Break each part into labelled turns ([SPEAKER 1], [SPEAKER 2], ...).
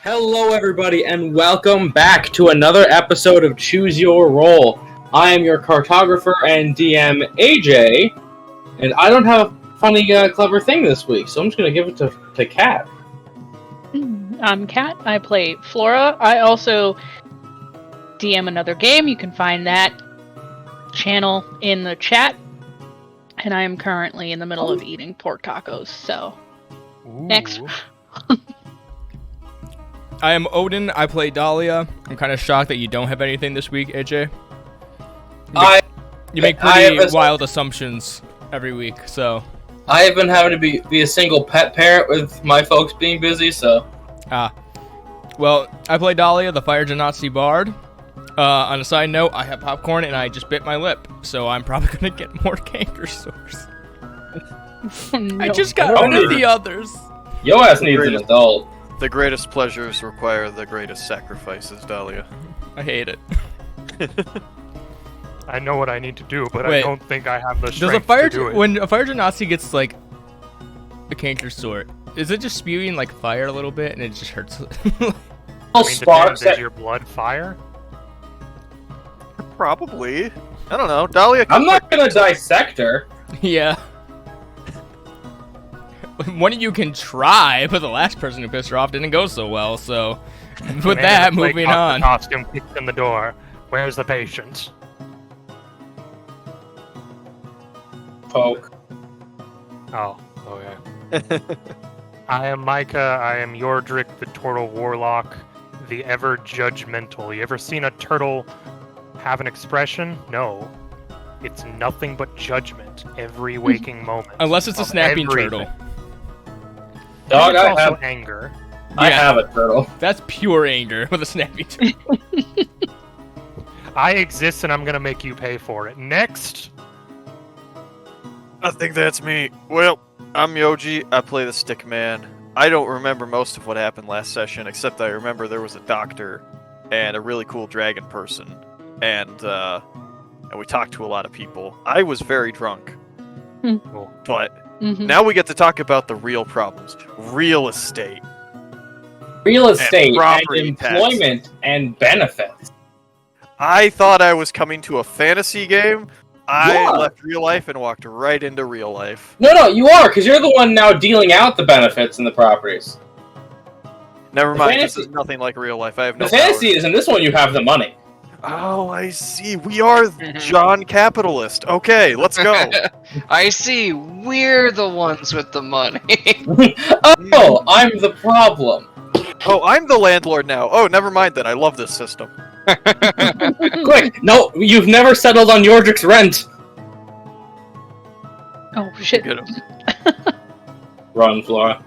[SPEAKER 1] Hello, everybody, and welcome back to another episode of Choose Your Roll. I am your cartographer and DM, AJ, and I don't have a funny, clever thing this week, so I'm just going to give it to Kat.
[SPEAKER 2] I'm Kat. I play Flora. I also DM another game. You can find that channel in the chat. And I am currently in the middle of eating pork tacos, so...
[SPEAKER 3] Ooh.
[SPEAKER 2] Next.
[SPEAKER 3] I am Odin. I play Dahlia. I'm kind of shocked that you don't have anything this week, AJ. You make pretty wild assumptions every week, so...
[SPEAKER 1] I have been having to be a single pet parent with my folks being busy, so...
[SPEAKER 3] Well, I play Dahlia, the Fire Genasi Bard. On a side note, I have popcorn and I just bit my lip, so I'm probably gonna get more canker sores.
[SPEAKER 2] No.
[SPEAKER 3] I just got rid of the others.
[SPEAKER 1] Yo ass needs an adult.
[SPEAKER 4] The greatest pleasures require the greatest sacrifices, Dahlia.
[SPEAKER 3] I hate it.
[SPEAKER 5] I know what I need to do, but
[SPEAKER 3] Wait,
[SPEAKER 5] I don't think I have the
[SPEAKER 3] Does
[SPEAKER 5] strength
[SPEAKER 3] a fire
[SPEAKER 5] to do it.
[SPEAKER 3] when a Fire Genasi gets like a canker sore, is it just spewing like fire a little bit and it just hurts?
[SPEAKER 5] I mean, depends, is your blood fire?
[SPEAKER 4] Probably. I don't know. Dahlia.
[SPEAKER 1] I'm not gonna dissect her.
[SPEAKER 3] Yeah. One of you can try, but the last person who pissed her off didn't go so well, so... With that, moving on.
[SPEAKER 5] Costume kicked in the door. Where's the patient?
[SPEAKER 1] Poke.
[SPEAKER 5] Oh, okay. I am Micah. I am Yordrick, the Turtle Warlock, the ever judgmental. You ever seen a turtle have an expression? No. It's nothing but judgment every waking moment.
[SPEAKER 3] Unless it's a snapping
[SPEAKER 5] everything.
[SPEAKER 3] turtle.
[SPEAKER 1] Dog,
[SPEAKER 5] It's
[SPEAKER 1] I
[SPEAKER 5] also
[SPEAKER 1] have,
[SPEAKER 5] anger.
[SPEAKER 1] I
[SPEAKER 3] Yeah.
[SPEAKER 1] have a turtle.
[SPEAKER 3] That's pure anger with a snapping turtle.
[SPEAKER 5] I exist and I'm gonna make you pay for it. Next!
[SPEAKER 4] I think that's me. Well, I'm Yoji. I play the Stick Man. I don't remember most of what happened last session, except I remember there was a doctor and a really cool dragon person, and we talked to a lot of people. I was very drunk,
[SPEAKER 5] Cool.
[SPEAKER 4] but
[SPEAKER 2] Mhm.
[SPEAKER 4] now we get to talk about the real problems: real estate.
[SPEAKER 1] Real estate, and
[SPEAKER 4] property
[SPEAKER 1] employment, and benefits.
[SPEAKER 4] I thought I was coming to a fantasy game. I
[SPEAKER 1] Yeah.
[SPEAKER 4] left real life and walked right into real life.
[SPEAKER 1] No, you are, because you're the one now dealing out the benefits and the properties.
[SPEAKER 4] Never
[SPEAKER 1] The
[SPEAKER 4] mind,
[SPEAKER 1] fantasy-
[SPEAKER 4] this is nothing like real life. I have no
[SPEAKER 1] The fantasy
[SPEAKER 4] powers.
[SPEAKER 1] is in this one you have the money.
[SPEAKER 4] Oh, I see. We are John Capitalist. Okay, let's go.
[SPEAKER 6] I see. We're the ones with the money.
[SPEAKER 1] Oh, I'm the problem.
[SPEAKER 4] Oh, I'm the landlord now. Oh, never mind then. I love this system.
[SPEAKER 1] Quick, no, you've never settled on Yordrick's rent.
[SPEAKER 2] Oh, shit.
[SPEAKER 4] Get him.
[SPEAKER 1] Run, Flora.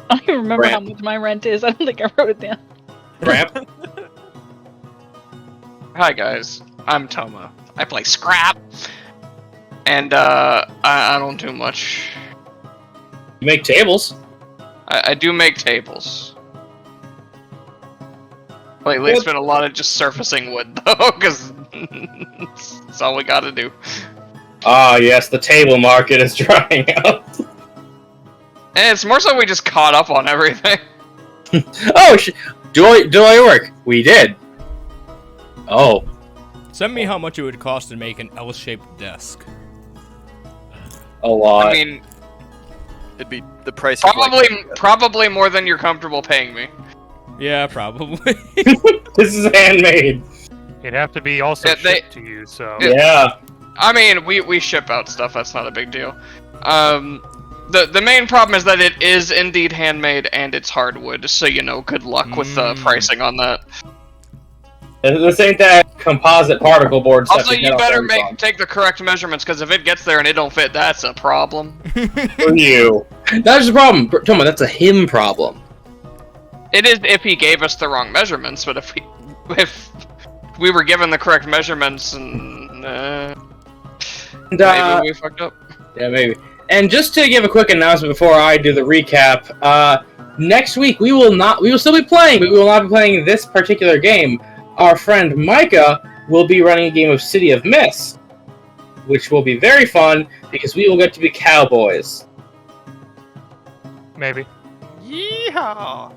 [SPEAKER 2] I don't even remember how
[SPEAKER 1] Ramp.
[SPEAKER 2] much my rent is. I don't think I wrote it down.
[SPEAKER 1] Ramp.
[SPEAKER 6] Hi guys, I'm Toma. I play Scrap, and I don't do much.
[SPEAKER 1] You make tables.
[SPEAKER 6] I do make tables. Lately, it's been a lot of just surfacing wood though, because that's all we got to do.
[SPEAKER 1] Ah, yes, the table market is drying out.
[SPEAKER 6] And it's more so we just caught up on everything.
[SPEAKER 1] Oh, do I work? We did. Oh,
[SPEAKER 3] Send me how much it would cost to make an L-shaped desk.
[SPEAKER 1] a lot.
[SPEAKER 6] I mean,
[SPEAKER 4] It'd be the price of
[SPEAKER 6] probably more than you're comfortable paying me.
[SPEAKER 3] Yeah, probably.
[SPEAKER 1] This is handmade.
[SPEAKER 5] It'd have to be also
[SPEAKER 6] Yeah,
[SPEAKER 5] shipped to you, so...
[SPEAKER 1] Yeah.
[SPEAKER 6] I mean, we ship out stuff. That's not a big deal. The main problem is that it is indeed handmade and it's hardwood. So good luck with pricing on that.
[SPEAKER 1] This ain't that composite particle board stuff.
[SPEAKER 6] Also, you better take the correct measurements, because if it gets there and it don't fit, that's a problem.
[SPEAKER 1] For you. That's the problem. Toma, that's a him problem.
[SPEAKER 6] It is if he gave us the wrong measurements, but if we were given the correct measurements, and maybe we fucked up.
[SPEAKER 1] Yeah, maybe. And just to give a quick announcement before I do the recap, next week we will still be playing, but we will not be playing this particular game. Our friend Micah will be running a game of City of Mist, which will be very fun because we will get to be cowboys.
[SPEAKER 5] Maybe.
[SPEAKER 4] Yeehaw!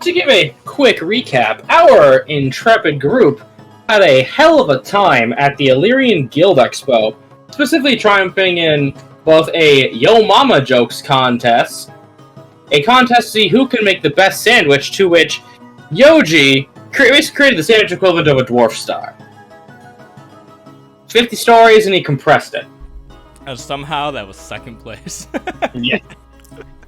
[SPEAKER 1] To give a quick recap, our intrepid group had a hell of a time at the Illyrian Guild Expo, specifically triumphing in both a Yo Mama Jokes contest, a contest to see who can make the best sandwich, to which Yoji basically created the sandwich equivalent of a dwarf star. 50 stories, and he compressed it.
[SPEAKER 3] And somehow that was second place.
[SPEAKER 1] Yeah.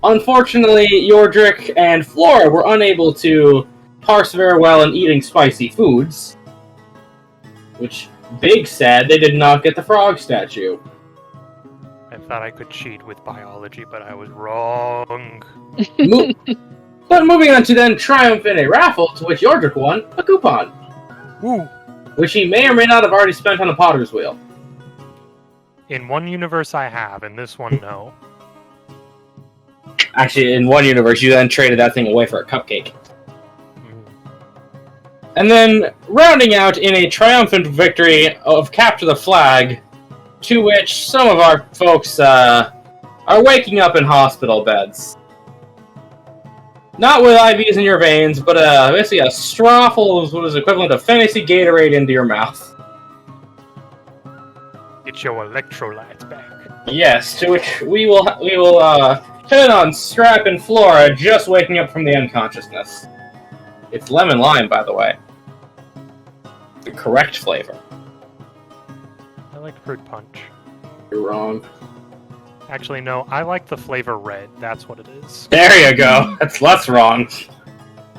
[SPEAKER 1] Unfortunately, Yordrick and Flora were unable to parse very well in eating spicy foods, which, big sad, they did not get the frog statue.
[SPEAKER 5] I thought I could cheat with biology, but I was wrong.
[SPEAKER 1] But moving on to then triumph in a raffle, to which Yordrick won a coupon,
[SPEAKER 5] Ooh.
[SPEAKER 1] which he may or may not have already spent on a potter's wheel.
[SPEAKER 5] In one universe I have, in this one no.
[SPEAKER 1] Actually, in one universe, you then traded that thing away for a cupcake. And then, rounding out in a triumphant victory of Capture the Flag, to which some of our folks are waking up in hospital beds. Not with IVs in your veins, but basically a straw full of what is equivalent of fantasy Gatorade into your mouth.
[SPEAKER 5] Get your electrolytes back.
[SPEAKER 1] Yes, to which we will hit on Scrap and Flora just waking up from the unconsciousness. It's lemon lime, by the way. The correct flavor.
[SPEAKER 5] I like fruit punch.
[SPEAKER 1] You're wrong.
[SPEAKER 5] Actually, no, I like the flavor red. That's what it is.
[SPEAKER 1] There you go. That's less wrong.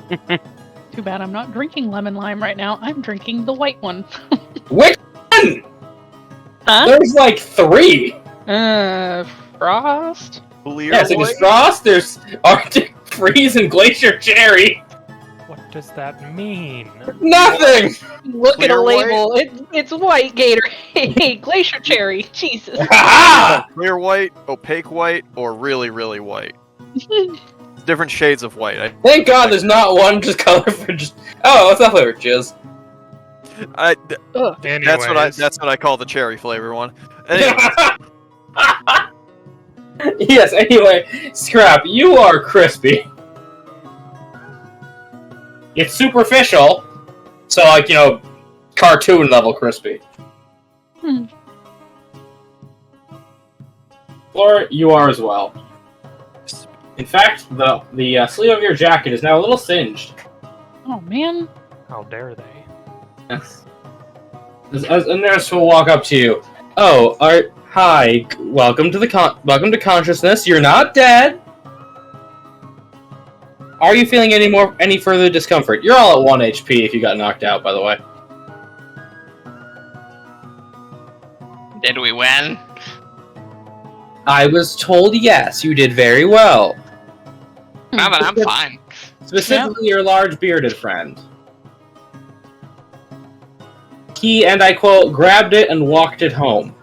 [SPEAKER 2] Too bad I'm not drinking lemon lime right now. I'm drinking the white one.
[SPEAKER 1] Which one?
[SPEAKER 2] Huh?
[SPEAKER 1] There's like 3.
[SPEAKER 2] Frost?
[SPEAKER 4] Clear
[SPEAKER 1] Yeah, so there's
[SPEAKER 4] white?
[SPEAKER 1] Frost, there's Arctic Freeze, and Glacier Cherry.
[SPEAKER 5] What does that mean?
[SPEAKER 1] Nothing!
[SPEAKER 2] Look at
[SPEAKER 4] Clear
[SPEAKER 2] a label. It's white Gatorade. Glacier cherry. Jesus.
[SPEAKER 1] Ha
[SPEAKER 4] Clear white, opaque white, or really, really white. Different shades of white.
[SPEAKER 1] Thank God there's not one just color for just. Oh, what's that flavor? Jizz.
[SPEAKER 5] Anyways,
[SPEAKER 4] That's what I call the cherry flavor one. Anyway,
[SPEAKER 1] Yes, anyway, Scrap, you are crispy. It's superficial, so like, cartoon level crispy.
[SPEAKER 2] Hmm.
[SPEAKER 1] Flora, you are as well. In fact, the sleeve of your jacket is now a little singed.
[SPEAKER 2] Oh man.
[SPEAKER 5] how dare they?
[SPEAKER 1] Yes. As a nurse will walk up to you. Oh, hi. Welcome to consciousness. You're not dead. Are you feeling any further discomfort? You're all at 1 HP if you got knocked out, by the way.
[SPEAKER 6] Did we win?
[SPEAKER 1] I was told yes. You did very well.
[SPEAKER 6] No, but I'm fine.
[SPEAKER 1] Specifically, your large bearded friend. He, and I quote, grabbed it and walked it home.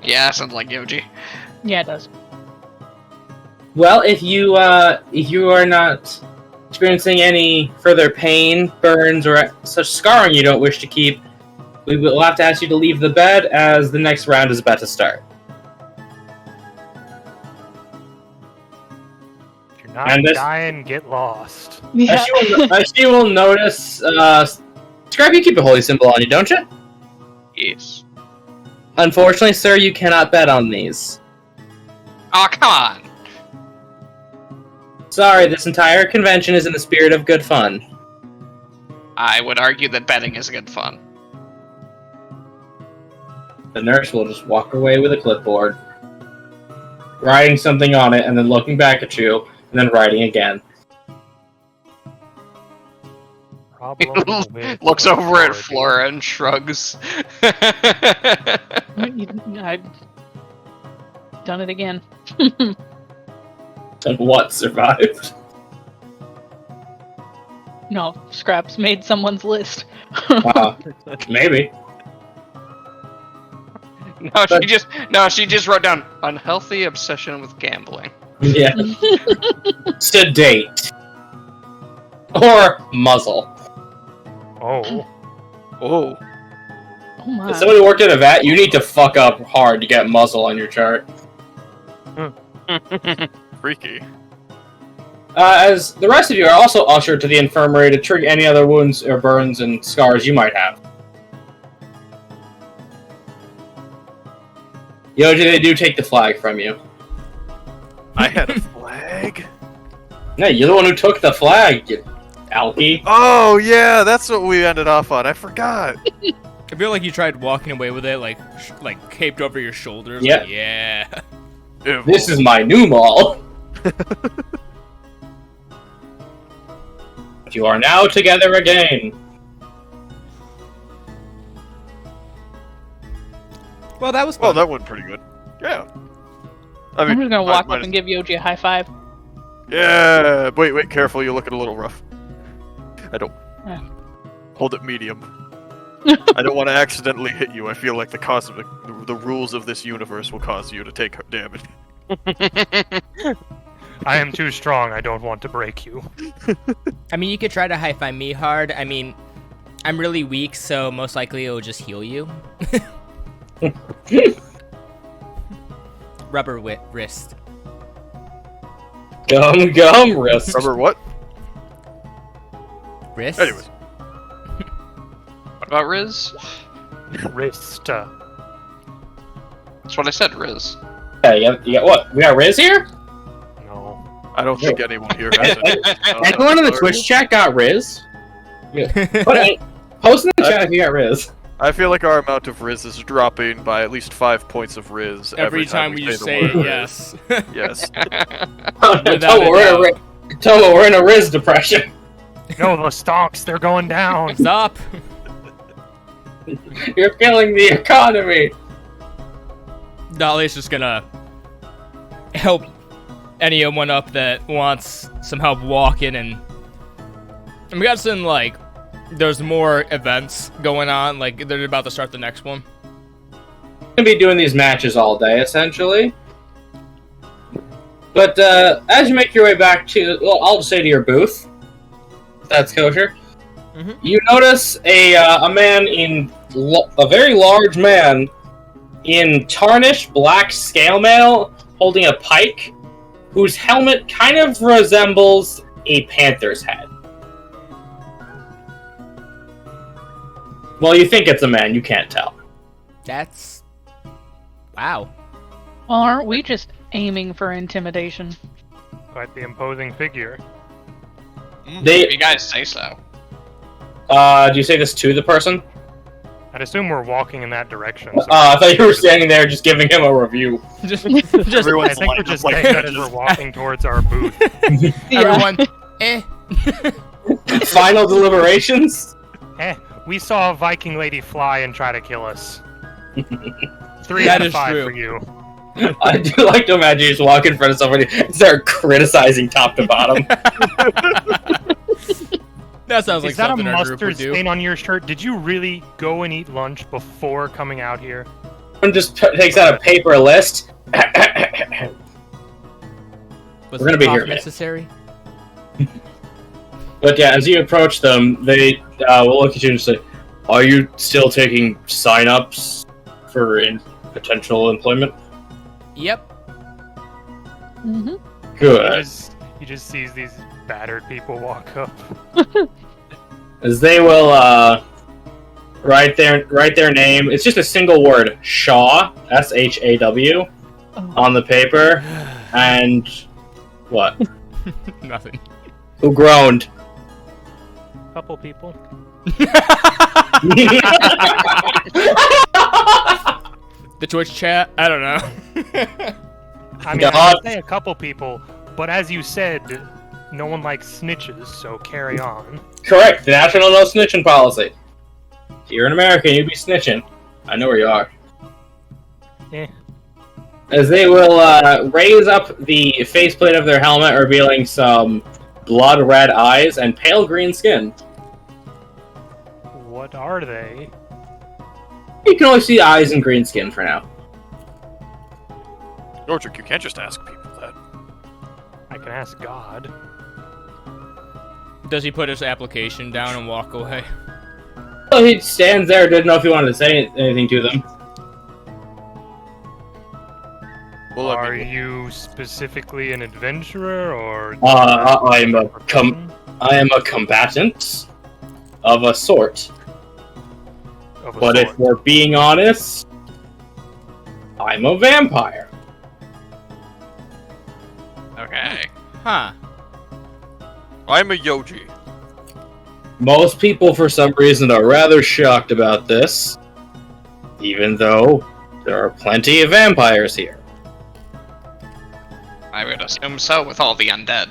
[SPEAKER 6] Yeah, sounds like Yoji.
[SPEAKER 2] Yeah, it does.
[SPEAKER 1] Well, if you are not experiencing any further pain, burns, or such scarring you don't wish to keep, we will have to ask you to leave the bed as the next round is about to start.
[SPEAKER 5] If you're not
[SPEAKER 1] And this-
[SPEAKER 5] dying, get lost.
[SPEAKER 2] Yeah.
[SPEAKER 1] As you will notice, Scrap, you keep a holy symbol on you, don't you?
[SPEAKER 6] Yes.
[SPEAKER 1] Unfortunately, sir, you cannot bet on these.
[SPEAKER 6] Oh, come on.
[SPEAKER 1] Sorry, this entire convention is in the spirit of good fun.
[SPEAKER 6] I would argue that betting is good fun.
[SPEAKER 1] The nurse will just walk away with a clipboard, writing something on it, and then looking back at you, and then writing again.
[SPEAKER 5] Problem with
[SPEAKER 6] Looks over at
[SPEAKER 5] authority.
[SPEAKER 6] Flora and shrugs.
[SPEAKER 2] I've done it again.
[SPEAKER 1] And what survived?
[SPEAKER 2] No, Scraps made someone's list.
[SPEAKER 1] Maybe.
[SPEAKER 6] She just wrote down unhealthy obsession with gambling.
[SPEAKER 1] Yeah. Sedate. Or muzzle.
[SPEAKER 5] Oh,
[SPEAKER 4] Oh,
[SPEAKER 2] my.
[SPEAKER 1] If somebody worked at a vet, you need to fuck up hard to get muzzle on your chart.
[SPEAKER 4] Freaky.
[SPEAKER 1] As the rest of you are also ushered to the infirmary to treat any other wounds or burns and scars you might have. Yoji, they do take the flag from you.
[SPEAKER 4] I had a flag?
[SPEAKER 1] No, you're the one who took the flag, you alky.
[SPEAKER 4] Oh, yeah, that's what we ended off on. I forgot.
[SPEAKER 3] I feel like you tried walking away with it, like caped over your shoulders.
[SPEAKER 1] Yep.
[SPEAKER 3] Like, yeah.
[SPEAKER 4] Ew.
[SPEAKER 1] This is my new mall. You are now together again.
[SPEAKER 3] Well, that was fun.
[SPEAKER 4] Well, that went pretty good. Yeah. I
[SPEAKER 2] I'm just gonna walk up and give Yoji a high five.
[SPEAKER 4] Yeah. Wait, careful. You're looking a little rough. I don't.
[SPEAKER 2] Yeah.
[SPEAKER 4] Hold it medium. I don't want to accidentally hit you. I feel like the rules of this universe will cause you to take damage.
[SPEAKER 5] I am too strong. I don't want to break you.
[SPEAKER 3] I mean, you could try to high-five me hard. I mean, I'm really weak, so most likely it will just heal you. Rubber wrist.
[SPEAKER 1] Gum wrist.
[SPEAKER 4] Rubber what?
[SPEAKER 3] Wrist?
[SPEAKER 4] Anyways.
[SPEAKER 6] What about Riz?
[SPEAKER 5] Wrist.
[SPEAKER 6] That's what I said, Riz.
[SPEAKER 1] Yeah, you got what? We got Riz here?
[SPEAKER 5] No.
[SPEAKER 4] I don't think anyone here has it.
[SPEAKER 1] Anyone in the Twitch chat got Riz? Yeah. Post in the chat if you got Riz.
[SPEAKER 4] I feel like our amount of Riz is dropping by at least 5 points of Riz
[SPEAKER 3] Every time we
[SPEAKER 4] the
[SPEAKER 3] say
[SPEAKER 4] word
[SPEAKER 3] it, yes.
[SPEAKER 4] Riz. Yes.
[SPEAKER 1] Tomo, we're in a Riz depression.
[SPEAKER 5] No, the stonks, they're going down.
[SPEAKER 3] Stop.
[SPEAKER 1] You're killing the economy.
[SPEAKER 3] Dolly's just gonna help anyone up that wants some help walking, and I'm guessing, like, there's more events going on, like, they're about to start the next one.
[SPEAKER 1] Gonna be doing these matches all day, essentially. But, as you make your way back to, well, I'll just say to your booth, if that's kosher, you notice a man a very large man in tarnished black scale mail holding a pike, whose helmet kind of resembles a panther's head. Well, you think it's a man, you can't tell.
[SPEAKER 3] That's... wow.
[SPEAKER 2] Well, aren't we just aiming for intimidation?
[SPEAKER 5] Quite the imposing figure.
[SPEAKER 1] They-
[SPEAKER 6] You guys say so.
[SPEAKER 1] Do you say this to the person?
[SPEAKER 5] I'd assume we're walking in that direction. So
[SPEAKER 1] I thought you were standing there just giving him a review.
[SPEAKER 3] just
[SPEAKER 5] I
[SPEAKER 4] Everyone's
[SPEAKER 5] think we're
[SPEAKER 4] lined
[SPEAKER 5] just
[SPEAKER 4] up like
[SPEAKER 5] saying
[SPEAKER 4] that.
[SPEAKER 5] that as we're walking towards our booth.
[SPEAKER 3] everyone, eh.
[SPEAKER 1] Final deliberations?
[SPEAKER 5] We saw a Viking lady fly and try to kill us. 3
[SPEAKER 3] That
[SPEAKER 5] out of
[SPEAKER 3] is
[SPEAKER 5] 5
[SPEAKER 3] true.
[SPEAKER 5] for you.
[SPEAKER 1] I do like to imagine you just walk in front of somebody and start criticizing top to bottom.
[SPEAKER 3] That sounds like
[SPEAKER 5] Is that a
[SPEAKER 3] something our group
[SPEAKER 5] mustard
[SPEAKER 3] would do.
[SPEAKER 5] stain on your shirt? Did you really go and eat lunch before coming out here?
[SPEAKER 1] One just takes out a paper list.
[SPEAKER 3] Was
[SPEAKER 1] We're gonna be here a minute.
[SPEAKER 3] necessary?
[SPEAKER 1] But yeah, as you approach them, they will look at you and say, "Are you still taking sign-ups for potential employment?"
[SPEAKER 3] Yep.
[SPEAKER 2] Mm-hmm.
[SPEAKER 1] Good.
[SPEAKER 5] He just sees these battered people walk up.
[SPEAKER 1] As they will write their name. It's just a single word, Shaw, S-H-A-W, on the paper. And what?
[SPEAKER 3] Nothing.
[SPEAKER 1] Who groaned?
[SPEAKER 5] Couple people.
[SPEAKER 3] The Twitch chat? I don't know.
[SPEAKER 5] I mean, I
[SPEAKER 1] God.
[SPEAKER 5] would say a couple people, but as you said, no one likes snitches, so carry on.
[SPEAKER 1] Correct. The national no snitching policy. If you're an American, you'd be snitching. I know where you are.
[SPEAKER 5] Eh.
[SPEAKER 1] As they will raise up the faceplate of their helmet, revealing some blood red eyes and pale green skin.
[SPEAKER 5] What are they?
[SPEAKER 1] You can only see eyes and green skin for now.
[SPEAKER 4] Nordric, you can't just ask people that.
[SPEAKER 5] I can ask God.
[SPEAKER 3] Does he put his application down and walk away?
[SPEAKER 1] So he stands there, didn't know if he wanted to say anything to them.
[SPEAKER 4] Well,
[SPEAKER 5] Are you specifically an adventurer, or
[SPEAKER 1] I am a combatant of a sort. But if we're being honest, I'm a vampire.
[SPEAKER 6] Okay.
[SPEAKER 3] Huh.
[SPEAKER 4] I'm a Yoji.
[SPEAKER 1] Most people, for some reason, are rather shocked about this, even though there are plenty of vampires here.
[SPEAKER 6] I would assume so with all the undead.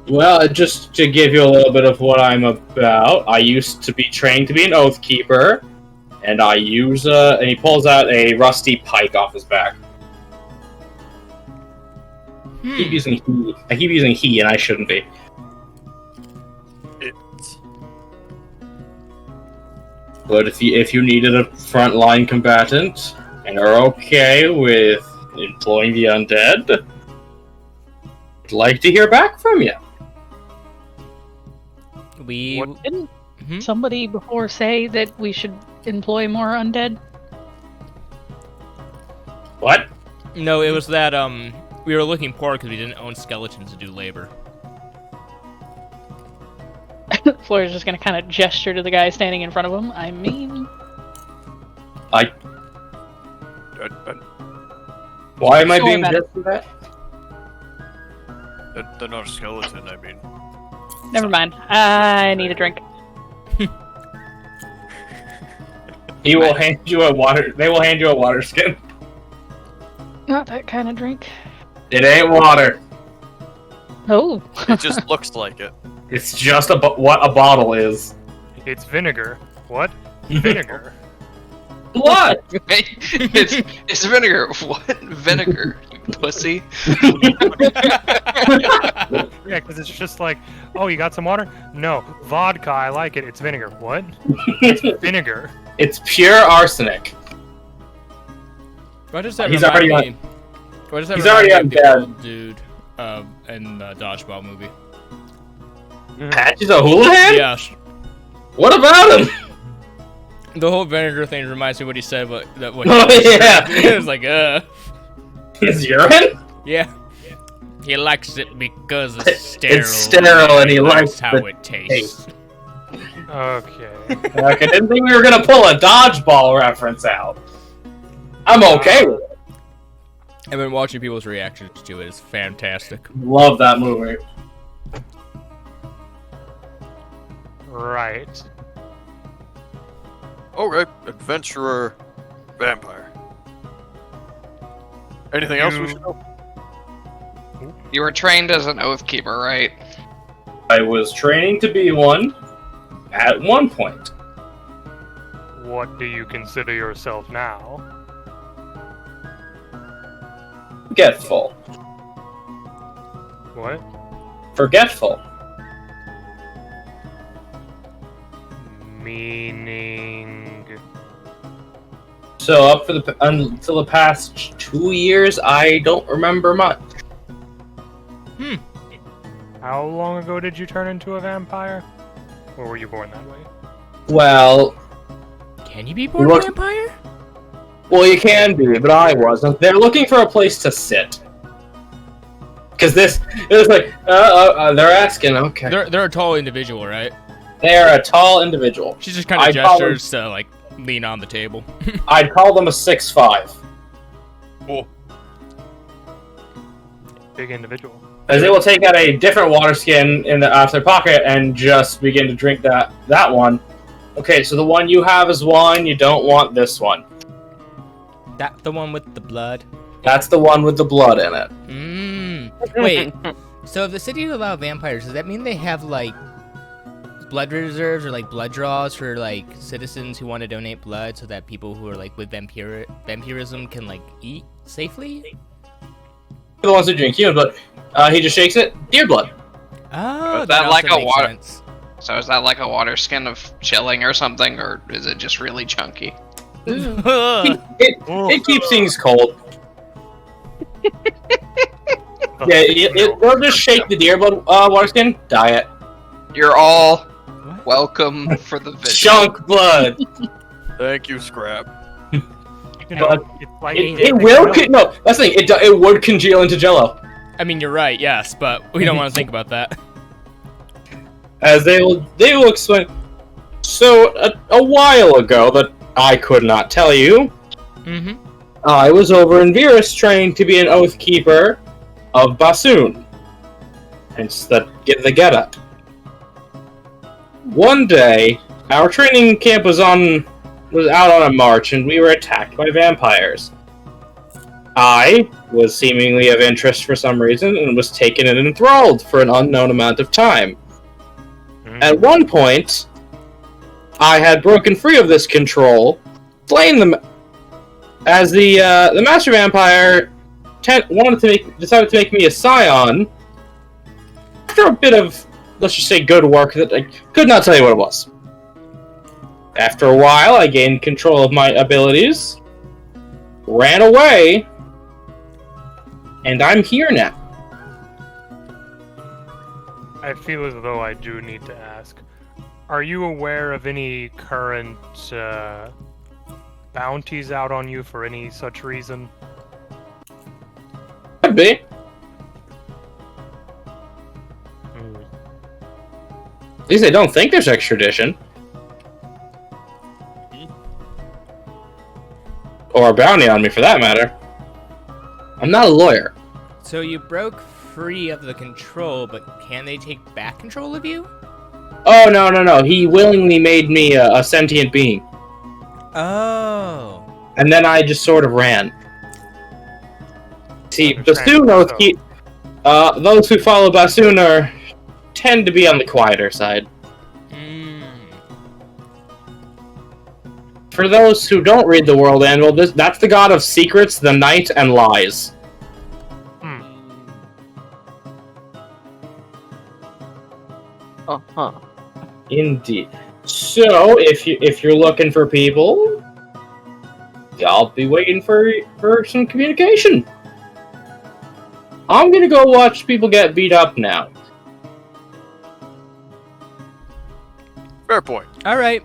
[SPEAKER 1] Well, just to give you a little bit of what I'm about, I used to be trained to be an oath keeper, and I use and he pulls out a rusty pike off his back. I keep using he. I keep using he, and I shouldn't be. But if you needed a frontline combatant and are okay with employing the undead, I'd like to hear back from you.
[SPEAKER 2] Didn't somebody before say that we should employ more undead?
[SPEAKER 1] What?
[SPEAKER 3] No, it was that we were looking poor because we didn't own skeletons to do labor.
[SPEAKER 2] Flora's just gonna kind of gesture to the guy standing in front of him. I mean...
[SPEAKER 1] Why am I
[SPEAKER 2] Sure
[SPEAKER 1] being
[SPEAKER 2] about it.
[SPEAKER 1] gestured at?
[SPEAKER 4] They're not a skeleton, I mean.
[SPEAKER 2] Never mind. I need a drink.
[SPEAKER 1] He will hand you a water. They will hand you a water skin.
[SPEAKER 2] Not that kind of drink.
[SPEAKER 1] It ain't water.
[SPEAKER 2] Oh.
[SPEAKER 4] It just looks like it.
[SPEAKER 1] It's just what a bottle is.
[SPEAKER 5] It's vinegar. What? Vinegar.
[SPEAKER 1] Blood.
[SPEAKER 6] It's vinegar. What? Vinegar, you pussy.
[SPEAKER 5] Yeah, because it's just like, oh, you got some water? No. Vodka, I like it. It's vinegar. What? It's vinegar.
[SPEAKER 1] It's pure arsenic.
[SPEAKER 3] Why does that
[SPEAKER 1] He's
[SPEAKER 3] remind
[SPEAKER 1] already
[SPEAKER 3] me? Why does that
[SPEAKER 1] he's
[SPEAKER 3] remind
[SPEAKER 1] already
[SPEAKER 3] me of the
[SPEAKER 1] undead.
[SPEAKER 3] old dude in the Dodgeball movie?
[SPEAKER 1] Patches O'Houlihan?
[SPEAKER 3] Yes.
[SPEAKER 1] What about him?
[SPEAKER 3] The whole vinegar thing reminds me of what he said, but that what
[SPEAKER 1] Oh, yeah.
[SPEAKER 3] it was like,
[SPEAKER 1] His urine?
[SPEAKER 3] yeah. He likes it because it's sterile.
[SPEAKER 1] It's sterile and he
[SPEAKER 3] That's
[SPEAKER 1] likes
[SPEAKER 3] how
[SPEAKER 1] the
[SPEAKER 3] it tastes.
[SPEAKER 5] Okay.
[SPEAKER 1] Okay, I didn't think we were gonna pull a dodgeball reference out. I'm okay with it.
[SPEAKER 3] I've been watching people's reactions to it. It's fantastic.
[SPEAKER 1] Love that movie.
[SPEAKER 5] Right.
[SPEAKER 4] Okay, adventurer, vampire. Anything else we should know?
[SPEAKER 6] You were trained as an oath keeper, right?
[SPEAKER 1] I was training to be one at one point.
[SPEAKER 5] What do you consider yourself now?
[SPEAKER 1] Forgetful.
[SPEAKER 5] What?
[SPEAKER 1] Forgetful.
[SPEAKER 5] Meaning...
[SPEAKER 1] So up for until the past 2 years, I don't remember much.
[SPEAKER 5] How long ago did you turn into a vampire? Or were you born that way?
[SPEAKER 1] Well,
[SPEAKER 3] Can you be born
[SPEAKER 1] Look-
[SPEAKER 3] a vampire?
[SPEAKER 1] you can be, but I wasn't. They're looking for a place to sit. Because it was like, they're asking, okay.
[SPEAKER 3] They're a tall individual, right?
[SPEAKER 1] They're a tall individual.
[SPEAKER 3] She just kind of
[SPEAKER 1] I'd call
[SPEAKER 3] gestures to like lean on the table.
[SPEAKER 1] I'd call them a 6'5".
[SPEAKER 5] Big individual.
[SPEAKER 1] As they will take out a different water skin out of their pocket and just begin to drink that one. Okay, so the one you have is one, you don't want this one.
[SPEAKER 3] That the one with the blood?
[SPEAKER 1] That's the one with the blood in it.
[SPEAKER 3] Wait, so if the city allow vampires, does that mean they have like blood reserves or like blood draws for like citizens who want to donate blood so that people who are like with vampirism can like eat safely?
[SPEAKER 1] The ones who drink human blood. He just shakes it. Deer blood.
[SPEAKER 3] Oh,
[SPEAKER 6] Is that like
[SPEAKER 3] also
[SPEAKER 6] a
[SPEAKER 3] makes
[SPEAKER 6] water-
[SPEAKER 3] sense.
[SPEAKER 6] So is that like a water skin of chilling or something, or is it just really chunky?
[SPEAKER 1] It keeps things cold. Yeah, they'll just shake the deer blood water skin. Diet.
[SPEAKER 6] You're all Welcome for the video.
[SPEAKER 1] Chunk blood.
[SPEAKER 4] Thank you, Scrap.
[SPEAKER 5] You know, it's like
[SPEAKER 1] It will. No, that's the thing. It would congeal into Jello.
[SPEAKER 3] I mean, you're right, yes, but we don't want to think about that.
[SPEAKER 1] As they will explain. So a while ago, that I could not tell you.
[SPEAKER 3] Mm-hmm.
[SPEAKER 1] I was over in Virus training to be an Oath Keeper of Bassoon. Hence the getup. One day, our training camp was out on a march, and we were attacked by vampires. I was seemingly of interest for some reason, and was taken and enthralled for an unknown amount of time. At one point, I had broken free of this control, slain them, as the Master Vampire decided to make me a Scion. After a bit of, let's just say, good work that I could not tell you what it was. After a while, I gained control of my abilities, ran away, and I'm here now.
[SPEAKER 5] I feel as though I do need to ask. Are you aware of any current bounties out on you for any such reason?
[SPEAKER 1] Could be. At least I don't think there's extradition. Or a bounty on me, for that matter. I'm not a lawyer.
[SPEAKER 3] So you broke free of the control, but can they take back control of you?
[SPEAKER 1] Oh, no. He willingly made me a sentient being.
[SPEAKER 3] Oh.
[SPEAKER 1] And then I just sort of ran. See,
[SPEAKER 5] Understand.
[SPEAKER 1] Bassoon, those who follow Bassoon tend to be on the quieter side. For those who don't read the World Anvil, that's the god of secrets, the night, and lies.
[SPEAKER 6] Uh-huh.
[SPEAKER 1] Indeed. So, if you're looking for people, I'll be waiting for some communication. I'm gonna go watch people get beat up now.
[SPEAKER 4] Fair point.
[SPEAKER 3] All right.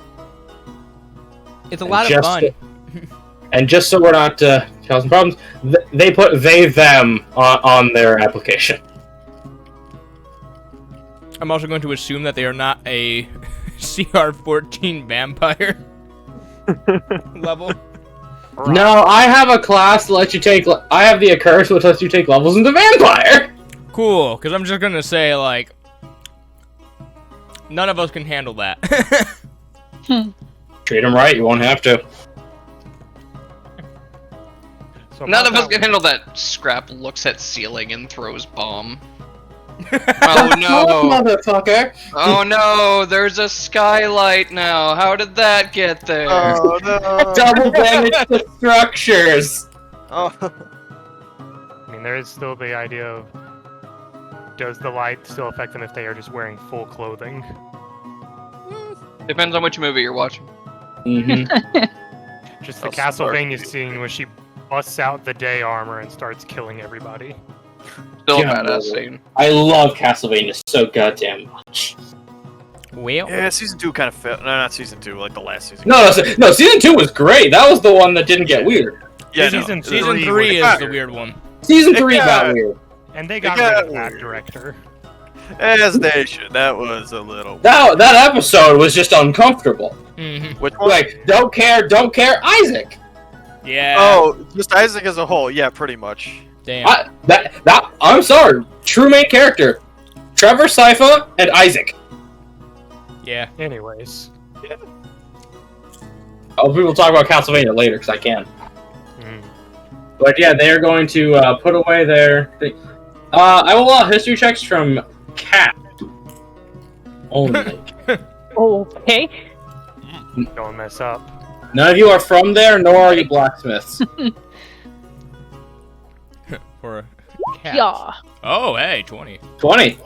[SPEAKER 3] It's a lot of fun.
[SPEAKER 1] And just so we're not causing problems, they put them on their application.
[SPEAKER 3] I'm also going to assume that they are not a CR14 vampire level.
[SPEAKER 1] No, I have a class that lets you take. I have the Accursed, which lets you take levels into Vampire.
[SPEAKER 3] Cool, because I'm just going to say, like, none of us can handle that.
[SPEAKER 1] Treat them right, you won't have to.
[SPEAKER 5] So
[SPEAKER 6] None of us
[SPEAKER 5] that
[SPEAKER 6] can handle that. Scrap looks at ceiling and throws bomb. Oh no!
[SPEAKER 1] Motherfucker!
[SPEAKER 6] Oh no! There's a skylight now. How did that get there?
[SPEAKER 4] Oh no!
[SPEAKER 1] Double damage to structures.
[SPEAKER 4] Oh.
[SPEAKER 5] I mean, there is still the idea of, does the light still affect them if they are just wearing full clothing?
[SPEAKER 6] Depends on which movie you're watching.
[SPEAKER 1] Mm-hmm.
[SPEAKER 5] Just the
[SPEAKER 4] That's
[SPEAKER 5] Castlevania
[SPEAKER 4] smart.
[SPEAKER 5] scene where she busts out the day armor and starts killing everybody.
[SPEAKER 6] Still a
[SPEAKER 1] Yeah,
[SPEAKER 6] badass scene.
[SPEAKER 1] I love Castlevania so goddamn much.
[SPEAKER 3] Well,
[SPEAKER 4] Yeah, season 2 kind of failed. No, not season 2, like the last season.
[SPEAKER 1] No, season 2 was great. That was the one that didn't get weird.
[SPEAKER 4] Yeah,
[SPEAKER 5] Season
[SPEAKER 3] season 3
[SPEAKER 5] was
[SPEAKER 3] is
[SPEAKER 5] better.
[SPEAKER 3] the weird one.
[SPEAKER 1] Season
[SPEAKER 4] It
[SPEAKER 1] 3 got
[SPEAKER 4] got-
[SPEAKER 1] weird.
[SPEAKER 5] And they got
[SPEAKER 4] got
[SPEAKER 5] rid of that
[SPEAKER 4] weird.
[SPEAKER 5] director.
[SPEAKER 4] As they should. That was a little.
[SPEAKER 1] That episode was just uncomfortable.
[SPEAKER 3] Mm-hmm.
[SPEAKER 4] Which one?
[SPEAKER 1] Like, don't care, Isaac.
[SPEAKER 3] Yeah.
[SPEAKER 4] Oh, just Isaac as a whole. Yeah, pretty much.
[SPEAKER 3] Damn.
[SPEAKER 1] I'm sorry. True main character. Trevor, Sypha, and Isaac.
[SPEAKER 3] Yeah.
[SPEAKER 5] Anyways.
[SPEAKER 1] We will talk about Castlevania later, because I can.
[SPEAKER 5] Mm.
[SPEAKER 1] But yeah, they are going to put away their thing. I will allow history checks from Cat. Only.
[SPEAKER 2] Okay.
[SPEAKER 5] Don't mess up.
[SPEAKER 1] None of you are from there, nor are you blacksmiths.
[SPEAKER 3] For a cat.
[SPEAKER 2] Yeah.
[SPEAKER 3] Oh, hey, 20.
[SPEAKER 1] 20.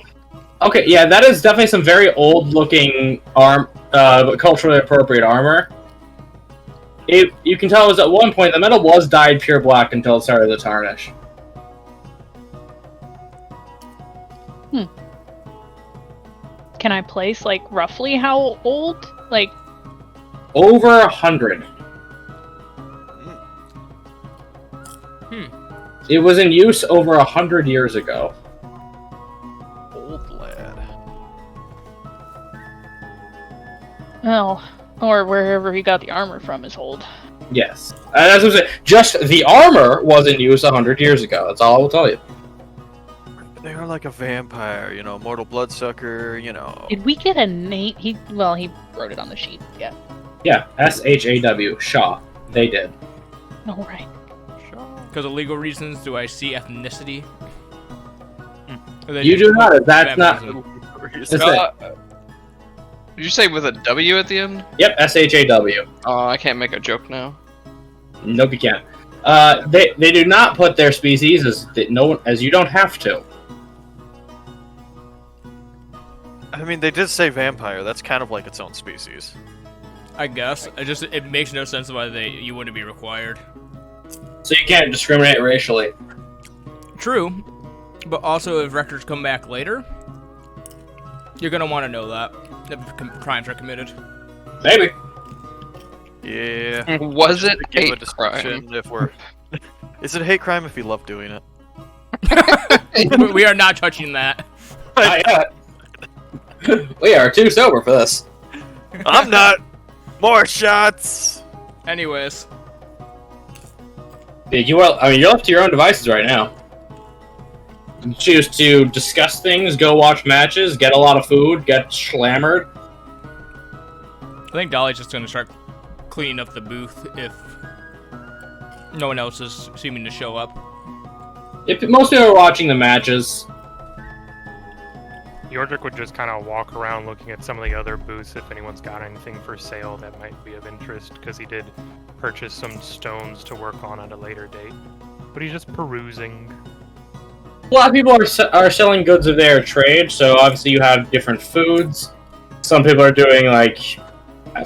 [SPEAKER 1] Okay, yeah, that is definitely some very old-looking culturally appropriate armor. You can tell it was at one point, the metal was dyed pure black until it started to tarnish.
[SPEAKER 2] can I place, like, roughly how old? Like,
[SPEAKER 1] Over 100. It was in use over 100 years ago.
[SPEAKER 4] Old lad.
[SPEAKER 2] well, or wherever he got the armor from is old.
[SPEAKER 1] Yes. That's what I'm saying. Just the armor was in use 100 years ago. That's all I will tell you.
[SPEAKER 4] They are like a vampire, mortal bloodsucker,
[SPEAKER 2] Did we get a name? He wrote it on the sheet. Yeah.
[SPEAKER 1] Yeah, S-H-A-W, Shaw. They did.
[SPEAKER 2] Oh, right.
[SPEAKER 3] Because of legal reasons, do I see ethnicity?
[SPEAKER 1] You do not. That's not...
[SPEAKER 3] Baptism.
[SPEAKER 1] That's it.
[SPEAKER 6] Did you say with a W at the end?
[SPEAKER 1] Yep, S-H-A-W.
[SPEAKER 6] Oh, I can't make a joke now.
[SPEAKER 1] Nope, you can't. They do not put their species as you don't have to.
[SPEAKER 4] I mean, they did say vampire. That's kind of like its own species.
[SPEAKER 3] I guess. It makes no sense why you wouldn't be required.
[SPEAKER 1] So you can't discriminate racially.
[SPEAKER 3] True, but also if records come back later, you're gonna want to know that crimes are committed.
[SPEAKER 1] Maybe.
[SPEAKER 4] Yeah.
[SPEAKER 6] Was it
[SPEAKER 4] Give a
[SPEAKER 6] hate
[SPEAKER 4] description
[SPEAKER 6] crime?
[SPEAKER 4] if we're... Is it hate crime if you love doing it?
[SPEAKER 3] We are not touching that.
[SPEAKER 1] Not yet. We are too sober for this.
[SPEAKER 4] I'm not! More shots!
[SPEAKER 3] Anyways,
[SPEAKER 1] Yeah, you're left to your own devices right now. You choose to discuss things, go watch matches, get a lot of food, get slammered.
[SPEAKER 3] I think Dolly's just gonna start cleaning up the booth if no one else is seeming to show up.
[SPEAKER 1] If most people are watching the matches,
[SPEAKER 5] Yordrick would just kind of walk around looking at some of the other booths if anyone's got anything for sale that might be of interest, because he did purchase some stones to work on at a later date. But he's just perusing.
[SPEAKER 1] a lot of people are selling goods of their trade, so obviously you have different foods. Some people are doing,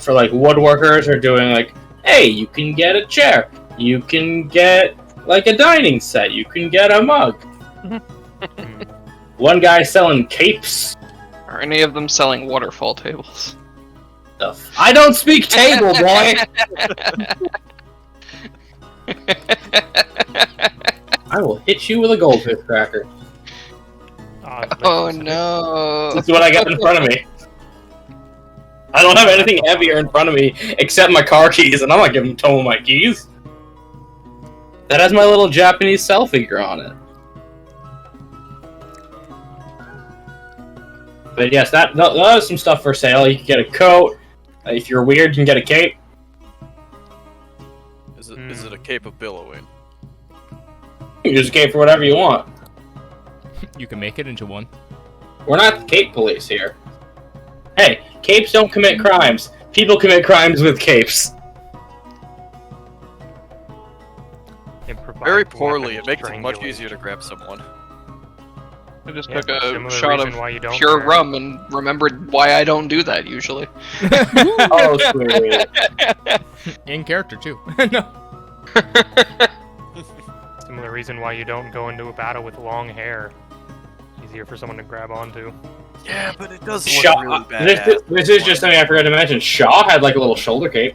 [SPEAKER 1] for woodworkers, are doing, hey, you can get a chair. You can get, a dining set. You can get a mug. One guy's selling capes.
[SPEAKER 6] Are any of them selling waterfall tables?
[SPEAKER 1] I don't speak table, boy! I will hit you with a goldfish cracker.
[SPEAKER 6] Oh no!
[SPEAKER 1] This is what I got in front of me. I don't have anything heavier in front of me except my car keys, and I'm not giving Tomo my keys. That has my little Japanese cell figure on it. But yes, that is some stuff for sale. You can get a coat. If you're weird, you can get a cape.
[SPEAKER 4] Is it a cape of billowing?
[SPEAKER 1] You can use a cape for whatever you want.
[SPEAKER 3] You can make it into one.
[SPEAKER 1] We're not the cape police here. Hey, capes don't commit crimes. People commit crimes with capes.
[SPEAKER 4] Very poorly. It makes it much easier to grab someone.
[SPEAKER 6] I just
[SPEAKER 5] Yeah,
[SPEAKER 6] took a
[SPEAKER 5] similar
[SPEAKER 6] shot
[SPEAKER 5] reason why you
[SPEAKER 6] of
[SPEAKER 5] don't
[SPEAKER 6] pure
[SPEAKER 5] grab.
[SPEAKER 6] rum and remembered why I don't do that usually.
[SPEAKER 1] Oh, sweet.
[SPEAKER 3] In character, too. No.
[SPEAKER 5] Similar reason why you don't go into a battle with long hair. Easier for someone to grab onto.
[SPEAKER 4] Yeah, but it does look
[SPEAKER 1] Shaw,
[SPEAKER 4] really bad.
[SPEAKER 1] this is just something I forgot to mention. Shaw had a little shoulder cape.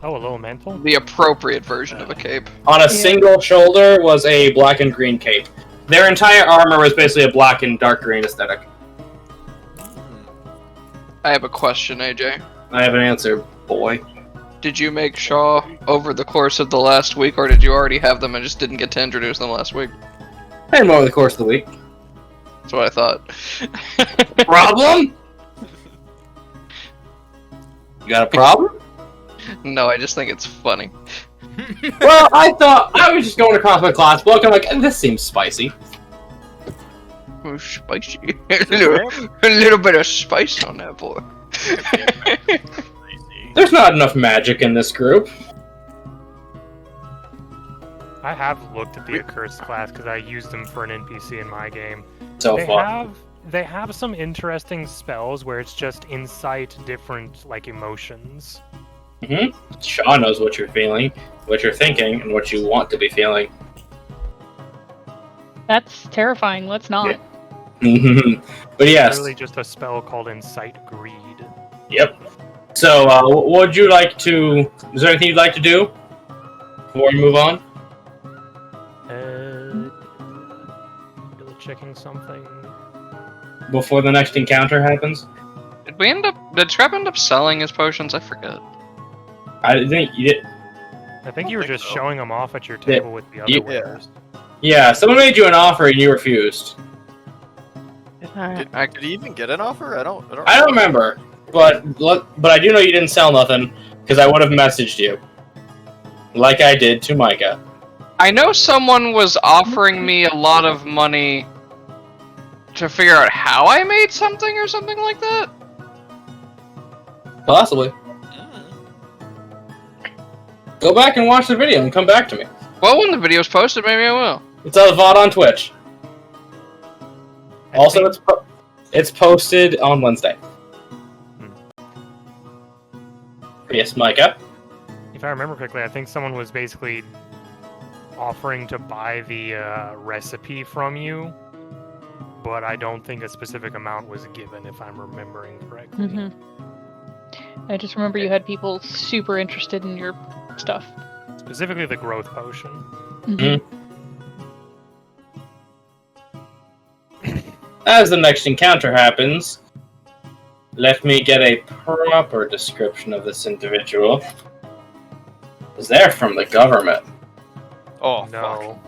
[SPEAKER 5] Oh, a little mantle?
[SPEAKER 6] The appropriate version of a cape.
[SPEAKER 1] On a single shoulder was a black and green cape. Their entire armor was basically a black and dark green aesthetic.
[SPEAKER 6] I have a question, AJ.
[SPEAKER 1] I have an answer, boy.
[SPEAKER 6] Did you make Shaw over the course of the last week, or did you already have them and just didn't get to introduce them last week?
[SPEAKER 1] I had them over the course of the week.
[SPEAKER 6] That's what I thought.
[SPEAKER 1] Problem? You got a problem?
[SPEAKER 6] No, I just think it's funny.
[SPEAKER 1] Well, I thought I was just going across my class book. I'm like, this seems spicy.
[SPEAKER 6] Oh, spicy. a little bit of spice on that boy.
[SPEAKER 1] There's not enough magic in this group.
[SPEAKER 5] I have looked at the Accursed class because I used them for an NPC in my game.
[SPEAKER 1] So far.
[SPEAKER 5] They have some interesting spells where it's just incite different emotions.
[SPEAKER 1] Shaw knows what you're feeling, what you're thinking, and what you want to be feeling.
[SPEAKER 2] That's terrifying. Let's not.
[SPEAKER 1] But yes.
[SPEAKER 5] Literally just a spell called Incite Greed.
[SPEAKER 1] Yep. So, what would you like to... Is there anything you'd like to do before we move on?
[SPEAKER 5] Double checking something.
[SPEAKER 1] Before the next encounter happens?
[SPEAKER 6] Did Scrap end up selling his potions? I forget.
[SPEAKER 1] I think you did.
[SPEAKER 5] I think you were just showing them off at your table with the other wares.
[SPEAKER 1] Yeah, someone made you an offer and you refused.
[SPEAKER 4] Did he even get an offer? I don't
[SPEAKER 1] remember, but I do know you didn't sell nothing because I would have messaged you, like I did to Micah.
[SPEAKER 6] I know someone was offering me a lot of money to figure out how I made something or something like that.
[SPEAKER 1] Possibly. Go back and watch the video and come back to me.
[SPEAKER 6] Well, when the video's posted, maybe I will.
[SPEAKER 1] It's a VOD on Twitch. Also, it's posted on Wednesday. Yes, Micah?
[SPEAKER 5] If I remember correctly, I think someone was basically offering to buy the recipe from you, but I don't think a specific amount was given, if I'm remembering correctly.
[SPEAKER 2] Mm-hmm. I just remember you had people super interested in your stuff.
[SPEAKER 5] Specifically the growth potion.
[SPEAKER 2] Mm-hmm.
[SPEAKER 1] As the next encounter happens, let me get a proper description of this individual. Because they're from the government.
[SPEAKER 4] Oh,
[SPEAKER 5] No.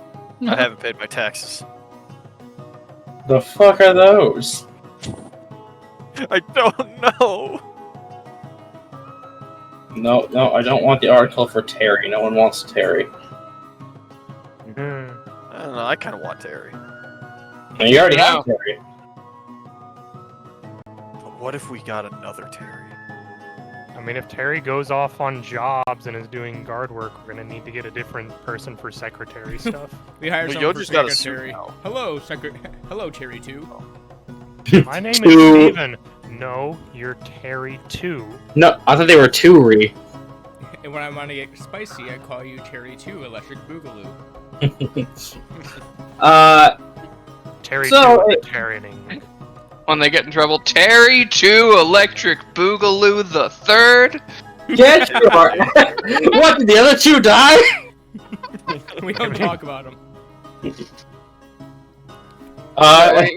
[SPEAKER 4] fuck. I haven't paid my taxes.
[SPEAKER 1] The fuck are those?
[SPEAKER 4] I don't know.
[SPEAKER 1] No, I don't want the article for Terry. No one wants Terry.
[SPEAKER 5] Hmm.
[SPEAKER 4] I don't know, I kind of want Terry.
[SPEAKER 1] No, you already have Terry.
[SPEAKER 4] But what if we got another Terry?
[SPEAKER 5] I mean, if Terry goes off on jobs and is doing guard work, we're gonna need to get a different person for secretary stuff.
[SPEAKER 3] We hired
[SPEAKER 4] Well,
[SPEAKER 3] someone
[SPEAKER 4] Yo
[SPEAKER 3] for
[SPEAKER 4] just got a
[SPEAKER 3] secretary.
[SPEAKER 4] suit now.
[SPEAKER 3] Hello, Terry 2.
[SPEAKER 5] My name is Steven. No, you're Terry 2.
[SPEAKER 1] No, I thought they were two-re.
[SPEAKER 3] And when I want to get spicy, I call you Terry 2 Electric Boogaloo.
[SPEAKER 5] Terry
[SPEAKER 1] So,
[SPEAKER 5] 2 Terrying.
[SPEAKER 6] When they get in trouble, Terry 2 Electric Boogaloo the Third.
[SPEAKER 1] Get your... What, did the other two die?
[SPEAKER 3] We don't talk about them.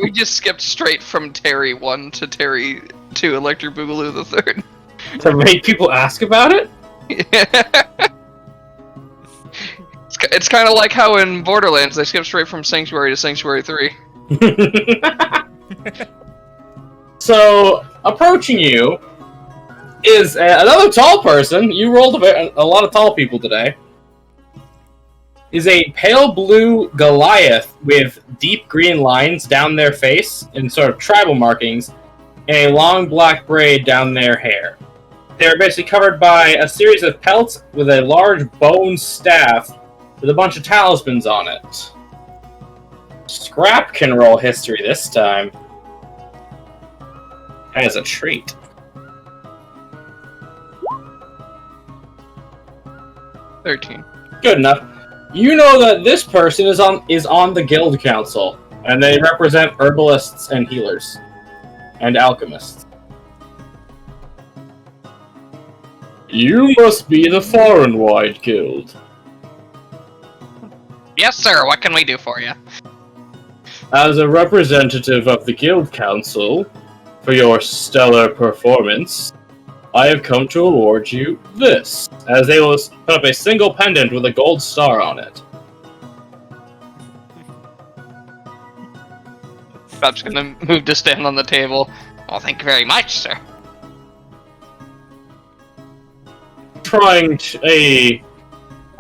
[SPEAKER 6] We just skipped straight from Terry 1 to Terry 2 Electric Boogaloo the Third.
[SPEAKER 1] To make people ask about it?
[SPEAKER 6] It's kind of like how in Borderlands they skip straight from Sanctuary to Sanctuary 3.
[SPEAKER 1] So, approaching you is another tall person. You rolled a lot of tall people today. Is a pale blue Goliath with deep green lines down their face and sort of tribal markings, and a long black braid down their hair. They're basically covered by a series of pelts with a large bone staff with a bunch of talismans on it. Scrap can roll history this time. As a treat.
[SPEAKER 6] $13.
[SPEAKER 1] Good enough. You know that this person is on the guild council, and they represent herbalists and healers, and alchemists. You must be the Far Wide Guild.
[SPEAKER 6] Yes, sir. What can we do for you?
[SPEAKER 1] As a representative of the guild council, for your stellar performance, I have come to award you this, as they will put up a single pendant with a gold star on it.
[SPEAKER 6] Bob's gonna move to stand on the table. Well, thank you very much, sir.
[SPEAKER 1] Trying a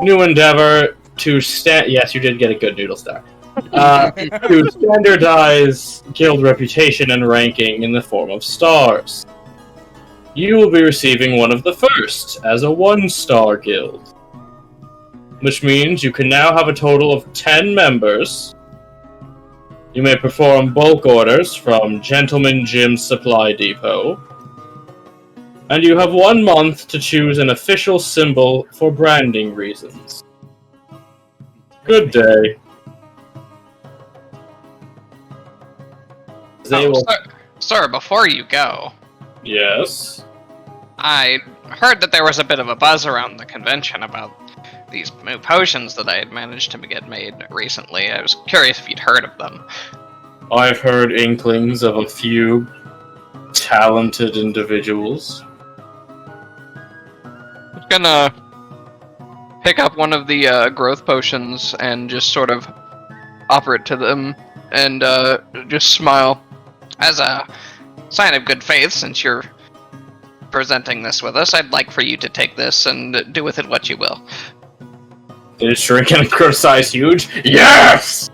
[SPEAKER 1] new endeavor to yes, you did get a good noodle star. To standardize guild reputation and ranking in the form of stars. You will be receiving one of the first as a 1-star guild, which means you can now have a total of 10 members. You may perform bulk orders from Gentleman Jim's Supply Depot, and you have 1 month to choose an official symbol for branding reasons. Good day. They will...
[SPEAKER 6] Sir, before you go,
[SPEAKER 1] Yes?
[SPEAKER 6] I heard that there was a bit of a buzz around the convention about these new potions that I had managed to get made recently. I was curious if you'd heard of them.
[SPEAKER 1] I've heard inklings of a few talented individuals.
[SPEAKER 6] I'm gonna pick up one of the growth potions and just sort of offer it to them and just smile. As a sign of good faith, since you're presenting this with us, I'd like for you to take this and do with it what you will.
[SPEAKER 1] Did it shrink and grow size huge? Yes!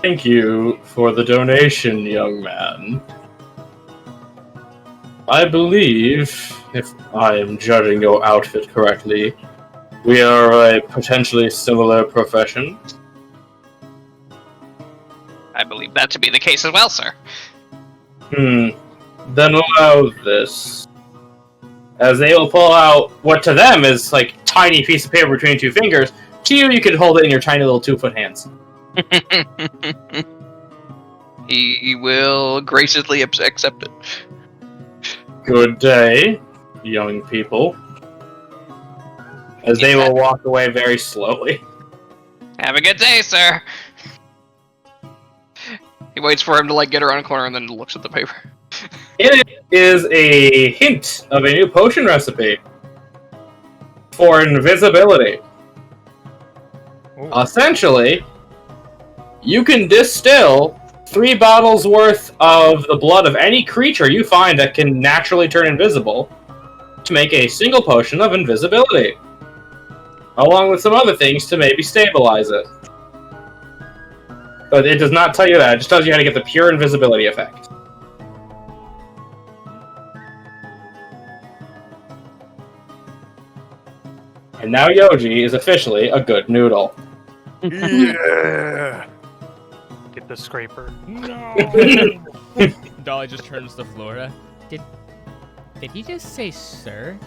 [SPEAKER 1] Thank you for the donation, young man. I believe, if I am judging your outfit correctly, we are a potentially similar profession.
[SPEAKER 6] I believe that to be the case as well, sir.
[SPEAKER 1] Then allow this. As they will pull out what to them is like tiny piece of paper between two fingers. To you, you could hold it in your tiny little 2-foot hands.
[SPEAKER 6] He will graciously accept it.
[SPEAKER 1] Good day, young people. As they will walk away very slowly.
[SPEAKER 6] Have a good day, sir. He waits for him to get around a corner and then looks at the paper.
[SPEAKER 1] It is a hint of a new potion recipe for invisibility.
[SPEAKER 5] Ooh.
[SPEAKER 1] Essentially, you can distill 3 bottles worth of the blood of any creature you find that can naturally turn invisible to make a single potion of invisibility, along with some other things to maybe stabilize it. But it does not tell you that, it just tells you how to get the pure invisibility effect. And now Yoji is officially a good noodle.
[SPEAKER 4] Yeah.
[SPEAKER 5] Get the scraper. No.
[SPEAKER 3] Dolly just turns to Flora. Did he just say sir?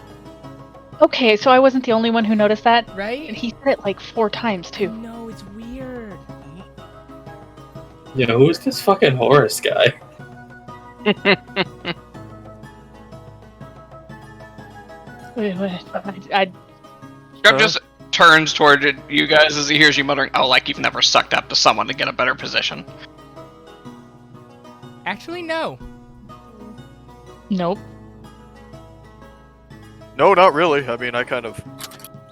[SPEAKER 2] Okay, so I wasn't the only one who noticed that. And
[SPEAKER 3] Right?
[SPEAKER 2] he said it 4 times too.
[SPEAKER 3] No, it's weird.
[SPEAKER 1] Yeah, who's this fucking Horus guy?
[SPEAKER 2] Wait,
[SPEAKER 6] Scrub just turns toward you guys as he hears you muttering, "Oh, like you've never sucked up to someone to get a better position."
[SPEAKER 3] Actually, no.
[SPEAKER 2] Nope.
[SPEAKER 4] No, not really. I mean, I kind of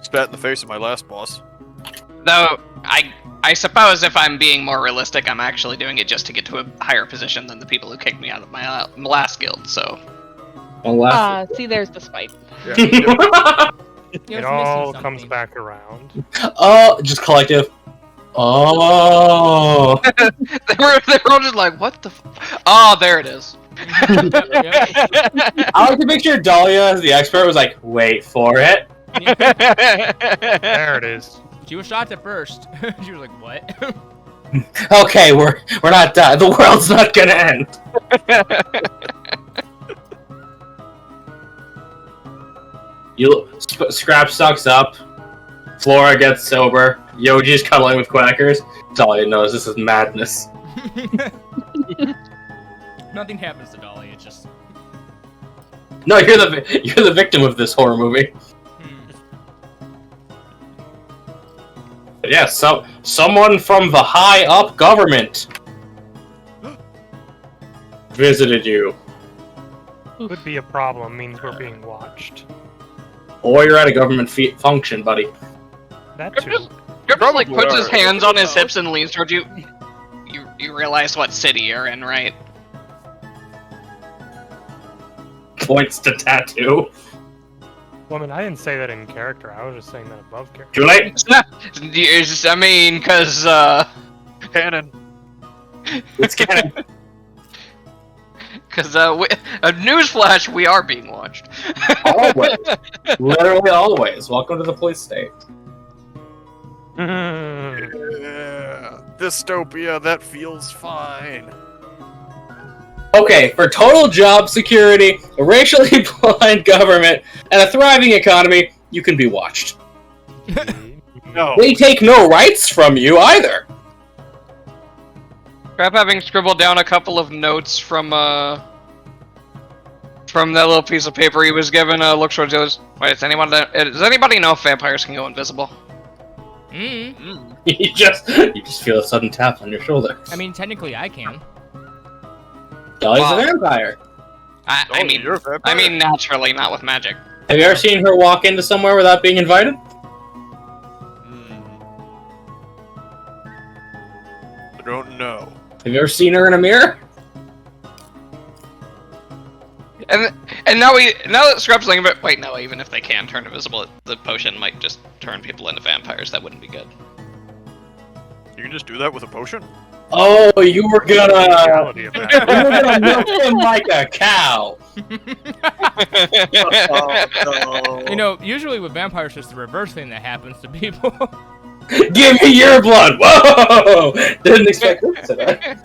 [SPEAKER 4] spat in the face of my last boss.
[SPEAKER 6] Though, I suppose if I'm being more realistic, I'm actually doing it just to get to a higher position than the people who kicked me out of my last guild, so...
[SPEAKER 2] See, there's the spite.
[SPEAKER 4] Yeah.
[SPEAKER 5] It all comes back around.
[SPEAKER 1] Oh, just collective. Oh.
[SPEAKER 6] they were all just like, what the Oh, there it is.
[SPEAKER 1] I like to picture Dahlia as the expert was like, wait for it.
[SPEAKER 5] There it is.
[SPEAKER 3] She was shocked at first. She was like, what?
[SPEAKER 1] Okay, we're not done. The world's not gonna end. Scrap sucks up. Flora gets sober. Yoji's cuddling with quackers. Dahlia knows this is madness.
[SPEAKER 3] Nothing happens to Dolly, it's just...
[SPEAKER 1] No, you're the victim of this horror movie. But yeah, someone from the high up government visited you.
[SPEAKER 5] Could be a problem, means we're being watched.
[SPEAKER 1] Or you're at a government function, buddy.
[SPEAKER 5] That too.
[SPEAKER 6] Scrub just
[SPEAKER 4] Probably
[SPEAKER 6] puts his
[SPEAKER 4] are.
[SPEAKER 6] hands on his hips and leans towards you. You realize what city you're in, right?
[SPEAKER 1] Points to tattoo.
[SPEAKER 5] Well, I mean, I didn't say that in character. I was just saying that above character.
[SPEAKER 1] Too late.
[SPEAKER 6] I mean, because,
[SPEAKER 4] Canon.
[SPEAKER 1] It's canon.
[SPEAKER 6] Because, a newsflash, we are being watched.
[SPEAKER 1] Always. Literally always. Welcome to the police state.
[SPEAKER 4] Yeah. Dystopia, that feels fine.
[SPEAKER 1] Okay, for total job security, a racially blind government, and a thriving economy, you can be watched.
[SPEAKER 4] No.
[SPEAKER 1] They take no rights from you either.
[SPEAKER 6] Scrap having scribbled down a couple of notes from that little piece of paper he was given, looks towards the others. Wait, does anybody know if vampires can go invisible?
[SPEAKER 1] You just feel a sudden tap on your shoulder.
[SPEAKER 3] I mean, technically, I can.
[SPEAKER 1] Dolly's a vampire.
[SPEAKER 6] I mean,
[SPEAKER 4] you're a vampire?
[SPEAKER 6] I mean, naturally, not with magic.
[SPEAKER 1] Have you ever seen her walk into somewhere without being invited?
[SPEAKER 4] I don't know.
[SPEAKER 1] Have you ever seen her in a mirror?
[SPEAKER 6] And now that Scrap's thinking about, wait, no, even if they can turn invisible, the potion might just turn people into vampires. That wouldn't be good.
[SPEAKER 4] You can just do that with a potion?
[SPEAKER 1] Oh, you were gonna
[SPEAKER 5] Reality of that.
[SPEAKER 1] milk him like a cow.
[SPEAKER 4] Oh, no.
[SPEAKER 3] You know, usually with vampires, it's the reverse thing that happens to people.
[SPEAKER 1] Give me your blood. Whoa! Didn't expect this today.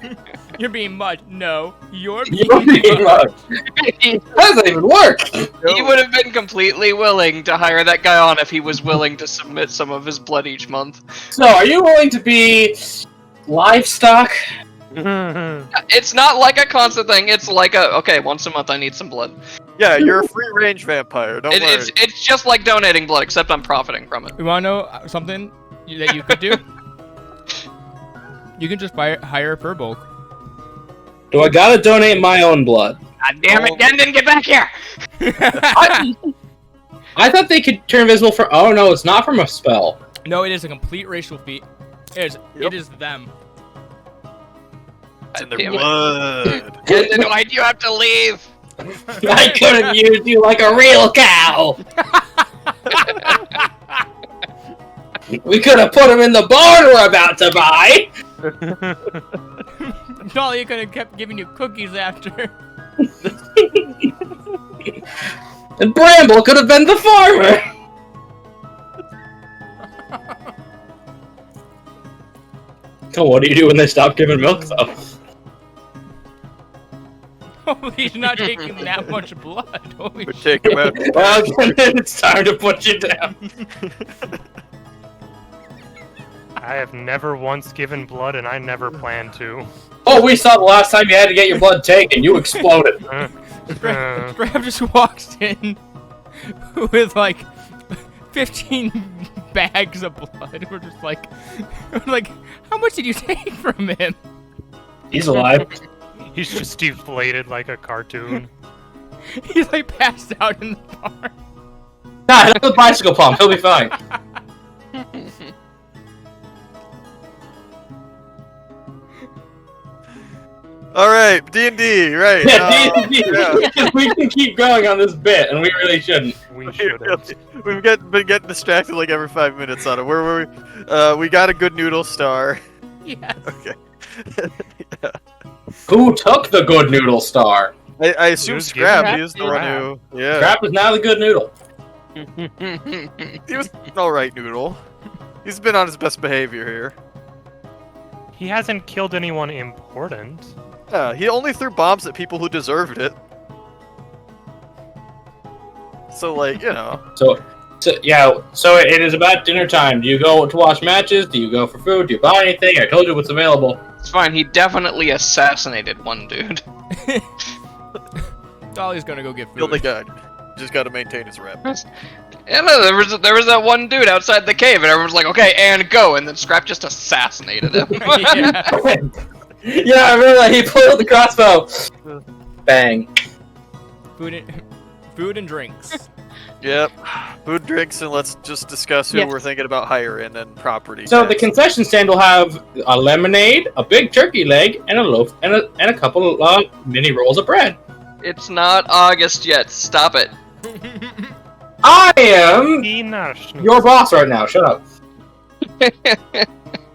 [SPEAKER 3] You're being mud. No, you're
[SPEAKER 1] You're
[SPEAKER 3] being
[SPEAKER 1] being
[SPEAKER 3] mud.
[SPEAKER 1] That doesn't even work.
[SPEAKER 6] He would have been completely willing to hire that guy on if he was willing to submit some of his blood each month.
[SPEAKER 1] So, are you willing to be livestock?
[SPEAKER 6] It's not like a constant thing. It's like okay, once a month I need some blood.
[SPEAKER 4] Yeah, you're a free-range vampire. Don't worry.
[SPEAKER 6] It's just like donating blood, except I'm profiting from it.
[SPEAKER 3] You wanna know something that you could do? You can just hire a furbolg.
[SPEAKER 1] Do I gotta donate my own blood?
[SPEAKER 6] God damn it, Dendon, get back here!
[SPEAKER 1] I thought they could turn invisible for. Oh no, it's not from a spell.
[SPEAKER 3] No, it is a complete racial feat. It is them.
[SPEAKER 4] It's in their
[SPEAKER 6] Damn it.
[SPEAKER 4] blood.
[SPEAKER 6] Dendon, why'd you have to leave?
[SPEAKER 1] I could have used you like a real cow. We could have put him in the barn we're about to buy.
[SPEAKER 3] Dolly could have kept giving you cookies after.
[SPEAKER 1] And Bramble could have been the farmer. So what do you do when they stop giving milk, though?
[SPEAKER 3] Holy, he's not taking that much blood. Holy
[SPEAKER 4] We
[SPEAKER 3] shit.
[SPEAKER 4] take him out.
[SPEAKER 1] Well, it's time to put you down.
[SPEAKER 5] I have never once given blood, and I never plan to.
[SPEAKER 1] Oh, we saw the last time you had to get your blood taken. You exploded.
[SPEAKER 3] Graham just walks in with like 15 bags of blood. We're just like, how much did you take from him?
[SPEAKER 1] He's alive.
[SPEAKER 5] He's just deflated like a cartoon.
[SPEAKER 3] He's like passed out in the bar.
[SPEAKER 1] Nah, hit him with a bicycle pump. He'll be fine.
[SPEAKER 4] Alright, D&D, right.
[SPEAKER 1] Yeah,
[SPEAKER 4] yeah.
[SPEAKER 1] we can keep going on this bit, and we really shouldn't.
[SPEAKER 5] We shouldn't.
[SPEAKER 4] We've been getting distracted like every 5 minutes on it. Where were we? We got a good noodle star.
[SPEAKER 3] Yes.
[SPEAKER 4] Okay. Yeah.
[SPEAKER 1] Who took the good noodle star?
[SPEAKER 4] I assume
[SPEAKER 5] was
[SPEAKER 4] Scrap.
[SPEAKER 5] given
[SPEAKER 4] He was the one who. Yeah.
[SPEAKER 1] Scrap is now the good noodle.
[SPEAKER 4] He was an alright noodle. He's been on his best behavior here.
[SPEAKER 5] He hasn't killed anyone important.
[SPEAKER 4] Yeah, he only threw bombs at people who deserved it. So, like, you know.
[SPEAKER 1] So it is about dinner time. Do you go to watch matches? Do you go for food? Do you buy anything? I told you what's available.
[SPEAKER 6] It's fine, he definitely assassinated one dude.
[SPEAKER 3] Dolly's gonna go get
[SPEAKER 4] Kill the
[SPEAKER 3] food.
[SPEAKER 4] guy. Just gotta maintain his rep.
[SPEAKER 6] Yeah, no, there was that one dude outside the cave, and everyone was like, okay, and go, and then Scrap just assassinated him.
[SPEAKER 3] Yeah.
[SPEAKER 1] Yeah, I remember that. He pulled the crossbow. Bang.
[SPEAKER 3] Food and drinks.
[SPEAKER 4] Yep. Food, drinks, and let's just discuss who
[SPEAKER 2] Yes.
[SPEAKER 4] we're thinking about hiring and property.
[SPEAKER 1] So the
[SPEAKER 4] tax.
[SPEAKER 1] concession stand will have a lemonade, a big turkey leg, and a loaf, and a couple of mini rolls of bread.
[SPEAKER 6] It's not August yet, stop it.
[SPEAKER 1] I am
[SPEAKER 5] Enough.
[SPEAKER 1] your boss right now. Shut up.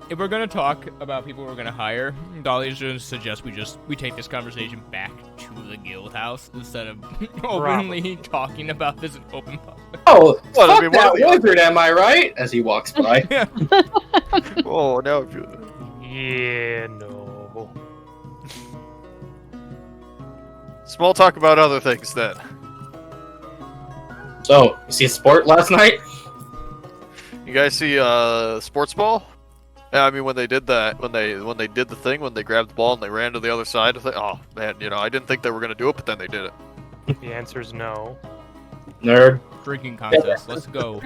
[SPEAKER 3] If we're gonna talk about people we're gonna hire, Dolly's gonna suggest we take this conversation back to the guild house instead of openly talking about this in open public.
[SPEAKER 1] Oh,
[SPEAKER 4] Well, I
[SPEAKER 1] fuck
[SPEAKER 4] mean,
[SPEAKER 1] that
[SPEAKER 4] what are we-
[SPEAKER 1] wizard, am I right? As he walks by.
[SPEAKER 4] Oh, now if you.
[SPEAKER 5] Yeah, no.
[SPEAKER 4] Small talk about other things then.
[SPEAKER 1] So, you see sport last night?
[SPEAKER 4] You guys see sports ball? Yeah, I mean when they did that, when they did the thing, when they grabbed the ball and they ran to the other side. Oh man, I didn't think they were gonna do it, but then they did it.
[SPEAKER 5] The answer is no.
[SPEAKER 1] Nerd.
[SPEAKER 3] Drinking contest. Let's go.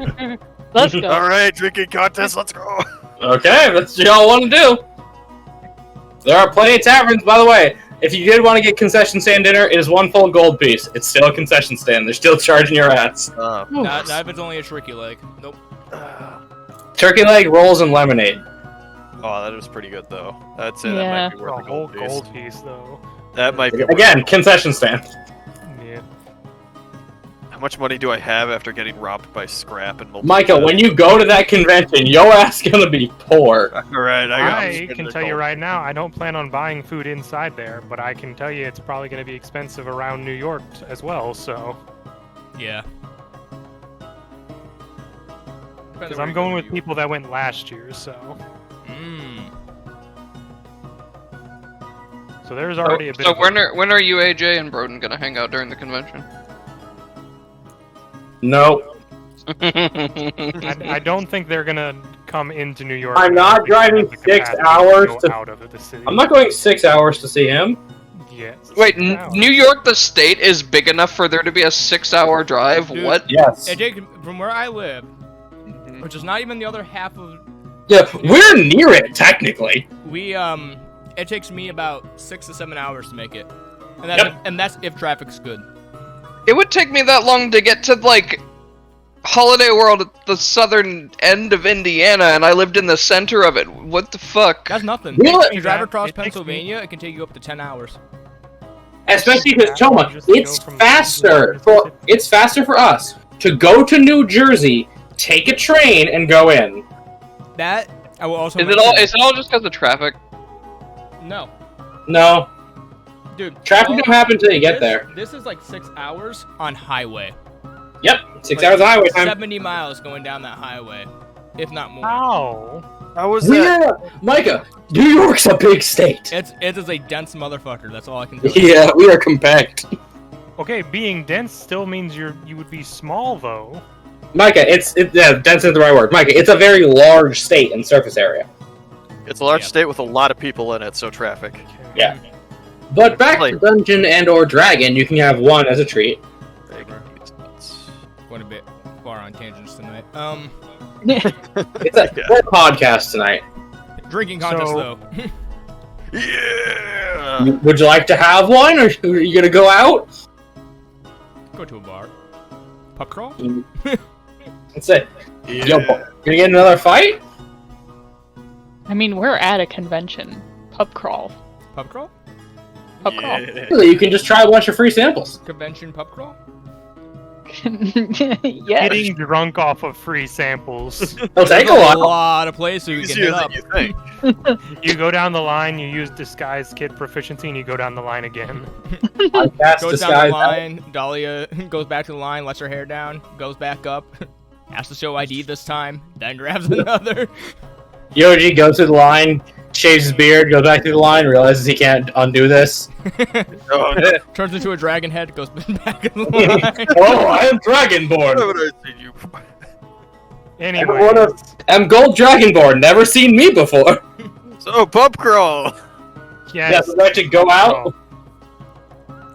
[SPEAKER 2] Let's go.
[SPEAKER 4] All right, drinking contest. Let's go.
[SPEAKER 1] Okay, that's what y'all want to do. There are plenty of taverns, by the way. If you did want to get concession stand dinner, it is 1 full gold piece. It's still a concession stand. They're still charging your ass.
[SPEAKER 3] Not if it's only a turkey leg. Nope.
[SPEAKER 1] Turkey leg, rolls, and lemonade.
[SPEAKER 4] Oh, that was pretty good though. That's it.
[SPEAKER 2] Yeah.
[SPEAKER 4] That might be
[SPEAKER 5] For a
[SPEAKER 4] worth
[SPEAKER 5] whole
[SPEAKER 4] a gold piece.
[SPEAKER 5] gold piece, though.
[SPEAKER 4] That might be worth
[SPEAKER 1] Again, concession stand.
[SPEAKER 5] Yeah.
[SPEAKER 4] How much money do I have after getting robbed by scrap and multiple?
[SPEAKER 1] Micah, when you go to that convention, your ass gonna be poor.
[SPEAKER 4] All right,
[SPEAKER 5] I can tell you right now, I don't plan on buying food inside there, but I can tell you it's probably going to be expensive around New York as well, so...
[SPEAKER 3] Yeah.
[SPEAKER 5] Because I'm going with people that went last year, so... So there's already a bit
[SPEAKER 6] So
[SPEAKER 5] of...
[SPEAKER 6] when are you, AJ, and Broden gonna hang out during the convention?
[SPEAKER 1] Nope.
[SPEAKER 5] I don't think they're going to come into New York.
[SPEAKER 1] I'm not driving 6 hours to...
[SPEAKER 5] out of the city.
[SPEAKER 1] I'm not going 6 hours to see him.
[SPEAKER 5] Yes.
[SPEAKER 6] Wait,
[SPEAKER 5] 6 hours.
[SPEAKER 6] New York, the state, is big enough for there to be a 6-hour drive?
[SPEAKER 3] Dude.
[SPEAKER 6] What?
[SPEAKER 1] Yes.
[SPEAKER 3] Hey, Jake, from where I live, which is not even the other half of...
[SPEAKER 1] Yeah, we're near it, technically.
[SPEAKER 3] It takes me about 6 to 7 hours to make it. And that's if traffic's good.
[SPEAKER 6] It would take me that long to get to, like, Holiday World at the southern end of Indiana, and I lived in the center of it. What the fuck?
[SPEAKER 3] That's nothing.
[SPEAKER 1] Really?
[SPEAKER 3] If you drive across
[SPEAKER 5] It takes me-
[SPEAKER 3] Pennsylvania, it can take you up to 10 hours.
[SPEAKER 1] Especially because, Toma,
[SPEAKER 5] Just go
[SPEAKER 1] it's
[SPEAKER 5] from
[SPEAKER 1] faster
[SPEAKER 5] Mississippi.
[SPEAKER 1] it's faster for us to go to New Jersey, take a train, and go in.
[SPEAKER 3] That, I will also
[SPEAKER 6] Is it all just because of traffic?
[SPEAKER 3] No.
[SPEAKER 1] No,
[SPEAKER 3] Dude.
[SPEAKER 1] traffic
[SPEAKER 3] all-
[SPEAKER 1] don't happen until you get there.
[SPEAKER 3] This is like 6 hours on highway.
[SPEAKER 1] Yep, 6
[SPEAKER 3] Like,
[SPEAKER 1] hours of highway time.
[SPEAKER 3] 70 miles going down that highway, if not more.
[SPEAKER 5] How?
[SPEAKER 4] How was that?
[SPEAKER 1] Micah, New York's a big state.
[SPEAKER 3] It is a dense motherfucker. That's all I can tell you.
[SPEAKER 1] Yeah, we are compact.
[SPEAKER 5] Okay, being dense still means you would be small, though.
[SPEAKER 1] Micah, yeah, dense is the right word. Micah, it's a very large state in surface area.
[SPEAKER 4] It's a large
[SPEAKER 3] Yeah.
[SPEAKER 4] state with a lot of people in it, so traffic.
[SPEAKER 1] Yeah. But back to Dungeon and or Dragon, you can have one as a treat.
[SPEAKER 3] Going a bit far on tangents tonight.
[SPEAKER 1] It's a full podcast tonight.
[SPEAKER 3] Drinking contest
[SPEAKER 5] So-
[SPEAKER 3] though.
[SPEAKER 4] Yeah.
[SPEAKER 1] Would you like to have one, or are you gonna go out?
[SPEAKER 3] Go to a bar. Pub crawl?
[SPEAKER 1] That's it.
[SPEAKER 4] Yeah.
[SPEAKER 1] Yo, gonna get another fight?
[SPEAKER 2] I mean, we're at a convention. Pub crawl.
[SPEAKER 3] Pub crawl?
[SPEAKER 2] Pub crawl.
[SPEAKER 4] Yeah.
[SPEAKER 1] Really, you can just try a bunch of free samples.
[SPEAKER 3] Convention pub crawl?
[SPEAKER 2] Yes.
[SPEAKER 5] Getting drunk off of free samples.
[SPEAKER 1] It'll take a
[SPEAKER 3] There's
[SPEAKER 1] while.
[SPEAKER 3] lot of places we can
[SPEAKER 4] Easier
[SPEAKER 3] hit
[SPEAKER 4] than
[SPEAKER 3] up.
[SPEAKER 4] you think.
[SPEAKER 5] You go down the line, you use disguise kid proficiency, and you go down the line again.
[SPEAKER 1] Podcast
[SPEAKER 3] Goes down
[SPEAKER 1] disguise.
[SPEAKER 3] the line, Dahlia goes back to the line, lets her hair down, goes back up, has to show ID this time, then grabs another.
[SPEAKER 1] Yoji goes through the line, shaves his beard, goes back through the line, realizes he can't undo this.
[SPEAKER 4] Oh, no.
[SPEAKER 3] Turns into a dragon head, goes back in the line.
[SPEAKER 1] Oh, I am Dragonborn.
[SPEAKER 4] Why would I see you?
[SPEAKER 5] Anyway,
[SPEAKER 1] I'm Gold Dragonborn. Never seen me before.
[SPEAKER 4] So, pub crawl.
[SPEAKER 1] Yes, I'd like to go out.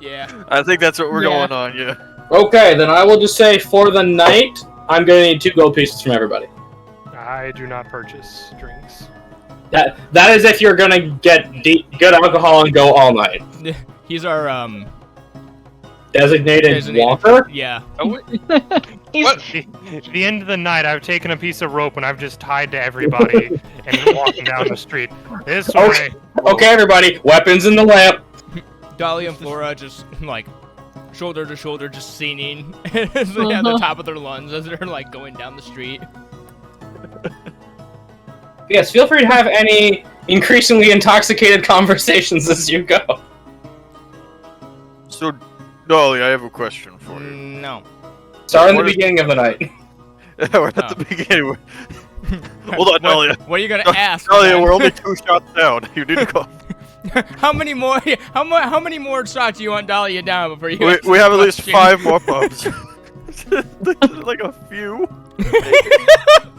[SPEAKER 3] Yeah.
[SPEAKER 4] I think that's what we're
[SPEAKER 2] Yeah.
[SPEAKER 4] going on, yeah.
[SPEAKER 1] Okay, then I will just say for the night, I'm gonna need 2 gold pieces from everybody.
[SPEAKER 5] I do not purchase drinks.
[SPEAKER 1] That is if you're gonna get good alcohol and go all night.
[SPEAKER 3] He's our,
[SPEAKER 1] Designated walker?
[SPEAKER 3] yeah.
[SPEAKER 5] At the end of the night, I've taken a piece of rope and I've just tied to everybody and walking down the street. This
[SPEAKER 1] Okay.
[SPEAKER 5] way.
[SPEAKER 1] Okay, everybody, weapons in the lamp.
[SPEAKER 3] Dahlia and Flora just, like, shoulder to shoulder, just singing at the top of their lungs as they're, like, going down the street.
[SPEAKER 1] Yes, feel free to have any increasingly intoxicated conversations as you go.
[SPEAKER 4] So, Dolly, I have a question for you.
[SPEAKER 3] No.
[SPEAKER 1] Start in the
[SPEAKER 4] What is-
[SPEAKER 1] beginning of the night.
[SPEAKER 4] We're at the beginning. Hold on, Dahlia.
[SPEAKER 3] What are you gonna ask?
[SPEAKER 4] Dahlia,
[SPEAKER 3] man?
[SPEAKER 4] we're only 2 shots down. You need to go.
[SPEAKER 3] How many more? How many more shots do you want Dahlia down before you?
[SPEAKER 4] We have at least
[SPEAKER 3] question?
[SPEAKER 4] 5 more pubs. Like a few.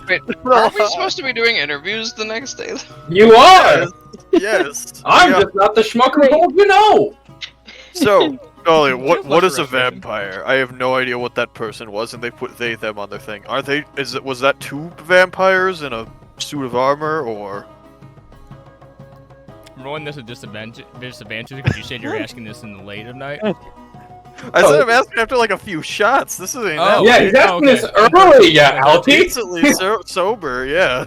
[SPEAKER 6] Wait, Aren't we supposed to be doing interviews the next day?
[SPEAKER 1] You are!
[SPEAKER 4] Yes.
[SPEAKER 1] I'm just not the schmuck who told you know!
[SPEAKER 4] So, Ollie,
[SPEAKER 3] Feels
[SPEAKER 4] what
[SPEAKER 3] like
[SPEAKER 4] is a
[SPEAKER 3] a restoration.
[SPEAKER 4] vampire? I have no idea what that person was, and they put them on their thing. Was that 2 vampires in a suit of armor, or?
[SPEAKER 3] I'm rolling this a disadvantage because you said you're asking this in the late of night.
[SPEAKER 4] I said I'm asking after like a few shots. This isn't
[SPEAKER 3] Oh,
[SPEAKER 4] that
[SPEAKER 1] Yeah,
[SPEAKER 4] late.
[SPEAKER 1] he's asking
[SPEAKER 3] okay.
[SPEAKER 1] this early, yeah, Alty!
[SPEAKER 4] Decently sober, yeah.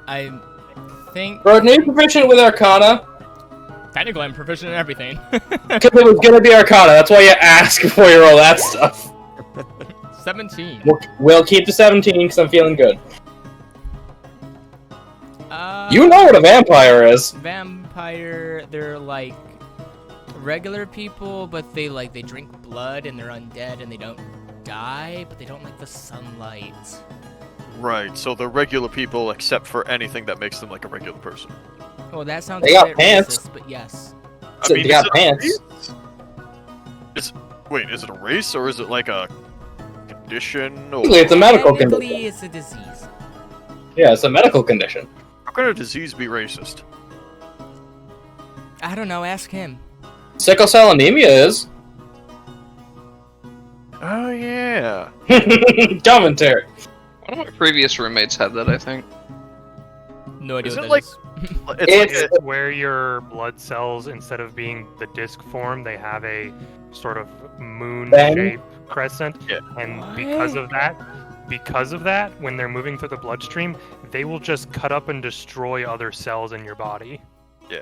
[SPEAKER 3] I think
[SPEAKER 1] Bro, are you proficient with Arcana?
[SPEAKER 3] technically I'm proficient in everything.
[SPEAKER 1] Because it was gonna be Arcana, that's why you ask before you roll that stuff.
[SPEAKER 3] 17.
[SPEAKER 1] We'll keep the 17 because I'm feeling good.
[SPEAKER 3] Uh,
[SPEAKER 1] You know what a vampire is.
[SPEAKER 3] Vampire, they're like regular people, but they drink blood and they're undead and they don't die, but they don't like the sunlight.
[SPEAKER 4] Right, so they're regular people except for anything that makes them like a regular person.
[SPEAKER 3] Well, that sounds
[SPEAKER 1] They
[SPEAKER 3] a
[SPEAKER 1] got
[SPEAKER 3] bit
[SPEAKER 1] pants.
[SPEAKER 3] racist, but yes.
[SPEAKER 1] They got
[SPEAKER 4] is it a
[SPEAKER 1] pants.
[SPEAKER 4] race? Wait, is it a race or is it like a condition? Or
[SPEAKER 1] It's a medical
[SPEAKER 3] Technically,
[SPEAKER 1] condition.
[SPEAKER 3] it's a disease.
[SPEAKER 1] Yeah, it's a medical condition.
[SPEAKER 4] how can a disease be racist?
[SPEAKER 3] I don't know, ask him.
[SPEAKER 1] Sickle cell anemia is.
[SPEAKER 4] Oh yeah.
[SPEAKER 1] Commentary.
[SPEAKER 6] One of my previous roommates had that, I think.
[SPEAKER 3] No idea
[SPEAKER 4] Is
[SPEAKER 3] what
[SPEAKER 4] it
[SPEAKER 3] that
[SPEAKER 4] like-
[SPEAKER 3] is.
[SPEAKER 4] It's
[SPEAKER 5] It's where your blood cells, instead of being the disc form, they have a sort of moon-shaped crescent.
[SPEAKER 4] Yeah.
[SPEAKER 5] And
[SPEAKER 3] What?
[SPEAKER 5] because of that, when they're moving through the bloodstream, they will just cut up and destroy other cells in your body.
[SPEAKER 4] yeah.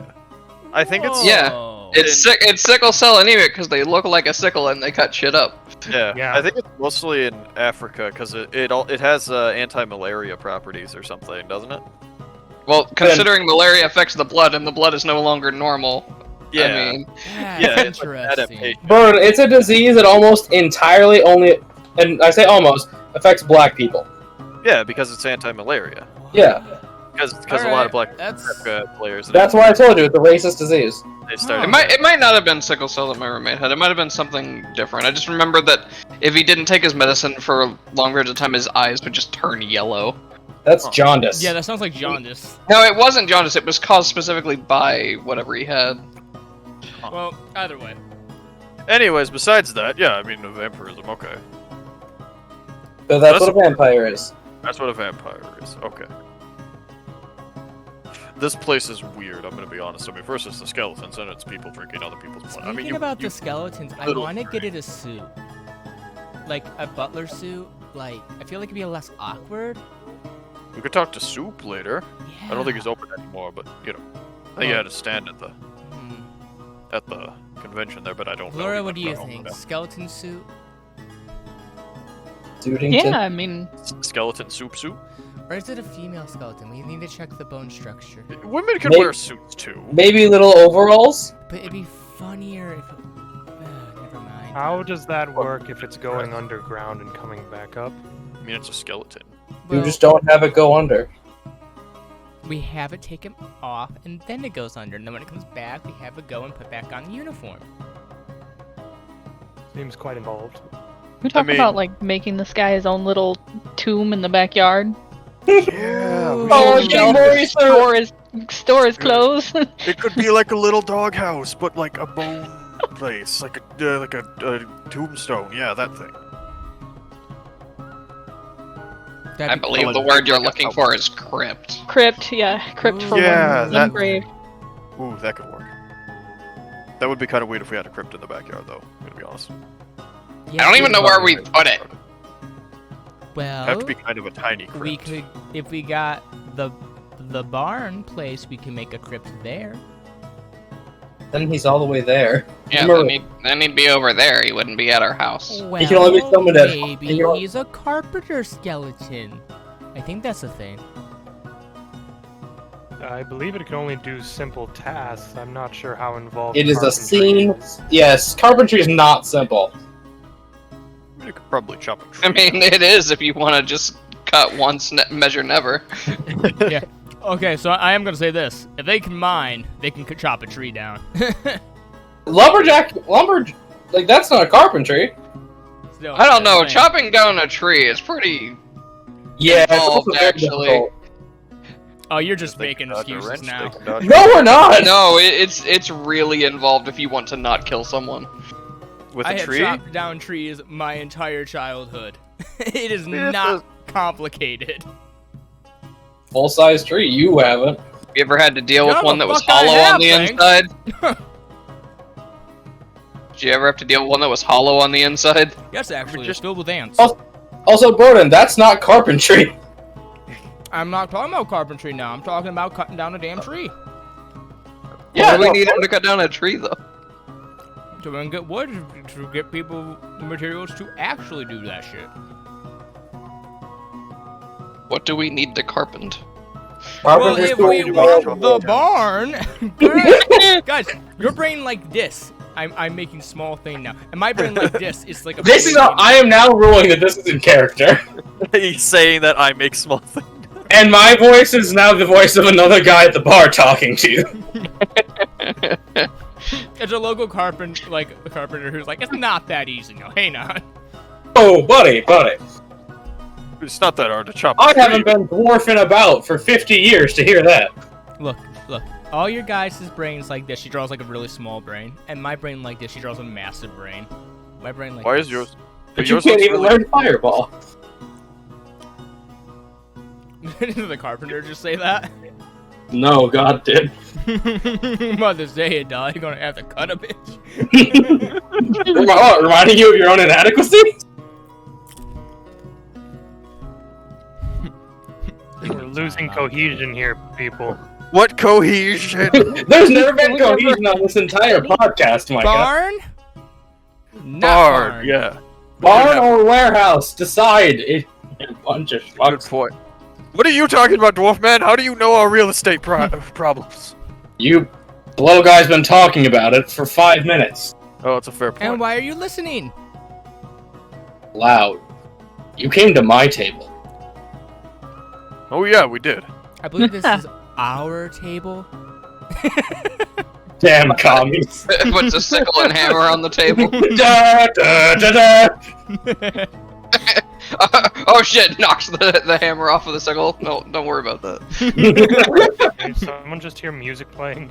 [SPEAKER 4] I think it's
[SPEAKER 6] Yeah.
[SPEAKER 3] Whoa.
[SPEAKER 6] It's sickle cell anemia because they look like a sickle and they cut shit up.
[SPEAKER 4] yeah.
[SPEAKER 5] Yeah.
[SPEAKER 4] I think it's mostly in Africa because it has anti-malaria properties or something, doesn't it?
[SPEAKER 6] Well, considering malaria affects the blood and the blood is no longer normal.
[SPEAKER 4] Yeah.
[SPEAKER 6] I mean,
[SPEAKER 3] Yeah,
[SPEAKER 4] Yeah, it's like
[SPEAKER 3] interesting.
[SPEAKER 4] adaptation.
[SPEAKER 1] Bird, it's a disease that almost entirely only, and I say almost, affects black people.
[SPEAKER 4] Yeah, because it's anti-malaria.
[SPEAKER 1] Yeah.
[SPEAKER 4] Because a lot of black
[SPEAKER 3] That's
[SPEAKER 4] Africa players.
[SPEAKER 1] That's why I told you, it's a racist disease.
[SPEAKER 4] They started.
[SPEAKER 6] it might not have been sickle cell that my roommate had. It might have been something different. I just remember that if he didn't take his medicine for a long period of time, his eyes would just turn yellow.
[SPEAKER 1] That's jaundice.
[SPEAKER 3] yeah, that sounds like jaundice.
[SPEAKER 6] No, it wasn't jaundice. It was caused specifically by whatever he had.
[SPEAKER 3] Well, either way.
[SPEAKER 4] Anyways, besides that, yeah, I mean, vampirism. Okay,
[SPEAKER 1] But that's what a vampire is.
[SPEAKER 4] that's what a vampire is. Okay. This place is weird. I'm gonna be honest. I mean, first it's the skeletons, then it's people drinking other people's blood. I mean,
[SPEAKER 3] Speaking about the skeletons, I
[SPEAKER 4] little
[SPEAKER 3] want to get it a suit. Like a butler suit. Like, I feel like it'd be less awkward.
[SPEAKER 4] we could talk to Soup later.
[SPEAKER 3] Yeah.
[SPEAKER 4] I don't think he's open anymore, but I think he
[SPEAKER 3] Oh.
[SPEAKER 4] had a stand at the convention there, but I don't know.
[SPEAKER 3] Laura,
[SPEAKER 4] He
[SPEAKER 3] what do
[SPEAKER 4] might
[SPEAKER 3] you
[SPEAKER 4] go home
[SPEAKER 3] think?
[SPEAKER 4] now.
[SPEAKER 3] Skeleton suit?
[SPEAKER 1] Dudington.
[SPEAKER 2] Yeah, I mean,
[SPEAKER 4] Skeleton soup suit.
[SPEAKER 3] Or is it a female skeleton? We need to check the bone structure.
[SPEAKER 4] Women can
[SPEAKER 1] Maybe-
[SPEAKER 4] wear suits too.
[SPEAKER 1] Maybe little overalls?
[SPEAKER 3] But it'd be funnier if it... never mind.
[SPEAKER 5] How does that work if it's going underground and coming back up?
[SPEAKER 4] I mean, it's a skeleton.
[SPEAKER 1] You
[SPEAKER 3] Well,
[SPEAKER 1] just don't have it go under.
[SPEAKER 3] we have it taken off, and then it goes under. And then when it comes back, we have it go and put back on the uniform.
[SPEAKER 5] Seems quite involved.
[SPEAKER 2] we talk
[SPEAKER 4] mean-
[SPEAKER 2] about like making this guy his own little tomb in the backyard.
[SPEAKER 4] Yeah.
[SPEAKER 1] Oh,
[SPEAKER 2] Shelf
[SPEAKER 1] Jim
[SPEAKER 2] to
[SPEAKER 1] Morrison!
[SPEAKER 2] store his clothes.
[SPEAKER 4] It could be like a little doghouse, but like a bone place, like a tombstone. Yeah, that thing.
[SPEAKER 3] That'd
[SPEAKER 6] I
[SPEAKER 3] be
[SPEAKER 6] believe
[SPEAKER 4] cool.
[SPEAKER 6] the word you're looking for is crypt.
[SPEAKER 2] Crypt, yeah, crypt for
[SPEAKER 4] Yeah,
[SPEAKER 2] one
[SPEAKER 4] that-
[SPEAKER 2] grave.
[SPEAKER 4] Ooh, that could work. That would be kind of weird if we had a crypt in the backyard, though. To be honest,
[SPEAKER 3] Yeah,
[SPEAKER 6] I don't even know where we put it.
[SPEAKER 3] Well,
[SPEAKER 4] have to be kind of a tiny crypt.
[SPEAKER 3] we could, if we got the barn place, we can make a crypt there.
[SPEAKER 1] Then he's all the way there.
[SPEAKER 6] Yeah,
[SPEAKER 1] Remember-
[SPEAKER 6] then he'd be over there. He wouldn't be at our house.
[SPEAKER 3] Well,
[SPEAKER 1] can only be summoned at-
[SPEAKER 3] maybe
[SPEAKER 1] he can only-
[SPEAKER 3] he's a carpenter skeleton. I think that's a thing.
[SPEAKER 5] I believe it can only do simple tasks. I'm not sure how involved.
[SPEAKER 1] It is a
[SPEAKER 5] carpentry
[SPEAKER 1] scene.
[SPEAKER 5] is.
[SPEAKER 1] Yes, carpentry is not simple.
[SPEAKER 4] I mean, you could probably chop a tree.
[SPEAKER 6] I mean, it is if you want to just cut once, measure never.
[SPEAKER 3] Yeah. Okay, so I am gonna say this: if they can mine, they can chop a tree down.
[SPEAKER 1] Lumber, like that's not carpentry.
[SPEAKER 3] Still,
[SPEAKER 6] I don't know.
[SPEAKER 3] I'm saying.
[SPEAKER 6] Chopping down a tree is pretty
[SPEAKER 1] Yeah, it's
[SPEAKER 6] involved,
[SPEAKER 1] also very
[SPEAKER 6] actually.
[SPEAKER 1] difficult.
[SPEAKER 3] Oh, you're just
[SPEAKER 4] They
[SPEAKER 3] making
[SPEAKER 4] can dodge a
[SPEAKER 3] excuses
[SPEAKER 4] wrench,
[SPEAKER 3] now.
[SPEAKER 4] they can dodge
[SPEAKER 1] No, we're not!
[SPEAKER 6] No, it's really involved if you want to not kill someone.
[SPEAKER 4] with
[SPEAKER 3] I
[SPEAKER 4] a
[SPEAKER 3] have
[SPEAKER 4] tree.
[SPEAKER 3] chopped down trees my entire childhood. It is
[SPEAKER 4] Yeah,
[SPEAKER 3] not complicated.
[SPEAKER 1] Full-size tree, you haven't.
[SPEAKER 6] You ever had to deal with
[SPEAKER 3] No,
[SPEAKER 6] one that was
[SPEAKER 3] fuck, I
[SPEAKER 6] hollow
[SPEAKER 3] have,
[SPEAKER 6] on the
[SPEAKER 3] thanks.
[SPEAKER 6] inside? Did you ever have to deal with one that was hollow on the inside?
[SPEAKER 3] Yes, actually, it's filled with ants.
[SPEAKER 1] Oh. Also, Broden, that's not carpentry.
[SPEAKER 3] I'm not talking about carpentry now. I'm talking about cutting down a damn tree.
[SPEAKER 6] Why do we
[SPEAKER 1] no,
[SPEAKER 6] need him to cut down a tree, though?
[SPEAKER 3] To get wood, to get people the materials to actually do that shit.
[SPEAKER 6] What do we need to carpent?
[SPEAKER 3] Well,
[SPEAKER 1] Carpenter's
[SPEAKER 3] if
[SPEAKER 1] cool,
[SPEAKER 3] we
[SPEAKER 1] you
[SPEAKER 3] want
[SPEAKER 1] want
[SPEAKER 3] the barn, guys, your brain like this. I'm making small thing now, and my brain like this is like a.
[SPEAKER 1] This is how I am now ruling that this is in character.
[SPEAKER 4] He's saying that I make small things.
[SPEAKER 1] And my voice is now the voice of another guy at the bar talking to you.
[SPEAKER 3] It's a local carpenter who's like, it's not that easy. No, hey, not.
[SPEAKER 1] Oh, buddy.
[SPEAKER 4] It's not that hard to chop. a
[SPEAKER 1] I
[SPEAKER 4] tree.
[SPEAKER 1] haven't been dwarfing about for 50 years to hear that.
[SPEAKER 3] Look. All your guys' brains like this. She draws like a really small brain, and my brain like this. She draws a massive brain. My brain like.
[SPEAKER 4] Why
[SPEAKER 3] this.
[SPEAKER 4] is yours?
[SPEAKER 1] But you
[SPEAKER 4] yours
[SPEAKER 1] can't
[SPEAKER 4] looks
[SPEAKER 1] even
[SPEAKER 4] really-
[SPEAKER 1] learn Fireball.
[SPEAKER 3] Did the carpenter just say that?
[SPEAKER 1] No, God did.
[SPEAKER 3] Mother's Day, dog. You're gonna have to cut a bitch.
[SPEAKER 1] Reminding you of your own inadequacy?
[SPEAKER 5] We're losing cohesion here, people.
[SPEAKER 4] What cohesion?
[SPEAKER 1] There's never been cohesion on this entire podcast, Micah.
[SPEAKER 3] Barn? Not
[SPEAKER 4] Barn, yeah.
[SPEAKER 1] Barn or warehouse? Decide. It, a bunch of
[SPEAKER 4] Good
[SPEAKER 1] fucks.
[SPEAKER 4] point. What are you talking about, Dwarf Man? How do you know our real estate problems?
[SPEAKER 1] You blow guy's been talking about it for 5 minutes.
[SPEAKER 4] Oh, it's a fair point.
[SPEAKER 3] And why are you listening?
[SPEAKER 1] Loud. You came to my table.
[SPEAKER 4] Oh yeah, we did.
[SPEAKER 3] I believe this is our table.
[SPEAKER 1] Damn commies.
[SPEAKER 6] Puts a sickle and hammer on the table.
[SPEAKER 1] Da, da, da, da.
[SPEAKER 6] Oh shit! Knocks the hammer off with the sickle. No, don't worry about that.
[SPEAKER 5] Did someone just hear music playing?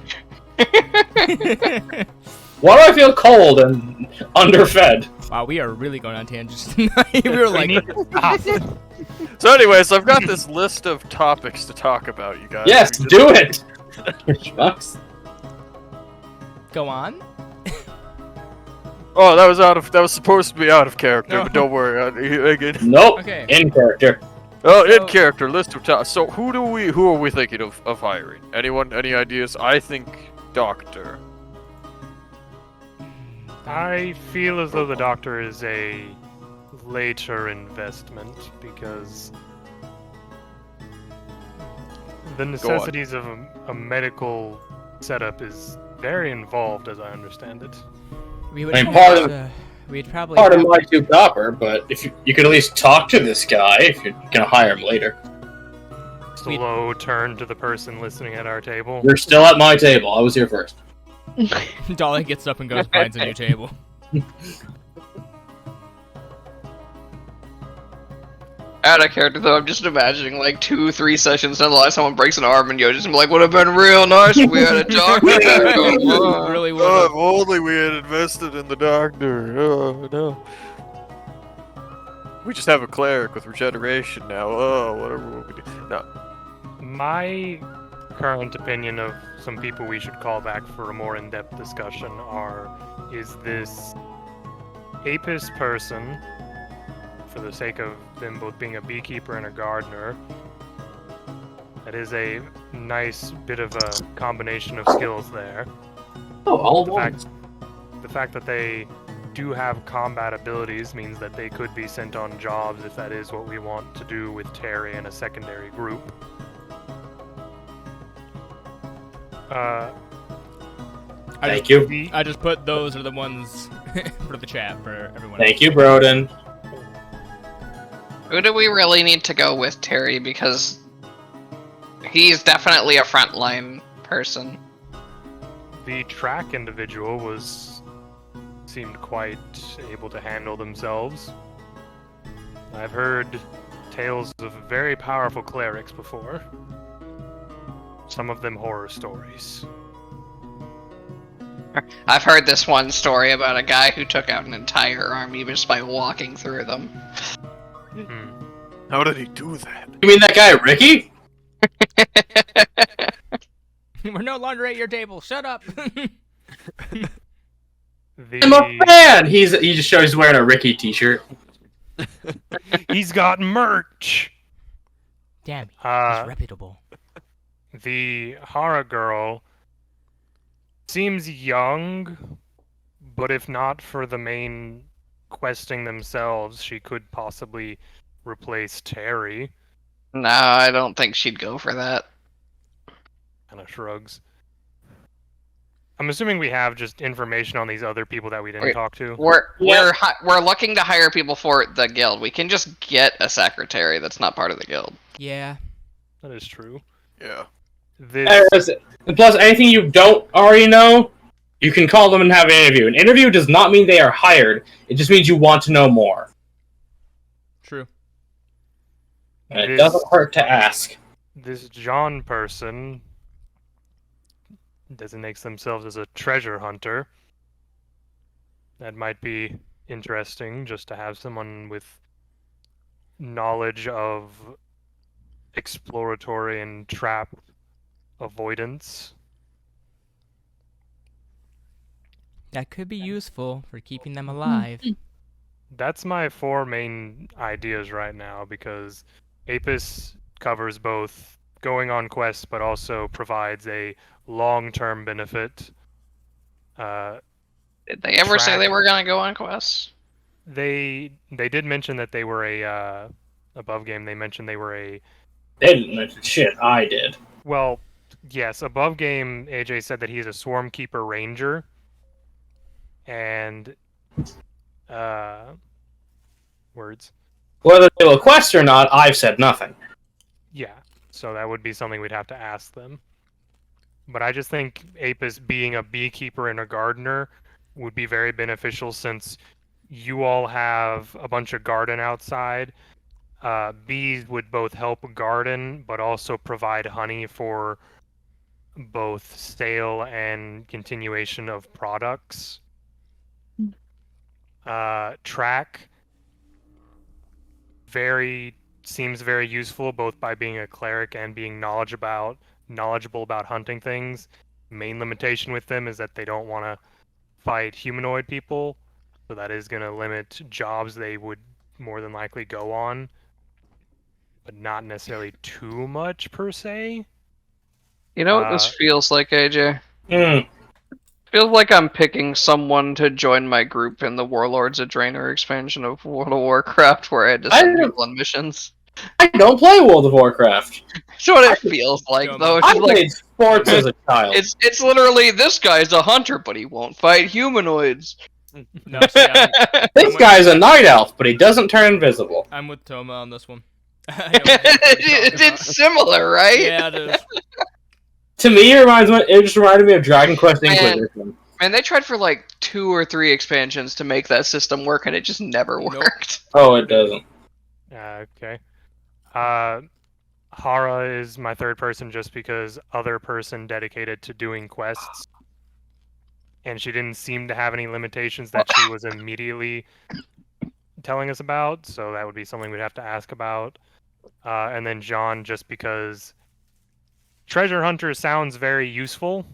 [SPEAKER 1] Why do I feel cold and underfed?
[SPEAKER 3] Wow, we are really going on tangents tonight. We were like,
[SPEAKER 5] need to stop.
[SPEAKER 4] So anyways, I've got this list of topics to talk about, you guys.
[SPEAKER 1] Yes,
[SPEAKER 4] We
[SPEAKER 1] do it! Schmucks.
[SPEAKER 3] go on.
[SPEAKER 4] Oh, that was supposed to be out of character,
[SPEAKER 3] No.
[SPEAKER 4] but don't worry. Again.
[SPEAKER 1] Nope.
[SPEAKER 3] Okay.
[SPEAKER 1] In character.
[SPEAKER 4] Oh,
[SPEAKER 3] So-
[SPEAKER 4] in character list of topics. So who are we thinking of hiring? Anyone? Any ideas? I think Doctor.
[SPEAKER 5] I feel as though the doctor is a later investment because the necessities of a medical setup is very involved, as I understand it.
[SPEAKER 3] We would
[SPEAKER 1] I mean, part of-
[SPEAKER 3] we'd probably
[SPEAKER 1] Part of my 2 copper, but if you could at least talk to this guy if you're gonna hire him later.
[SPEAKER 5] Slow turn to the person listening at our table.
[SPEAKER 1] You're still at my table. I was here first.
[SPEAKER 3] Dolly gets up and goes finds a new table.
[SPEAKER 6] Out of character though, I'm just imagining like 2-3 sessions down the line, someone breaks an arm and you're just like, would have been real nice if we had a doctor.
[SPEAKER 3] Really
[SPEAKER 4] Oh,
[SPEAKER 3] would.
[SPEAKER 4] if only we had invested in the Doctor. Oh no. We just have a cleric with regeneration now. Oh, whatever we do. No.
[SPEAKER 5] My current opinion of some people we should call back for a more in-depth discussion is this Apis person, for the sake of them both being a beekeeper and a gardener, that is a nice bit of a combination of skills there.
[SPEAKER 1] Oh, all
[SPEAKER 5] The
[SPEAKER 1] one.
[SPEAKER 5] fact that they do have combat abilities means that they could be sent on jobs if that is what we want to do with Terry and a secondary group.
[SPEAKER 1] Thank you.
[SPEAKER 3] I just put those are the ones for the chat for everyone.
[SPEAKER 1] Thank you, Broden.
[SPEAKER 6] Who do we really need to go with, Terry? Because he's definitely a frontline person.
[SPEAKER 5] The track individual seemed quite able to handle themselves. I've heard tales of very powerful clerics before. Some of them horror stories.
[SPEAKER 6] I've heard this one story about a guy who took out an entire army just by walking through them.
[SPEAKER 4] How did he do that?
[SPEAKER 1] You mean that guy, Ricky?
[SPEAKER 3] We're no longer at your table. Shut up.
[SPEAKER 1] I'm a fan! He just shows he's wearing a Ricky t-shirt.
[SPEAKER 5] He's got merch!
[SPEAKER 3] Damn, he's reputable.
[SPEAKER 5] The Hara girl seems young, but if not for the main questing themselves, she could possibly replace Terry.
[SPEAKER 6] No, I don't think she'd go for that.
[SPEAKER 5] Kind of shrugs. I'm assuming we have just information on these other people that we didn't talk to.
[SPEAKER 6] We're looking to hire people for the guild. We can just get a secretary that's not part of the guild.
[SPEAKER 3] Yeah.
[SPEAKER 5] That is true.
[SPEAKER 4] Yeah.
[SPEAKER 1] And plus, anything you don't already know, you can call them and have an interview. An interview does not mean they are hired. It just means you want to know more.
[SPEAKER 3] True.
[SPEAKER 1] And it doesn't hurt to ask.
[SPEAKER 5] This John person designates themselves as a treasure hunter. That might be interesting, just to have someone with knowledge of exploratory and trap avoidance.
[SPEAKER 3] That could be useful for keeping them alive.
[SPEAKER 5] That's my 4 main ideas right now, because Apis covers both going on quests, but also provides a long-term benefit.
[SPEAKER 6] Did they ever say they were gonna go on quests?
[SPEAKER 5] They did mention that they were a above game. They mentioned they were a.
[SPEAKER 1] They didn't mention shit. I did.
[SPEAKER 5] Well, yes, above game. AJ said that he's a Swarmkeeper Ranger, and words.
[SPEAKER 1] Whether they will quest or not, I've said nothing.
[SPEAKER 5] Yeah, so that would be something we'd have to ask them. But I just think Apis being a beekeeper and a gardener would be very beneficial, since you all have a bunch of garden outside. Bees would both help garden, but also provide honey for both sale and continuation of products. Track seems very useful, both by being a cleric and being knowledgeable about hunting things. Main limitation with them is that they don't want to fight humanoid people, so that is going to limit jobs they would more than likely go on, but not necessarily too much per se.
[SPEAKER 6] You know what this feels like, AJ?
[SPEAKER 1] Hmm.
[SPEAKER 6] Feels like I'm picking someone to join my group in the Warlords of Draenor expansion of World of Warcraft, where I had to send people on missions.
[SPEAKER 1] I don't play World of Warcraft.
[SPEAKER 6] That's what it feels like, though. It's
[SPEAKER 1] I
[SPEAKER 6] just
[SPEAKER 1] played sports as a child.
[SPEAKER 6] It's literally, this guy's a hunter, but he won't fight humanoids.
[SPEAKER 3] No, see,
[SPEAKER 1] This guy's a night elf, but he doesn't turn invisible.
[SPEAKER 3] I'm with Toma on this one.
[SPEAKER 6] It's similar, right?
[SPEAKER 3] Yeah, it is.
[SPEAKER 1] To me, it just reminded me of Dragon Quest Inquisition.
[SPEAKER 6] Man, they tried for like 2 or 3 expansions to make that system work, and it just never worked.
[SPEAKER 1] Oh, it doesn't.
[SPEAKER 5] Okay. Hara is my third person just because other person dedicated to doing quests. And she didn't seem to have any limitations that she was immediately telling us about, so that would be something we'd have to ask about. And then John, just because Treasure Hunter sounds very useful,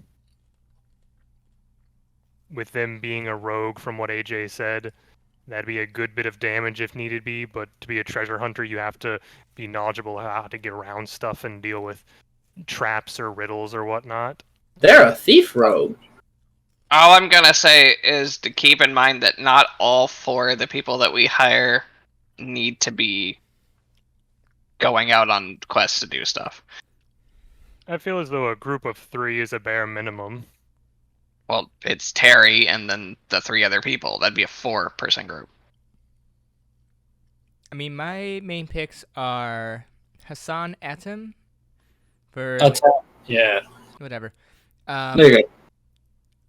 [SPEAKER 5] with them being a rogue from what AJ said. That'd be a good bit of damage if needed be, but to be a treasure hunter, you have to be knowledgeable how to get around stuff and deal with traps or riddles or whatnot.
[SPEAKER 1] They're a thief rogue.
[SPEAKER 6] All I'm gonna say is to keep in mind that not all 4 of the people that we hire need to be going out on quests to do stuff.
[SPEAKER 5] I feel as though a group of 3 is a bare minimum.
[SPEAKER 6] Well, it's Terry and then the 3 other people. That'd be a 4-person group.
[SPEAKER 3] I mean, my main picks are Hassan Atem for
[SPEAKER 1] yeah,
[SPEAKER 3] whatever.
[SPEAKER 1] there you go.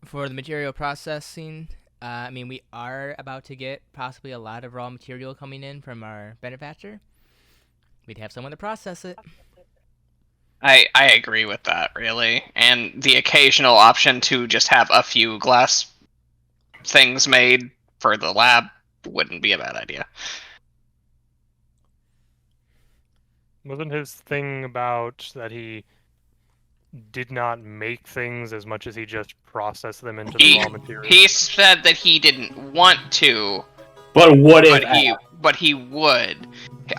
[SPEAKER 3] For the material processing, I mean, we are about to get possibly a lot of raw material coming in from our benefactor. we'd have someone to process it.
[SPEAKER 6] I agree with that, really. And the occasional option to just have a few glass things made for the lab wouldn't be a bad idea.
[SPEAKER 5] Wasn't his thing about that he did not make things as much as he just processed them into the raw material?
[SPEAKER 6] He said that he didn't want to,
[SPEAKER 1] But would it?
[SPEAKER 6] but he would.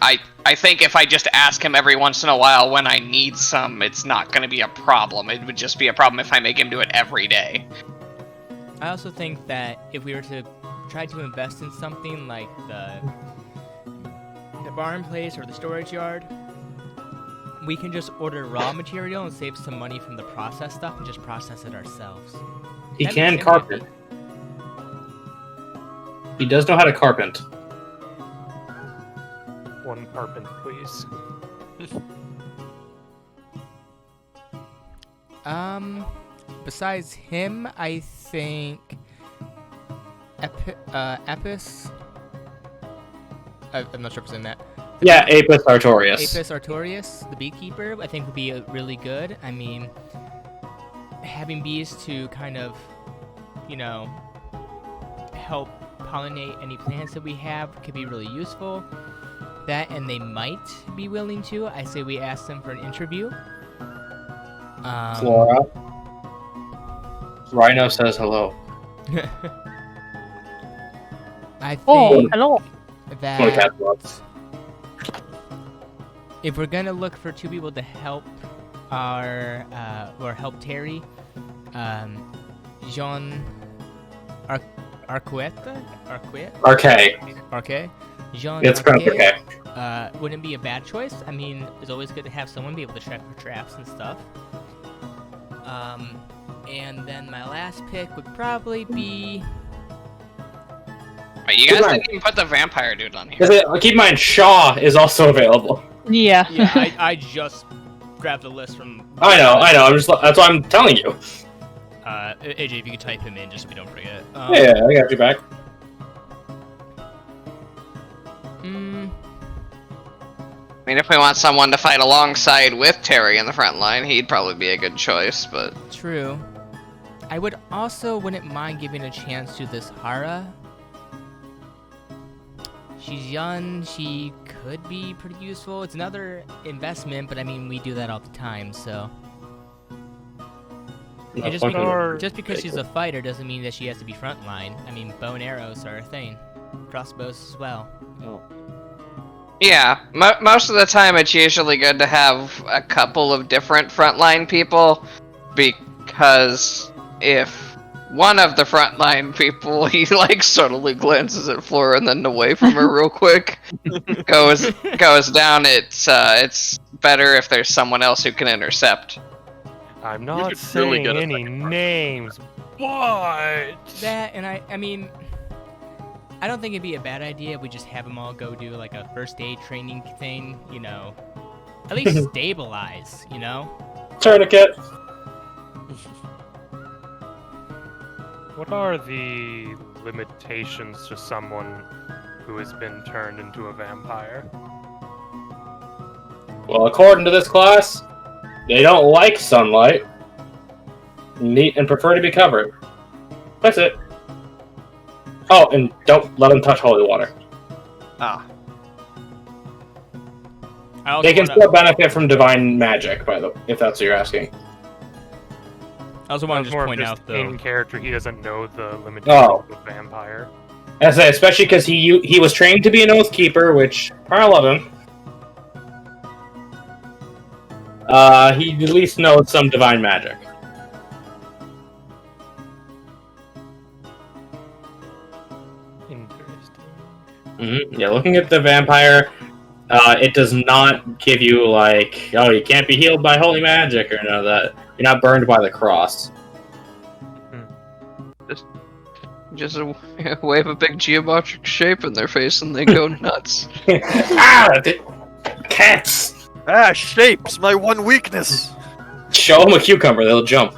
[SPEAKER 6] I think if I just ask him every once in a while when I need some, it's not going to be a problem. It would just be a problem if I make him do it every day.
[SPEAKER 3] I also think that if we were to try to invest in something like the barn place or the storage yard, we can just order raw material and save some money from the process stuff and just process it ourselves.
[SPEAKER 1] He can carpent. He does know how to carpent.
[SPEAKER 5] One carpent, please.
[SPEAKER 3] Besides him, I think Epis. I'm not sure if it's in that.
[SPEAKER 1] Yeah, Apis Artorius.
[SPEAKER 3] Apis Artorius, the beekeeper, I think would be really good. I mean, having bees to kind of, help pollinate any plants that we have could be really useful. That, and they might be willing to. I say we ask them for an interview.
[SPEAKER 1] Flora. Rhino says hello.
[SPEAKER 3] I think
[SPEAKER 2] hello.
[SPEAKER 3] that if we're gonna look for two people to help help Terry, Jean Arquette? Jean
[SPEAKER 1] It's pronounced Arquette.
[SPEAKER 3] Wouldn't be a bad choice. I mean, it's always good to have someone be able to check for traps and stuff. And then my last pick would probably be...
[SPEAKER 6] Wait, you guys didn't even put the vampire dude on here.
[SPEAKER 1] Keep in mind, Shaw is also available.
[SPEAKER 2] Yeah.
[SPEAKER 3] Yeah, I just grabbed the list from...
[SPEAKER 1] I know. That's why I'm telling you.
[SPEAKER 3] AJ, if you could type him in just so we don't forget.
[SPEAKER 1] Yeah, I got you back.
[SPEAKER 6] I mean, if we want someone to fight alongside with Terry in the front line, he'd probably be a good choice, but...
[SPEAKER 3] True. I wouldn't mind giving a chance to this Hara. She's young, she could be pretty useful. It's another investment, but I mean, we do that all the time, so... And just because she's a fighter doesn't mean that she has to be frontline. I mean, bow and arrows are a thing. Crossbows as well.
[SPEAKER 1] Oh.
[SPEAKER 6] Yeah, most of the time it's usually good to have a couple of different frontline people, because if one of the frontline people, he subtly glances at Flora and then away from her real quick, goes down, it's better if there's someone else who can intercept.
[SPEAKER 5] I'm not saying any names, but...
[SPEAKER 3] That, and I mean... I don't think it'd be a bad idea if we just have them all go do like a first aid training thing, at least stabilize,
[SPEAKER 1] Tourniquet.
[SPEAKER 5] What are the limitations to someone who has been turned into a vampire?
[SPEAKER 1] Well, according to this class, they don't like sunlight, and prefer to be covered. That's it. Oh, and don't let them touch holy water.
[SPEAKER 4] Ah.
[SPEAKER 1] They can still benefit from divine magic, by the way, if that's what you're asking.
[SPEAKER 3] I also want to just point out, though...
[SPEAKER 5] in character, he doesn't know the limitations of a vampire.
[SPEAKER 1] I say, especially because he was trained to be an Oath Keeper, which I love him. He at least knows some divine magic. Yeah, looking at the vampire, it does not give you, you can't be healed by holy magic or none of that. You're not burned by the cross.
[SPEAKER 6] Just wave a big geometric shape in their face and they go nuts.
[SPEAKER 1] Cats!
[SPEAKER 4] Shapes, my one weakness!
[SPEAKER 1] Show them a cucumber, they'll jump.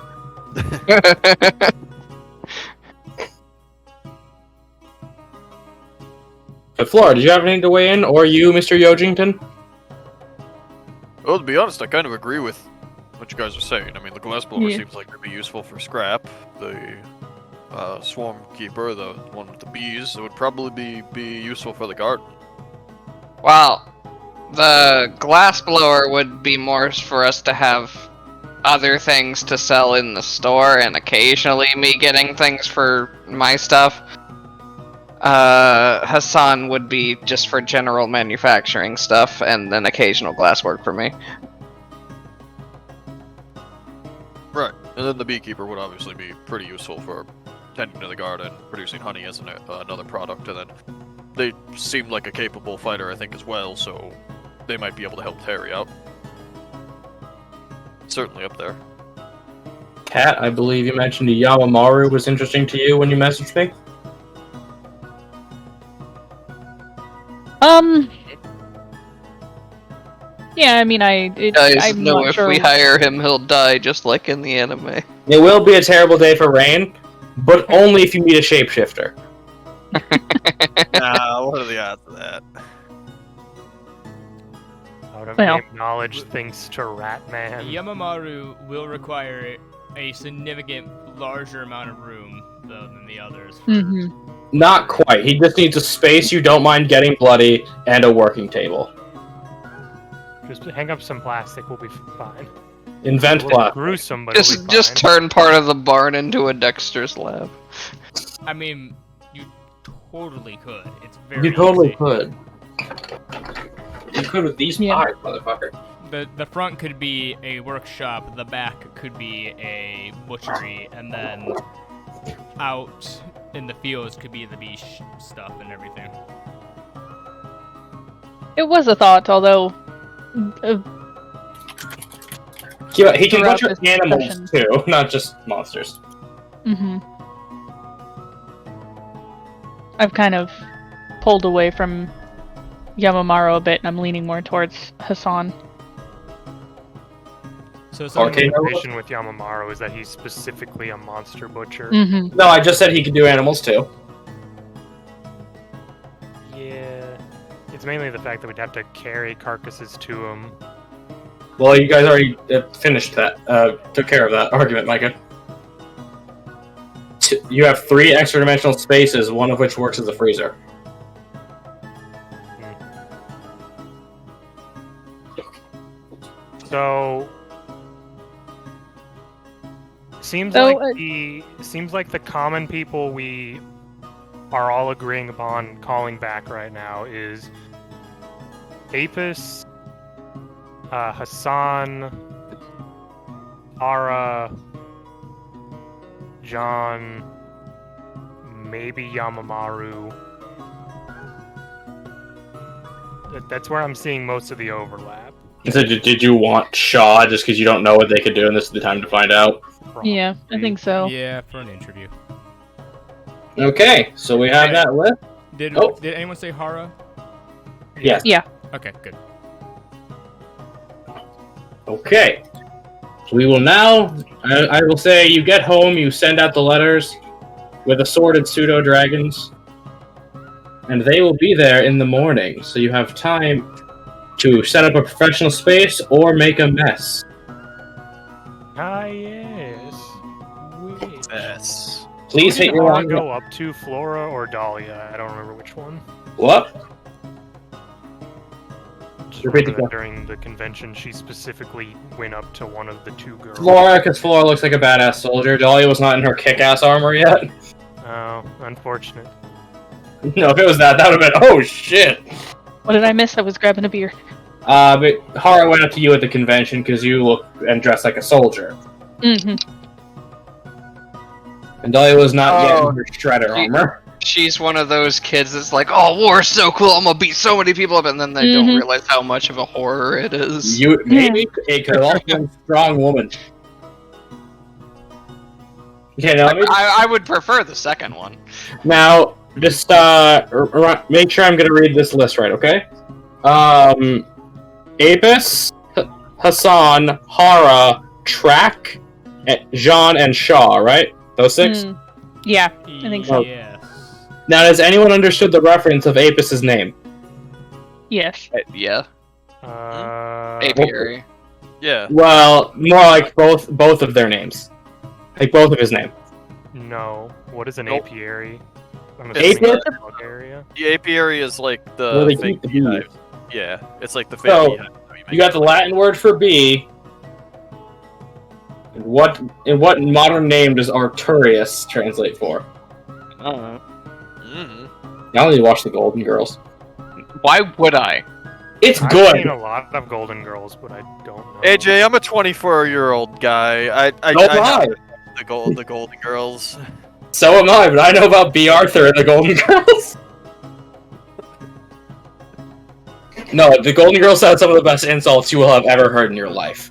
[SPEAKER 1] But Flora, did you have anything to weigh in, or you, Mr. Yojington?
[SPEAKER 4] Well, to be honest, I kind of agree with what you guys are saying. I mean, the glass blower
[SPEAKER 2] Yeah.
[SPEAKER 4] seems like it'd be useful for scrap. The swarm keeper, the one with the bees, it would probably be useful for the garden.
[SPEAKER 6] Well, the glass blower would be more for us to have other things to sell in the store, and occasionally me getting things for my stuff. Hassan would be just for general manufacturing stuff, and then occasional glass work for me.
[SPEAKER 4] Right. And then the beekeeper would obviously be pretty useful for tending to the garden, producing honey as another product, and then they seem like a capable fighter, I think, as well, so they might be able to help Terry out. Certainly up there.
[SPEAKER 1] Kat, I believe you mentioned Yamamaru was interesting to you when you messaged me.
[SPEAKER 2] Yeah, I mean, I'm
[SPEAKER 6] know
[SPEAKER 2] not
[SPEAKER 6] if
[SPEAKER 2] sure.
[SPEAKER 6] we hire him, he'll die, just like in the anime.
[SPEAKER 1] It will be a terrible day for Rain, but only if you meet a shapeshifter.
[SPEAKER 4] What are the odds of that?
[SPEAKER 5] Out of
[SPEAKER 2] Well.
[SPEAKER 5] game knowledge, thanks to Ratman.
[SPEAKER 3] Yamamaru will require a significant larger amount of room though than the others.
[SPEAKER 2] Hmm.
[SPEAKER 1] Not quite. He just needs a space you don't mind getting bloody and a working table.
[SPEAKER 5] Just hang up some plastic, we'll be fine.
[SPEAKER 1] Invent
[SPEAKER 5] A little
[SPEAKER 1] plastic.
[SPEAKER 5] gruesome, but it'll be
[SPEAKER 6] Just
[SPEAKER 5] fine.
[SPEAKER 6] turn part of the barn into a Dexter's lab.
[SPEAKER 3] I mean, you totally could. It's very
[SPEAKER 1] You totally
[SPEAKER 3] easy.
[SPEAKER 1] could. You could with these
[SPEAKER 2] Yeah.
[SPEAKER 1] pies, motherfucker.
[SPEAKER 3] The front could be a workshop, the back could be a butchery, and then out in the fields could be the bee stuff and everything.
[SPEAKER 2] It was a thought, although
[SPEAKER 1] He can
[SPEAKER 2] Throughout
[SPEAKER 1] butcher
[SPEAKER 2] this
[SPEAKER 1] animals
[SPEAKER 2] discussion.
[SPEAKER 1] too, not just monsters.
[SPEAKER 2] I've kind of pulled away from Yamamaru a bit, and I'm leaning more towards Hassan.
[SPEAKER 3] So
[SPEAKER 5] The only
[SPEAKER 1] Okay.
[SPEAKER 5] limitation with Yamamaru is that he's specifically a monster butcher.
[SPEAKER 2] Mm-hmm.
[SPEAKER 1] No, I just said he could do animals too.
[SPEAKER 5] Yeah. It's mainly the fact that we'd have to carry carcasses to him.
[SPEAKER 1] Well, you guys already finished that. Took care of that argument, Micah. You have 3 extra dimensional spaces, one of which works as a freezer.
[SPEAKER 5] So seems
[SPEAKER 2] So,
[SPEAKER 5] like the common people we are all agreeing upon calling back right now is Apis, Hassan, Ara, John, maybe Yamamaru. That's where I'm seeing most of the overlap.
[SPEAKER 1] So did you want Shaw just because you don't know what they could do, and this is the time to find out?
[SPEAKER 2] Yeah, I think so.
[SPEAKER 3] yeah, for an interview.
[SPEAKER 1] Okay, so we have that list.
[SPEAKER 3] Did
[SPEAKER 1] Oh.
[SPEAKER 3] did anyone say Hara?
[SPEAKER 1] Yes.
[SPEAKER 2] Yeah.
[SPEAKER 3] Okay, good.
[SPEAKER 1] Okay. So we will now. I will say you get home, you send out the letters with assorted pseudo dragons, and they will be there in the morning. So you have time to set up a professional space or make a mess.
[SPEAKER 5] Ah, yes. Which?
[SPEAKER 4] Yes.
[SPEAKER 1] Please
[SPEAKER 5] Who
[SPEAKER 1] hit
[SPEAKER 5] did
[SPEAKER 1] your
[SPEAKER 5] Hara
[SPEAKER 1] long.
[SPEAKER 5] go up to, Flora or Dahlia? I don't remember which one.
[SPEAKER 1] What?
[SPEAKER 5] Just
[SPEAKER 1] Repeat the
[SPEAKER 5] remember that during the convention, she specifically went up to one of the 2 girls.
[SPEAKER 1] Flora, because Flora looks like a badass soldier. Dahlia was not in her kick-ass armor yet.
[SPEAKER 5] Oh, unfortunate.
[SPEAKER 1] No, if it was that would have been, oh shit!
[SPEAKER 2] What did I miss? I was grabbing a beer.
[SPEAKER 1] But Hara went up to you at the convention because you look and dress like a soldier.
[SPEAKER 2] Mm-hmm.
[SPEAKER 1] And Dahlia was not yet
[SPEAKER 6] Oh,
[SPEAKER 1] in her shredder armor.
[SPEAKER 6] She's one of those kids that's like, oh, war's so cool, I'm gonna beat so many people up, and then they don't realize how much of a horror it is.
[SPEAKER 1] Maybe it could also be a strong woman. Okay, now,
[SPEAKER 6] I would prefer the second one.
[SPEAKER 1] now just make sure I'm gonna read this list right, okay? Apis, Hassan, Hara, Track, Jean, and Shaw, right? Those 6?
[SPEAKER 2] Yeah, I think so.
[SPEAKER 3] Yes.
[SPEAKER 1] Now, has anyone understood the reference of Apis's name?
[SPEAKER 2] Yes.
[SPEAKER 6] Yeah. Apiary.
[SPEAKER 4] Yeah.
[SPEAKER 1] Well, more like both of their names. Like both of his name.
[SPEAKER 5] No. What is an
[SPEAKER 4] Nope.
[SPEAKER 5] apiary? I'm
[SPEAKER 4] It's
[SPEAKER 5] assuming
[SPEAKER 1] the-
[SPEAKER 5] a dog area.
[SPEAKER 4] The apiary is like
[SPEAKER 1] Where they
[SPEAKER 4] the
[SPEAKER 1] keep
[SPEAKER 4] fake
[SPEAKER 1] the
[SPEAKER 4] beehive.
[SPEAKER 1] bees.
[SPEAKER 4] Yeah, it's like the fake
[SPEAKER 1] So,
[SPEAKER 4] beehive.
[SPEAKER 1] You got the Latin word for bee. In what modern name does Arturius translate for?
[SPEAKER 4] Mm-hmm.
[SPEAKER 1] Now I need to watch the Golden Girls.
[SPEAKER 6] Why would I?
[SPEAKER 1] It's
[SPEAKER 5] I've
[SPEAKER 1] good.
[SPEAKER 5] seen a lot of Golden Girls, but I don't know.
[SPEAKER 4] AJ, I'm a 24-year-old guy. I
[SPEAKER 1] So am I.
[SPEAKER 4] know the Golden Girls.
[SPEAKER 1] So am I, but I know about B. Arthur and the Golden Girls. No, the Golden Girls had some of the best insults you will have ever heard in your life.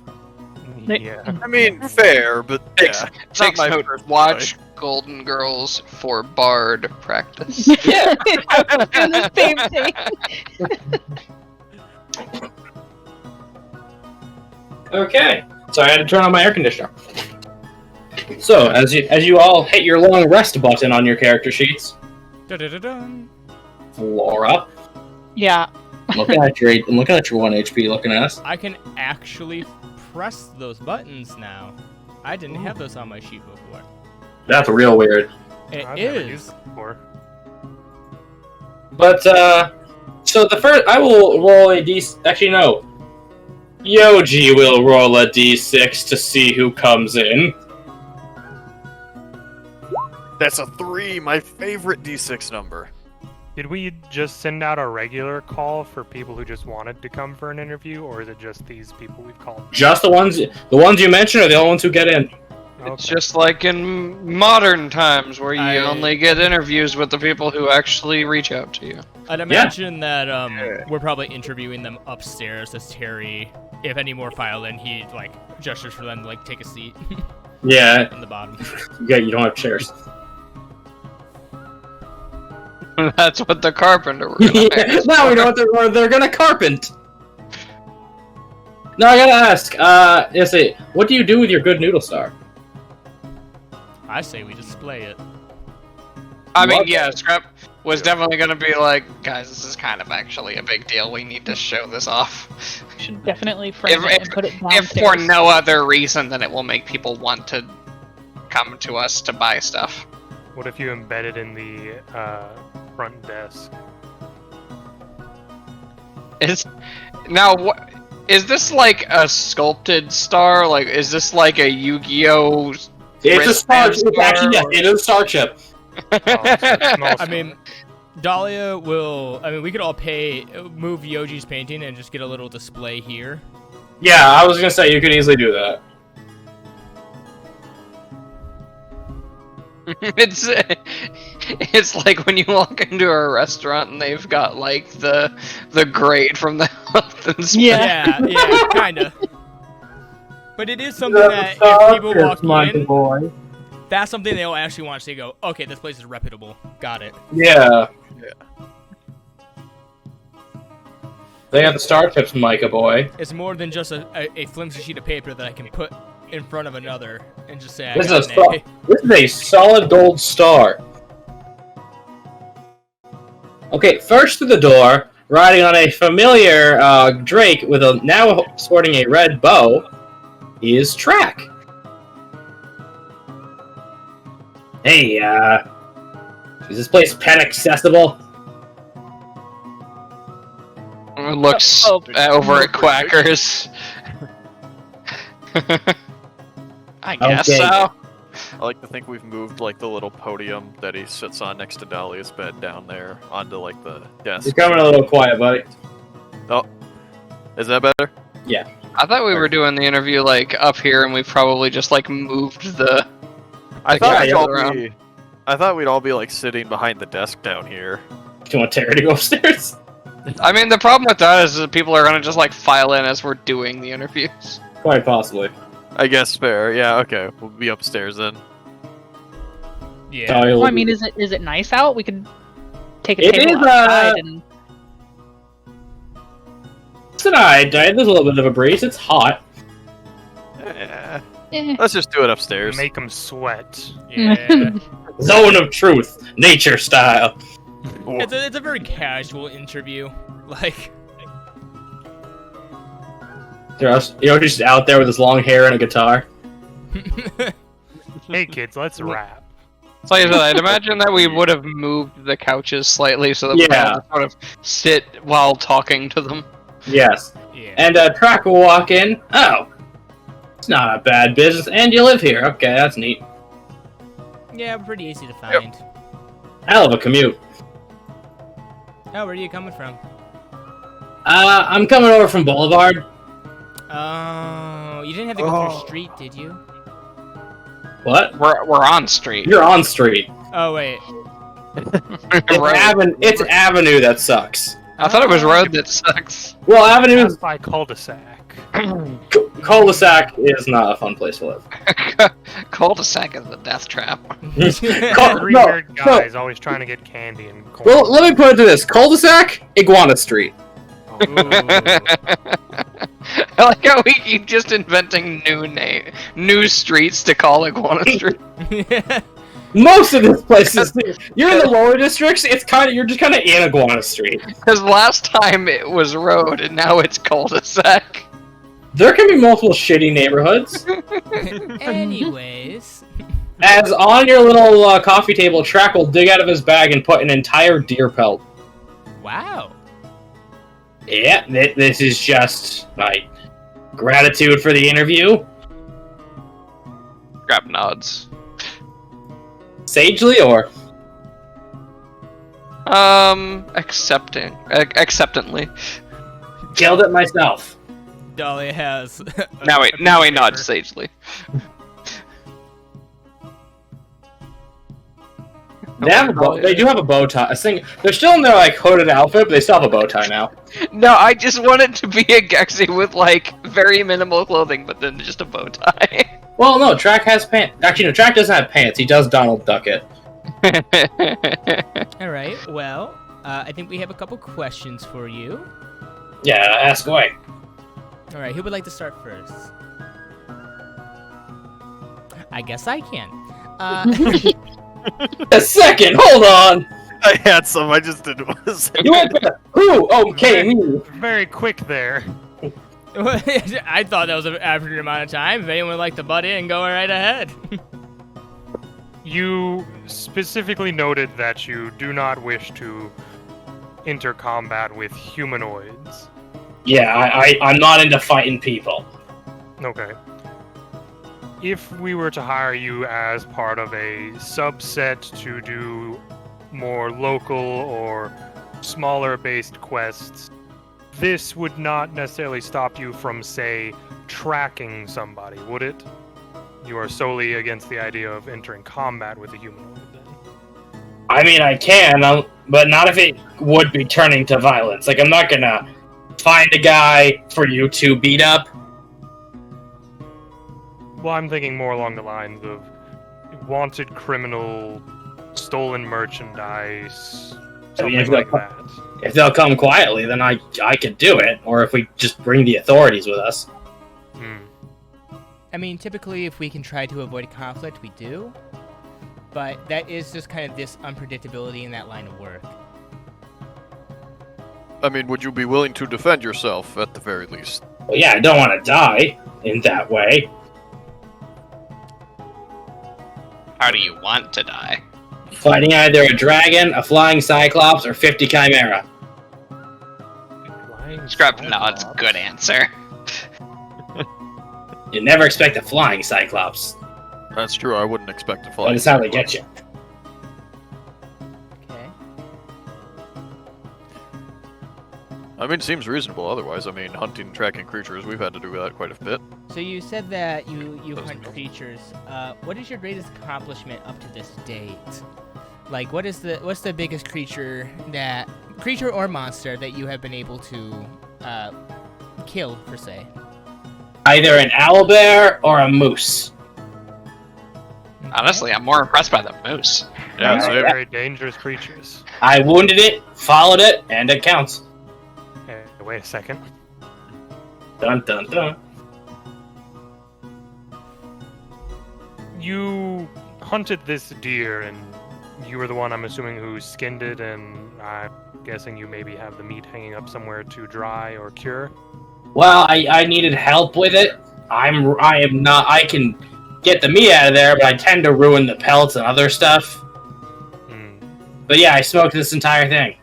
[SPEAKER 5] Yeah.
[SPEAKER 4] I mean, fair, but yeah.
[SPEAKER 6] Takes
[SPEAKER 4] my
[SPEAKER 6] note.
[SPEAKER 4] first
[SPEAKER 6] Watch Golden Girls for bard practice.
[SPEAKER 2] Yeah, I was doing the same thing.
[SPEAKER 1] Okay, so I had to turn on my air conditioner. So, as you all hit your long rest button on your character sheets,
[SPEAKER 3] Dun-dun-dun-dun.
[SPEAKER 1] Flora,
[SPEAKER 2] Yeah.
[SPEAKER 1] I'm looking at your 1 HP looking at us.
[SPEAKER 3] I can actually press those buttons now. I didn't have those on my sheet before.
[SPEAKER 1] That's real weird.
[SPEAKER 3] It
[SPEAKER 5] I've never
[SPEAKER 3] is.
[SPEAKER 5] used it before.
[SPEAKER 1] But, so the first, I will roll a D, actually no. Yoji will roll a D6 to see who comes in.
[SPEAKER 4] That's a 3, my favorite D6 number.
[SPEAKER 5] Did we just send out a regular call for people who just wanted to come for an interview, or is it just these people we've called?
[SPEAKER 1] Just the ones you mentioned are the only ones who get in.
[SPEAKER 6] It's just like in modern times where you
[SPEAKER 3] I-
[SPEAKER 6] only get interviews with the people who actually reach out to you.
[SPEAKER 3] I'd imagine that we're probably interviewing them upstairs as Terry, if any more file in, he like gestures for them to like take a seat
[SPEAKER 1] Yeah,
[SPEAKER 3] in the bottom.
[SPEAKER 1] yeah, you don't have chairs.
[SPEAKER 6] That's what the carpenter were gonna
[SPEAKER 1] Yeah,
[SPEAKER 6] ask.
[SPEAKER 1] now we know what they're gonna carpent. No, I gotta ask. What do you do with your good noodle star?
[SPEAKER 3] I say we display it.
[SPEAKER 6] I mean,
[SPEAKER 1] What?
[SPEAKER 6] yeah, Scrap was definitely gonna be like, guys, this is kind of actually a big deal. We need to show this off.
[SPEAKER 2] We should definitely frame it and put it
[SPEAKER 6] If
[SPEAKER 2] downstairs.
[SPEAKER 6] for no other reason than it will make people want to come to us to buy stuff.
[SPEAKER 5] What if you embed it in the front desk?
[SPEAKER 6] Is this like a sculpted star? Like, is this like a Yu-Gi-Oh?
[SPEAKER 1] It's a star.
[SPEAKER 6] wristband
[SPEAKER 1] It's actually, yes,
[SPEAKER 6] star?
[SPEAKER 1] it is a star chip.
[SPEAKER 5] Oh, so it's small
[SPEAKER 3] I mean, Dahlia will. I mean, we could all move Yoji's painting and just get a little display here.
[SPEAKER 1] Yeah, I was gonna say you could easily do that.
[SPEAKER 6] It's like when you walk into a restaurant and they've got like the grade from the health inspector.
[SPEAKER 3] Yeah, kinda. But it is something that if people walk in,
[SPEAKER 1] boy.
[SPEAKER 3] that's something they'll actually want to see. Go, okay, this place is reputable. Got it.
[SPEAKER 1] Yeah. They got the star chips, Micah boy.
[SPEAKER 3] It's more than just a flimsy sheet of paper that I can put in front of another and just say, I
[SPEAKER 1] This
[SPEAKER 3] got
[SPEAKER 1] is,
[SPEAKER 3] an A.
[SPEAKER 1] this is a solid gold star. Okay, first to the door, riding on a familiar Drake with now sporting a red bow, is Track. Hey, is this place pen accessible?
[SPEAKER 6] Looks
[SPEAKER 2] Oh,
[SPEAKER 6] over at Quackers. I guess
[SPEAKER 1] Okay.
[SPEAKER 6] so.
[SPEAKER 4] I like to think we've moved like the little podium that he sits on next to Dahlia's bed down there onto like the desk.
[SPEAKER 1] You're coming a little quiet, buddy.
[SPEAKER 4] Oh, is that better?
[SPEAKER 6] I thought we were doing the interview like up here, and we probably just like moved the.
[SPEAKER 4] I
[SPEAKER 6] The
[SPEAKER 4] thought
[SPEAKER 6] guy
[SPEAKER 4] we'd all
[SPEAKER 6] around.
[SPEAKER 4] be. I thought we'd all be like sitting behind the desk down here.
[SPEAKER 1] Do you want Terry to go upstairs?
[SPEAKER 6] I mean, the problem with that is that people are gonna just like file in as we're doing the interviews.
[SPEAKER 1] Quite possibly.
[SPEAKER 4] I guess fair. Yeah. Okay. We'll be upstairs then.
[SPEAKER 3] Yeah.
[SPEAKER 1] Dahlia will
[SPEAKER 2] Well, I
[SPEAKER 1] be-
[SPEAKER 2] mean, is it nice out? We could take a
[SPEAKER 1] It
[SPEAKER 2] table
[SPEAKER 1] is,
[SPEAKER 2] outside and
[SPEAKER 1] It's an eye, there's a little bit of a breeze. It's hot.
[SPEAKER 4] Let's just do it upstairs.
[SPEAKER 5] Make them sweat.
[SPEAKER 3] Yeah.
[SPEAKER 1] Zone of truth, nature style.
[SPEAKER 3] It's a very casual interview. Like,
[SPEAKER 1] Yoshi's just out there with his long hair and a guitar.
[SPEAKER 5] Hey kids, let's rap.
[SPEAKER 6] So like I said, I'd imagine that we would have moved the couches slightly so that we
[SPEAKER 1] Yeah.
[SPEAKER 6] could sort of sit while talking to them.
[SPEAKER 1] Yes.
[SPEAKER 3] Yeah.
[SPEAKER 1] And Track will walk in. Oh, it's not a bad business, and you live here. Okay, that's neat.
[SPEAKER 3] Yeah, pretty easy to find.
[SPEAKER 1] Hell of a commute.
[SPEAKER 3] Oh, where are you coming from?
[SPEAKER 1] I'm coming over from Boulevard.
[SPEAKER 3] Oh, you didn't have to go through street, did you?
[SPEAKER 1] What?
[SPEAKER 6] We're on street.
[SPEAKER 1] You're on street.
[SPEAKER 3] Oh wait.
[SPEAKER 6] Road.
[SPEAKER 1] It's Avenue that sucks.
[SPEAKER 6] I thought it was road that sucks.
[SPEAKER 1] Well, Avenue
[SPEAKER 5] That's by cul-de-sac.
[SPEAKER 1] cul-de-sac is not a fun place to live.
[SPEAKER 6] Cul-de-sac is a death trap.
[SPEAKER 5] Every weird guy is always trying to get candy and corn.
[SPEAKER 1] Well, let me put it to this: cul-de-sac, Iguana Street.
[SPEAKER 6] I like how we keep just inventing new streets to call Iguana Street.
[SPEAKER 1] Most of this place is. You're in the lower districts. You're just kind of in Iguana Street.
[SPEAKER 6] Because last time it was road and now it's cul-de-sac.
[SPEAKER 1] There can be multiple shitty neighborhoods.
[SPEAKER 3] Anyways.
[SPEAKER 1] As on your little coffee table, Track will dig out of his bag and put an entire deer pelt.
[SPEAKER 3] Wow.
[SPEAKER 1] Yeah, this is just my gratitude for the interview.
[SPEAKER 6] Grab nods.
[SPEAKER 1] Sagely or?
[SPEAKER 6] Acceptantly.
[SPEAKER 1] Killed it myself.
[SPEAKER 3] Dahlia has.
[SPEAKER 6] Now he nods sagely.
[SPEAKER 1] They do have a bow tie. They're still in their like hooded outfit, but they still have a bow tie now.
[SPEAKER 6] No, I just want it to be a Gexy with like very minimal clothing, but then just a bow tie.
[SPEAKER 1] Well, no, Track has pants. Actually, no, Track doesn't have pants. He does Donald Duck it.
[SPEAKER 3] Alright, well, I think we have a couple questions for you.
[SPEAKER 1] Yeah, ask away.
[SPEAKER 3] Alright, who would like to start first? I guess I can.
[SPEAKER 1] A second, hold on.
[SPEAKER 4] I had some. I just didn't want to say.
[SPEAKER 1] You went back. Who? Okay, me.
[SPEAKER 5] Very quick there.
[SPEAKER 3] I thought that was an average amount of time. If anyone would like to butt in, go right ahead.
[SPEAKER 5] You specifically noted that you do not wish to enter combat with humanoids.
[SPEAKER 1] Yeah, I'm not into fighting people.
[SPEAKER 5] Okay. If we were to hire you as part of a subset to do more local or smaller based quests, this would not necessarily stop you from, say, tracking somebody, would it? You are solely against the idea of entering combat with a humanoid, then?
[SPEAKER 1] I mean, I can, but not if it would be turning to violence. Like, I'm not gonna find a guy for you to beat up.
[SPEAKER 5] Well, I'm thinking more along the lines of wanted criminal, stolen merchandise, something like that.
[SPEAKER 1] If they'll come quietly, then I could do it. Or if we just bring the authorities with us.
[SPEAKER 3] I mean, typically, if we can try to avoid conflict, we do. But that is just kind of this unpredictability in that line of work.
[SPEAKER 4] I mean, would you be willing to defend yourself at the very least?
[SPEAKER 1] Well, yeah, I don't want to die in that way.
[SPEAKER 6] How do you want to die?
[SPEAKER 1] Fighting either a dragon, a flying cyclops, or 50 chimera.
[SPEAKER 6] Scrub nods. Good answer.
[SPEAKER 1] You never expect a flying cyclops.
[SPEAKER 4] That's true. I wouldn't expect to fly.
[SPEAKER 1] That is how they get you.
[SPEAKER 3] Okay.
[SPEAKER 4] I mean, it seems reasonable otherwise. I mean, hunting and tracking creatures, we've had to do that quite a bit.
[SPEAKER 3] So you said that you hunt creatures. What is your greatest accomplishment up to this date? Like, what's the biggest creature or monster that you have been able to kill, per se?
[SPEAKER 1] Either an owlbear or a moose.
[SPEAKER 6] Honestly, I'm more impressed by the moose.
[SPEAKER 4] Yeah,
[SPEAKER 5] These
[SPEAKER 4] so
[SPEAKER 5] are very dangerous creatures.
[SPEAKER 1] I wounded it, followed it, and it counts.
[SPEAKER 5] Hey, wait a second.
[SPEAKER 1] Dun dun dun.
[SPEAKER 5] You hunted this deer, and you were the one, I'm assuming, who skinned it, and I'm guessing you maybe have the meat hanging up somewhere to dry or cure?
[SPEAKER 1] Well, I needed help with it. I am not. I can get the meat out of there, but I tend to ruin the pelts and other stuff. But yeah, I smoked this entire thing.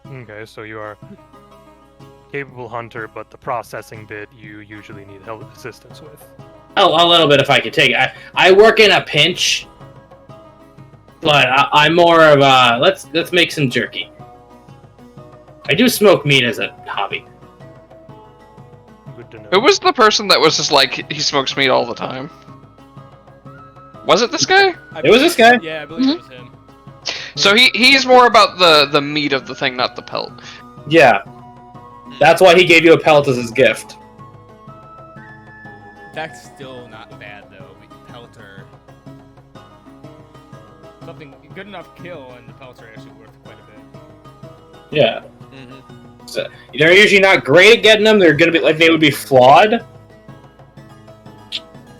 [SPEAKER 5] Okay, so you are capable hunter, but the processing bit you usually need help assistance with.
[SPEAKER 1] Oh, a little bit if I could take it. I work in a pinch, but I'm more of a let's make some jerky. I do smoke meat as a hobby.
[SPEAKER 5] Good to know.
[SPEAKER 6] Who was the person that was just like, he smokes meat all the time? Was it this guy?
[SPEAKER 1] It was this guy.
[SPEAKER 3] Yeah, I believe it was him.
[SPEAKER 6] So he's more about the meat of the thing, not the pelt.
[SPEAKER 1] Yeah, that's why he gave you a pelt as his gift.
[SPEAKER 3] That's still not bad though. Pelter, something good enough kill, and the pelts are actually worth quite a bit.
[SPEAKER 1] Yeah. So, they're usually not great at getting them. They're gonna be like they would be flawed.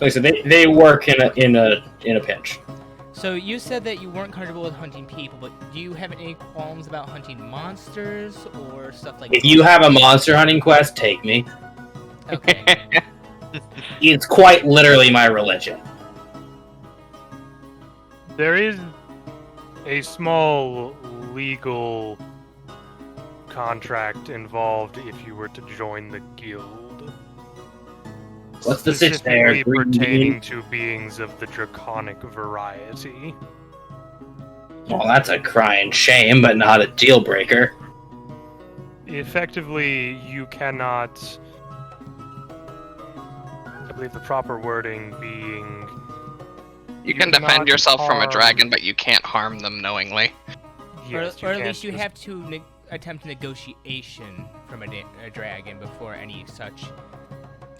[SPEAKER 1] Like I said, they work in a pinch.
[SPEAKER 3] So you said that you weren't comfortable with hunting people, but do you have any qualms about hunting monsters or stuff like that?
[SPEAKER 1] If you have a monster hunting quest, take me.
[SPEAKER 3] Okay.
[SPEAKER 1] It's quite literally my religion.
[SPEAKER 5] There is a small legal contract involved if you were to join the guild.
[SPEAKER 1] What's the sitch there?
[SPEAKER 5] Specifically pertaining to beings of the draconic variety.
[SPEAKER 1] Well, that's a crying shame, but not a deal breaker.
[SPEAKER 5] Effectively, you cannot. I believe the proper wording being.
[SPEAKER 6] You can
[SPEAKER 5] cannot
[SPEAKER 6] defend yourself from a
[SPEAKER 5] harm-
[SPEAKER 6] dragon, but you can't harm them knowingly.
[SPEAKER 5] Yes,
[SPEAKER 3] or at
[SPEAKER 5] can't
[SPEAKER 3] least you
[SPEAKER 5] just-
[SPEAKER 3] have to attempt negotiation from a dragon before any such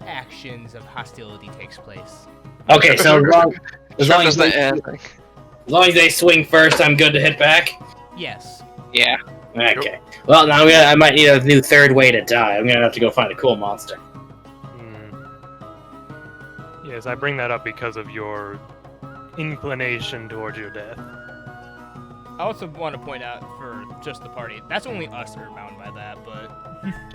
[SPEAKER 3] actions of hostility takes place.
[SPEAKER 1] Okay, so as long
[SPEAKER 6] Sure
[SPEAKER 1] as,
[SPEAKER 6] does the
[SPEAKER 1] they,
[SPEAKER 6] end.
[SPEAKER 1] as long as they swing first, I'm good to hit back?
[SPEAKER 3] Yes.
[SPEAKER 6] Yeah.
[SPEAKER 1] Okay. Well, now I might need a new third way to die. I'm gonna have to go find a cool monster.
[SPEAKER 5] Yes, I bring that up because of your inclination towards your death.
[SPEAKER 3] I also want to point out for just the party, that's only us are bound by that, but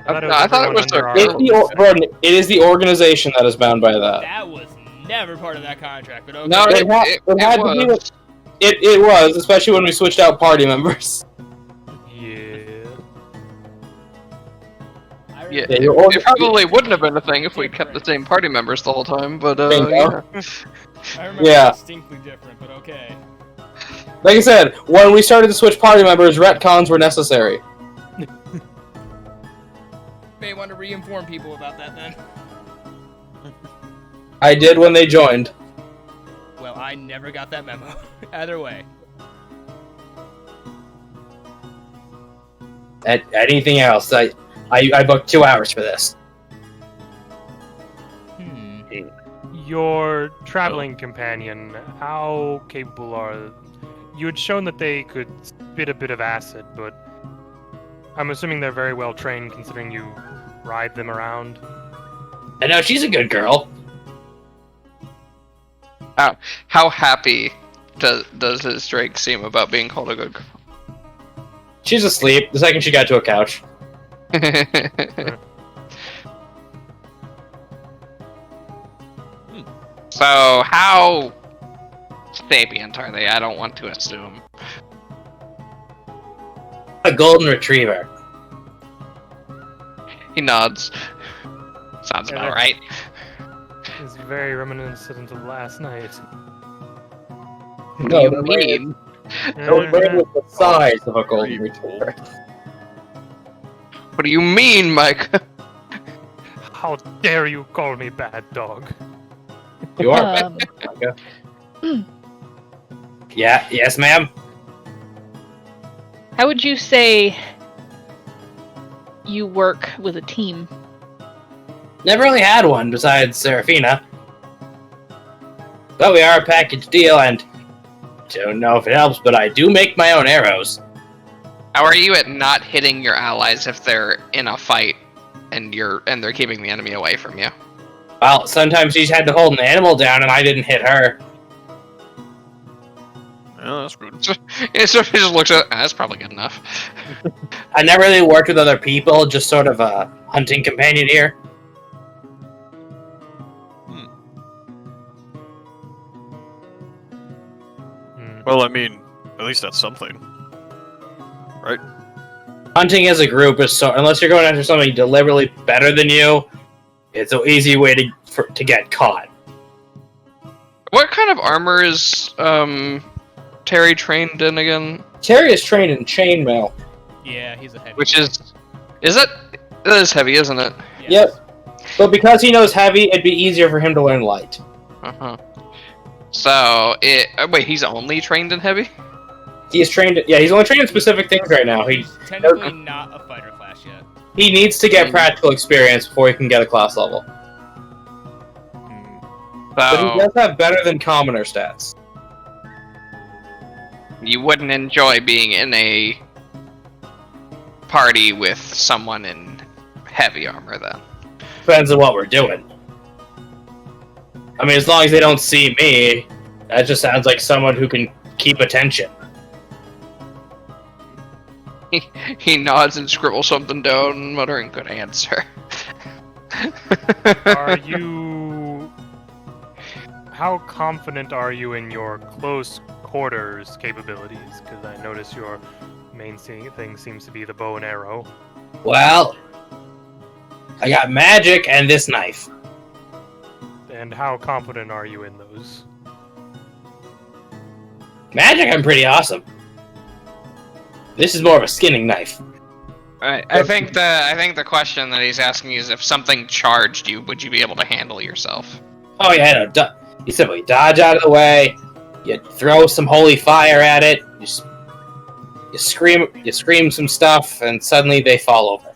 [SPEAKER 6] I thought it was the
[SPEAKER 5] everyone under
[SPEAKER 1] It is the organization that is bound by that.
[SPEAKER 3] that was never part of that contract. But okay.
[SPEAKER 6] No,
[SPEAKER 1] It had to be
[SPEAKER 6] was.
[SPEAKER 1] It was, especially when we switched out party members.
[SPEAKER 5] Yeah.
[SPEAKER 6] Yeah,
[SPEAKER 1] Yeah, you're
[SPEAKER 6] it probably wouldn't have been a thing if we kept the same party members the whole time, but
[SPEAKER 1] Bingo.
[SPEAKER 6] yeah.
[SPEAKER 3] I remember
[SPEAKER 1] Yeah.
[SPEAKER 3] distinctly different, but okay.
[SPEAKER 1] Like I said, when we started to switch party members, retcons were necessary.
[SPEAKER 3] May want to re-inform people about that then.
[SPEAKER 1] I did when they joined.
[SPEAKER 3] Well, I never got that memo. Either way.
[SPEAKER 1] Anything else? I booked 2 hours for this.
[SPEAKER 5] Your traveling companion, how capable are... You had shown that they could spit a bit of acid, but I'm assuming they're very well trained considering you ride them around.
[SPEAKER 1] I know, she's a good girl.
[SPEAKER 6] How happy does his Drake seem about being called a good girl?
[SPEAKER 1] She's asleep the second she got to a couch.
[SPEAKER 6] So, how sapient are they? I don't want to assume.
[SPEAKER 1] A golden retriever.
[SPEAKER 6] He nods. Sounds about right.
[SPEAKER 5] It's very reminiscent of last night.
[SPEAKER 6] What do you mean?
[SPEAKER 1] The ring was the size of a golden retriever.
[SPEAKER 6] What do you mean, Mike?
[SPEAKER 5] How dare you call me bad dog?
[SPEAKER 1] You are. Yeah. Yes, ma'am.
[SPEAKER 2] How would you say you work with a team?
[SPEAKER 1] Never really had one besides Serafina. But we are a package deal, and don't know if it helps, but I do make my own arrows.
[SPEAKER 6] How are you at not hitting your allies if they're in a fight and they're keeping the enemy away from you?
[SPEAKER 1] Well, sometimes she's had to hold an animal down, and I didn't hit her.
[SPEAKER 4] Oh, that's good.
[SPEAKER 6] He just looks at that's probably good enough.
[SPEAKER 1] I never really worked with other people, just sort of a hunting companion here.
[SPEAKER 4] Well, I mean, at least that's something. Right?
[SPEAKER 1] Hunting as a group is so... Unless you're going after somebody deliberately better than you, it's an easy way to get caught.
[SPEAKER 6] What kind of armor is Terry trained in again?
[SPEAKER 1] Terry is trained in chainmail.
[SPEAKER 3] Yeah, he's a heavy.
[SPEAKER 6] Which is that is heavy, isn't it?
[SPEAKER 1] Yep. But because he knows heavy, it'd be easier for him to learn light.
[SPEAKER 6] Uh-huh. So, wait, he's only trained in heavy?
[SPEAKER 1] He's trained... Yeah, he's only trained in specific things right now.
[SPEAKER 3] He's technically not a fighter class yet.
[SPEAKER 1] He needs to get practical experience before he can get a class level. But he does have better than commoner stats.
[SPEAKER 6] You wouldn't enjoy being in a party with someone in heavy armor, then.
[SPEAKER 1] Depends on what we're doing. I mean, as long as they don't see me, that just sounds like someone who can keep attention.
[SPEAKER 6] He nods and scribbles something down, muttering, "Good answer."
[SPEAKER 5] Are you... How confident are you in your close quarters capabilities? Because I notice your main thing seems to be the bow and arrow.
[SPEAKER 1] Well, I got magic and this knife.
[SPEAKER 5] And how confident are you in those?
[SPEAKER 1] Magic, I'm pretty awesome. This is more of a skinning knife.
[SPEAKER 6] Right. I think the question that he's asking is if something charged you, would you be able to handle yourself?
[SPEAKER 1] Oh yeah, no, you simply dodge out of the way. You throw some holy fire at it. You scream some stuff, and suddenly they fall over.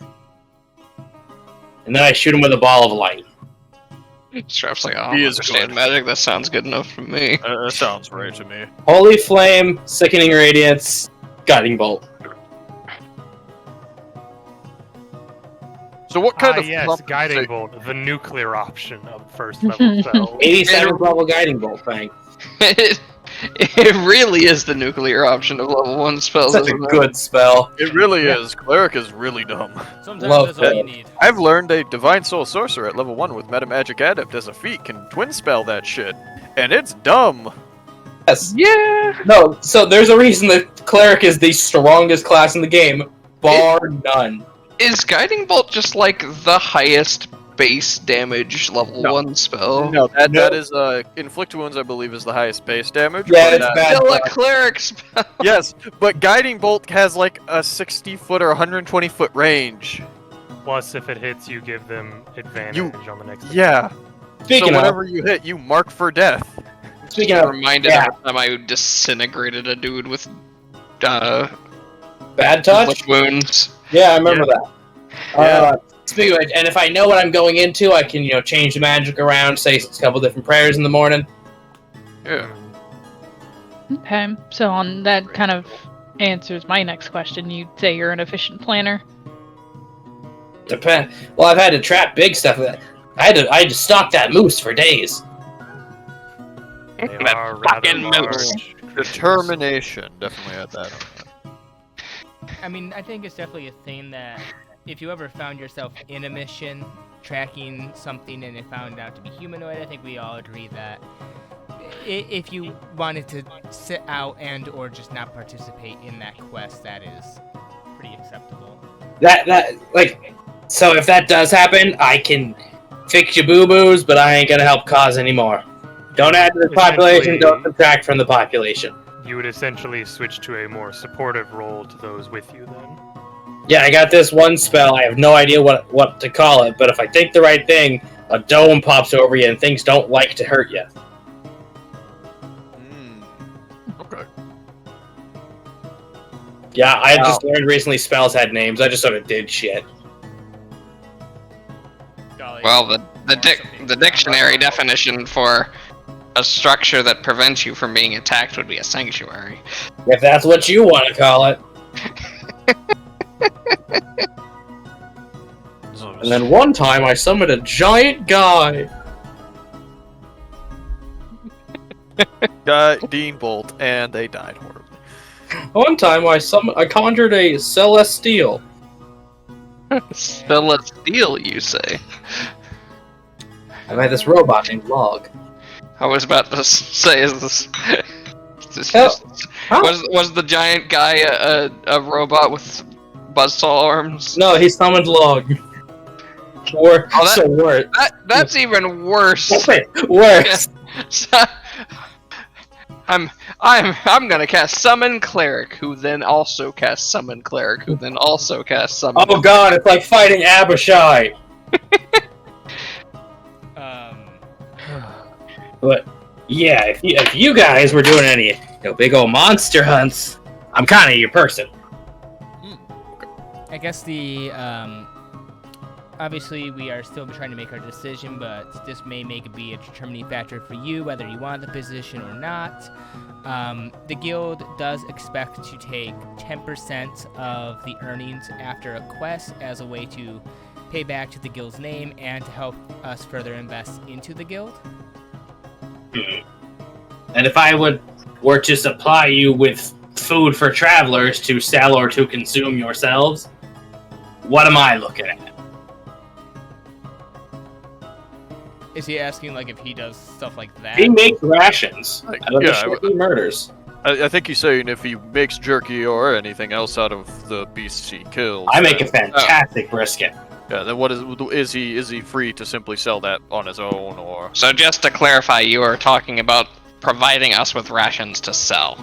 [SPEAKER 1] And then I shoot them with a ball of light.
[SPEAKER 6] Straff's like, "Oh, I
[SPEAKER 4] He
[SPEAKER 6] don't
[SPEAKER 4] is
[SPEAKER 6] understand
[SPEAKER 4] good.
[SPEAKER 6] magic. That sounds good enough for me."
[SPEAKER 4] That sounds right to me.
[SPEAKER 1] Holy flame, sickening radiance, guiding bolt.
[SPEAKER 4] So what kind of...
[SPEAKER 5] yes, guiding bolt, the nuclear option of first level spell.
[SPEAKER 1] 87th level guiding bolt thing.
[SPEAKER 6] It really is the nuclear option of level 1 spells.
[SPEAKER 1] Such a
[SPEAKER 6] isn't it?
[SPEAKER 1] good spell.
[SPEAKER 4] It really is. Cleric is really dumb.
[SPEAKER 3] Sometimes
[SPEAKER 1] Love
[SPEAKER 3] that's all you
[SPEAKER 1] that.
[SPEAKER 3] need.
[SPEAKER 4] I've learned a Divine Soul Sorcerer at level 1 with Metamagic Adept as a feat can twin spell that shit. And it's dumb.
[SPEAKER 1] Yes.
[SPEAKER 6] Yeah.
[SPEAKER 1] No, so there's a reason that Cleric is the strongest class in the game, bar none.
[SPEAKER 6] Is Guiding Bolt just like the highest base damage level
[SPEAKER 4] No.
[SPEAKER 6] 1 spell?
[SPEAKER 4] No, that is Inflict Wounds, I believe, is the highest base damage.
[SPEAKER 1] Yeah,
[SPEAKER 4] but,
[SPEAKER 1] it's bad.
[SPEAKER 6] Still a cleric spell.
[SPEAKER 4] Yes, but Guiding Bolt has like a 60-foot or 120-foot range.
[SPEAKER 5] Plus, if it hits, you give them advantage on the next attack.
[SPEAKER 4] Yeah.
[SPEAKER 1] Speaking
[SPEAKER 4] so
[SPEAKER 1] of,
[SPEAKER 4] whenever you hit, you mark for death.
[SPEAKER 1] speaking
[SPEAKER 6] I'm
[SPEAKER 1] of
[SPEAKER 6] reminded
[SPEAKER 1] yeah.
[SPEAKER 6] of the time I disintegrated a dude with
[SPEAKER 1] bad touch,
[SPEAKER 6] inflict wounds.
[SPEAKER 1] yeah, I remember that.
[SPEAKER 4] Yeah.
[SPEAKER 1] Speaking of which, and if I know what I'm going into, I can change the magic around, say a couple different prayers in the morning.
[SPEAKER 6] Yeah.
[SPEAKER 2] Okay, so on that kind of answers my next question. You'd say you're an efficient planner.
[SPEAKER 1] Well, I've had to trap big stuff. I had to stalk that moose for days.
[SPEAKER 5] They
[SPEAKER 6] That
[SPEAKER 5] are rather
[SPEAKER 6] fucking moose.
[SPEAKER 5] large.
[SPEAKER 4] Determination. Definitely had that.
[SPEAKER 3] I mean, I think it's definitely a thing that if you ever found yourself in a mission tracking something and it found out to be humanoid, I think we all agree that if you wanted to sit out and or just not participate in that quest, that is pretty acceptable.
[SPEAKER 1] So if that does happen, I can fix your boo-boos, but I ain't gonna help cause anymore. Don't add to the population, don't subtract from the population.
[SPEAKER 5] You would essentially switch to a more supportive role to those with you then.
[SPEAKER 1] Yeah, I got this one spell, I have no idea what to call it, but if I think the right thing, a dome pops over you and things don't like to hurt you.
[SPEAKER 4] Okay.
[SPEAKER 1] Yeah, I just learned recently spells had names, I just sort of did shit.
[SPEAKER 3] Golly.
[SPEAKER 6] Well, the dictionary definition for a structure that prevents you from being attacked would be a sanctuary.
[SPEAKER 1] If that's what you want to call it. And then one time I summoned a giant guy.
[SPEAKER 4] Dean Bolt, and they died horribly.
[SPEAKER 1] One time I conjured a celestial.
[SPEAKER 6] Celestial, you say?
[SPEAKER 1] I had this robot named Log.
[SPEAKER 6] I was about to say, is this
[SPEAKER 1] Hell,
[SPEAKER 6] Was the giant guy a robot with buzzsaw arms?
[SPEAKER 1] No, he summoned Log.
[SPEAKER 6] That's even worse.
[SPEAKER 1] Worse.
[SPEAKER 6] I'm gonna cast Summon Cleric, who then also casts Summon Cleric, who then also casts Summon.
[SPEAKER 1] Oh god, it's like fighting Abishai. But yeah, if you guys were doing any big old monster hunts, I'm kind of your person.
[SPEAKER 7] I guess the obviously we are still trying to make our decision, but this may be a determining factor for you whether you want the position or not. The guild does expect to take 10% of the earnings after a quest as a way to pay back to the guild's name and to help us further invest into the guild.
[SPEAKER 1] And if I were to supply you with food for travelers to sell or to consume yourselves, what am I looking at?
[SPEAKER 7] Is he asking like if he does stuff like that?
[SPEAKER 1] He makes rations.
[SPEAKER 4] Yeah,
[SPEAKER 1] He murders.
[SPEAKER 4] I think he's saying if he makes jerky or anything else out of the beasts he kills.
[SPEAKER 1] I make a fantastic brisket.
[SPEAKER 4] Yeah, then what is he free to simply sell that on his own, or?
[SPEAKER 6] So just to clarify, you are talking about providing us with rations to sell.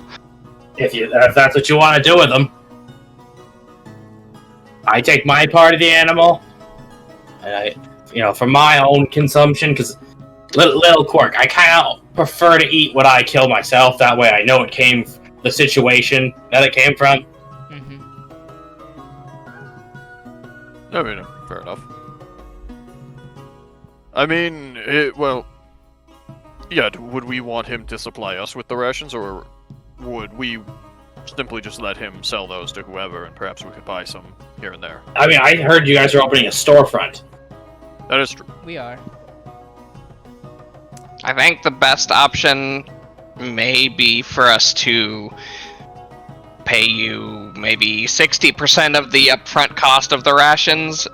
[SPEAKER 1] If that's what you want to do with them. I take my part of the animal, and for my own consumption, because little quirk, I kind of prefer to eat what I kill myself. That way I know the situation that it came from.
[SPEAKER 7] Mm-hmm.
[SPEAKER 4] I mean, fair enough. I mean, yeah, would we want him to supply us with the rations, or would we simply just let him sell those to whoever, and perhaps we could buy some here and there?
[SPEAKER 1] I mean, I heard you guys are opening a storefront.
[SPEAKER 4] That is true.
[SPEAKER 7] We are.
[SPEAKER 6] I think the best option may be for us to pay you maybe 60% of the upfront cost of the rations,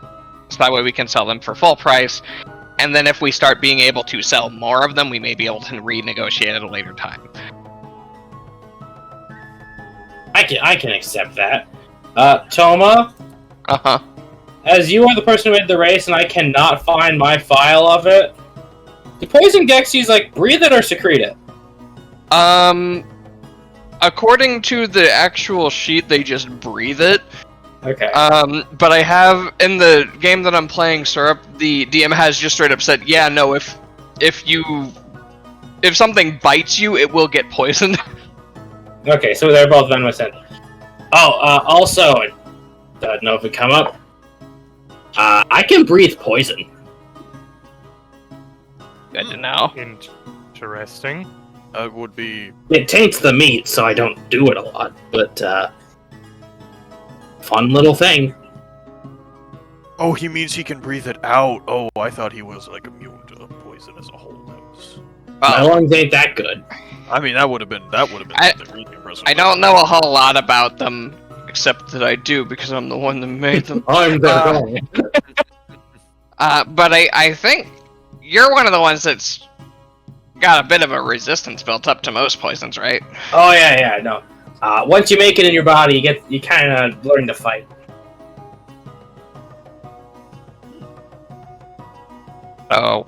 [SPEAKER 6] so that way we can sell them for full price, and then if we start being able to sell more of them, we may be able to renegotiate at a later time.
[SPEAKER 1] I can accept that. Toma?
[SPEAKER 6] Uh-huh.
[SPEAKER 1] As you are the person who made the race and I cannot find my file of it, do poison Gexies, breathe it or secrete it?
[SPEAKER 6] According to the actual sheet, they just breathe it.
[SPEAKER 1] Okay.
[SPEAKER 6] But I have, in the game that I'm playing, Syrup, the DM has just straight up said, yeah, no, if something bites you, it will get poisoned.
[SPEAKER 1] Okay, so they're both venomous then. Oh, also, I don't know if it come up. I can breathe poison.
[SPEAKER 6] Good to know.
[SPEAKER 5] Interesting.
[SPEAKER 4] It would be...
[SPEAKER 1] It taints the meat, so I don't do it a lot, but, fun little thing.
[SPEAKER 4] Oh, he means he can breathe it out. Oh, I thought he was, immune to poison as a whole.
[SPEAKER 1] My lungs ain't that good.
[SPEAKER 4] I mean, that would have been really impressive.
[SPEAKER 6] I don't know a whole lot about them, except that I do, because I'm the one that made them.
[SPEAKER 1] I'm the
[SPEAKER 6] But I think you're one of the ones that's got a bit of a resistance built up to most poisons, right?
[SPEAKER 1] Oh, yeah, no. Once you make it in your body, you kind of learn to fight.
[SPEAKER 6] Oh.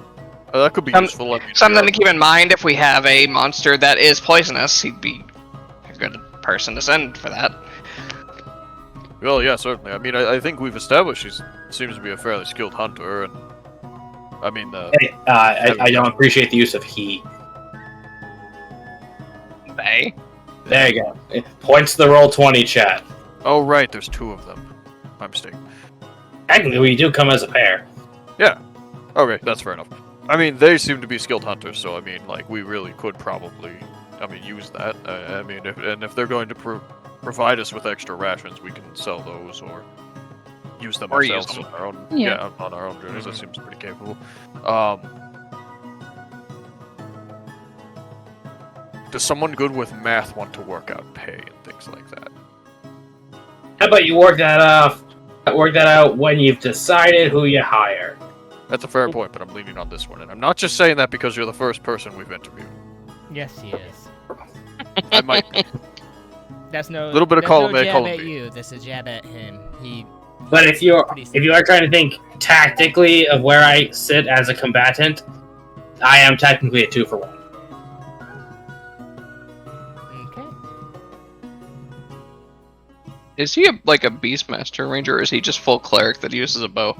[SPEAKER 4] That could be useful.
[SPEAKER 6] Something to keep in mind if we have a monster that is poisonous, he'd be a good person to send for that.
[SPEAKER 4] Well, yeah, certainly. I mean, I think we've established he seems to be a fairly skilled hunter, and I mean,
[SPEAKER 1] I don't appreciate the use of he.
[SPEAKER 6] They?
[SPEAKER 1] There you go. It points to the Roll20 chat.
[SPEAKER 4] Oh, right, there's two of them. My mistake.
[SPEAKER 1] Technically, we do come as a pair.
[SPEAKER 4] Yeah. Okay, that's fair enough. I mean, they seem to be skilled hunters, so I mean, we really could probably, use that. I mean, if they're going to provide us with extra rations, we can sell those or use them ourselves on our own.
[SPEAKER 2] Yeah.
[SPEAKER 4] On our own journeys. That seems pretty capable. Does someone good with math want to work out pay and things like that?
[SPEAKER 1] How about you work that out when you've decided who you hire?
[SPEAKER 4] That's a fair point, but I'm leaning on this one, and I'm not just saying that because you're the first person we've interviewed.
[SPEAKER 7] Yes, he is.
[SPEAKER 4] I might.
[SPEAKER 7] That's no.
[SPEAKER 4] Little bit of
[SPEAKER 7] that's
[SPEAKER 4] column
[SPEAKER 7] no
[SPEAKER 4] A,
[SPEAKER 7] jab
[SPEAKER 4] column
[SPEAKER 7] at
[SPEAKER 4] B.
[SPEAKER 7] you. That's a jab at him.
[SPEAKER 1] But if you are trying to think tactically of where I sit as a combatant, I am technically a 2-for-1.
[SPEAKER 7] Okay.
[SPEAKER 6] Is he a Beastmaster Ranger, or is he just full cleric that uses a bow?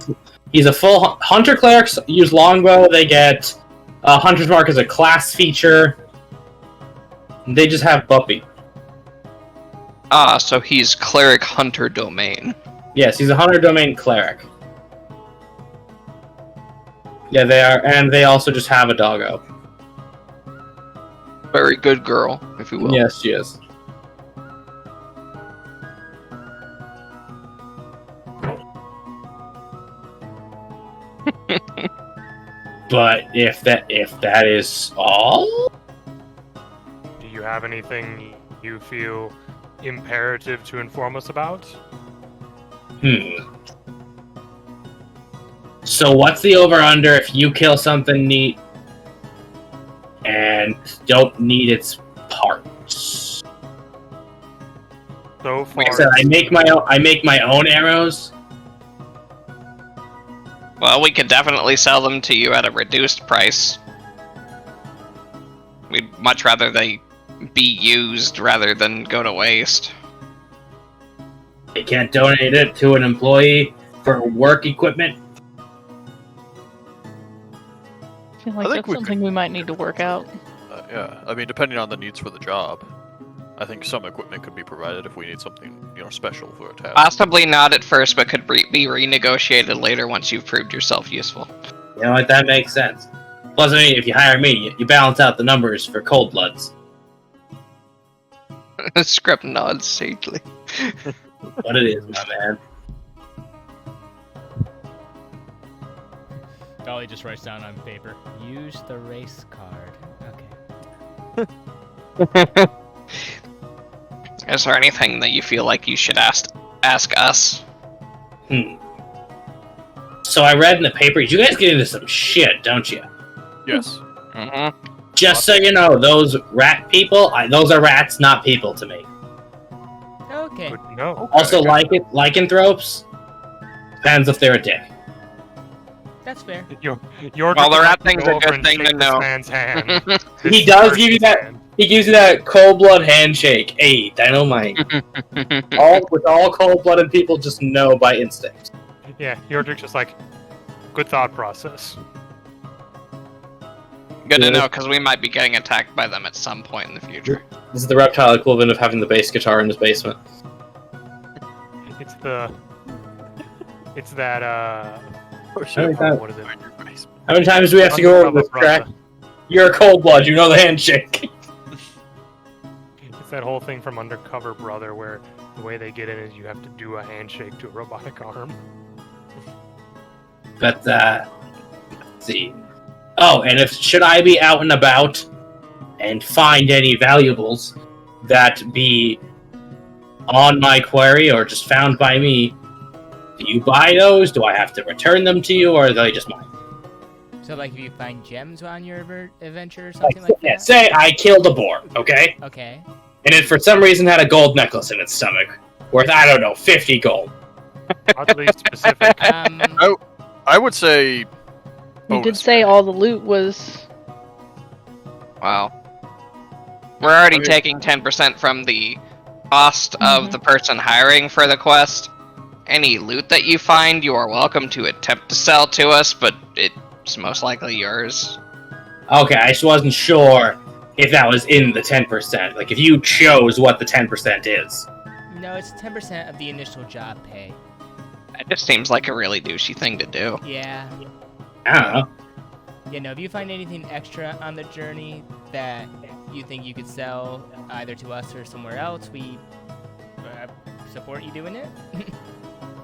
[SPEAKER 1] He's a full hunter. Clerics use longbow. They get Hunter's Mark as a class feature. They just have Buppy.
[SPEAKER 6] Ah, so he's cleric hunter domain.
[SPEAKER 1] Yes, he's a hunter domain cleric. Yeah, they are, and they also just have a doggo.
[SPEAKER 6] Very good girl, if you will.
[SPEAKER 1] Yes, she is. But if that is all,
[SPEAKER 5] Do you have anything you feel imperative to inform us about?
[SPEAKER 1] So what's the over/under if you kill something neat and don't need its parts?
[SPEAKER 5] So far,
[SPEAKER 1] Like I said, I make my own arrows.
[SPEAKER 6] Well, we could definitely sell them to you at a reduced price. We'd much rather they be used rather than go to waste.
[SPEAKER 1] I can't donate it to an employee for work equipment.
[SPEAKER 2] I feel like
[SPEAKER 4] I think
[SPEAKER 2] that's
[SPEAKER 4] we
[SPEAKER 2] something we might need to work out.
[SPEAKER 4] Yeah, I mean, depending on the needs for the job, I think some equipment could be provided if we need something, special for a task.
[SPEAKER 6] Possibly not at first, but could be renegotiated later once you've proved yourself useful.
[SPEAKER 1] You know what? That makes sense. Plus, I mean, if you hire me, you balance out the numbers for cold bloods.
[SPEAKER 6] Script nods sagely.
[SPEAKER 1] What it is, my man.
[SPEAKER 7] Dolly just writes down on paper. Use the race card. Okay.
[SPEAKER 6] Is there anything that you feel like you should ask us?
[SPEAKER 1] So I read in the paper, you guys get into some shit, don't you?
[SPEAKER 4] Yes.
[SPEAKER 6] Mm-hmm.
[SPEAKER 1] Just so you know, those rat people, those are rats, not people to me.
[SPEAKER 7] Okay.
[SPEAKER 5] good to know.
[SPEAKER 1] Also, lycanthropes, depends if they're a dick.
[SPEAKER 7] That's fair.
[SPEAKER 5] Your
[SPEAKER 6] Well, the rat
[SPEAKER 5] director
[SPEAKER 6] thing's
[SPEAKER 5] go
[SPEAKER 6] a
[SPEAKER 5] over
[SPEAKER 6] good
[SPEAKER 5] and
[SPEAKER 6] thing to
[SPEAKER 5] shake this
[SPEAKER 6] know.
[SPEAKER 5] man's hand.
[SPEAKER 1] He
[SPEAKER 5] This
[SPEAKER 1] does
[SPEAKER 5] person's
[SPEAKER 1] give you that-
[SPEAKER 5] hand.
[SPEAKER 1] He gives you that cold-blood handshake. Hey, dynamite. all cold-blooded people just know by instinct.
[SPEAKER 5] Yeah, Yordrick's just like, good thought process.
[SPEAKER 6] Good to
[SPEAKER 1] Yeah.
[SPEAKER 6] know, because we might be getting attacked by them at some point in the future.
[SPEAKER 1] This is the reptile equivalent of having the bass guitar in his basement.
[SPEAKER 5] It's that,
[SPEAKER 4] Or
[SPEAKER 5] what is it?
[SPEAKER 1] How many times do we have to go over this track? You're a cold-blood, you know the handshake.
[SPEAKER 5] It's that whole thing from Undercover Brother where the way they get in is you have to do a handshake to a robotic arm.
[SPEAKER 1] But, let's see. Oh, and should I be out and about and find any valuables that be on my quarry or just found by me, do you buy those? Do I have to return them to you, or are they just mine?
[SPEAKER 7] So, like, if you find gems on your adventure or something like that?
[SPEAKER 1] Say I killed a boar, okay?
[SPEAKER 7] Okay.
[SPEAKER 1] And it for some reason had a gold necklace in its stomach, worth, I don't know, 50 gold.
[SPEAKER 5] Oddly specific.
[SPEAKER 4] I would say.
[SPEAKER 2] You did
[SPEAKER 4] bonus.
[SPEAKER 2] say all the loot was.
[SPEAKER 6] Wow. We're already
[SPEAKER 4] Okay.
[SPEAKER 6] taking 10% from the cost of the person hiring for the quest. Any loot that you find, you are welcome to attempt to sell to us, but it's most likely yours.
[SPEAKER 1] Okay, I just wasn't sure if that was in the 10%. Like, if you chose what the 10% is.
[SPEAKER 7] No, it's 10% of the initial job pay.
[SPEAKER 6] It just seems like a really douchey thing to do.
[SPEAKER 7] Yeah.
[SPEAKER 1] I don't know.
[SPEAKER 7] Yeah, no, if you find anything extra on the journey that you think you could sell either to us or somewhere else, we support you doing it.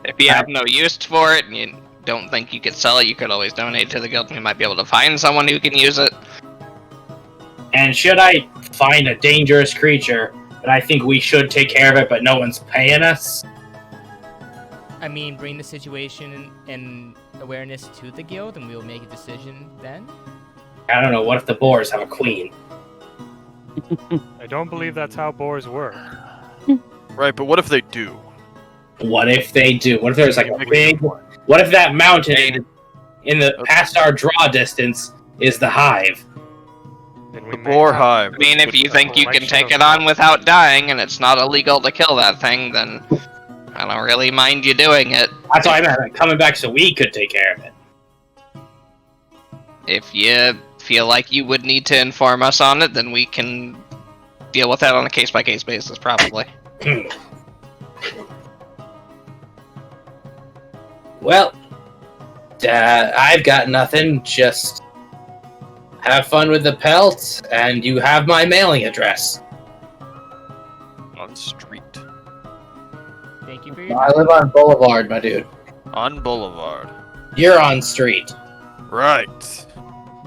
[SPEAKER 6] If you have no use for it and you don't think you could sell it, you could always donate to the guild. We might be able to find someone who can use it.
[SPEAKER 1] And should I find a dangerous creature that I think we should take care of it, but no one's paying us?
[SPEAKER 7] I mean, bring the situation and awareness to the guild, and we'll make a decision then.
[SPEAKER 1] I don't know, what if the boars have a queen?
[SPEAKER 5] I don't believe that's how boars work.
[SPEAKER 4] Right, but what if they do?
[SPEAKER 1] What if they do? What if there's like a big... What if that mountain in the past our draw distance is the hive?
[SPEAKER 5] Then we
[SPEAKER 4] The
[SPEAKER 5] may
[SPEAKER 4] boar
[SPEAKER 5] have
[SPEAKER 4] hive.
[SPEAKER 6] I mean, if you
[SPEAKER 5] a
[SPEAKER 6] think you can
[SPEAKER 5] collection
[SPEAKER 6] take
[SPEAKER 5] of
[SPEAKER 6] it on without dying and it's not illegal to kill that thing, then I don't really mind you doing it.
[SPEAKER 1] That's what I meant. Like, coming back so we could take care of it.
[SPEAKER 6] If you feel like you would need to inform us on it, then we can deal with that on a case-by-case basis, probably.
[SPEAKER 1] Well, I've got nothing. Just have fun with the pelt, and you have my mailing address.
[SPEAKER 4] On street.
[SPEAKER 7] Thank you for your
[SPEAKER 1] I live on Boulevard, my dude.
[SPEAKER 4] On Boulevard.
[SPEAKER 1] You're on street.
[SPEAKER 4] Right.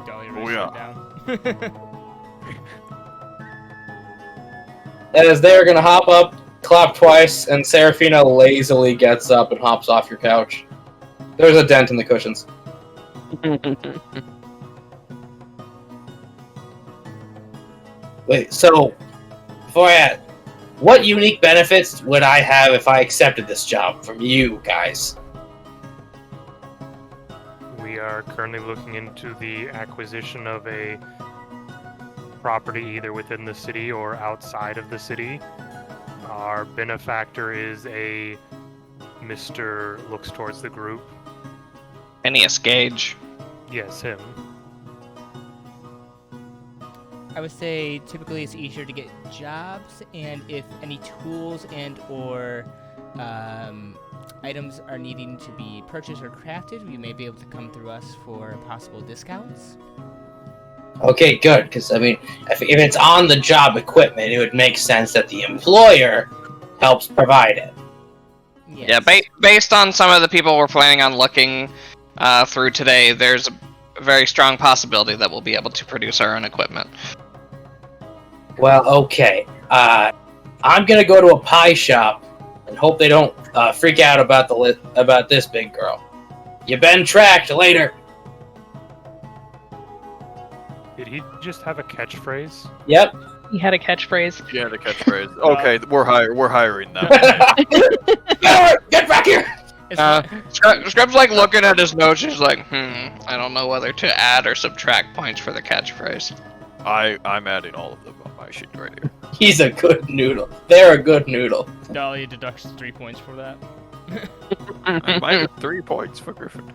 [SPEAKER 7] Dolly
[SPEAKER 4] Oh,
[SPEAKER 7] writes
[SPEAKER 4] yeah.
[SPEAKER 7] that down.
[SPEAKER 1] As they're gonna hop up, clap twice, and Serafina lazily gets up and hops off your couch. There's a dent in the cushions. Wait, so, before I add, what unique benefits would I have if I accepted this job from you guys?
[SPEAKER 5] We are currently looking into the acquisition of a property either within the city or outside of the city. Our benefactor is a Mr. looks towards the group.
[SPEAKER 6] Phineas Gage.
[SPEAKER 5] Yes, him.
[SPEAKER 7] I would say typically it's easier to get jobs, and if any tools and or items are needing to be purchased or crafted, you may be able to come through us for possible discounts.
[SPEAKER 1] Okay, good, because, I mean, if it's on-the-job equipment, it would make sense that the employer helps provide it.
[SPEAKER 7] Yes.
[SPEAKER 6] Yeah, based on some of the people we're planning on looking through today, there's a very strong possibility that we'll be able to produce our own equipment.
[SPEAKER 1] Well, okay. I'm gonna go to a pie shop and hope they don't freak out about this big girl. You've been tracked. Later.
[SPEAKER 5] Did he just have a catchphrase?
[SPEAKER 1] Yep.
[SPEAKER 2] He had a catchphrase.
[SPEAKER 4] Yeah, the catchphrage. Okay, we're hiring now.
[SPEAKER 1] Get back here!
[SPEAKER 6] Scrub's like looking at his notes, he's like, I don't know whether to add or subtract points for the catchphrase.
[SPEAKER 4] I'm adding all of them on my sheet right here.
[SPEAKER 1] He's a good noodle. They're a good noodle.
[SPEAKER 3] Dolly deducts 3 points for that.
[SPEAKER 4] Minus 3 points for Griffin.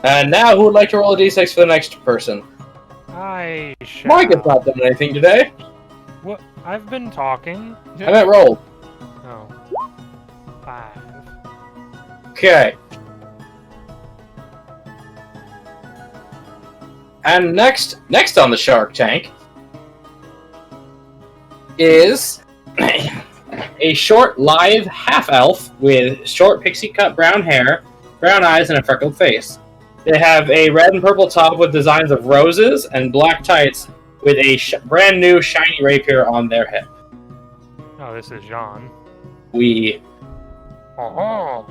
[SPEAKER 1] And now, who would like to roll a d6 for the next person?
[SPEAKER 5] I shall.
[SPEAKER 1] Mike has not done anything today.
[SPEAKER 5] What? I've been talking.
[SPEAKER 1] I meant roll.
[SPEAKER 5] Oh. 5.
[SPEAKER 1] Okay. And next on the Shark Tank is a short, live half-elf with short pixie-cut brown hair, brown eyes, and a freckled face. They have a red and purple top with designs of roses and black tights with a brand new shiny rapier on their hip.
[SPEAKER 5] Oh, this is Jean.
[SPEAKER 1] We...
[SPEAKER 5] Oh.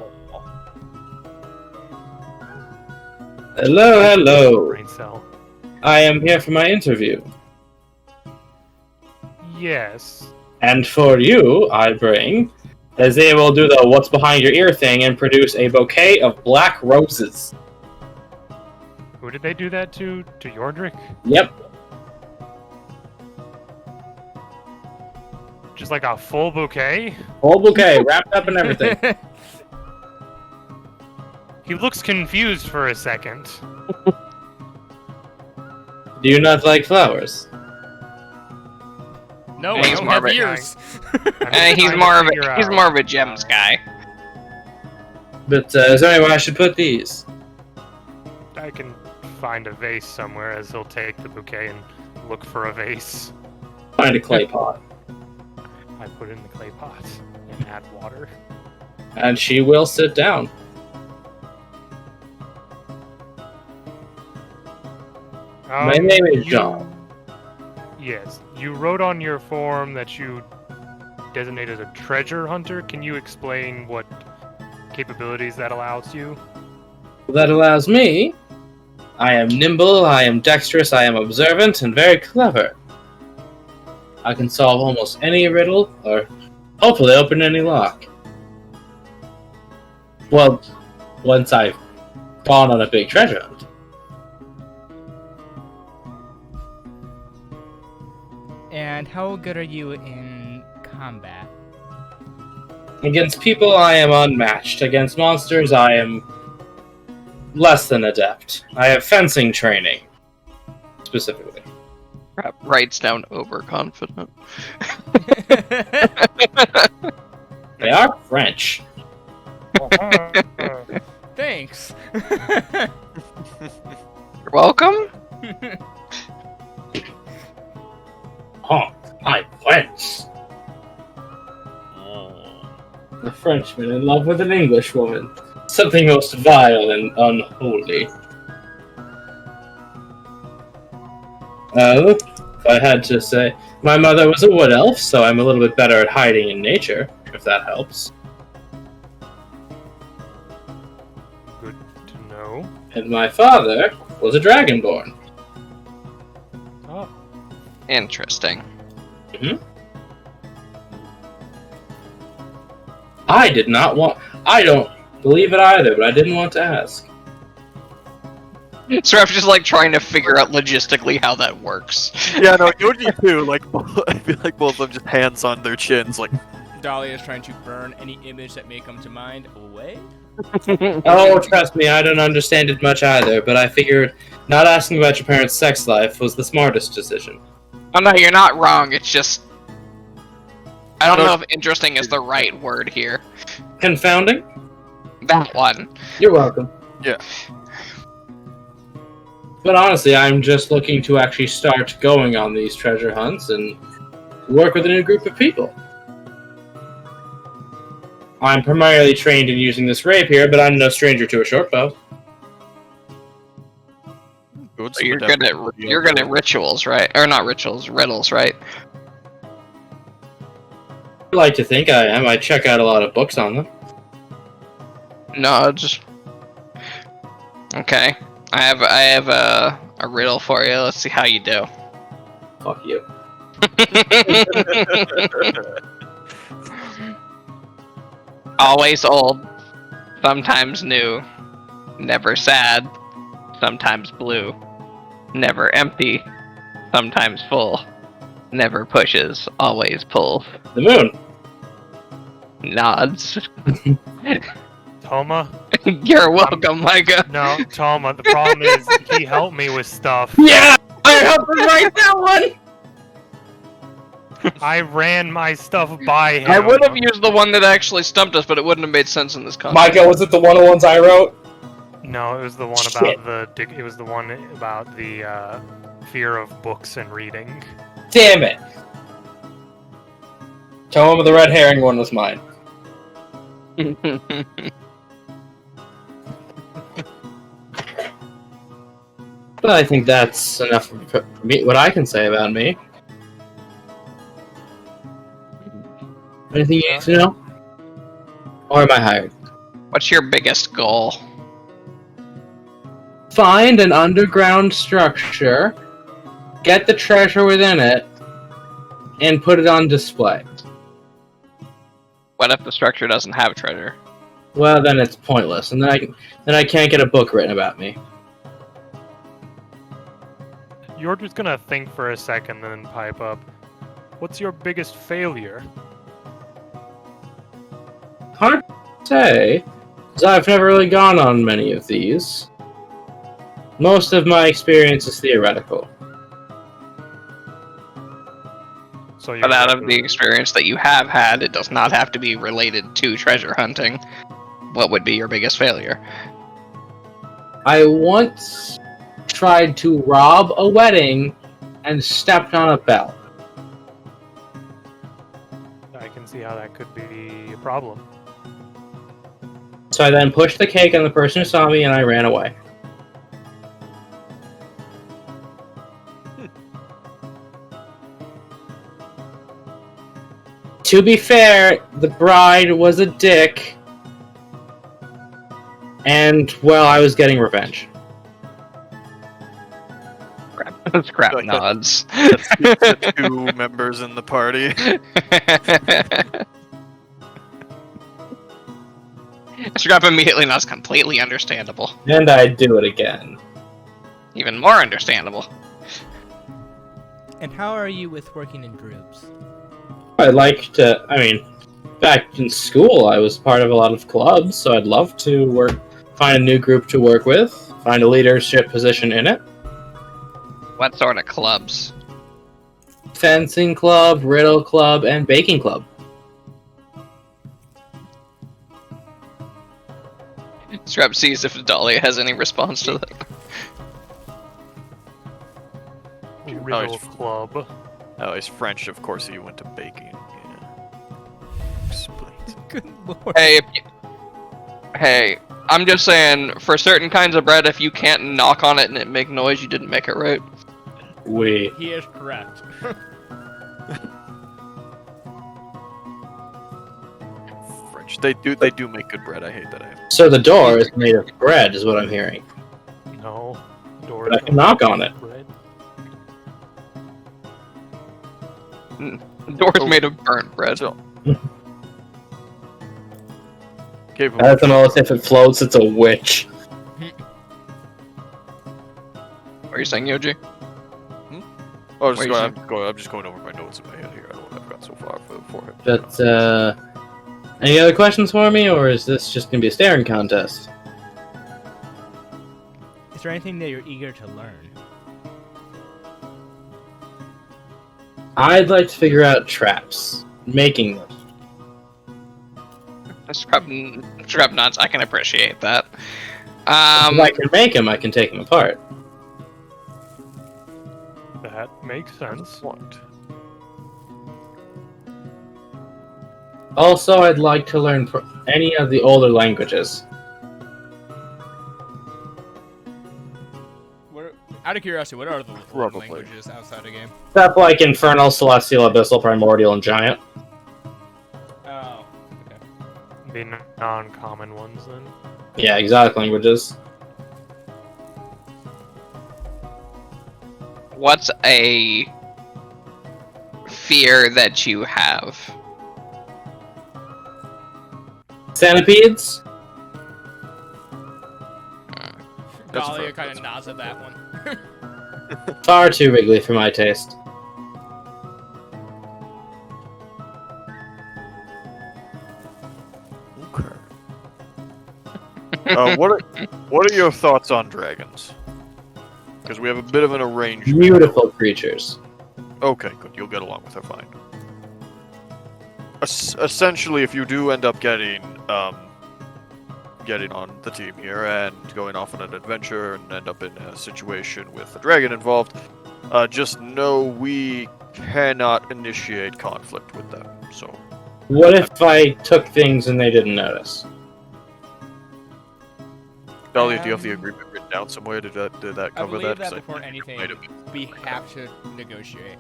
[SPEAKER 1] Hello.
[SPEAKER 5] Brain cell.
[SPEAKER 1] I am here for my interview.
[SPEAKER 5] Yes.
[SPEAKER 1] And for you, I bring... as they will do the what's behind your ear thing and produce a bouquet of black roses.
[SPEAKER 5] Who did they do that to? To Yordrick?
[SPEAKER 1] Yep.
[SPEAKER 5] Just like a full bouquet?
[SPEAKER 1] Whole bouquet, wrapped up and everything.
[SPEAKER 5] He looks confused for a second.
[SPEAKER 1] Do you not like flowers?
[SPEAKER 3] No,
[SPEAKER 6] He's
[SPEAKER 3] I don't
[SPEAKER 6] more
[SPEAKER 3] have
[SPEAKER 6] of a-
[SPEAKER 3] ears.
[SPEAKER 6] He's more of a gems guy.
[SPEAKER 1] But is there any way I should put these?
[SPEAKER 5] I can find a vase somewhere as he'll take the bouquet and look for a vase.
[SPEAKER 1] Find a clay pot.
[SPEAKER 5] I put it in the clay pot and add water.
[SPEAKER 1] And she will sit down. My name is John.
[SPEAKER 5] Yes. You wrote on your form that you designated a treasure hunter. Can you explain what capabilities that allows you?
[SPEAKER 1] That allows me. I am nimble, I am dexterous, I am observant, and very clever. I can solve almost any riddle, or hopefully open any lock. Well, once I've gone on a big treasure hunt.
[SPEAKER 7] And how good are you in combat?
[SPEAKER 1] Against people, I am unmatched. Against monsters, I am less than adept. I have fencing training, specifically.
[SPEAKER 6] Crap, writes down overconfident.
[SPEAKER 1] They are French.
[SPEAKER 3] Thanks.
[SPEAKER 6] You're welcome.
[SPEAKER 1] Honk, I wins. A Frenchman in love with an English woman. Something most vile and unholy. If I had to say, my mother was a wood elf, so I'm a little bit better at hiding in nature, if that helps.
[SPEAKER 5] Good to know.
[SPEAKER 1] And my father was a dragonborn.
[SPEAKER 5] Oh.
[SPEAKER 6] Interesting.
[SPEAKER 1] I don't believe it either, but I didn't want to ask.
[SPEAKER 6] So I'm just like trying to figure out logistically how that works.
[SPEAKER 4] Yeah, no, Yoji too. Like, I feel like both of them just hands on their chins, like.
[SPEAKER 3] Dahlia is trying to burn any image that may come to mind away.
[SPEAKER 1] Oh, trust me, I don't understand it much either, but I figured not asking about your parents' sex life was the smartest decision.
[SPEAKER 6] Oh no, you're not wrong. It's just I don't know if interesting is the right word here.
[SPEAKER 1] Confounding?
[SPEAKER 6] That one.
[SPEAKER 1] You're welcome.
[SPEAKER 4] Yeah.
[SPEAKER 1] But honestly, I'm just looking to actually start going on these treasure hunts and work with a new group of people. I'm primarily trained in using this rapier, but I'm no stranger to a short bow.
[SPEAKER 4] Good,
[SPEAKER 6] So you're good at rituals, right? Or not rituals, riddles, right?
[SPEAKER 1] I like to think I am. I check out a lot of books on them.
[SPEAKER 6] No, just okay. I have a riddle for you. Let's see how you do.
[SPEAKER 1] Fuck you.
[SPEAKER 6] Always old, sometimes new, never sad, sometimes blue, never empty, sometimes full, never pushes, always pulls.
[SPEAKER 1] The moon.
[SPEAKER 6] Nods.
[SPEAKER 5] Toma?
[SPEAKER 6] You're welcome, Micah.
[SPEAKER 5] No, Toma. The problem is he helped me with stuff.
[SPEAKER 1] Yeah! I helped him write that one!
[SPEAKER 5] I ran my stuff by him.
[SPEAKER 6] I would have used the one that actually stumped us, but it wouldn't have made sense in this context.
[SPEAKER 1] Micah, was it the one of the ones I wrote?
[SPEAKER 5] No, it was the one
[SPEAKER 1] Shit.
[SPEAKER 5] about it was the one about the fear of books and reading.
[SPEAKER 1] Damn it! Tell him the red herring one was mine. But I think that's enough for me. What I can say about me. Anything you need to know? Or am I hired?
[SPEAKER 6] What's your biggest goal?
[SPEAKER 1] Find an underground structure, get the treasure within it, and put it on display.
[SPEAKER 6] What if the structure doesn't have treasure?
[SPEAKER 1] Well, then it's pointless, and then I can't get a book written about me.
[SPEAKER 5] You're just gonna think for a second, then pipe up. What's your biggest failure?
[SPEAKER 1] Hard to say, because I've never really gone on many of these. Most of my experience is theoretical.
[SPEAKER 5] So
[SPEAKER 6] But out of the experience that you have had, it does not have to be related to treasure hunting. What would be your biggest failure?
[SPEAKER 1] I once tried to rob a wedding and stepped on a bell.
[SPEAKER 5] I can see how that could be a problem.
[SPEAKER 1] So I then pushed the cake on the person who saw me and I ran away. To be fair, the bride was a dick. And, well, I was getting revenge.
[SPEAKER 6] Scrap
[SPEAKER 4] Like
[SPEAKER 6] nods.
[SPEAKER 4] That speaks to 2 members in the party.
[SPEAKER 6] Scrap immediately nods. Completely understandable.
[SPEAKER 1] And I'd do it again.
[SPEAKER 6] Even more understandable.
[SPEAKER 7] And how are you with working in groups?
[SPEAKER 1] I'd like to, back in school, I was part of a lot of clubs, so I'd love to find a new group to work with, find a leadership position in it.
[SPEAKER 6] What sort of clubs?
[SPEAKER 1] Fencing club, riddle club, and baking club.
[SPEAKER 6] Scrap sees if Dahlia has any response to that.
[SPEAKER 5] Riddle Club.
[SPEAKER 4] Oh, he's French, of course he went to baking. Yeah. Explains.
[SPEAKER 7] Good lord.
[SPEAKER 6] Hey, I'm just saying, for certain kinds of bread, if you can't knock on it and it make noise, you didn't make it right.
[SPEAKER 7] He is correct.
[SPEAKER 4] French. They do make good bread. I hate that I have.
[SPEAKER 1] So the door is made of bread, is what I'm hearing.
[SPEAKER 5] No.
[SPEAKER 1] But I can knock on it.
[SPEAKER 5] Bread.
[SPEAKER 6] The door's made of burnt bread.
[SPEAKER 4] So,
[SPEAKER 1] That's the most, if it floats, it's a witch.
[SPEAKER 6] What are you saying, Yoji?
[SPEAKER 4] Oh,
[SPEAKER 6] What are you saying?
[SPEAKER 4] I'm just going over my notes in my head here. I don't know what I've got so far for it.
[SPEAKER 1] But, any other questions for me, or is this just gonna be a staring contest?
[SPEAKER 7] Is there anything that you're eager to learn?
[SPEAKER 1] I'd like to figure out traps. Making them.
[SPEAKER 6] Scrap nuts, I can appreciate that.
[SPEAKER 1] If I can make them, I can take them apart.
[SPEAKER 5] That makes sense.
[SPEAKER 4] What?
[SPEAKER 1] Also, I'd like to learn any of the older languages.
[SPEAKER 3] Out of curiosity, what are the
[SPEAKER 4] Probably.
[SPEAKER 3] languages outside the game?
[SPEAKER 1] Stuff like Infernal, Celestial, Abyssal, Primordial, and Giant.
[SPEAKER 3] Oh, okay.
[SPEAKER 5] The non-common ones, then.
[SPEAKER 1] Yeah, exotic languages.
[SPEAKER 6] What's a fear that you have?
[SPEAKER 1] Centipedes?
[SPEAKER 4] That's
[SPEAKER 3] Dahlia
[SPEAKER 4] fair,
[SPEAKER 3] kind
[SPEAKER 4] that's
[SPEAKER 3] of nods at that one.
[SPEAKER 1] Far too wriggly for my taste.
[SPEAKER 4] Okay. What are your thoughts on dragons? Because we have a bit of an arrangement.
[SPEAKER 1] Beautiful creatures.
[SPEAKER 4] Okay, good. You'll get along with her fine. Essentially, if you do end up getting on the team here and going off on an adventure and end up in a situation with a dragon involved, just know we cannot initiate conflict with them. So,
[SPEAKER 1] What if I took things and they didn't notice?
[SPEAKER 4] Dahlia, do you have the agreement written down somewhere? Did that
[SPEAKER 3] I
[SPEAKER 4] cover
[SPEAKER 3] believe
[SPEAKER 4] that?
[SPEAKER 3] that
[SPEAKER 4] 'Cause I
[SPEAKER 3] before
[SPEAKER 4] think you
[SPEAKER 3] anything,
[SPEAKER 4] might have-
[SPEAKER 3] we have to negotiate.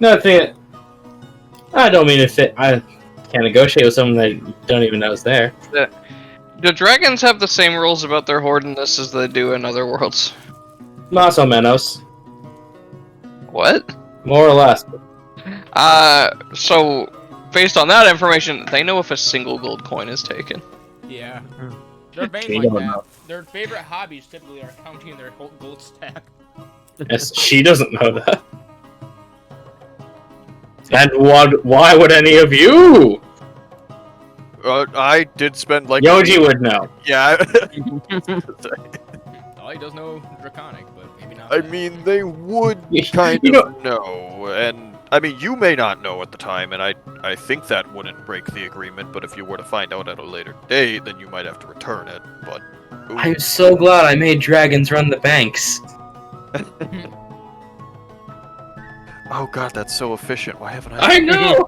[SPEAKER 1] Nothing. I don't mean if I can't negotiate with someone that don't even know is there.
[SPEAKER 6] Do dragons have the same rules about their hoardiness as they do in other worlds?
[SPEAKER 1] Más o menos.
[SPEAKER 6] What?
[SPEAKER 1] More or less.
[SPEAKER 6] So, based on that information, they know if a single gold coin is taken.
[SPEAKER 3] Yeah. They're vain
[SPEAKER 1] She
[SPEAKER 3] like
[SPEAKER 1] don't
[SPEAKER 3] that.
[SPEAKER 1] know.
[SPEAKER 3] Their favorite hobbies typically are counting their gold stack.
[SPEAKER 1] Yes, she doesn't know that. And why would any of you?
[SPEAKER 4] I did spend like
[SPEAKER 1] Yoji would know.
[SPEAKER 4] Yeah.
[SPEAKER 3] Oh, he does know Draconic, but maybe not.
[SPEAKER 4] I
[SPEAKER 3] that.
[SPEAKER 4] mean, they would kind
[SPEAKER 1] You
[SPEAKER 4] of know, and I mean, you may not know at the time, and I think that wouldn't break the agreement. But if you were to find out at a later date, then you might have to return it. But ooh.
[SPEAKER 1] I'm so glad I made dragons run the banks.
[SPEAKER 4] Oh god, that's so efficient. Why haven't I?
[SPEAKER 1] I know!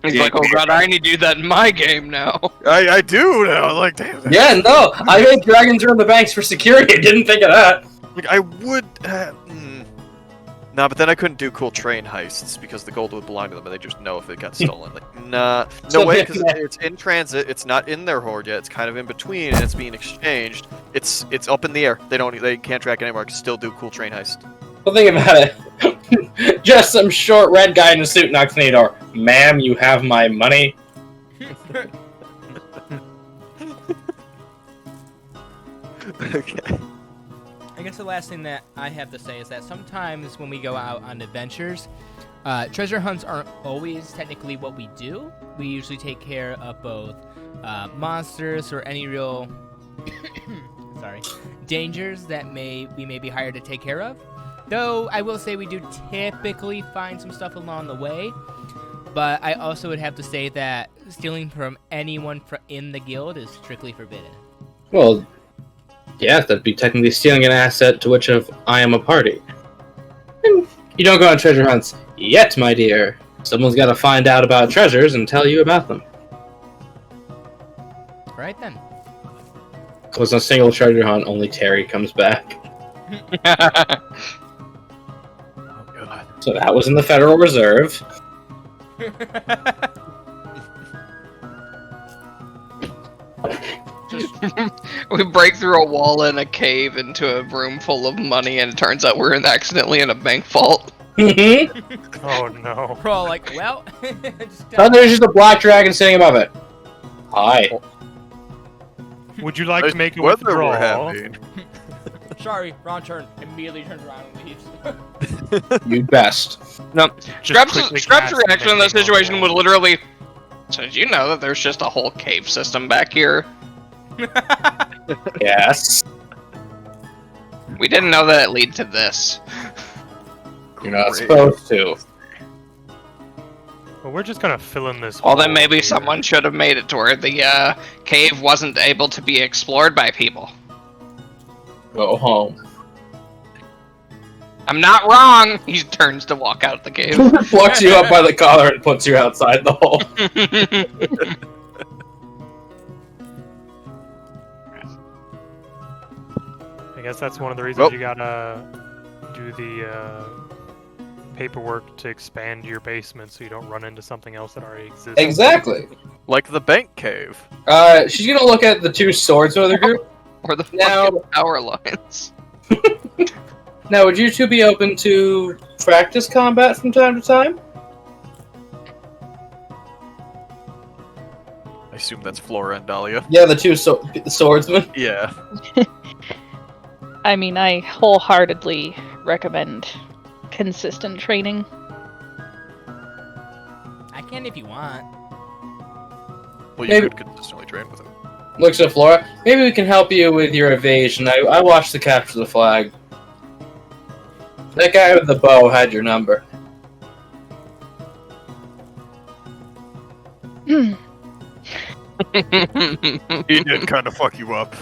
[SPEAKER 6] He's like, oh god, I need to do that in my game now.
[SPEAKER 4] I do now. Like, damn.
[SPEAKER 1] Yeah, no, I made dragons run the banks for security. I didn't think of that.
[SPEAKER 4] Like, I would. Nah, but then I couldn't do cool train heists because the gold would belong to them, and they just know if it got stolen. Like, nah, no
[SPEAKER 1] So
[SPEAKER 4] way,
[SPEAKER 1] yeah,
[SPEAKER 4] because
[SPEAKER 1] yeah.
[SPEAKER 4] it's in transit. It's not in their hoard yet. It's kind of in between, and it's being exchanged. It's up in the air. They can't track it anymore. I can still do cool train heist.
[SPEAKER 1] Well, think about it. Just some short red guy in a suit knocks on the door. Ma'am, you have my money.
[SPEAKER 4] Okay.
[SPEAKER 7] I guess the last thing that I have to say is that sometimes when we go out on adventures, treasure hunts aren't always technically what we do. We usually take care of both monsters or any real dangers that we may be hired to take care of. Though I will say we do typically find some stuff along the way. But I also would have to say that stealing from anyone in the guild is strictly forbidden.
[SPEAKER 1] Well, yeah, that'd be technically stealing an asset to which of I am a party. And you don't go on treasure hunts yet, my dear. Someone's got to find out about treasures and tell you about them.
[SPEAKER 7] Right then.
[SPEAKER 1] Because on a single treasure hunt, only Terry comes back.
[SPEAKER 4] Oh god.
[SPEAKER 1] So that was in the Federal Reserve.
[SPEAKER 6] We break through a wall in a cave into a room full of money, and it turns out we're accidentally in a bank vault.
[SPEAKER 5] Oh no.
[SPEAKER 7] We're all like, well,
[SPEAKER 1] And there's just a black dragon sitting above it. Hi.
[SPEAKER 5] Would you like to make a
[SPEAKER 4] Weather we're
[SPEAKER 5] withdrawal?
[SPEAKER 4] having.
[SPEAKER 7] sorry, wrong turn. Immediately turns around and leaves.
[SPEAKER 1] You best.
[SPEAKER 5] Just quickly
[SPEAKER 6] Scrap's
[SPEAKER 5] cast
[SPEAKER 6] reaction in that
[SPEAKER 5] anything on the
[SPEAKER 6] situation
[SPEAKER 5] wall.
[SPEAKER 6] would literally. So did you know that there's just a whole cave system back here?
[SPEAKER 1] Yes.
[SPEAKER 6] We didn't know that it lead to this.
[SPEAKER 1] You're not supposed to.
[SPEAKER 5] Well, we're just gonna fill in this.
[SPEAKER 6] Well, then
[SPEAKER 5] hole
[SPEAKER 6] maybe
[SPEAKER 5] here.
[SPEAKER 6] someone should have made it to where the cave wasn't able to be explored by people.
[SPEAKER 1] Go home.
[SPEAKER 6] I'm not wrong. He turns to walk out the cave.
[SPEAKER 1] Plucks you up by the collar and puts you outside the hole.
[SPEAKER 5] I guess that's one of the reasons
[SPEAKER 4] Well-
[SPEAKER 5] you gotta do the paperwork to expand your basement so you don't run into something else that already exists.
[SPEAKER 1] Exactly.
[SPEAKER 4] Like the bank cave.
[SPEAKER 1] She's gonna look at the two swordsmen of the group.
[SPEAKER 6] Or the
[SPEAKER 1] Now-
[SPEAKER 6] fucking power lines.
[SPEAKER 1] Now, would you two be open to practice combat from time to time?
[SPEAKER 4] I assume that's Flora and Dahlia.
[SPEAKER 1] Yeah, the two swordsmen.
[SPEAKER 4] Yeah.
[SPEAKER 2] I mean, I wholeheartedly recommend consistent training.
[SPEAKER 7] I can if you want.
[SPEAKER 4] Well, you
[SPEAKER 1] Maybe-
[SPEAKER 4] could consistently train with him.
[SPEAKER 1] Looks at Flora. Maybe we can help you with your evasion. I watched the capture the flag. That guy with the bow had your number.
[SPEAKER 2] Hmm.
[SPEAKER 4] He did kind of fuck you up.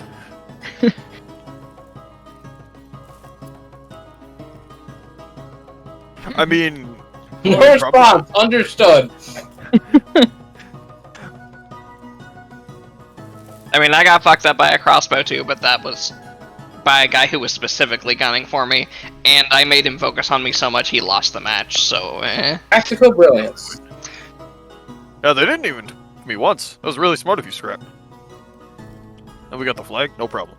[SPEAKER 4] I mean,
[SPEAKER 1] No
[SPEAKER 4] well,
[SPEAKER 1] response. Understood.
[SPEAKER 6] I mean, I got fucked up by a crossbow too, but that was by a guy who was specifically gunning for me, and I made him focus on me so much he lost the match, so
[SPEAKER 1] Tactical brilliance.
[SPEAKER 4] yeah, they didn't even hit me once. That was really smart of you, Scrap. And we got the flag, no problem.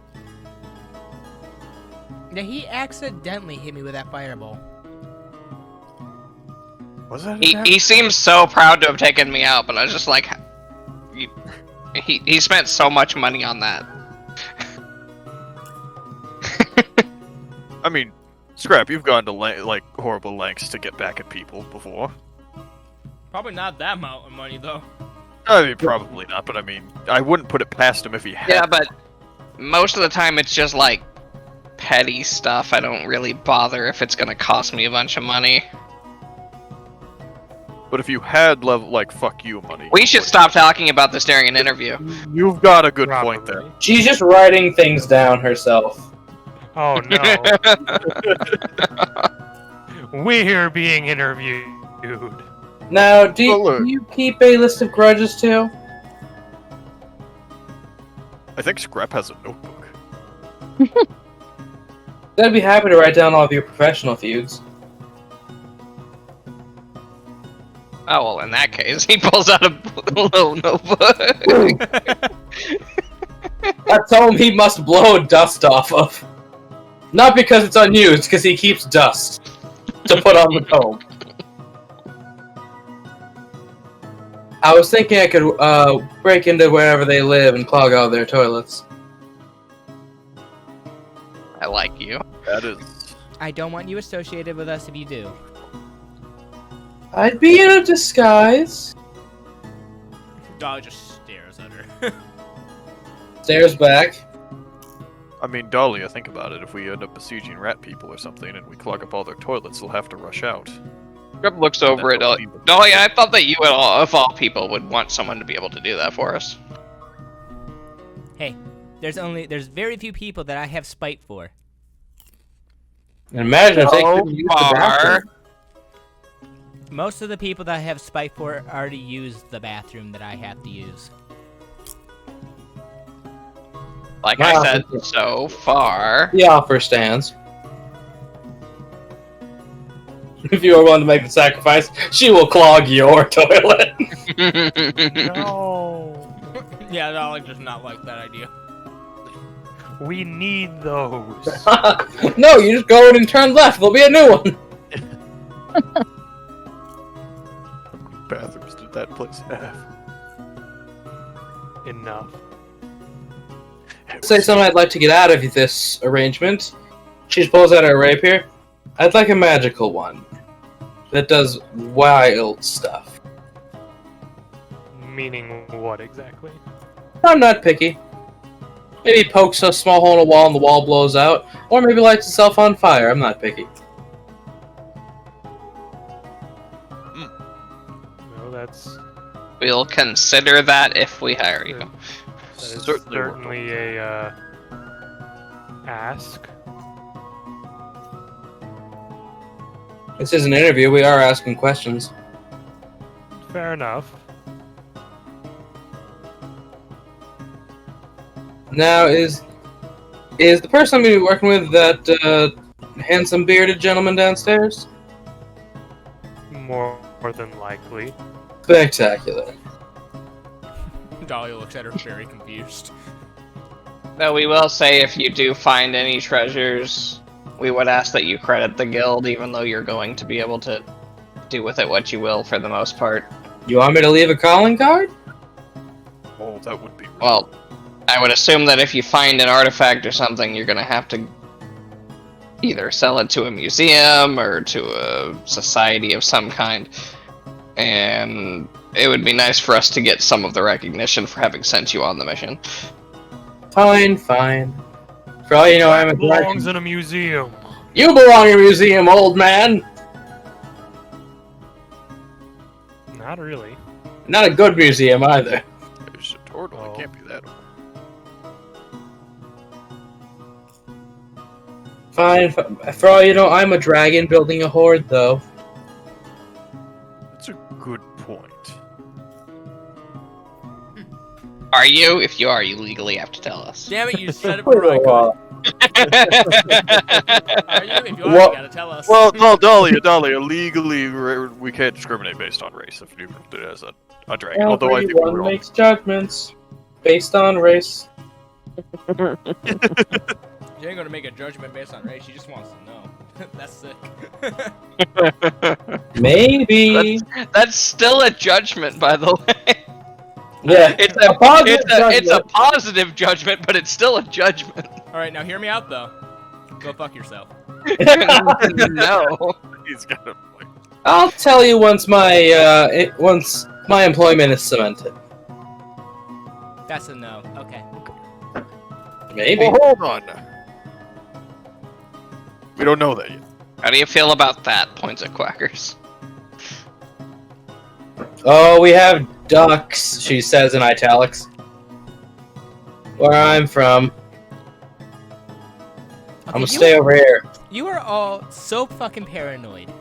[SPEAKER 7] Yeah, he accidentally hit me with that fireball.
[SPEAKER 4] Was that?
[SPEAKER 6] he seems so proud to have taken me out, but I was just like, he spent so much money on that.
[SPEAKER 4] I mean, Scrap, you've gone to like horrible lengths to get back at people before.
[SPEAKER 3] Probably not that amount of money, though.
[SPEAKER 4] I mean, probably not, but I mean, I wouldn't put it past him if he had.
[SPEAKER 6] Yeah, but most of the time it's just like petty stuff. I don't really bother if it's gonna cost me a bunch of money.
[SPEAKER 4] But if you had like fuck you money,
[SPEAKER 6] We should stop talking about this during an interview.
[SPEAKER 4] You've got a good point there.
[SPEAKER 5] Probably.
[SPEAKER 1] She's just writing things down herself.
[SPEAKER 5] Oh no. We're being interviewed.
[SPEAKER 1] Now, do
[SPEAKER 4] Well, look.
[SPEAKER 1] you keep a list of grudges too?
[SPEAKER 4] I think Scrap has a notebook.
[SPEAKER 1] I'd be happy to write down all of your professional feuds.
[SPEAKER 6] Oh, well, in that case, he pulls out a little notebook.
[SPEAKER 1] That's home he must blow dust off of. Not because it's unused, because he keeps dust to put on the dome. I was thinking I could break into wherever they live and clog out their toilets.
[SPEAKER 6] I like you.
[SPEAKER 4] That is.
[SPEAKER 7] I don't want you associated with us if you do.
[SPEAKER 1] I'd be in a disguise.
[SPEAKER 3] Dog just stares at her.
[SPEAKER 1] Stares back.
[SPEAKER 4] I mean, Dahlia, think about it. If we end up besieging rat people or something and we clog up all their toilets, they'll have to rush out.
[SPEAKER 6] Grub looks over at Dahlia. Dahlia, I thought that you, of all people, would want someone to be able to do that for us.
[SPEAKER 7] Hey, there's very few people that I have spite for.
[SPEAKER 1] Imagine if they couldn't use the bathroom.
[SPEAKER 7] Most of the people that I have spite for already use the bathroom that I have to use.
[SPEAKER 6] Like
[SPEAKER 1] Wow.
[SPEAKER 6] I said, so far.
[SPEAKER 1] The offer stands. If you are willing to make the sacrifice, she will clog your toilet.
[SPEAKER 5] No.
[SPEAKER 3] Yeah, Dolly does not like that idea.
[SPEAKER 5] We need those.
[SPEAKER 1] No, you just go in and turn left. There'll be a new one.
[SPEAKER 4] Bathrooms did that place have?
[SPEAKER 5] Enough.
[SPEAKER 1] Say something I'd like to get out of this arrangement. She pulls out her rapier. I'd like a magical one that does wild stuff.
[SPEAKER 5] Meaning what exactly?
[SPEAKER 1] I'm not picky. Maybe pokes a small hole in a wall and the wall blows out, or maybe lights itself on fire. I'm not picky.
[SPEAKER 5] No, that's
[SPEAKER 6] We'll consider that if we hire you.
[SPEAKER 5] that is
[SPEAKER 4] Certainly
[SPEAKER 5] certainly a ask.
[SPEAKER 1] This is an interview. We are asking questions.
[SPEAKER 5] Fair enough.
[SPEAKER 1] Now, is the person I'm going to be working with that handsome bearded gentleman downstairs?
[SPEAKER 5] More than likely.
[SPEAKER 1] Spectacular.
[SPEAKER 3] Dahlia looks at her very confused.
[SPEAKER 6] Though we will say if you do find any treasures, we would ask that you credit the guild, even though you're going to be able to do with it what you will for the most part.
[SPEAKER 1] You want me to leave a calling card?
[SPEAKER 4] Oh, that would be.
[SPEAKER 6] Well, I would assume that if you find an artifact or something, you're going to have to either sell it to a museum or to a society of some kind. And it would be nice for us to get some of the recognition for having sent you on the mission.
[SPEAKER 1] Fine, fine. For all you know, I'm a
[SPEAKER 5] Belongs in a museum.
[SPEAKER 1] You belong in a museum, old man!
[SPEAKER 5] Not really.
[SPEAKER 1] Not a good museum, either.
[SPEAKER 4] There's a turtle.
[SPEAKER 5] Oh.
[SPEAKER 4] It can't be that.
[SPEAKER 1] Fine. For all you know, I'm a dragon building a horde, though.
[SPEAKER 4] That's a good point.
[SPEAKER 6] Are you? If you are, you legally have to tell us.
[SPEAKER 3] Damn it, you just said it before I could. Are you? If you are,
[SPEAKER 1] Well-
[SPEAKER 3] you gotta tell us.
[SPEAKER 4] Well, no, Dahlia, legally we can't discriminate based on race if you did it as a dragon. Although I think
[SPEAKER 1] Everyone
[SPEAKER 4] we're all...
[SPEAKER 1] makes judgments based on race.
[SPEAKER 3] She ain't gonna make a judgment based on race, she just wants to know. That's sick.
[SPEAKER 1] Maybe.
[SPEAKER 6] That's still a judgment, by the way.
[SPEAKER 1] Yeah.
[SPEAKER 6] It's
[SPEAKER 1] A positive
[SPEAKER 6] it's a
[SPEAKER 1] judgment.
[SPEAKER 6] positive judgment, but it's still a judgment.
[SPEAKER 3] Alright, now hear me out though. Go fuck yourself.
[SPEAKER 6] No.
[SPEAKER 4] He's got a point.
[SPEAKER 1] I'll tell you once my employment is cemented.
[SPEAKER 7] That's a no. Okay.
[SPEAKER 1] Maybe.
[SPEAKER 4] Well, hold on. We don't know that yet.
[SPEAKER 6] How do you feel about that? Points at Quackers.
[SPEAKER 1] Oh, we have ducks, she says in italics. Where I'm from. I'm gonna stay over here.
[SPEAKER 7] You are all so fucking paranoid.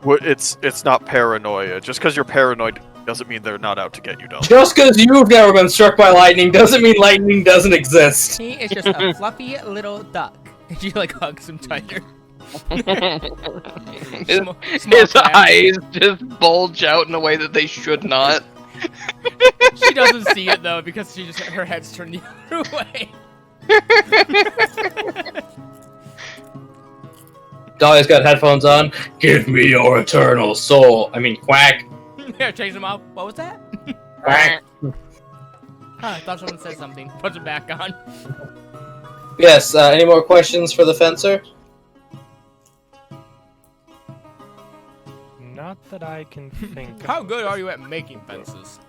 [SPEAKER 4] It's not paranoia. Just because you're paranoid doesn't mean they're not out to get you, Dahlia.
[SPEAKER 1] Just because you've never been struck by lightning doesn't mean lightning doesn't exist.
[SPEAKER 7] He is just a fluffy little duck. And she like hugs him tighter.
[SPEAKER 6] His eyes just bulge out in a way that they should not.
[SPEAKER 3] She doesn't see it though because her head's turned the other way.
[SPEAKER 1] Dolly's got headphones on. Give me your eternal soul. I mean, quack.
[SPEAKER 3] Yeah, change them out. What was that?
[SPEAKER 1] Quack.
[SPEAKER 3] I thought someone said something. Put it back on.
[SPEAKER 1] Yes, any more questions for the fencer?
[SPEAKER 5] Not that I can think.
[SPEAKER 3] How good are you at making fences?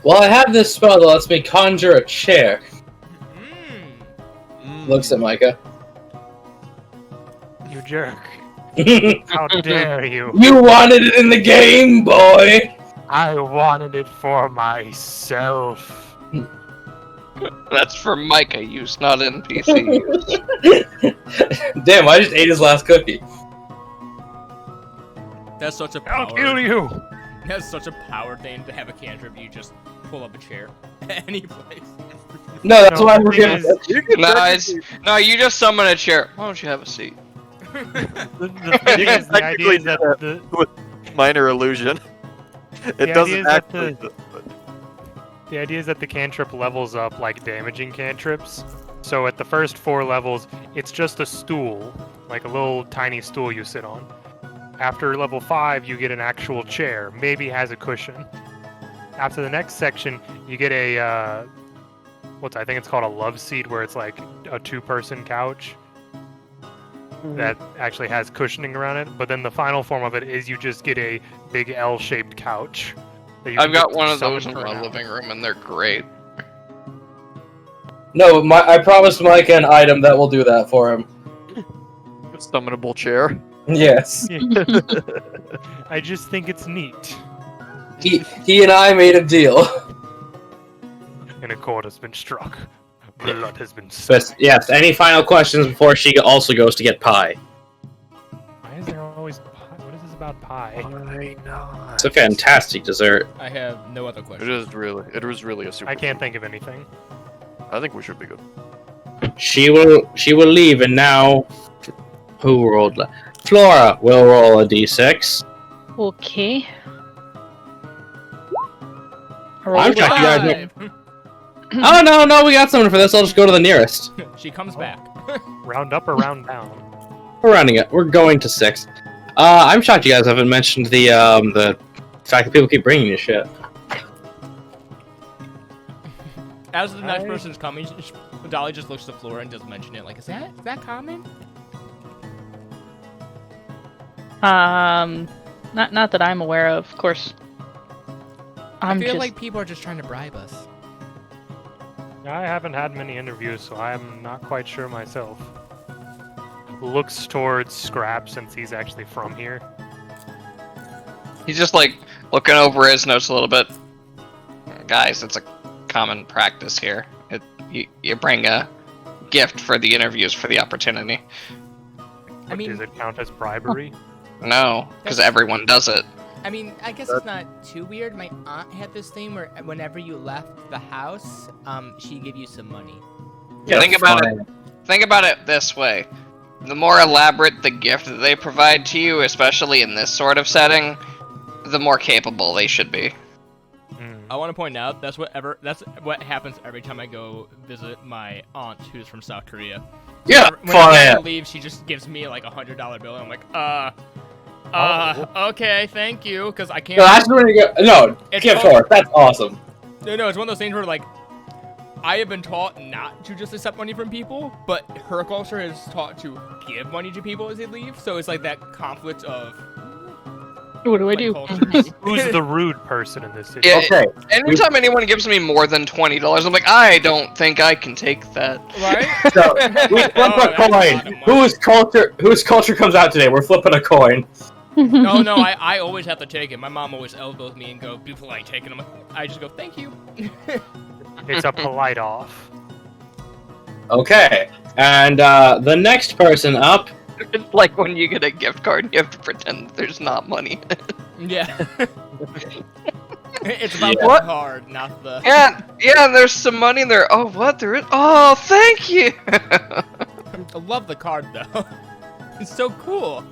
[SPEAKER 1] Well, I have this spell that lets me conjure a chair. Looks at Micah.
[SPEAKER 5] You jerk. How dare you?
[SPEAKER 1] You wanted it in the game, boy!
[SPEAKER 5] I wanted it for myself.
[SPEAKER 6] That's for Micah use, not NPC use.
[SPEAKER 1] Damn, I just ate his last cookie.
[SPEAKER 3] That's such a power.
[SPEAKER 5] I'll kill you!
[SPEAKER 3] That's such a power thing to have a cantrip. You just pull up a chair at any place.
[SPEAKER 1] No, that's
[SPEAKER 5] No,
[SPEAKER 1] why
[SPEAKER 5] the
[SPEAKER 1] we're
[SPEAKER 5] thing
[SPEAKER 1] giving.
[SPEAKER 6] No, you just summon a chair. Why don't you have a seat?
[SPEAKER 5] The thing is, the idea is that the
[SPEAKER 4] Minor illusion. It
[SPEAKER 5] idea
[SPEAKER 4] doesn't
[SPEAKER 5] is that
[SPEAKER 4] actually.
[SPEAKER 5] the idea is that the cantrip levels up like damaging cantrips. So at the first 4 levels, it's just a stool, like a little tiny stool you sit on. After level 5, you get an actual chair, maybe has a cushion. After the next section, you get a I think it's called a love seat, where it's like a 2-person couch that actually has cushioning around it. But then the final form of it is you just get a big L-shaped couch. that you
[SPEAKER 6] I've
[SPEAKER 5] can
[SPEAKER 6] got
[SPEAKER 5] just
[SPEAKER 6] one of
[SPEAKER 5] summon
[SPEAKER 6] those in
[SPEAKER 5] for
[SPEAKER 6] my
[SPEAKER 5] now.
[SPEAKER 6] living room, and they're great.
[SPEAKER 1] No, I promised Micah an item that will do that for him.
[SPEAKER 4] Summonable chair.
[SPEAKER 1] Yes.
[SPEAKER 5] I just think it's neat.
[SPEAKER 1] He and I made a deal.
[SPEAKER 5] And a chord has been struck. Blood has been
[SPEAKER 1] But
[SPEAKER 5] spilled.
[SPEAKER 1] yes, any final questions before she also goes to get pie?
[SPEAKER 5] Why is there always pie? What is this about pie?
[SPEAKER 4] Why not?
[SPEAKER 1] It's a fantastic dessert.
[SPEAKER 3] I have no other questions.
[SPEAKER 4] It was really a super.
[SPEAKER 5] I can't think of anything.
[SPEAKER 4] I think we should be good.
[SPEAKER 1] She will leave, and now who rolled? Flora will roll a d6.
[SPEAKER 2] Okay.
[SPEAKER 1] I'm shocked you guys know.
[SPEAKER 3] Five.
[SPEAKER 1] Oh no, we got someone for this. I'll just go to the nearest.
[SPEAKER 3] She comes back.
[SPEAKER 5] Round up or round down?
[SPEAKER 1] We're rounding it. We're going to 6. I'm shocked you guys haven't mentioned the fact that people keep bringing you shit.
[SPEAKER 3] As the next person's coming, Dolly just looks to the floor and doesn't mention it. Like, is that common?
[SPEAKER 2] Not that I'm aware of course.
[SPEAKER 7] I feel like people are just trying to bribe us.
[SPEAKER 5] I haven't had many interviews, so I'm not quite sure myself. Looks towards Scrap since he's actually from here.
[SPEAKER 6] He's just like looking over his notes a little bit. Guys, it's a common practice here. You bring a gift for the interviews for the opportunity.
[SPEAKER 7] I mean,
[SPEAKER 5] Does it count as bribery?
[SPEAKER 6] No, because everyone does it.
[SPEAKER 7] I mean, I guess it's not too weird. My aunt had this thing where whenever you left the house, she'd give you some money.
[SPEAKER 1] Yeah,
[SPEAKER 6] Think about it this way. The more elaborate the gift that they provide to you, especially in this sort of setting, the more capable they should be.
[SPEAKER 3] I want to point out that's what happens every time I go visit my aunt who's from South Korea.
[SPEAKER 1] Yeah,
[SPEAKER 3] When I leave, she just gives me like $100 bill. And I'm like, okay, thank you, because I can't.
[SPEAKER 1] No, that's where you go. No,
[SPEAKER 3] It's
[SPEAKER 1] gift
[SPEAKER 3] all-
[SPEAKER 1] horse. That's awesome.
[SPEAKER 3] No, it's one of those things where like I have been taught not to just accept money from people, but her culture is taught to give money to people as they leave. So it's like that conflict of
[SPEAKER 2] What do I
[SPEAKER 3] like,
[SPEAKER 2] do?
[SPEAKER 3] cultures.
[SPEAKER 5] Who's the rude person in this situation?
[SPEAKER 6] Yeah,
[SPEAKER 1] Okay.
[SPEAKER 6] anytime anyone gives me more than $20, I'm like, I don't think I can take that.
[SPEAKER 3] Right?
[SPEAKER 1] So we flip
[SPEAKER 3] Oh,
[SPEAKER 1] a
[SPEAKER 3] that's a lot of
[SPEAKER 1] coin.
[SPEAKER 3] money.
[SPEAKER 1] Whose culture comes out today? We're flipping a coin.
[SPEAKER 3] No, I always have to take it. My mom always elbows me and go, be polite, take it. I just go, thank you.
[SPEAKER 5] It's a polite off.
[SPEAKER 1] Okay, and the next person up.
[SPEAKER 6] It's like when you get a gift card, you have to pretend that there's not money.
[SPEAKER 3] Yeah. It's about
[SPEAKER 1] Yeah.
[SPEAKER 3] the card, not the...
[SPEAKER 6] Yeah, there's some money there. Oh, what? There is? Oh, thank you!
[SPEAKER 3] I love the card though. It's so cool.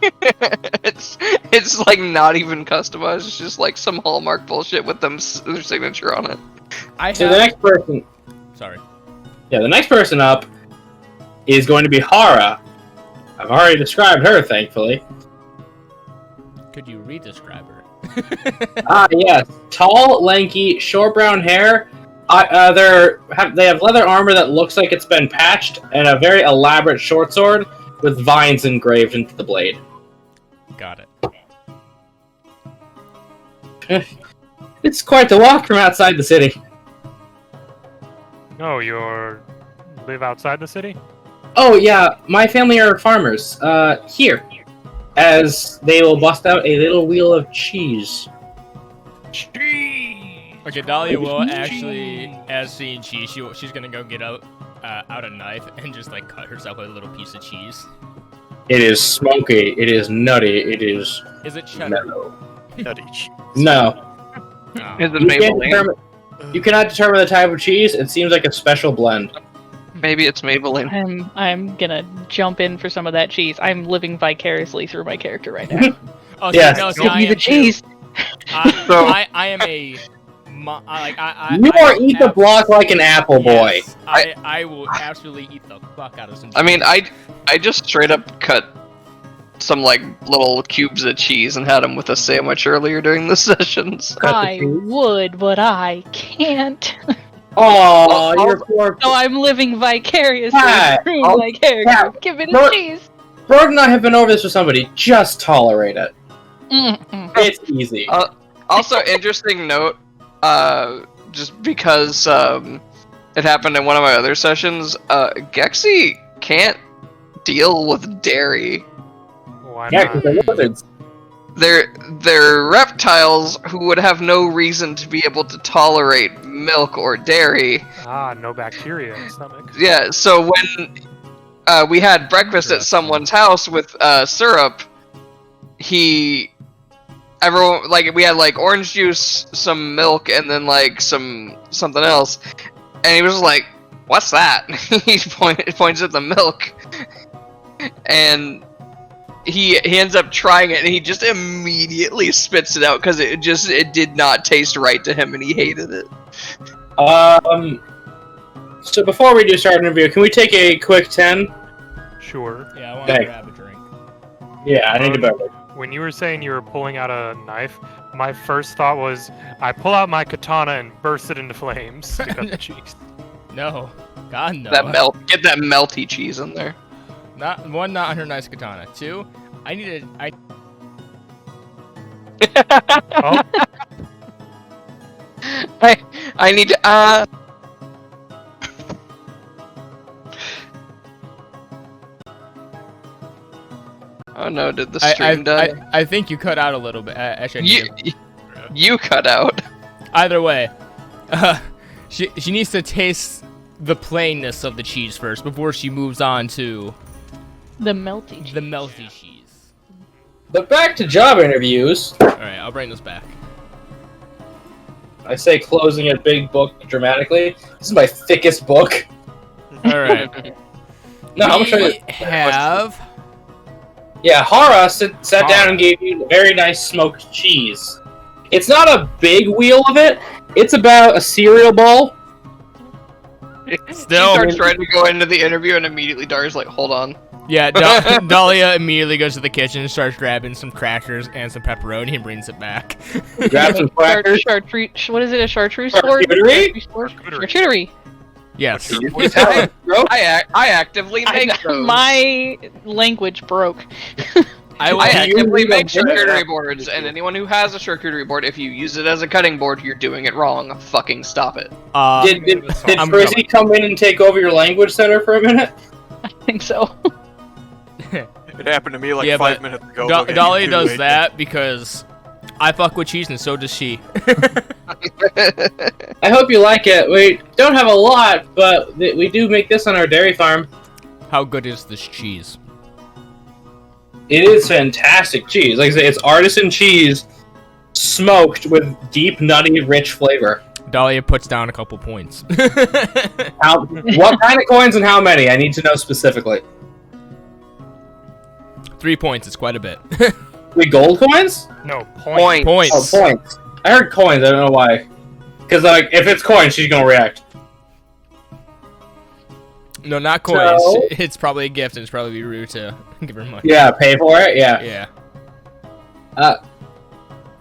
[SPEAKER 6] it's like not even customized. It's just like some Hallmark bullshit with their signature on it.
[SPEAKER 1] So the next person.
[SPEAKER 3] Sorry.
[SPEAKER 1] Yeah, the next person up is going to be Hara. I've already described her, thankfully.
[SPEAKER 3] Could you re-describe her?
[SPEAKER 1] Yes. Tall, lanky, short brown hair. They have leather armor that looks like it's been patched, and a very elaborate short sword with vines engraved into the blade.
[SPEAKER 3] Got
[SPEAKER 1] it. It's quite the walk from outside the city.
[SPEAKER 5] Oh, you live outside the city?
[SPEAKER 1] Oh, yeah. My family are farmers. Here. As they will bust out a little wheel of cheese.
[SPEAKER 5] Cheese!
[SPEAKER 3] Okay, Dahlia will actually, as seeing cheese, she's gonna go get out a knife and just like cut herself with a little piece of cheese.
[SPEAKER 1] It is smoky. It is nutty. It is.
[SPEAKER 3] Is it cheddar?
[SPEAKER 1] No.
[SPEAKER 4] Nutty cheese.
[SPEAKER 1] No.
[SPEAKER 3] Oh.
[SPEAKER 6] Is it Maybelline?
[SPEAKER 1] You cannot determine the type of cheese. It seems like a special blend.
[SPEAKER 6] Maybe it's Maybelline.
[SPEAKER 2] I'm gonna jump in for some of that cheese. I'm living vicariously through my character right now.
[SPEAKER 3] Oh,
[SPEAKER 1] Yes.
[SPEAKER 3] no, see,
[SPEAKER 2] Give
[SPEAKER 3] I
[SPEAKER 2] me the
[SPEAKER 3] am
[SPEAKER 2] cheese.
[SPEAKER 3] too. I am a.
[SPEAKER 1] You are eat the block like an apple boy.
[SPEAKER 3] Yes, I will absolutely eat the fuck out of some cheese.
[SPEAKER 6] I mean, I just straight up cut some like little cubes of cheese and had them with a sandwich earlier during the sessions.
[SPEAKER 2] I would, but I can't.
[SPEAKER 1] Oh, you're poor.
[SPEAKER 2] So I'm living vicariously
[SPEAKER 1] Pat,
[SPEAKER 2] through my character.
[SPEAKER 1] Pat,
[SPEAKER 2] Give me the
[SPEAKER 1] Lord-
[SPEAKER 2] cheese.
[SPEAKER 1] Brooke and I have been over this with somebody. Just tolerate it.
[SPEAKER 2] Mm-mm.
[SPEAKER 1] It's easy.
[SPEAKER 6] Also, interesting note, just because it happened in one of my other sessions, Gexy can't deal with dairy.
[SPEAKER 5] Why
[SPEAKER 1] Yeah,
[SPEAKER 5] not?
[SPEAKER 1] because they're lizards.
[SPEAKER 6] They're reptiles who would have no reason to be able to tolerate milk or dairy.
[SPEAKER 5] Ah, no bacteria in the stomach.
[SPEAKER 6] Yeah, so when we had breakfast at someone's house with syrup, everyone, like, we had like orange juice, some milk, and then like something else, and he was like, "What's that?" He points at the milk, and he ends up trying it, and he just immediately spits it out because it did not taste right to him, and he hated it.
[SPEAKER 1] So before we do start an interview, can we take a quick 10?
[SPEAKER 5] Sure.
[SPEAKER 3] Yeah, I want to
[SPEAKER 1] Okay.
[SPEAKER 3] grab a drink.
[SPEAKER 1] Yeah, I need a beverage.
[SPEAKER 5] When you were saying you were pulling out a knife, my first thought was, I pull out my katana and burst it into flames to cut the cheese.
[SPEAKER 3] No, God no.
[SPEAKER 6] Get that melty cheese in there.
[SPEAKER 3] Not on her nice katana. 2, I need a.
[SPEAKER 5] Oh,
[SPEAKER 6] I need to. Oh no! Did the stream die?
[SPEAKER 3] I think you cut out a little bit. Actually,
[SPEAKER 6] You cut out.
[SPEAKER 3] either way, she needs to taste the plainness of the cheese first before she moves on to
[SPEAKER 2] The melty cheese.
[SPEAKER 3] the melty cheese.
[SPEAKER 1] But back to job interviews.
[SPEAKER 3] All right, I'll bring this back.
[SPEAKER 1] I say closing a big book dramatically. This is my thickest book.
[SPEAKER 3] All right.
[SPEAKER 1] No, I'm gonna show you.
[SPEAKER 3] We have.
[SPEAKER 1] Yeah, Hara sat down and gave you a very nice smoked cheese. It's not a big wheel of it. It's about a cereal bowl.
[SPEAKER 3] Still.
[SPEAKER 6] She starts trying to go into the interview, and immediately Dar's like, "Hold on."
[SPEAKER 3] Yeah, Dahlia immediately goes to the kitchen and starts grabbing some crackers and some pepperoni and brings it back.
[SPEAKER 1] Grab some crackers.
[SPEAKER 2] Chartreuse. What is it? A chartreuse sword?
[SPEAKER 1] Charcuterie?
[SPEAKER 2] Charcuterie.
[SPEAKER 3] Yes.
[SPEAKER 6] I actively make those.
[SPEAKER 2] My language broke.
[SPEAKER 3] I
[SPEAKER 6] I
[SPEAKER 3] will.
[SPEAKER 6] actively make
[SPEAKER 1] You-
[SPEAKER 6] charcuterie boards, and anyone who has a charcuterie board, if you use it as a cutting board, you're doing it wrong. Fucking stop it.
[SPEAKER 1] Did
[SPEAKER 3] I'm
[SPEAKER 1] Frizzy come in and take over your language center for a minute?
[SPEAKER 2] I think so.
[SPEAKER 4] It happened to me like
[SPEAKER 3] Yeah,
[SPEAKER 4] 5
[SPEAKER 3] but
[SPEAKER 4] minutes ago.
[SPEAKER 3] Dahlia does that because I fuck with cheese and so does she.
[SPEAKER 1] I hope you like it. We don't have a lot, but we do make this on our dairy farm.
[SPEAKER 3] How good is this cheese?
[SPEAKER 1] It is fantastic cheese. Like I say, it's artisan cheese smoked with deep, nutty, rich flavor.
[SPEAKER 3] Dahlia puts down a couple points.
[SPEAKER 1] What kind of coins and how many? I need to know specifically.
[SPEAKER 3] 3 points is quite a bit.
[SPEAKER 1] 3 gold coins?
[SPEAKER 5] No, point.
[SPEAKER 3] Points.
[SPEAKER 1] Oh, points. I heard coins. I don't know why. Because like, if it's coins, she's gonna react.
[SPEAKER 3] No, not coins.
[SPEAKER 1] So-
[SPEAKER 3] It's probably a gift, and it's probably be rude to give her money.
[SPEAKER 1] Yeah, pay for it. Yeah.
[SPEAKER 3] Yeah.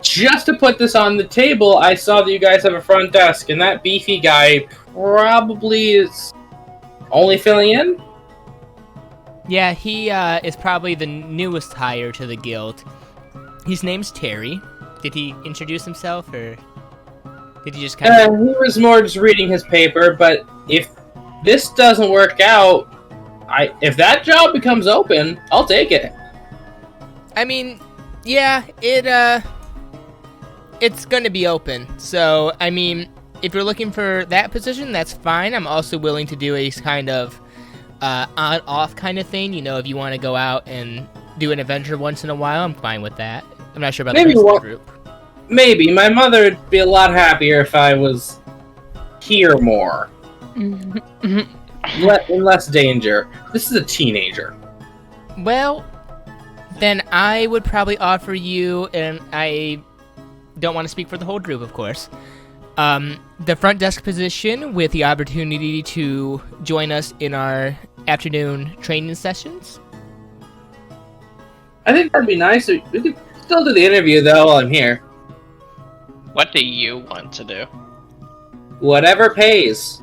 [SPEAKER 1] Just to put this on the table, I saw that you guys have a front desk, and that beefy guy probably is only filling in.
[SPEAKER 7] Yeah, he is probably the newest hire to the guild. His name's Terry. Did he introduce himself, or did he just kind of...
[SPEAKER 1] He was more just reading his paper, but if this doesn't work out, if that job becomes open, I'll take it.
[SPEAKER 7] I mean, yeah, it's gonna be open. So, I mean, if you're looking for that position, that's fine. I'm also willing to do a kind of on-off kind of thing. You know, if you want to go out and do an adventure once in a while, I'm fine with that. I'm not sure about the rest of the group.
[SPEAKER 1] Maybe. My mother would be a lot happier if I was here more. In less danger. This is a teenager.
[SPEAKER 7] Well, then I would probably offer you, and I don't want to speak for the whole group, of course, the front desk position with the opportunity to join us in our afternoon training sessions.
[SPEAKER 1] I think that'd be nice. We could still do the interview, though, while I'm here.
[SPEAKER 6] What do you want to do?
[SPEAKER 1] Whatever pays.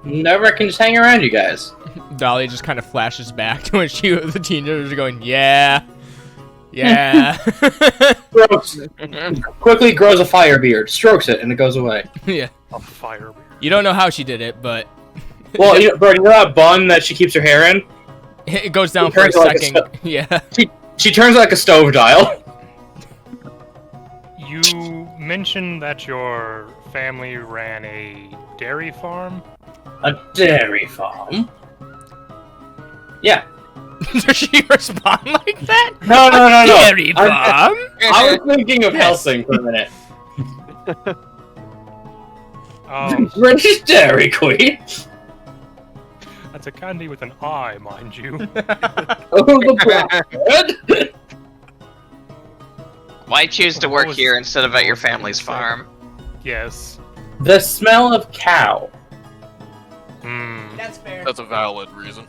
[SPEAKER 1] Never can just hang around you guys.
[SPEAKER 3] Dahlia just kind of flashes back to when the teenagers are going, yeah.
[SPEAKER 1] Quickly grows a fire beard, strokes it, and it goes away.
[SPEAKER 3] Yeah.
[SPEAKER 5] A fire beard.
[SPEAKER 3] You don't know how she did it, but
[SPEAKER 1] Well, you know that bun that she keeps her hair in?
[SPEAKER 3] it goes down
[SPEAKER 1] It
[SPEAKER 3] for a
[SPEAKER 1] turns like a
[SPEAKER 3] second. Yeah.
[SPEAKER 1] She turns like a stove dial.
[SPEAKER 5] You mentioned that your family ran a dairy farm?
[SPEAKER 1] A dairy farm? Yeah.
[SPEAKER 3] Does she respond like that?
[SPEAKER 1] No.
[SPEAKER 3] Dairy farm?
[SPEAKER 1] I was thinking of Helsing for a minute. British Dairy Queen.
[SPEAKER 5] That's a candy with an I, mind you.
[SPEAKER 1] Oh, the bread.
[SPEAKER 6] Why choose to work here instead of at your family's farm?
[SPEAKER 5] Yes.
[SPEAKER 1] The smell of cow.
[SPEAKER 7] That's fair.
[SPEAKER 4] That's a valid reason.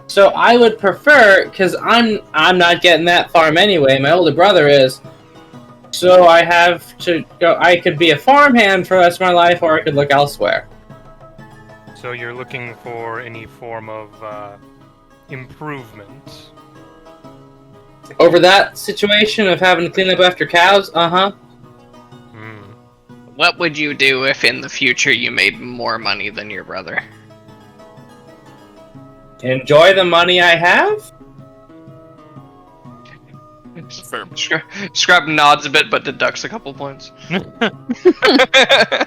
[SPEAKER 1] So I would prefer, because I'm not getting that farm anyway. My older brother is. So I have to go. I could be a farmhand for the rest of my life, or I could look elsewhere.
[SPEAKER 5] So you're looking for any form of improvement?
[SPEAKER 1] Over that situation of having to clean up after cows,
[SPEAKER 6] What would you do if in the future you made more money than your brother?
[SPEAKER 1] Enjoy the money I have?
[SPEAKER 6] Scrub nods a bit, but deducts a couple points.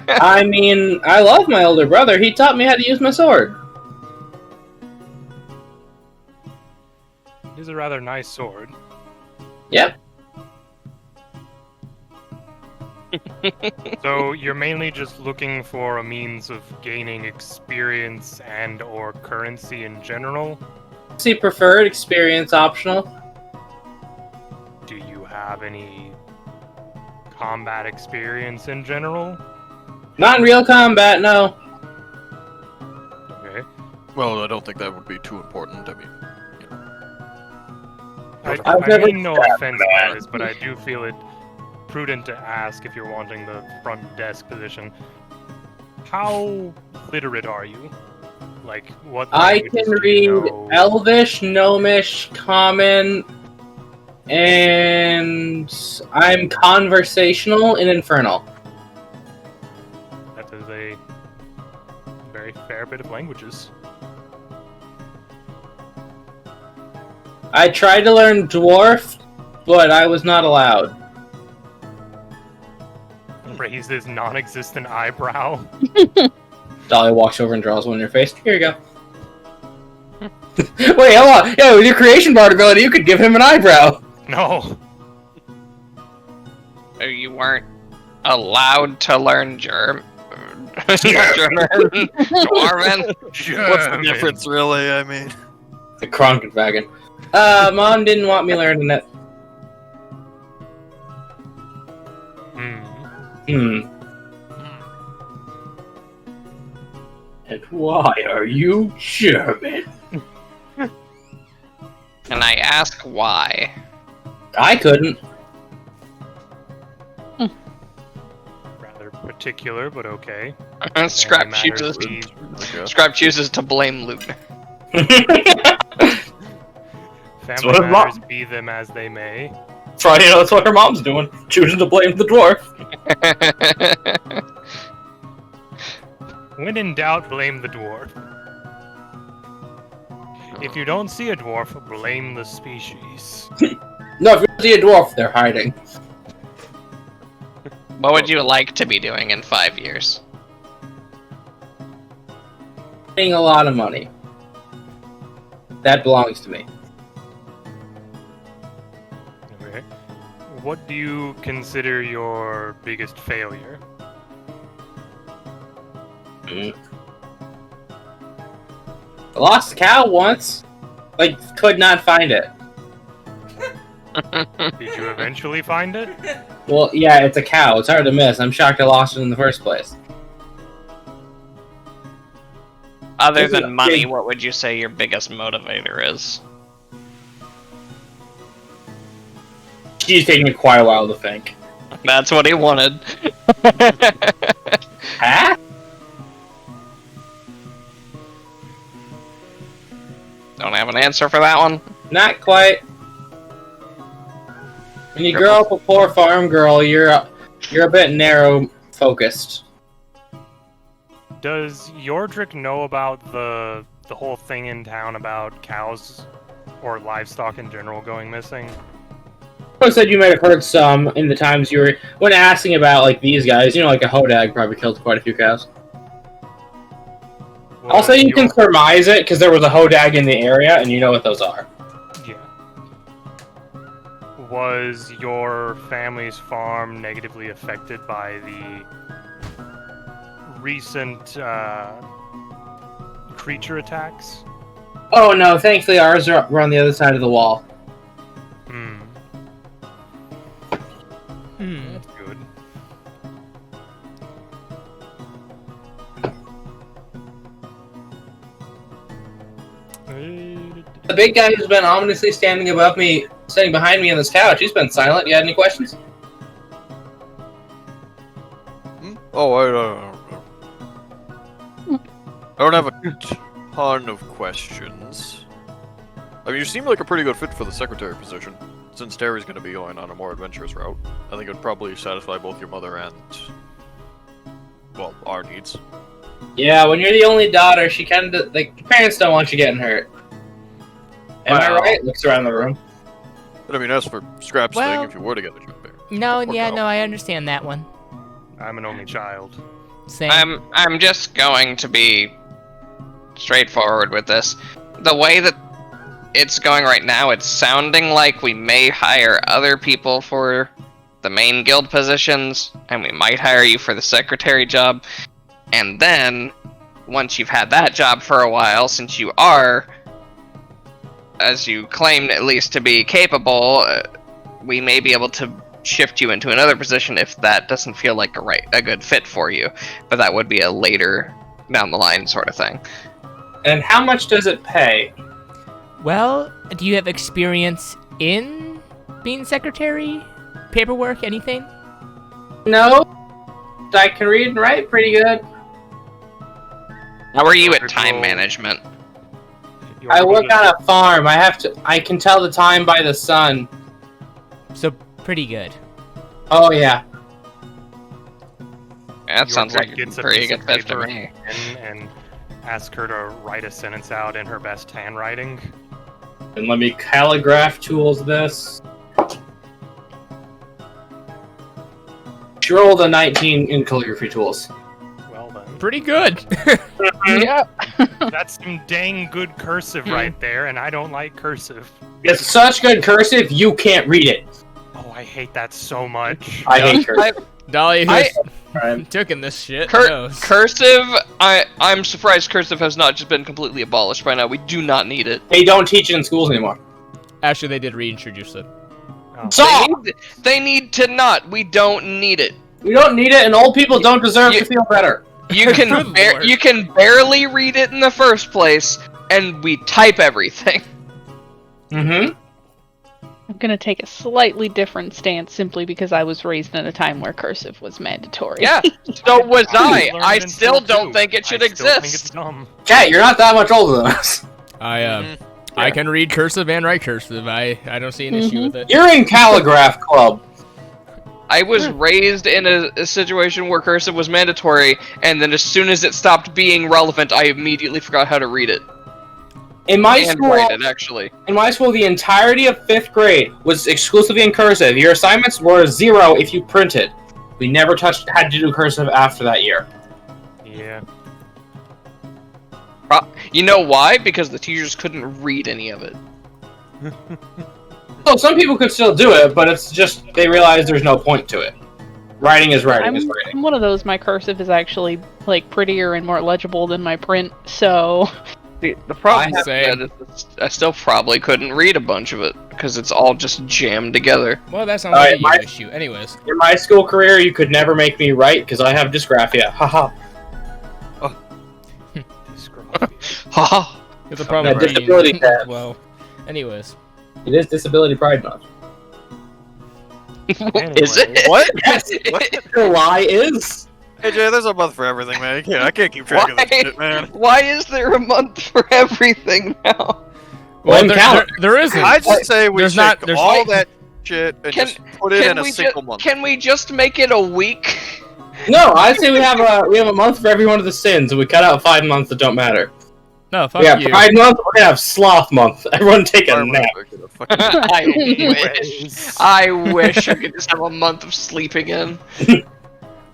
[SPEAKER 1] I mean, I love my older brother. He taught me how to use my sword.
[SPEAKER 5] It is a rather nice sword.
[SPEAKER 1] Yep.
[SPEAKER 5] So you're mainly just looking for a means of gaining experience and or currency in general?
[SPEAKER 1] See, preferred, experience optional.
[SPEAKER 5] Do you have any combat experience in general?
[SPEAKER 1] Not in real combat, no.
[SPEAKER 5] Okay.
[SPEAKER 4] Well, I don't think that would be too important. I mean,
[SPEAKER 5] I
[SPEAKER 1] never
[SPEAKER 5] mean no
[SPEAKER 1] stabbed
[SPEAKER 5] offense,
[SPEAKER 1] man.
[SPEAKER 5] guys, but I do feel it prudent to ask if you're wanting the front desk position. How literate are you? Like, what
[SPEAKER 1] I
[SPEAKER 5] languages
[SPEAKER 1] can
[SPEAKER 5] do you
[SPEAKER 1] read
[SPEAKER 5] know?
[SPEAKER 1] Elvish, Gnomish, Common, and I'm conversational in Infernal.
[SPEAKER 5] That is a very fair bit of languages.
[SPEAKER 1] I tried to learn Dwarf, but I was not allowed.
[SPEAKER 5] Raise his non-existent eyebrow.
[SPEAKER 1] Dolly walks over and draws one in your face. Here you go. Wait, hold on. Yeah, with your creation bard ability, you could give him an eyebrow.
[SPEAKER 5] No.
[SPEAKER 6] Oh, you weren't allowed to learn German? Dwarven?
[SPEAKER 4] What's the difference, really? I mean,
[SPEAKER 1] The Krankenwagen. Mom didn't want me learning it. And why are you German?
[SPEAKER 6] And I ask why.
[SPEAKER 1] I couldn't.
[SPEAKER 5] Rather particular, but okay.
[SPEAKER 6] Scrap
[SPEAKER 5] Family
[SPEAKER 6] chooses.
[SPEAKER 5] matters be-
[SPEAKER 6] Scrap chooses to blame Luke.
[SPEAKER 5] Family
[SPEAKER 1] what her
[SPEAKER 5] matters
[SPEAKER 1] mom-
[SPEAKER 5] be them as they may.
[SPEAKER 1] Friday, that's what her mom's doing. Choosing to blame the dwarf.
[SPEAKER 5] When in doubt, blame the dwarf. If you don't see a dwarf, blame the species.
[SPEAKER 1] No, if you see a dwarf, they're hiding.
[SPEAKER 6] What would you like to be doing in 5 years?
[SPEAKER 1] Paying a lot of money. That belongs to me.
[SPEAKER 5] Okay. What do you consider your biggest failure?
[SPEAKER 1] I lost a cow once. Could not find it.
[SPEAKER 5] Did you eventually find it?
[SPEAKER 1] Well, yeah, it's a cow. It's hard to miss. I'm shocked I lost it in the first place.
[SPEAKER 6] Other
[SPEAKER 1] This is a
[SPEAKER 6] than money,
[SPEAKER 1] big-
[SPEAKER 6] what would you say your biggest motivator is?
[SPEAKER 1] She's taking me quite a while to think.
[SPEAKER 6] That's what he wanted.
[SPEAKER 1] Huh?
[SPEAKER 6] Don't have an answer for that one?
[SPEAKER 1] Not quite. When you grow up a poor farm girl, you're a bit narrow focused.
[SPEAKER 5] Does Yordrick know about the whole thing in town about cows or livestock in general going missing?
[SPEAKER 1] I said you might have heard some in the times you were when asking about these guys. A hodag probably killed quite a few cows. I'll say you can surmise it because there was a hodag in the area, and you know what those are.
[SPEAKER 5] Yeah. Was your family's farm negatively affected by the recent creature attacks?
[SPEAKER 1] Oh no, thankfully ours were on the other side of the wall.
[SPEAKER 5] That's good.
[SPEAKER 1] The big guy who's been ominously standing behind me on this couch, he's been silent. You had any questions?
[SPEAKER 4] oh, I don't have a ton of questions. I mean, you seem like a pretty good fit for the secretary position. Since Terry's going to be going on a more adventurous route, I think it would probably satisfy both your mother and, well, our needs.
[SPEAKER 1] Yeah, when you're the only daughter, she kind of parents don't want you getting hurt. Am I
[SPEAKER 4] Well-
[SPEAKER 1] right? Looks around the room.
[SPEAKER 4] But I mean, as for Scrap's
[SPEAKER 7] Well-
[SPEAKER 4] thing, if you were to get the job there.
[SPEAKER 7] No,
[SPEAKER 4] Or
[SPEAKER 7] yeah,
[SPEAKER 4] no.
[SPEAKER 7] no, I understand that one.
[SPEAKER 5] I'm an only child.
[SPEAKER 7] Same.
[SPEAKER 6] I'm just going to be straightforward with this. The way that it's going right now, it's sounding like we may hire other people for the main guild positions, and we might hire you for the secretary job. And then, once you've had that job for a while, since you are, as you claimed at least to be capable, we may be able to shift you into another position if that doesn't feel like a good fit for you. But that would be a later down the line sort of thing.
[SPEAKER 1] And how much does it pay?
[SPEAKER 7] Well, do you have experience in being secretary? Paperwork? Anything?
[SPEAKER 1] No. I can read and write pretty good.
[SPEAKER 6] How are you at
[SPEAKER 5] Perfect
[SPEAKER 6] time
[SPEAKER 5] role.
[SPEAKER 6] management?
[SPEAKER 1] I work on a farm. I can tell the time by the sun.
[SPEAKER 7] So, pretty good.
[SPEAKER 1] Oh yeah.
[SPEAKER 6] That sounds like a
[SPEAKER 5] gets a
[SPEAKER 6] pretty
[SPEAKER 5] piece
[SPEAKER 6] good
[SPEAKER 5] of
[SPEAKER 6] fit for
[SPEAKER 5] paper
[SPEAKER 6] me.
[SPEAKER 5] and ask her to write a sentence out in her best handwriting.
[SPEAKER 1] And let me calligraph tools this. She rolled a 19 in calligraphy tools.
[SPEAKER 5] Well then.
[SPEAKER 3] Pretty good.
[SPEAKER 2] Yeah.
[SPEAKER 5] That's some dang good cursive right there, and I don't like cursive.
[SPEAKER 1] It's such good cursive, you can't read it.
[SPEAKER 5] Oh, I hate that so much.
[SPEAKER 1] I hate cursive.
[SPEAKER 3] Dolly,
[SPEAKER 6] I-
[SPEAKER 3] who's taking this shit, knows.
[SPEAKER 6] Cursive, I'm surprised cursive has not just been completely abolished by now. We do not need it.
[SPEAKER 1] They don't teach it in schools anymore.
[SPEAKER 3] Actually, they did reintroduce it.
[SPEAKER 5] Oh.
[SPEAKER 1] So
[SPEAKER 6] They need to not. We don't need it.
[SPEAKER 1] we don't need it, and old people don't deserve to feel better.
[SPEAKER 6] You can
[SPEAKER 3] Good Lord.
[SPEAKER 6] you can barely read it in the first place, and we type everything.
[SPEAKER 1] Mm-hmm.
[SPEAKER 2] I'm gonna take a slightly different stance simply because I was raised in a time where cursive was mandatory.
[SPEAKER 6] Yeah, so was I.
[SPEAKER 5] learned
[SPEAKER 6] I
[SPEAKER 5] it in
[SPEAKER 6] still
[SPEAKER 5] school,
[SPEAKER 6] don't
[SPEAKER 5] too.
[SPEAKER 6] think it should
[SPEAKER 5] I still think it's
[SPEAKER 6] exist.
[SPEAKER 5] dumb.
[SPEAKER 1] Cat, you're not that much older than us.
[SPEAKER 3] I can read cursive and write cursive. I don't see an issue with it.
[SPEAKER 1] You're in calligraph club.
[SPEAKER 6] I was raised in a situation where cursive was mandatory, and then as soon as it stopped being relevant, I immediately forgot how to read it.
[SPEAKER 1] In my
[SPEAKER 6] And
[SPEAKER 1] school,
[SPEAKER 6] write it, actually.
[SPEAKER 1] the entirety of 5th grade was exclusively in cursive. Your assignments were 0 if you printed. We never had to do cursive after that year.
[SPEAKER 5] Yeah.
[SPEAKER 6] You know why? Because the teachers couldn't read any of it.
[SPEAKER 1] So some people could still do it, but it's just they realize there's no point to it. Writing is writing is writing.
[SPEAKER 2] I'm one of those. My cursive is actually like prettier and more legible than my print, so
[SPEAKER 6] The problem
[SPEAKER 3] I
[SPEAKER 6] is
[SPEAKER 3] say-
[SPEAKER 6] that I still probably couldn't read a bunch of it, because it's all just jammed together.
[SPEAKER 3] Well, that sounds
[SPEAKER 1] Alright,
[SPEAKER 3] like a you
[SPEAKER 1] my-
[SPEAKER 3] issue. Anyways,
[SPEAKER 1] In my school career, you could never make me write because I have dysgraphia. Haha.
[SPEAKER 6] Haha.
[SPEAKER 3] it's a problem.
[SPEAKER 1] That
[SPEAKER 3] with
[SPEAKER 1] disability
[SPEAKER 3] reading.
[SPEAKER 1] tab.
[SPEAKER 3] Well, anyways,
[SPEAKER 1] It is Disability Pride Month.
[SPEAKER 6] Is it?
[SPEAKER 4] What?
[SPEAKER 1] Yes.
[SPEAKER 4] What?
[SPEAKER 1] Your lie is.
[SPEAKER 4] Hey Jay, there's a month for everything, man. I can't keep track of this
[SPEAKER 6] Why?
[SPEAKER 4] shit, man.
[SPEAKER 6] Why is there a month for everything now?
[SPEAKER 1] Well,
[SPEAKER 3] there,
[SPEAKER 1] calendar.
[SPEAKER 3] there isn't.
[SPEAKER 4] I just say we
[SPEAKER 3] There's
[SPEAKER 4] take
[SPEAKER 3] not- there's
[SPEAKER 4] all
[SPEAKER 3] not-
[SPEAKER 4] that shit and just put it in a single month.
[SPEAKER 6] Can we just make it a week?
[SPEAKER 1] No, I say we have a month for every one of the sins, and we cut out 5 months that don't matter.
[SPEAKER 3] No, fuck
[SPEAKER 1] We have
[SPEAKER 3] you.
[SPEAKER 1] Pride Month. We're gonna have Sloth Month. Everyone take a nap.
[SPEAKER 6] I wish. I wish I could just have a month of sleeping in.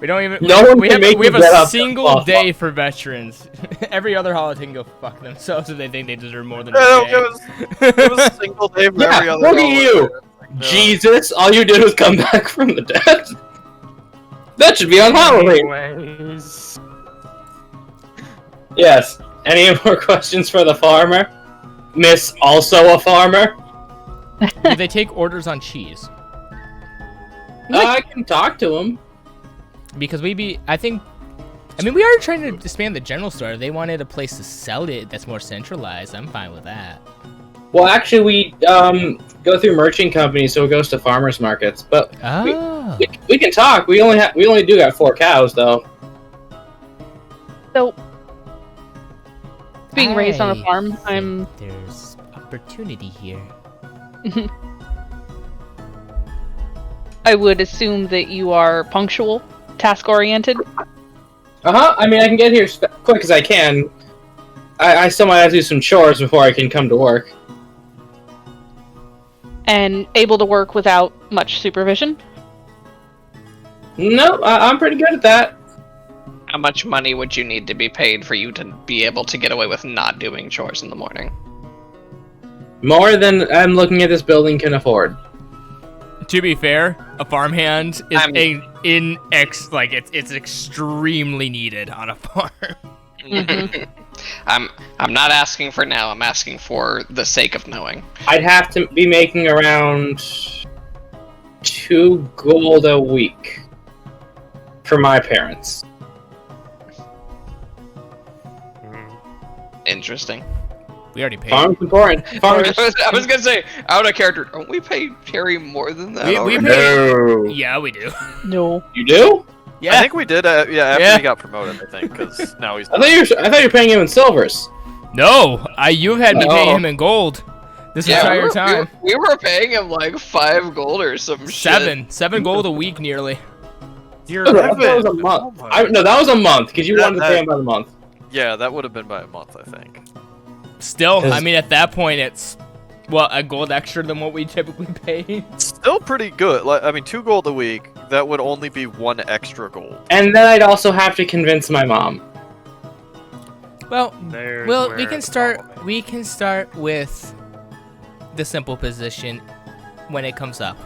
[SPEAKER 3] We don't even.
[SPEAKER 1] No one
[SPEAKER 3] we
[SPEAKER 1] can
[SPEAKER 3] have,
[SPEAKER 1] make
[SPEAKER 3] we have
[SPEAKER 1] you get
[SPEAKER 3] a
[SPEAKER 1] up
[SPEAKER 3] single
[SPEAKER 1] off-
[SPEAKER 3] day for veterans. Every other holiday can go fuck themselves if they think they deserve more than a
[SPEAKER 4] Yeah,
[SPEAKER 3] day.
[SPEAKER 4] it was a single day for
[SPEAKER 1] Yeah,
[SPEAKER 4] every other
[SPEAKER 1] look at
[SPEAKER 4] holiday.
[SPEAKER 1] you.
[SPEAKER 4] No.
[SPEAKER 1] Jesus, all you did was come back from the dead. That should be on Halloween.
[SPEAKER 5] Anyways.
[SPEAKER 1] Yes. Any more questions for the farmer? Miss also a farmer?
[SPEAKER 3] Do they take orders on cheese?
[SPEAKER 1] I can talk to him.
[SPEAKER 3] Because I think. I mean, we are trying to expand the general store. If they wanted a place to sell it that's more centralized, I'm fine with that.
[SPEAKER 1] Well, actually, we go through merchant companies, so it goes to farmers markets. But
[SPEAKER 3] Oh.
[SPEAKER 1] we can talk. We only do got 4 cows, though.
[SPEAKER 2] so being raised on a
[SPEAKER 3] I
[SPEAKER 2] farm,
[SPEAKER 3] think
[SPEAKER 2] I'm
[SPEAKER 3] There's opportunity here.
[SPEAKER 2] I would assume that you are punctual, task oriented.
[SPEAKER 1] I mean, I can get here as quick as I can. I still might have to do some chores before I can come to work.
[SPEAKER 2] And able to work without much supervision.
[SPEAKER 1] No, I'm pretty good at that.
[SPEAKER 6] How much money would you need to be paid for you to be able to get away with not doing chores in the morning?
[SPEAKER 1] More than I'm looking at this building can afford.
[SPEAKER 3] To be fair, a farmhand is it's extremely needed on a farm.
[SPEAKER 6] I'm not asking for now. I'm asking for the sake of knowing.
[SPEAKER 1] I'd have to be making around 2 gold a week for my parents.
[SPEAKER 6] Interesting.
[SPEAKER 3] We already paid.
[SPEAKER 1] Farm's important. Farm's
[SPEAKER 6] I was gonna say, out of character, don't we pay Terry more than that?
[SPEAKER 3] We
[SPEAKER 6] already?
[SPEAKER 3] pay.
[SPEAKER 1] No.
[SPEAKER 3] Yeah, we do.
[SPEAKER 2] No.
[SPEAKER 1] You do?
[SPEAKER 3] Yeah.
[SPEAKER 4] I think we did. After
[SPEAKER 3] Yeah.
[SPEAKER 4] he got promoted, I think, because now he's.
[SPEAKER 1] I thought you were paying him in silvers.
[SPEAKER 3] No, you've had me paying
[SPEAKER 1] Oh.
[SPEAKER 3] him in gold this
[SPEAKER 6] Yeah,
[SPEAKER 3] entire time.
[SPEAKER 6] we were paying him like 5 gold or some shit.
[SPEAKER 3] 7 gold a week nearly.
[SPEAKER 5] You're
[SPEAKER 1] I thought that was a month. No, that was a month because you wanted to pay him by the month.
[SPEAKER 4] Yeah, that would have been by a month, I think.
[SPEAKER 3] Still, I
[SPEAKER 1] 'Cause-
[SPEAKER 3] mean, at that point, it's a gold extra than what we typically pay.
[SPEAKER 4] Still pretty good. Like, I mean, 2 gold a week. That would only be 1 extra gold.
[SPEAKER 1] And then I'd also have to convince my mom.
[SPEAKER 3] Well,
[SPEAKER 5] There's
[SPEAKER 3] well,
[SPEAKER 5] where
[SPEAKER 3] we can
[SPEAKER 5] the
[SPEAKER 3] start.
[SPEAKER 5] problem is.
[SPEAKER 3] We can start with the simple position when it comes up.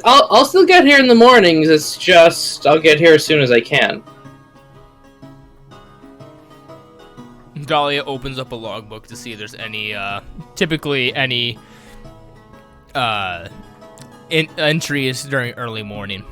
[SPEAKER 1] I'll still get here in the mornings. It's just I'll get here as soon as I can.
[SPEAKER 3] Dahlia opens up a logbook to see if there's any, typically any, entries during early morning.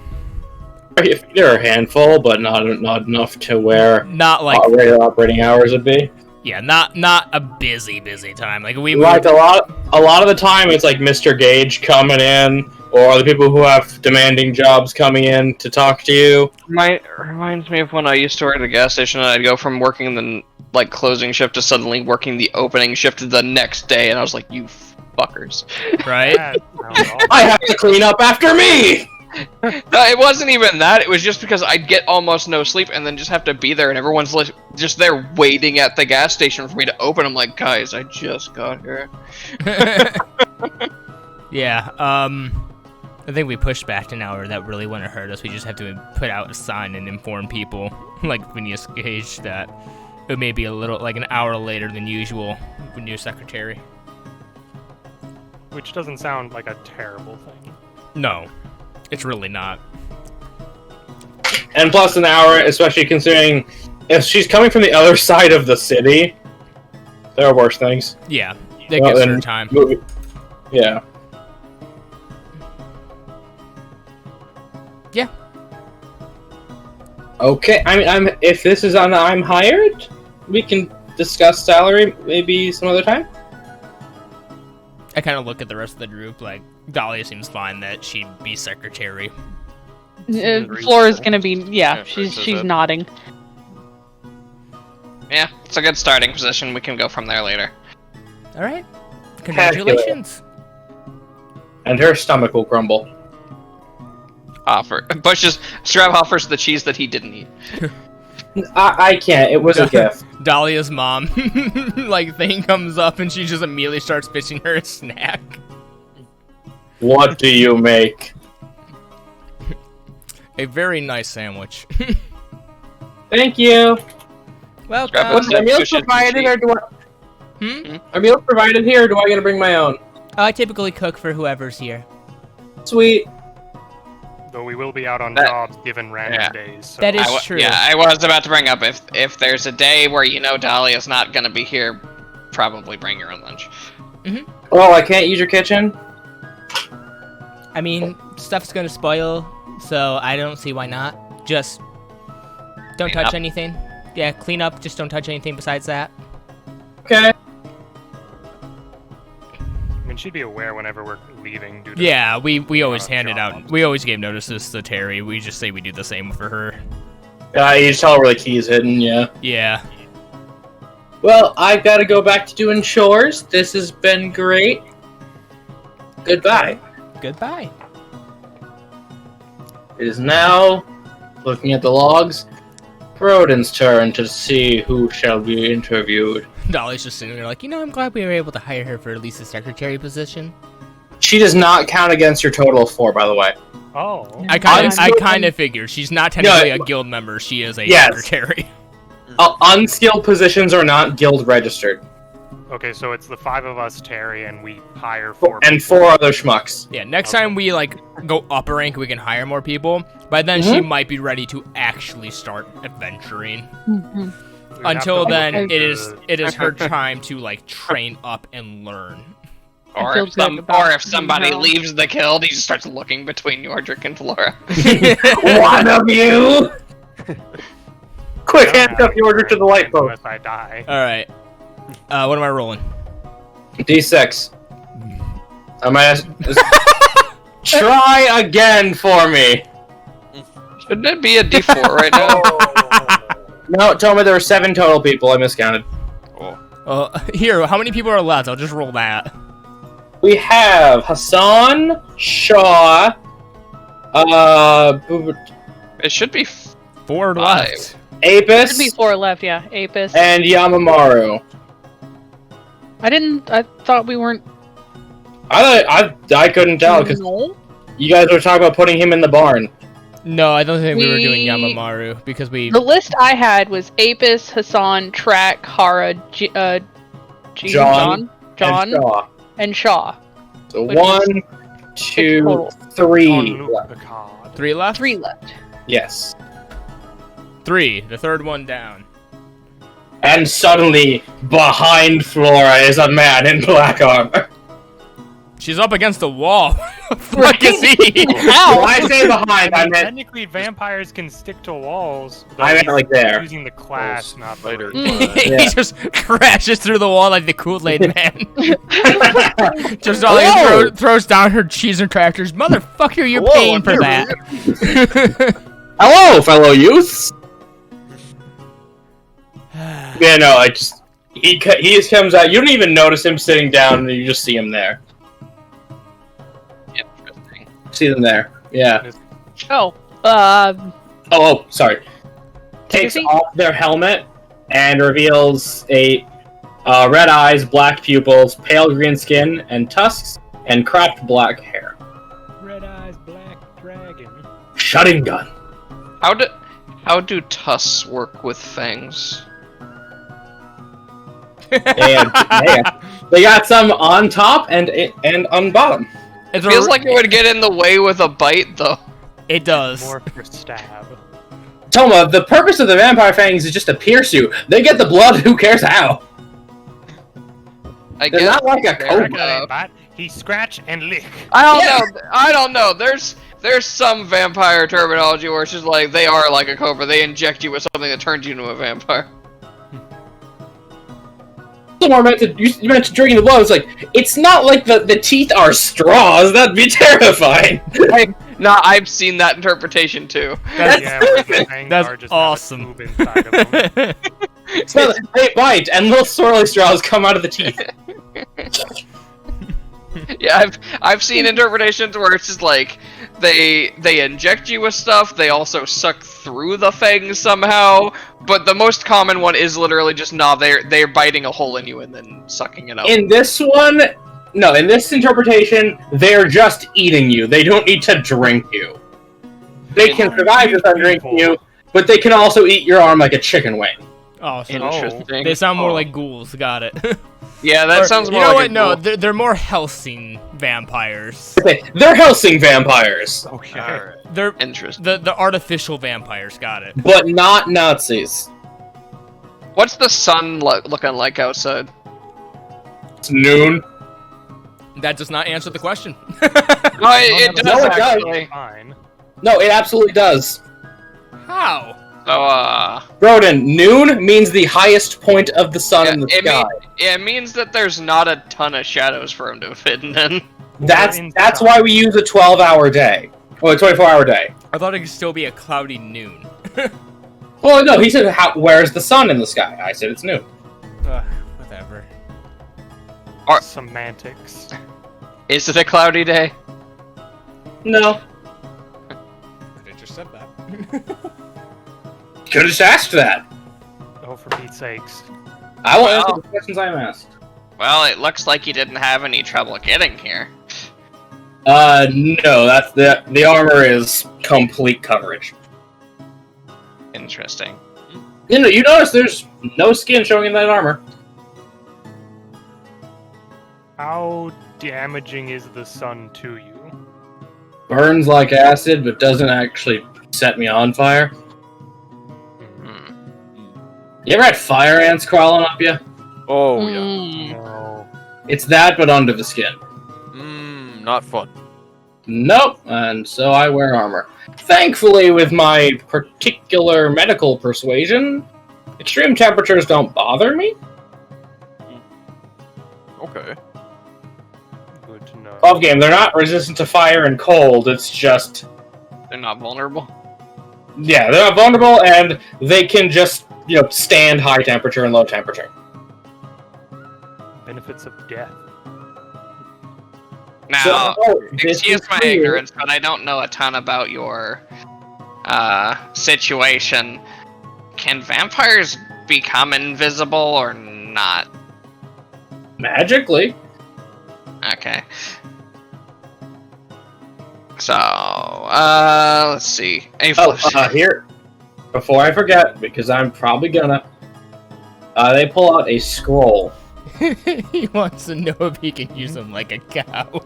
[SPEAKER 1] There are a handful, but not enough to where
[SPEAKER 3] Not like
[SPEAKER 1] regular operating hours would be.
[SPEAKER 3] Yeah, not a busy time. Like we
[SPEAKER 1] Like a lot of the time, it's like Mr. Gage coming in, or the people who have demanding jobs coming in to talk to you.
[SPEAKER 6] Reminds me of when I used to work at a gas station, and I'd go from working the closing shift to suddenly working the opening shift the next day, and I was like, you fuckers.
[SPEAKER 3] right.
[SPEAKER 1] I have to clean up after me.
[SPEAKER 6] No, it wasn't even that. It was just because I'd get almost no sleep and then just have to be there, and everyone's just there waiting at the gas station for me to open. I'm like, guys, I just got here.
[SPEAKER 3] Yeah. I think we pushed back an hour. That really wouldn't hurt us. We just have to put out a sign and inform people, like Phineas Gage, that it may be a little like an hour later than usual with new secretary.
[SPEAKER 5] Which doesn't sound like a terrible thing.
[SPEAKER 3] No. It's really not.
[SPEAKER 1] And plus an hour, especially considering if she's coming from the other side of the city, there are worse things.
[SPEAKER 3] Yeah, that gives her time.
[SPEAKER 1] Yeah.
[SPEAKER 3] Yeah.
[SPEAKER 1] Okay, I mean, if this is on I'm hired, we can discuss salary maybe some other time.
[SPEAKER 3] I kind of look at the rest of the group, like, Dahlia seems fine that she'd be secretary.
[SPEAKER 2] Flora's gonna be,
[SPEAKER 4] Yeah,
[SPEAKER 2] she's nodding.
[SPEAKER 6] Yeah, it's a good starting position. We can go from there later.
[SPEAKER 3] Alright. Congratulations.
[SPEAKER 1] And her stomach will grumble.
[SPEAKER 6] Strap offers the cheese that he didn't eat.
[SPEAKER 1] I can't, it was a gift.
[SPEAKER 3] Dahlia's mom, like, thing comes up and she just immediately starts pitching her a snack.
[SPEAKER 1] What do you make?
[SPEAKER 3] A very nice sandwich.
[SPEAKER 1] Thank you.
[SPEAKER 3] Welcome.
[SPEAKER 1] Are meals provided, or do I... Are meals provided here, or do I gotta bring my own?
[SPEAKER 7] I typically cook for whoever's here.
[SPEAKER 1] Sweet.
[SPEAKER 5] Though we will be out on jobs given random days. So.
[SPEAKER 7] That is true.
[SPEAKER 6] Yeah, I was about to bring up if there's a day where you know Dahlia's not gonna be here, probably bring your own lunch.
[SPEAKER 1] Oh, I can't use your kitchen?
[SPEAKER 7] I mean, stuff's gonna spoil, so I don't see why not. Just don't
[SPEAKER 6] Clean
[SPEAKER 7] touch
[SPEAKER 6] up.
[SPEAKER 7] anything. Yeah, clean up, just don't touch anything besides that.
[SPEAKER 1] Okay.
[SPEAKER 5] I mean, she'd be aware whenever we're leaving. Due to
[SPEAKER 3] Yeah, we always handed
[SPEAKER 5] job.
[SPEAKER 3] out, we always gave notices to Terry. We just say we do the same for her.
[SPEAKER 1] You just tell her where the key's hidden, yeah.
[SPEAKER 3] Yeah.
[SPEAKER 1] Well, I've got to go back to doing chores. This has been great. Goodbye.
[SPEAKER 7] Goodbye.
[SPEAKER 1] It is now, looking at the logs, Broden's turn to see who shall be interviewed.
[SPEAKER 3] Dolly's just sitting there like,
[SPEAKER 7] I'm glad we were able to hire her for at least a secretary position.
[SPEAKER 1] She does not count against your total of 4, by the way.
[SPEAKER 5] Oh.
[SPEAKER 3] I kind of figured she's not technically a guild member. She is a secretary.
[SPEAKER 1] Unskilled positions are not guild registered.
[SPEAKER 5] Okay, so it's the 5 of us, Terry, and we hire 4
[SPEAKER 1] And 4 other schmucks.
[SPEAKER 3] Yeah, next time we go up a rank, we can hire more people. By then, she might be ready to actually start adventuring. Until then, it is her time to train up and learn.
[SPEAKER 6] Or if somebody leaves the guild, he just starts looking between Yordrick and Flora.
[SPEAKER 1] One of you! Quick, handcuff your order to the light post.
[SPEAKER 5] Unless I die.
[SPEAKER 3] Alright. What am I rolling?
[SPEAKER 1] D6. Try again for me.
[SPEAKER 6] Shouldn't it be a D4 right now?
[SPEAKER 1] No, tell me there were 7 total people. I miscounted.
[SPEAKER 3] Here, how many people are left? I'll just roll that.
[SPEAKER 1] We have Hassan, Shaw,
[SPEAKER 6] It should be
[SPEAKER 3] 4
[SPEAKER 6] 5.
[SPEAKER 3] left.
[SPEAKER 1] Apis,
[SPEAKER 2] Should be 4 left, yeah. Apis.
[SPEAKER 1] and Yamamaru.
[SPEAKER 2] I thought we weren't.
[SPEAKER 1] I couldn't tell because
[SPEAKER 2] No.
[SPEAKER 1] you guys were talking about putting him in the barn.
[SPEAKER 3] No, I don't think we were doing Yamamaru because we.
[SPEAKER 2] The list I had was Apis, Hassan, Track, Hara,
[SPEAKER 1] John,
[SPEAKER 2] John,
[SPEAKER 1] and Shaw.
[SPEAKER 2] and Shaw.
[SPEAKER 1] So
[SPEAKER 2] Which
[SPEAKER 1] 1, 2,
[SPEAKER 2] total.
[SPEAKER 1] 3
[SPEAKER 5] On
[SPEAKER 1] left.
[SPEAKER 5] the card.
[SPEAKER 3] 3 left?
[SPEAKER 2] 3 left.
[SPEAKER 1] Yes.
[SPEAKER 3] 3, the third one down.
[SPEAKER 1] And suddenly, behind Flora is a man in black armor.
[SPEAKER 3] She's up against the wall. What is he?
[SPEAKER 1] When I say behind, I meant
[SPEAKER 5] Technically, vampires can stick to walls. but
[SPEAKER 1] I meant
[SPEAKER 5] he's
[SPEAKER 1] like there.
[SPEAKER 5] Using the class, not the
[SPEAKER 4] spider.
[SPEAKER 5] range.
[SPEAKER 3] He
[SPEAKER 1] Yeah.
[SPEAKER 3] just crashes through the wall like the Kool-Aid man. Just all
[SPEAKER 1] Whoa!
[SPEAKER 3] throws down her cheese and crackers. Motherfucker, you're
[SPEAKER 4] Whoa,
[SPEAKER 3] paying
[SPEAKER 4] I'm
[SPEAKER 3] for
[SPEAKER 4] here,
[SPEAKER 3] that.
[SPEAKER 1] Hello, fellow youths. Yeah, no, I just he just comes out. You don't even notice him sitting down, and you just see him there.
[SPEAKER 6] Interesting.
[SPEAKER 1] See them there. Yeah.
[SPEAKER 2] Oh,
[SPEAKER 1] Oh, sorry. Takes
[SPEAKER 2] seat.
[SPEAKER 1] off their helmet and reveals a red eyes, black pupils, pale green skin, and tusks, and cropped black hair.
[SPEAKER 5] Red eyes, black dragon.
[SPEAKER 1] Shutting gun.
[SPEAKER 6] How do tusks work with fangs?
[SPEAKER 1] And yeah, they got some on top and on bottom.
[SPEAKER 3] It's
[SPEAKER 6] Feels like it would get in the way with a bite, though.
[SPEAKER 3] it does.
[SPEAKER 5] More for stab.
[SPEAKER 1] Toma, the purpose of the vampire fangs is just to pierce you. They get the blood, who cares how?
[SPEAKER 6] I
[SPEAKER 1] They're
[SPEAKER 6] guess.
[SPEAKER 1] not like a
[SPEAKER 6] Fair
[SPEAKER 1] cobra.
[SPEAKER 6] enough.
[SPEAKER 5] But he scratch and lick.
[SPEAKER 6] I don't know. There's some vampire terminology where it's just like they are like a cobra. They inject you with something that turns you into a vampire.
[SPEAKER 1] More you mentioned drinking the blood. It's like, it's not like the teeth are straws. That'd be terrifying.
[SPEAKER 6] No, I've seen that interpretation too.
[SPEAKER 5] Yeah, where the fangs
[SPEAKER 3] That's
[SPEAKER 5] are just have a
[SPEAKER 3] awesome.
[SPEAKER 5] tube inside of them.
[SPEAKER 1] So they bite, and little swirly straws come out of the teeth.
[SPEAKER 6] Yeah, I've seen interpretations where it's just like they inject you with stuff. They also suck through the fangs somehow. But the most common one is literally just they're biting a hole in you and then sucking it out.
[SPEAKER 1] In this one, no, in this interpretation, they're just eating you. They don't need to drink you. They can survive without drinking you, but they can also eat your arm like a chicken wing.
[SPEAKER 3] Oh, so
[SPEAKER 6] Interesting.
[SPEAKER 3] they sound more like ghouls. Got it.
[SPEAKER 6] Yeah, that
[SPEAKER 3] Or,
[SPEAKER 6] sounds more
[SPEAKER 3] you know
[SPEAKER 6] like
[SPEAKER 3] what?
[SPEAKER 6] a
[SPEAKER 3] No,
[SPEAKER 6] ghoul.
[SPEAKER 3] they're more Helsing vampires.
[SPEAKER 1] Okay, they're Helsing vampires,
[SPEAKER 5] Okay.
[SPEAKER 4] Alright.
[SPEAKER 3] They're
[SPEAKER 6] Interesting.
[SPEAKER 3] the artificial vampires. Got it.
[SPEAKER 1] but not Nazis.
[SPEAKER 6] What's the sun looking like outside?
[SPEAKER 1] It's noon.
[SPEAKER 3] That does not answer the question.
[SPEAKER 6] No, it does
[SPEAKER 1] No, it does.
[SPEAKER 6] actually.
[SPEAKER 5] Fine.
[SPEAKER 1] No, it absolutely does.
[SPEAKER 3] How?
[SPEAKER 6] So,
[SPEAKER 1] Broden, noon means the highest point of the sun in the
[SPEAKER 6] it,
[SPEAKER 1] sky.
[SPEAKER 6] it means that there's not a ton of shadows for him to fit in.
[SPEAKER 1] That's why we use a 12-hour day. Or a 24-hour day.
[SPEAKER 3] I thought it could still be a cloudy noon.
[SPEAKER 1] Well, no, he said, where's the sun in the sky? I said it's noon.
[SPEAKER 3] Whatever.
[SPEAKER 5] Semantics.
[SPEAKER 6] Is it a cloudy day?
[SPEAKER 1] No.
[SPEAKER 3] Could have just said that.
[SPEAKER 1] Could have just asked that.
[SPEAKER 5] Oh, for Pete's sakes.
[SPEAKER 1] I will
[SPEAKER 6] Well.
[SPEAKER 1] answer the questions I'm asked.
[SPEAKER 6] Well, it looks like you didn't have any trouble getting here.
[SPEAKER 1] No, that's the armor is complete coverage.
[SPEAKER 6] Interesting.
[SPEAKER 1] You notice there's no skin showing in that armor.
[SPEAKER 5] How damaging is the sun to you?
[SPEAKER 1] Burns like acid, but doesn't actually set me on fire.
[SPEAKER 6] Hmm.
[SPEAKER 1] You ever had fire ants crawling up you?
[SPEAKER 4] Oh, yeah.
[SPEAKER 2] Mm.
[SPEAKER 5] No.
[SPEAKER 1] It's that, but under the skin.
[SPEAKER 4] Not fun.
[SPEAKER 1] Nope, and so I wear armor. Thankfully, with my particular medical persuasion, extreme temperatures don't bother me.
[SPEAKER 4] Okay.
[SPEAKER 5] Good to know.
[SPEAKER 1] Off game, they're not resistant to fire and cold, it's just...
[SPEAKER 6] They're not vulnerable.
[SPEAKER 1] Yeah, they're not vulnerable, and they can just, stand high temperature and low temperature.
[SPEAKER 5] Benefits of death.
[SPEAKER 6] Now,
[SPEAKER 1] this
[SPEAKER 6] excuse
[SPEAKER 1] is
[SPEAKER 6] my
[SPEAKER 1] clear.
[SPEAKER 6] ignorance, but I don't know a ton about your situation. Can vampires become invisible or not?
[SPEAKER 1] Magically.
[SPEAKER 6] Okay. So, let's see.
[SPEAKER 1] Here, before I forget, because I'm probably gonna, they pull out a scroll.
[SPEAKER 3] He wants to know if he can use them like a cow.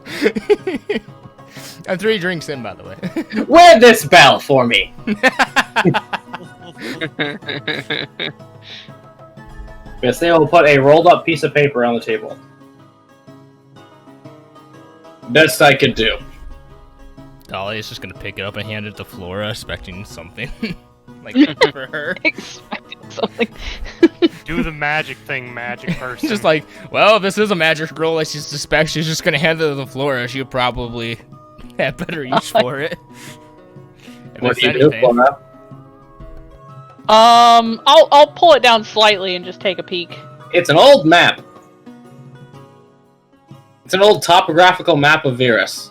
[SPEAKER 3] I'm 3 drinks in, by the way.
[SPEAKER 1] Wear this bell for me. Yes, they will put a rolled up piece of paper on the table. Best I could do.
[SPEAKER 3] Dolly is just gonna pick it up and hand it to Flora, expecting something. Like for her.
[SPEAKER 2] Expecting something.
[SPEAKER 5] Do the magic thing, magic person.
[SPEAKER 3] Just like, well, if this is a magic roll, I suspect she's just gonna hand it to the Flora. She'll probably have better use for it. If
[SPEAKER 1] What
[SPEAKER 3] it's
[SPEAKER 1] do you do,
[SPEAKER 3] anything.
[SPEAKER 1] Flora?
[SPEAKER 2] I'll pull it down slightly and just take a peek.
[SPEAKER 1] It's an old map. It's an old topographical map of Virus.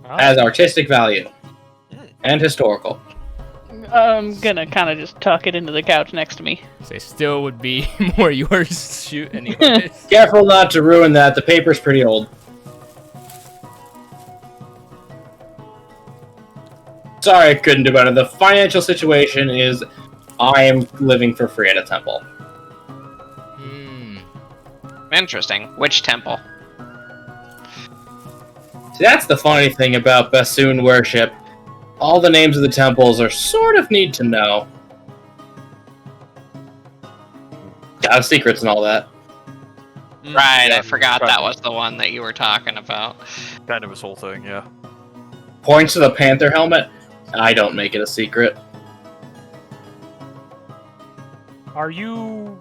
[SPEAKER 5] Oh.
[SPEAKER 1] Has artistic value. And historical.
[SPEAKER 2] I'm gonna kind of just tuck it into the couch next to me.
[SPEAKER 3] Say still would be more yours to shoot anyways.
[SPEAKER 1] Careful not to ruin that. The paper's pretty old. Sorry, I couldn't do better. The financial situation is I am living for free at a temple.
[SPEAKER 3] Hmm.
[SPEAKER 6] Interesting. Which temple?
[SPEAKER 1] See, that's the funny thing about Bassoon worship. All the names of the temples are sort of need to know. Got secrets and all that.
[SPEAKER 6] Right,
[SPEAKER 4] Yeah,
[SPEAKER 6] I forgot
[SPEAKER 4] right.
[SPEAKER 6] that was the one that you were talking about.
[SPEAKER 4] Kind of his whole thing, yeah.
[SPEAKER 1] Points to the panther helmet. I don't make it a secret.
[SPEAKER 5] Are you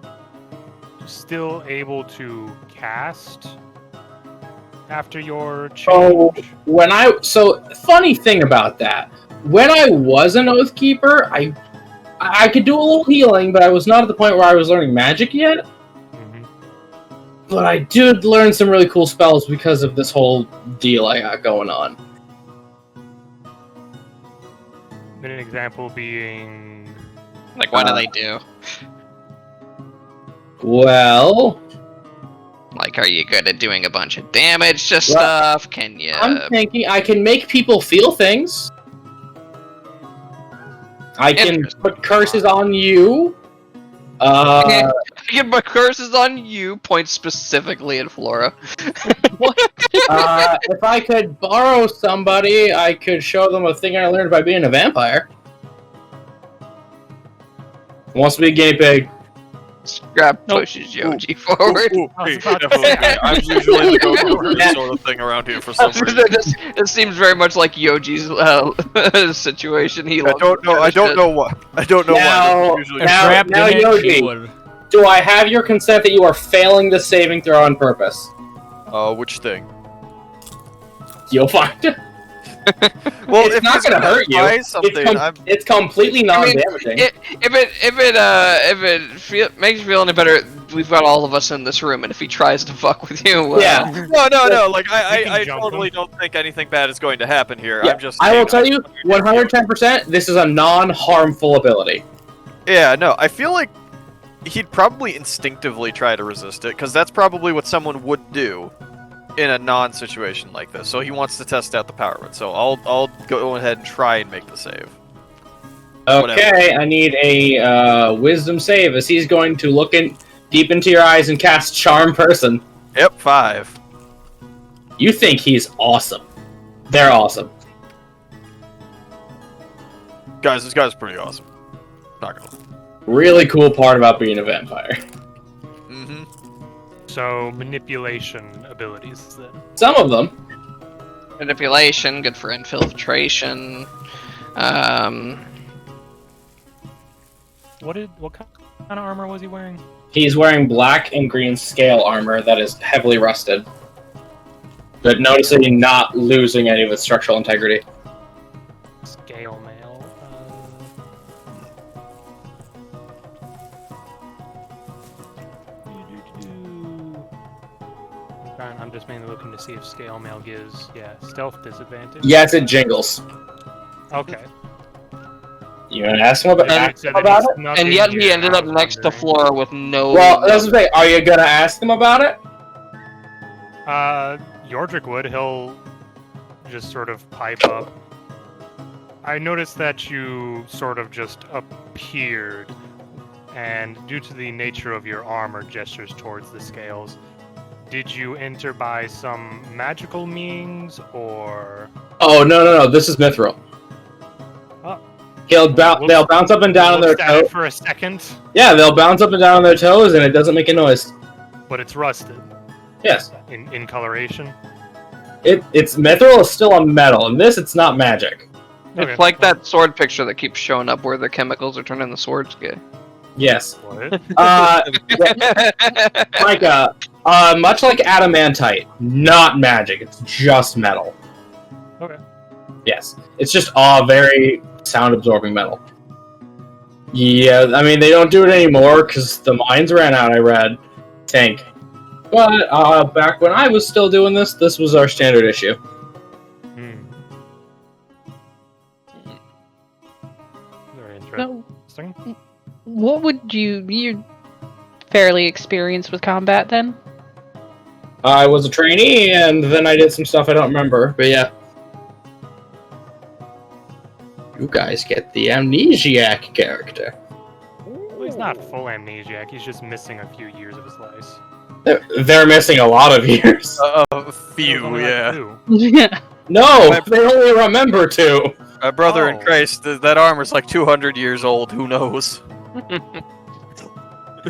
[SPEAKER 5] still able to cast after your change?
[SPEAKER 1] Funny thing about that. When I was an Oathkeeper, I could do a little healing, but I was not at the point where I was learning magic yet.
[SPEAKER 5] Mhm.
[SPEAKER 1] But I did learn some really cool spells because of this whole deal I got going on.
[SPEAKER 5] An example being
[SPEAKER 6] Like, what do they do?
[SPEAKER 1] Well,
[SPEAKER 6] Like, are you good at doing a bunch of damage to
[SPEAKER 1] Well,
[SPEAKER 6] stuff? Can you...
[SPEAKER 1] I'm thinking I can make people feel things. I can
[SPEAKER 6] Interesting.
[SPEAKER 1] put curses on you.
[SPEAKER 6] I can put curses on you, point specifically at Flora.
[SPEAKER 1] If I could borrow somebody, I could show them a thing I learned by being a vampire. Wants to be a guinea pig.
[SPEAKER 6] Scrap pushes Yoji forward.
[SPEAKER 5] I was
[SPEAKER 4] Hey,
[SPEAKER 5] about to
[SPEAKER 4] definitely.
[SPEAKER 5] say.
[SPEAKER 4] I'm usually the go-to sort of thing around here for some reason.
[SPEAKER 6] This seems very much like Yoji's situation. He
[SPEAKER 4] I don't know. I don't know what. I don't know
[SPEAKER 1] Now-
[SPEAKER 4] why. Usually,
[SPEAKER 1] now-
[SPEAKER 3] Trapped in it,
[SPEAKER 1] Yogi.
[SPEAKER 3] she would-
[SPEAKER 1] Do I have your consent that you are failing the saving throw on purpose?
[SPEAKER 4] which thing?
[SPEAKER 1] You'll find it.
[SPEAKER 4] Well,
[SPEAKER 1] It's
[SPEAKER 4] if
[SPEAKER 1] not
[SPEAKER 4] he's
[SPEAKER 1] gonna hurt you.
[SPEAKER 4] try something,
[SPEAKER 1] It's completely
[SPEAKER 6] I mean,
[SPEAKER 1] non-damaging.
[SPEAKER 6] if it makes you feel any better, we've got all of us in this room, and if he tries to fuck with you, well,
[SPEAKER 1] Yeah.
[SPEAKER 4] No. Like
[SPEAKER 5] You
[SPEAKER 4] I
[SPEAKER 5] can jump
[SPEAKER 4] totally
[SPEAKER 5] him.
[SPEAKER 4] don't think anything bad is going to happen here.
[SPEAKER 1] Yeah,
[SPEAKER 4] I'm just.
[SPEAKER 1] I will tell you, 110%, this is a non-harmful ability.
[SPEAKER 4] Yeah, no. I feel like he'd probably instinctively try to resist it, because that's probably what someone would do in a non-situation like this. So he wants to test out the power of it. So I'll go ahead and try and make the save.
[SPEAKER 1] Okay, I need a wisdom save, as he's going to look deep into your eyes and cast Charm Person.
[SPEAKER 4] Yep, 5.
[SPEAKER 1] You think he's awesome. They're awesome.
[SPEAKER 4] Guys, this guy's pretty awesome. Not gonna lie.
[SPEAKER 1] Really cool part about being a vampire.
[SPEAKER 4] Mm-hmm.
[SPEAKER 5] So manipulation abilities then.
[SPEAKER 1] Some of them.
[SPEAKER 6] manipulation, good for infiltration.
[SPEAKER 5] What kind of armor was he wearing?
[SPEAKER 1] He's wearing black and green scale armor that is heavily rusted. But noticing not losing any of its structural integrity.
[SPEAKER 5] Scale mail. I'm just mainly looking to see if scale mail gives, stealth disadvantage.
[SPEAKER 1] Yes, it jingles.
[SPEAKER 5] Okay.
[SPEAKER 1] You gonna ask him about,
[SPEAKER 5] It said that
[SPEAKER 1] about
[SPEAKER 5] he's
[SPEAKER 1] it?
[SPEAKER 5] snuck
[SPEAKER 6] And
[SPEAKER 5] in
[SPEAKER 6] yet
[SPEAKER 5] here,
[SPEAKER 6] he ended
[SPEAKER 5] and I
[SPEAKER 6] up
[SPEAKER 5] was
[SPEAKER 6] next to
[SPEAKER 5] wondering.
[SPEAKER 6] Flora with no.
[SPEAKER 1] Well, that's the thing. Are you gonna ask him about it?
[SPEAKER 5] Yordrick would. He'll just sort of pipe up. I noticed that you sort of just appeared, and due to the nature of your armor, gestures towards the scales. Did you enter by some magical means, or...
[SPEAKER 1] Oh, no. This is Mithril.
[SPEAKER 5] Oh.
[SPEAKER 1] They'll bounce up and down on their
[SPEAKER 5] Looked at it
[SPEAKER 1] toes.
[SPEAKER 5] for a second,
[SPEAKER 1] Yeah, they'll bounce up and down on their toes, and it doesn't make a noise.
[SPEAKER 5] but it's rusted
[SPEAKER 1] Yes.
[SPEAKER 5] in coloration.
[SPEAKER 1] It's Mithril is still a metal, and it's not magic.
[SPEAKER 6] It's like that sword picture that keeps showing up where the chemicals are turning the swords gay.
[SPEAKER 1] Yes.
[SPEAKER 5] What?
[SPEAKER 1] Micah, much like adamantite, not magic. It's just metal.
[SPEAKER 5] Okay.
[SPEAKER 1] Yes. It's just very sound-absorbing metal. Yeah, I mean, they don't do it anymore because the mines ran out, I read. Tank. But back when I was still doing this was our standard issue.
[SPEAKER 5] Very
[SPEAKER 2] So,
[SPEAKER 5] interesting.
[SPEAKER 2] what would you're fairly experienced with combat then?
[SPEAKER 1] I was a trainee, and then I did some stuff I don't remember, but yeah. You guys get the amnesiac character.
[SPEAKER 5] Well, he's not full amnesiac, he's just missing a few years of his life.
[SPEAKER 1] They're missing a lot of years.
[SPEAKER 4] A few,
[SPEAKER 5] Only
[SPEAKER 4] yeah.
[SPEAKER 5] 2.
[SPEAKER 2] Yeah.
[SPEAKER 1] No, they only remember 2.
[SPEAKER 4] My brother in
[SPEAKER 5] Oh.
[SPEAKER 4] Christ, that armor's like 200 years old. Who knows?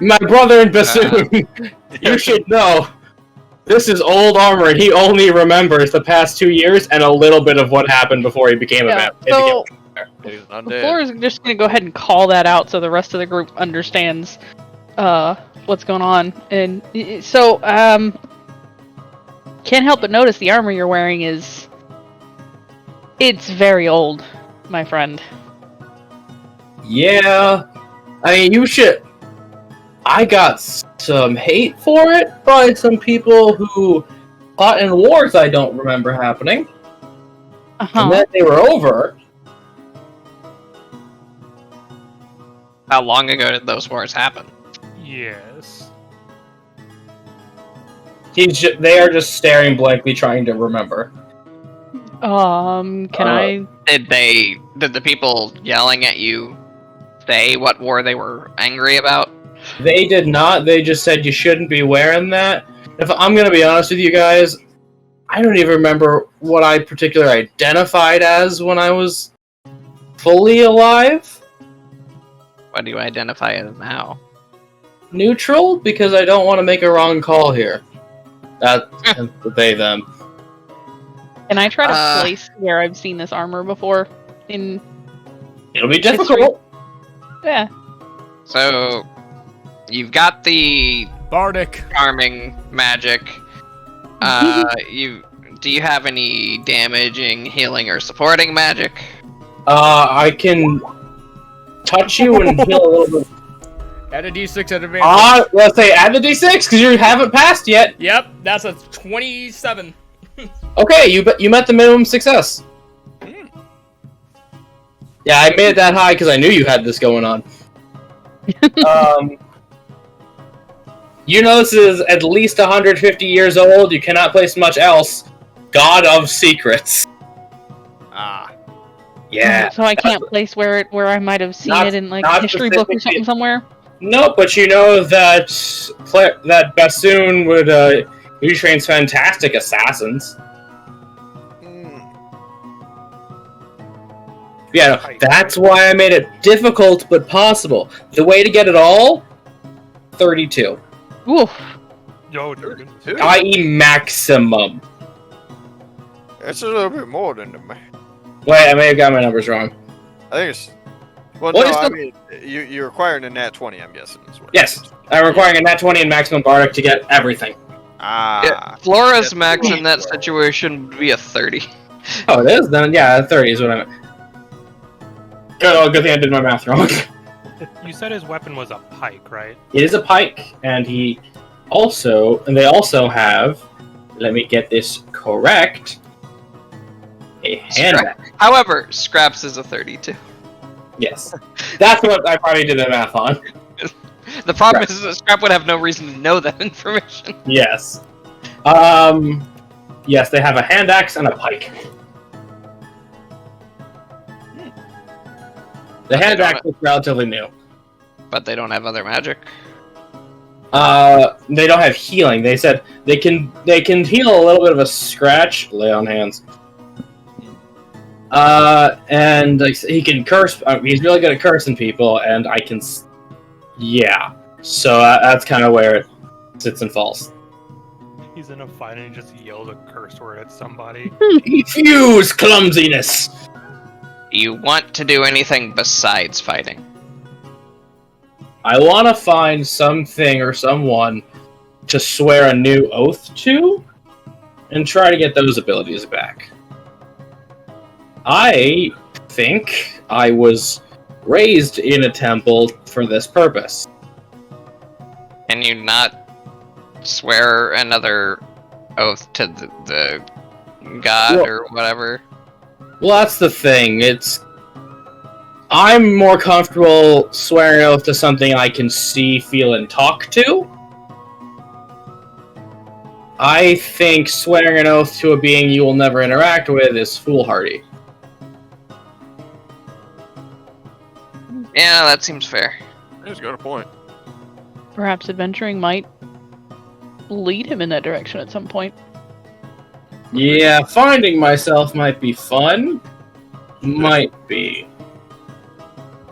[SPEAKER 1] My brother in Bassoon, you should know. This is old armor, and he only remembers the past 2 years and a little bit of what happened before he became
[SPEAKER 2] Yeah,
[SPEAKER 1] a
[SPEAKER 2] so
[SPEAKER 4] He's an
[SPEAKER 2] the
[SPEAKER 4] undead.
[SPEAKER 2] floor is just going to go ahead and call that out so the rest of the group understands what's going on. And so, can't help but notice the armor you're wearing it's very old, my friend.
[SPEAKER 1] Yeah, I mean, you should. I got some hate for it by some people who fought in wars I don't remember happening, and then they were over.
[SPEAKER 6] How long ago did those wars happen?
[SPEAKER 5] Yes.
[SPEAKER 1] They are just staring blankly, trying to remember.
[SPEAKER 2] Can I?
[SPEAKER 6] Did the people yelling at you say what war they were angry about?
[SPEAKER 1] They did not. They just said you shouldn't be wearing that. If I'm gonna be honest with you guys, I don't even remember what I particularly identified as when I was fully alive.
[SPEAKER 6] What do you identify as now?
[SPEAKER 1] Neutral, because I don't want to make a wrong call here. That's they them.
[SPEAKER 2] Can I try to place where I've seen this armor before?
[SPEAKER 1] It'll be difficult.
[SPEAKER 2] Yeah.
[SPEAKER 6] So, you've got the
[SPEAKER 3] Bardic.
[SPEAKER 6] charming magic. Do you have any damaging, healing, or supporting magic?
[SPEAKER 1] I can touch you and heal a little bit.
[SPEAKER 3] Add a d6 at advantage.
[SPEAKER 1] Let's say add the d6 because you haven't passed yet.
[SPEAKER 3] Yep, that's a 27.
[SPEAKER 1] Okay, you met the minimum success. Yeah, I made it that high because I knew you had this going on. You know this is at least 150 years old. You cannot place much else. God of Secrets. Yeah.
[SPEAKER 2] So I can't place where I might have seen it in like a
[SPEAKER 1] not
[SPEAKER 2] history book or something
[SPEAKER 1] specifically.
[SPEAKER 2] somewhere.
[SPEAKER 1] No, but you know that that Bassoon would he trains fantastic assassins. Yeah, no, that's why I made it difficult but possible. The way to get it all, 32.
[SPEAKER 2] Oof.
[SPEAKER 5] Yo, dude.
[SPEAKER 1] I.e. maximum.
[SPEAKER 4] That's a little bit more than the man.
[SPEAKER 1] Wait, I may have got my numbers wrong.
[SPEAKER 4] I think it's. Well,
[SPEAKER 1] What
[SPEAKER 4] no,
[SPEAKER 1] is
[SPEAKER 4] I
[SPEAKER 1] the-
[SPEAKER 4] mean, you're requiring a nat 20, I'm guessing. Is what it
[SPEAKER 1] Yes,
[SPEAKER 4] is.
[SPEAKER 1] I'm requiring a nat 20 and maximum bardic to get everything.
[SPEAKER 4] Ah.
[SPEAKER 6] Flora's
[SPEAKER 4] that's
[SPEAKER 6] max
[SPEAKER 4] cool.
[SPEAKER 6] in that situation would be a 30.
[SPEAKER 1] Oh, it is? Then, yeah, 30 is what I meant. Oh, good thing I did my math wrong.
[SPEAKER 5] You said his weapon was a pike, right?
[SPEAKER 1] It is a pike, and they also have, let me get this correct, a hand axe.
[SPEAKER 6] However, Scraps is a 32.
[SPEAKER 1] Yes. That's what I probably did the math on.
[SPEAKER 6] The problem is that Scrap would have no reason to know that information.
[SPEAKER 1] Yes. Yes, they have a hand axe and a pike. The hand axe is relatively new.
[SPEAKER 6] But they don't have other magic.
[SPEAKER 1] They don't have healing. They said they can heal a little bit of a scratch. Lay on hands. And like, he can curse. He's really good at cursing people, and I can. Yeah. So that's kind of where it sits and falls.
[SPEAKER 5] He's in a fight and he just yelled a curse word at somebody.
[SPEAKER 1] Fuse clumsiness.
[SPEAKER 6] Do you want to do anything besides fighting?
[SPEAKER 1] I want to find something or someone to swear a new oath to, and try to get those abilities back. I think I was raised in a temple for this purpose.
[SPEAKER 6] Can you not swear another oath to the god or whatever?
[SPEAKER 1] Well, that's the thing. I'm more comfortable swearing an oath to something I can see, feel, and talk to. I think swearing an oath to a being you will never interact with is foolhardy.
[SPEAKER 6] Yeah, that seems fair.
[SPEAKER 4] He's got a point.
[SPEAKER 2] Perhaps adventuring might lead him in that direction at some point.
[SPEAKER 1] Yeah, finding myself might be fun. Might be.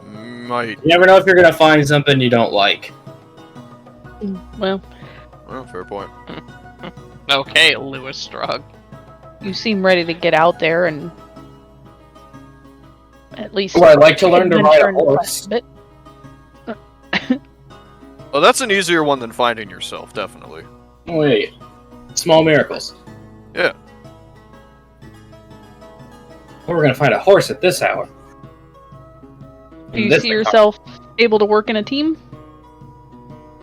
[SPEAKER 4] Might.
[SPEAKER 1] You never know if you're gonna find something you don't like.
[SPEAKER 2] Well,
[SPEAKER 4] Fair point.
[SPEAKER 6] Okay, Lewis Strug.
[SPEAKER 2] you seem ready to get out there and at least.
[SPEAKER 1] Well, I'd like to learn to ride
[SPEAKER 2] adventure
[SPEAKER 1] a
[SPEAKER 2] in the
[SPEAKER 1] horse.
[SPEAKER 2] quest a bit.
[SPEAKER 4] Well, that's an easier one than finding yourself, definitely.
[SPEAKER 1] Wait. Small miracles.
[SPEAKER 4] Yeah.
[SPEAKER 1] Well, we're gonna find a horse at this hour.
[SPEAKER 2] Do you see yourself able to work in a team?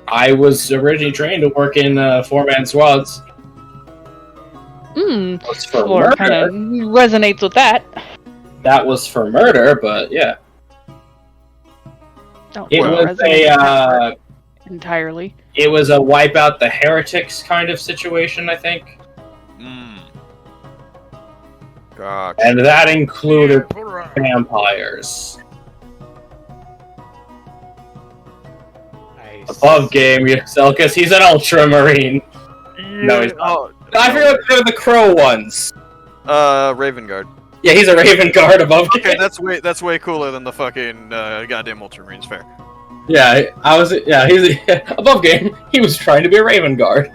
[SPEAKER 1] I was originally trained to work in four-man squads. Was for
[SPEAKER 2] Flora kind of
[SPEAKER 1] murder.
[SPEAKER 2] resonates with that.
[SPEAKER 1] That was for murder, but yeah.
[SPEAKER 2] Don't
[SPEAKER 1] It was
[SPEAKER 2] resonate with that entirely.
[SPEAKER 1] It was a wipe out the heretics kind of situation, I think.
[SPEAKER 4] Gotcha.
[SPEAKER 1] And that included vampires.
[SPEAKER 5] Nice.
[SPEAKER 1] Above game, because he's an ultramarine. No, he's not.
[SPEAKER 4] Oh,
[SPEAKER 1] I forget what they're the crow ones.
[SPEAKER 4] Raven Guard.
[SPEAKER 1] Yeah, he's a raven guard above game.
[SPEAKER 4] Okay, that's way cooler than the fucking goddamn Ultramarines. Fair.
[SPEAKER 1] Yeah, he's above game. He was trying to be a raven guard.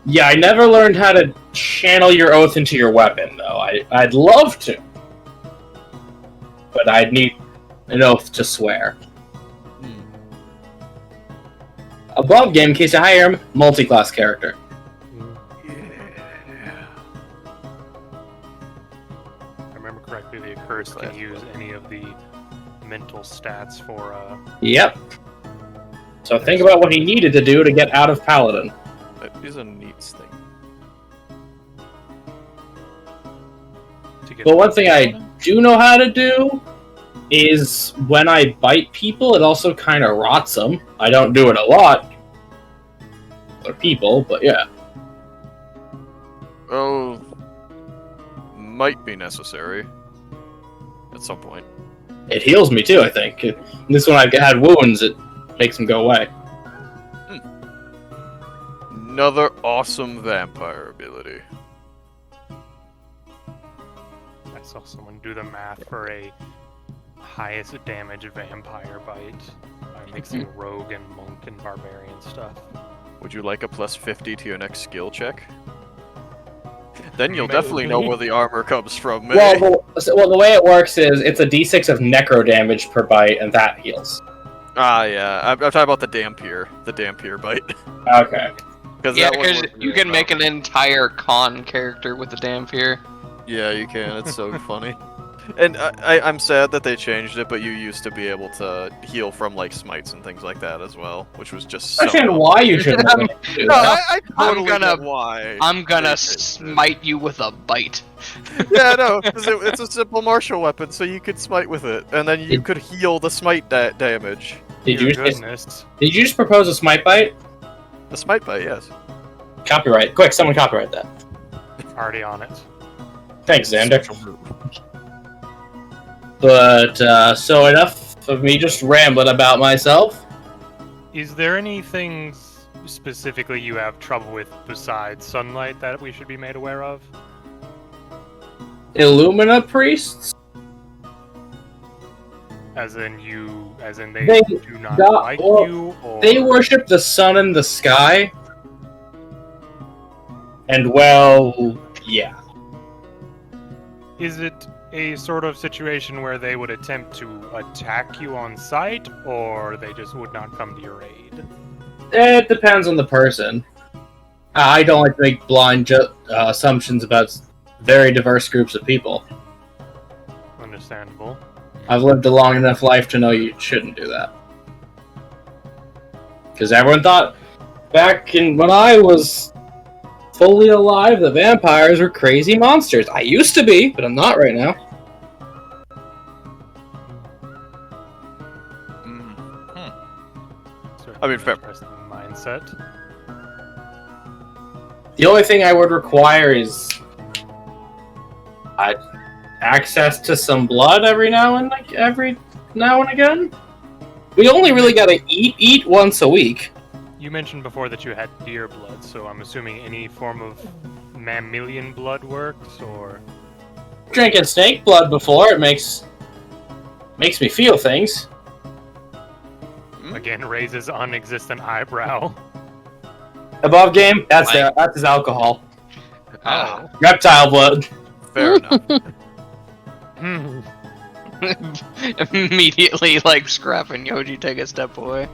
[SPEAKER 1] Yeah, I never learned how to channel your oath into your weapon, though. I'd love to. But I'd need an oath to swear. Above game, in case you hire him, multi-class character.
[SPEAKER 4] Yeah.
[SPEAKER 5] If I remember correctly, the Accursed can use any of the mental stats for
[SPEAKER 1] Yep. So think about what he needed to do to get out of Paladin.
[SPEAKER 4] That is a neat thing.
[SPEAKER 5] to get.
[SPEAKER 1] But one thing I do know how to do is when I bite people, it also kind of rots them. I don't do it a lot. Other people, but yeah.
[SPEAKER 4] Oh, might be necessary at some point.
[SPEAKER 1] It heals me too, I think. This one I've had wounds, it makes them go away.
[SPEAKER 4] Another awesome vampire ability.
[SPEAKER 5] I saw someone do the math for a highest damage vampire bite by mixing rogue and monk and barbarian stuff.
[SPEAKER 4] Would you like a plus 50 to your next skill check? Then you'll
[SPEAKER 5] Maybe.
[SPEAKER 4] definitely know where the armor comes from.
[SPEAKER 1] Well, the way it works is it's a d6 of necro damage per bite, and that heals.
[SPEAKER 4] Yeah. I'm talking about the Dampier. The Dampier bite.
[SPEAKER 1] Okay.
[SPEAKER 6] Yeah,
[SPEAKER 4] that one
[SPEAKER 6] because
[SPEAKER 4] was
[SPEAKER 6] you
[SPEAKER 4] really
[SPEAKER 6] can make an entire con character with the Dampier.
[SPEAKER 4] Yeah, you can. It's so funny. And I'm sad that they changed it, but you used to be able to heal from like smites and things like that as well, which was just so.
[SPEAKER 1] I understand why you should do
[SPEAKER 4] No,
[SPEAKER 1] that.
[SPEAKER 4] I totally
[SPEAKER 6] gonna-
[SPEAKER 4] get why.
[SPEAKER 6] I'm gonna
[SPEAKER 4] they changed it.
[SPEAKER 6] smite you with a bite.
[SPEAKER 4] Yeah, no, because it's a simple martial weapon, so you could smite with it, and then you could heal the smite damage.
[SPEAKER 1] Did
[SPEAKER 5] Your
[SPEAKER 1] you
[SPEAKER 5] goodness.
[SPEAKER 1] did you just propose a smite bite?
[SPEAKER 4] The smite bite, yes.
[SPEAKER 1] Copyright. Quick, someone copyright that.
[SPEAKER 5] Already on it.
[SPEAKER 1] Thanks, Xander. But, so enough of me just rambling about myself.
[SPEAKER 5] Is there anything specifically you have trouble with besides sunlight that we should be made aware of?
[SPEAKER 1] Illumina priests?
[SPEAKER 5] As in they
[SPEAKER 1] They
[SPEAKER 5] do not
[SPEAKER 1] got-
[SPEAKER 5] like
[SPEAKER 1] well,
[SPEAKER 5] you, or
[SPEAKER 1] They worship the sun and the sky. And well, yeah.
[SPEAKER 5] is it a sort of situation where they would attempt to attack you on sight, or they just would not come to your aid?
[SPEAKER 1] It depends on the person. I don't like to make blind assumptions about very diverse groups of people.
[SPEAKER 5] Understandable.
[SPEAKER 1] I've lived a long enough life to know you shouldn't do that. Because everyone thought back in when I was fully alive, the vampires were crazy monsters. I used to be, but I'm not right now.
[SPEAKER 4] I mean, fair.
[SPEAKER 5] Interesting mindset.
[SPEAKER 1] The only thing I would require is access to some blood every now and again. We only really gotta eat once a week.
[SPEAKER 5] You mentioned before that you had deer blood, so I'm assuming any form of mammalian blood works, or
[SPEAKER 1] Drinking snake blood before it makes me feel things.
[SPEAKER 5] again raises unexistent eyebrow.
[SPEAKER 1] Above game, that's his alcohol.
[SPEAKER 6] Oh.
[SPEAKER 1] Reptile blood.
[SPEAKER 4] Fair enough.
[SPEAKER 6] Immediately, like, Scrap and Yoji take a step away.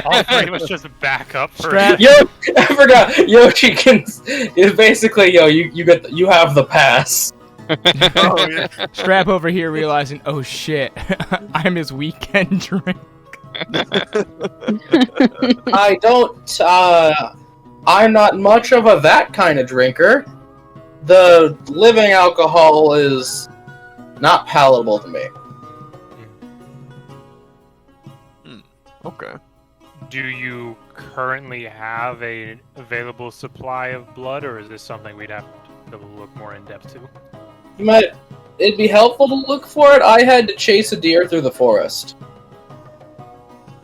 [SPEAKER 5] All three of us just back up for
[SPEAKER 7] Strap.
[SPEAKER 1] Yo, I forgot. Yoshi is basically you have the pass.
[SPEAKER 4] Oh, yeah.
[SPEAKER 7] Strap over here realizing, oh shit, I'm his weekend drink.
[SPEAKER 1] I don't. I'm not much of that kind of drinker. The living alcohol is not palatable to me.
[SPEAKER 4] Okay.
[SPEAKER 5] Do you currently have a available supply of blood, or is this something we'd have to look more in depth to?
[SPEAKER 1] It'd be helpful to look for it. I had to chase a deer through the forest.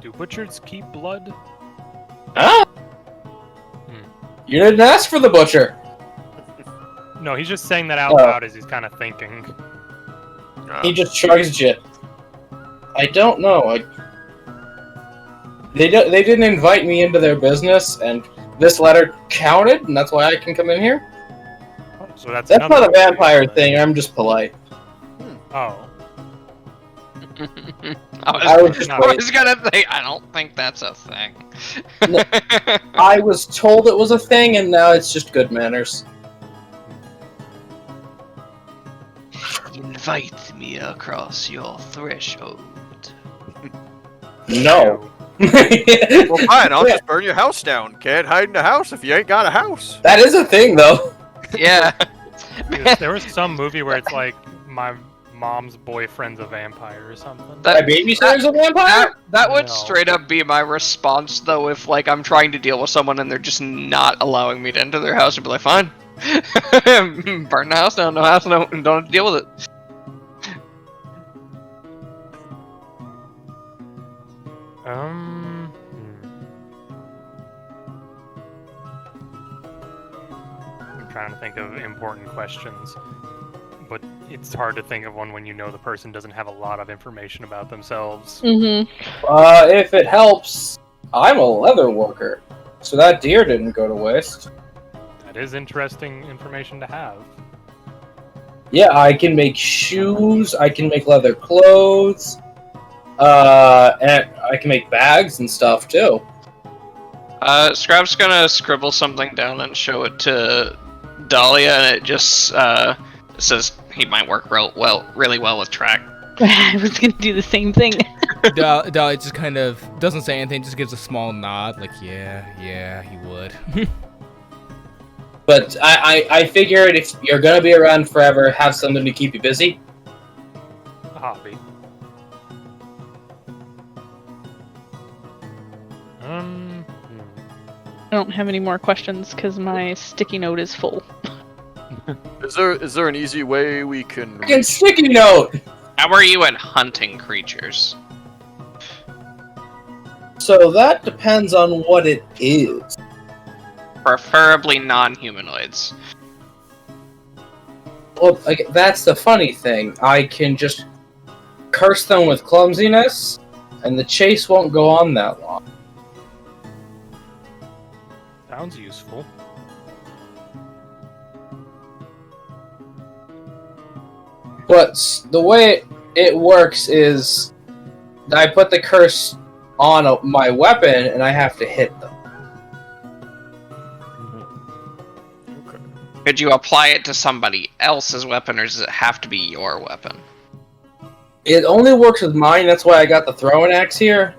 [SPEAKER 5] Do butchers keep blood?
[SPEAKER 1] Ah! You didn't ask for the butcher.
[SPEAKER 5] No, he's just saying that out
[SPEAKER 1] Oh.
[SPEAKER 5] loud as he's kind of thinking.
[SPEAKER 1] He just shrugs at you. I don't know. They didn't invite me into their business, and this letter counted, and that's why I can come in here.
[SPEAKER 5] So that's
[SPEAKER 1] That's
[SPEAKER 5] another
[SPEAKER 1] not a vampire
[SPEAKER 5] reason.
[SPEAKER 1] thing. I'm just polite.
[SPEAKER 5] Oh.
[SPEAKER 6] I
[SPEAKER 1] was just
[SPEAKER 6] gonna say, I don't think that's a thing.
[SPEAKER 1] No. I was told it was a thing, and now it's just good manners.
[SPEAKER 6] Invite me across your threshold.
[SPEAKER 1] No.
[SPEAKER 4] Well, fine. I'll just burn your house down. Can't hide in the house if you ain't got a house.
[SPEAKER 1] That is a thing, though.
[SPEAKER 6] Yeah.
[SPEAKER 5] There was some movie where it's like my mom's boyfriend's a vampire or something.
[SPEAKER 1] My babysitter's a vampire?
[SPEAKER 6] That would
[SPEAKER 5] No.
[SPEAKER 6] straight up be my response, though, if, like, I'm trying to deal with someone and they're just not allowing me to enter their house. I'd be like, fine. Burn the house down, no house, no, don't have to deal with it.
[SPEAKER 5] Um. I'm trying to think of important questions, but it's hard to think of one when you know the person doesn't have a lot of information about themselves.
[SPEAKER 2] Mm-hmm.
[SPEAKER 1] If it helps, I'm a leather worker, so that deer didn't go to waste.
[SPEAKER 5] That is interesting information to have.
[SPEAKER 1] Yeah, I can make shoes, I can make leather clothes, and I can make bags and stuff, too.
[SPEAKER 6] Scrap's gonna scribble something down and show it to Dahlia, and it just says he might work really well with track.
[SPEAKER 2] I was gonna do the same thing.
[SPEAKER 7] Dolly just kind of doesn't say anything, just gives a small nod, like, yeah, he would.
[SPEAKER 1] But I figured if you're gonna be around forever, have something to keep you busy.
[SPEAKER 5] A hobby.
[SPEAKER 2] I don't have any more questions because my sticky note is full.
[SPEAKER 4] Is there an easy way we can?
[SPEAKER 1] Fucking sticky note!
[SPEAKER 6] How are you at hunting creatures?
[SPEAKER 1] So that depends on what it is.
[SPEAKER 6] Preferably non-humanoids.
[SPEAKER 1] Well, like, that's the funny thing. I can just curse them with clumsiness, and the chase won't go on that long.
[SPEAKER 5] Sounds useful.
[SPEAKER 1] But the way it works is I put the curse on my weapon, and I have to hit them.
[SPEAKER 6] Could you apply it to somebody else's weapon, or does it have to be your weapon?
[SPEAKER 1] It only works with mine, that's why I got the throwing axe here.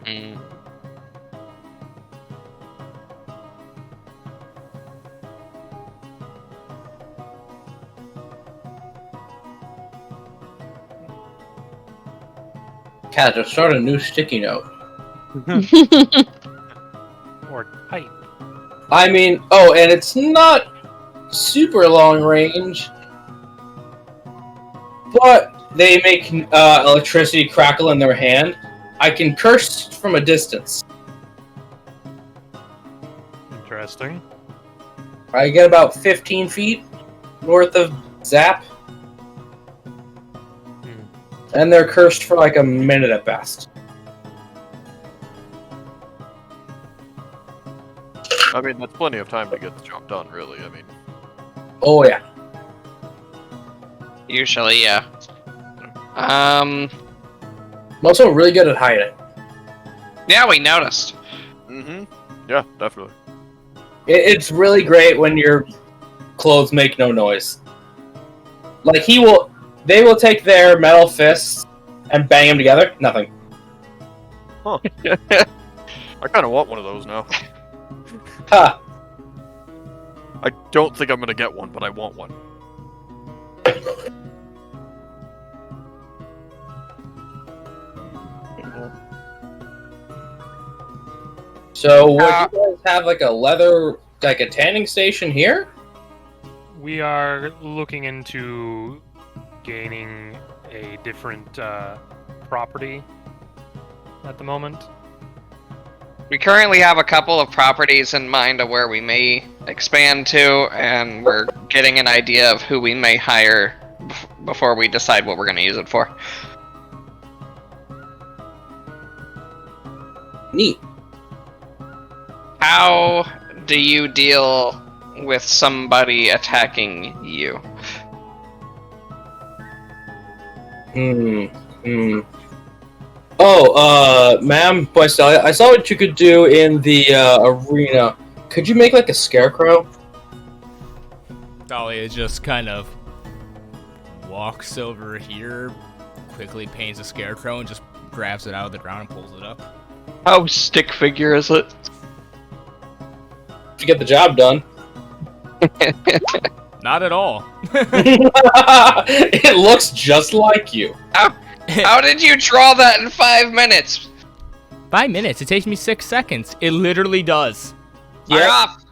[SPEAKER 6] Mm.
[SPEAKER 1] Cat, just start a new sticky note.
[SPEAKER 5] Or type.
[SPEAKER 1] I mean, oh, and it's not super long range, but they make electricity crackle in their hand. I can curse from a distance.
[SPEAKER 5] Interesting.
[SPEAKER 1] I get about 15 feet worth of zap. And they're cursed for like a minute at best.
[SPEAKER 4] I mean, that's plenty of time to get the job done, really. I mean,
[SPEAKER 1] Oh yeah.
[SPEAKER 6] Usually, yeah.
[SPEAKER 1] I'm also really good at hiding.
[SPEAKER 6] Yeah, we noticed.
[SPEAKER 4] yeah, definitely.
[SPEAKER 1] It's really great when your clothes make no noise. Like they will take their metal fists and bang them together. Nothing.
[SPEAKER 4] Huh. I kind of want one of those now.
[SPEAKER 1] Ha!
[SPEAKER 4] I don't think I'm gonna get one, but I want one.
[SPEAKER 1] So, would you guys have like a tanning station here?
[SPEAKER 5] We are looking into gaining a different property at the moment.
[SPEAKER 6] We currently have a couple of properties in mind of where we may expand to, and we're getting an idea of who we may hire before we decide what we're going to use it for.
[SPEAKER 1] Neat.
[SPEAKER 6] How do you deal with somebody attacking you?
[SPEAKER 1] Oh, ma'am, I saw what you could do in the arena. Could you make like a scarecrow?
[SPEAKER 3] Dahlia just kind of walks over here, quickly paints a scarecrow, and just grabs it out of the ground and pulls it up.
[SPEAKER 6] How stick figure is it?
[SPEAKER 1] To get the job done.
[SPEAKER 3] Not at all.
[SPEAKER 1] It looks just like you.
[SPEAKER 6] How did you draw that in 5 minutes?
[SPEAKER 3] 5 minutes? It takes me 6 seconds. It literally does.
[SPEAKER 6] Fuck off.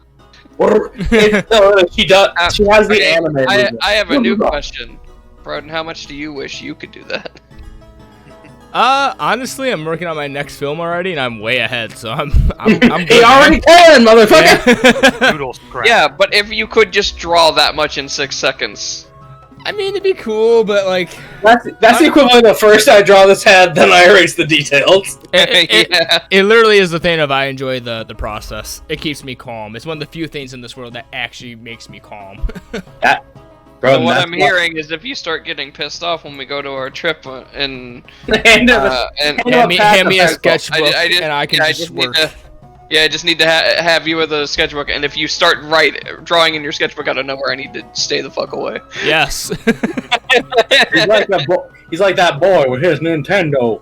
[SPEAKER 1] She does. She has the anime.
[SPEAKER 6] I have a new question. Broden, how much do you wish you could do that?
[SPEAKER 3] Honestly, I'm working on my next film already, and I'm way ahead, so I'm good.
[SPEAKER 1] He already can, motherfucker!
[SPEAKER 3] Yeah.
[SPEAKER 5] Doodle scrap.
[SPEAKER 6] Yeah, but if you could just draw that much in 6 seconds.
[SPEAKER 3] I mean, it'd be cool, but like...
[SPEAKER 1] That's the equivalent of first I draw this head, then I erase the details.
[SPEAKER 3] It literally is the thing of I enjoy the process. It keeps me calm. It's one of the few things in this world that actually makes me calm.
[SPEAKER 6] So what I'm hearing is if you start getting pissed off when we go to our trip and
[SPEAKER 3] hand me a sketchbook and I can just work.
[SPEAKER 6] I just need to have you with a sketchbook, and if you start drawing in your sketchbook out of nowhere, I need to stay the fuck away.
[SPEAKER 3] Yes.
[SPEAKER 1] He's like that boy with his Nintendo.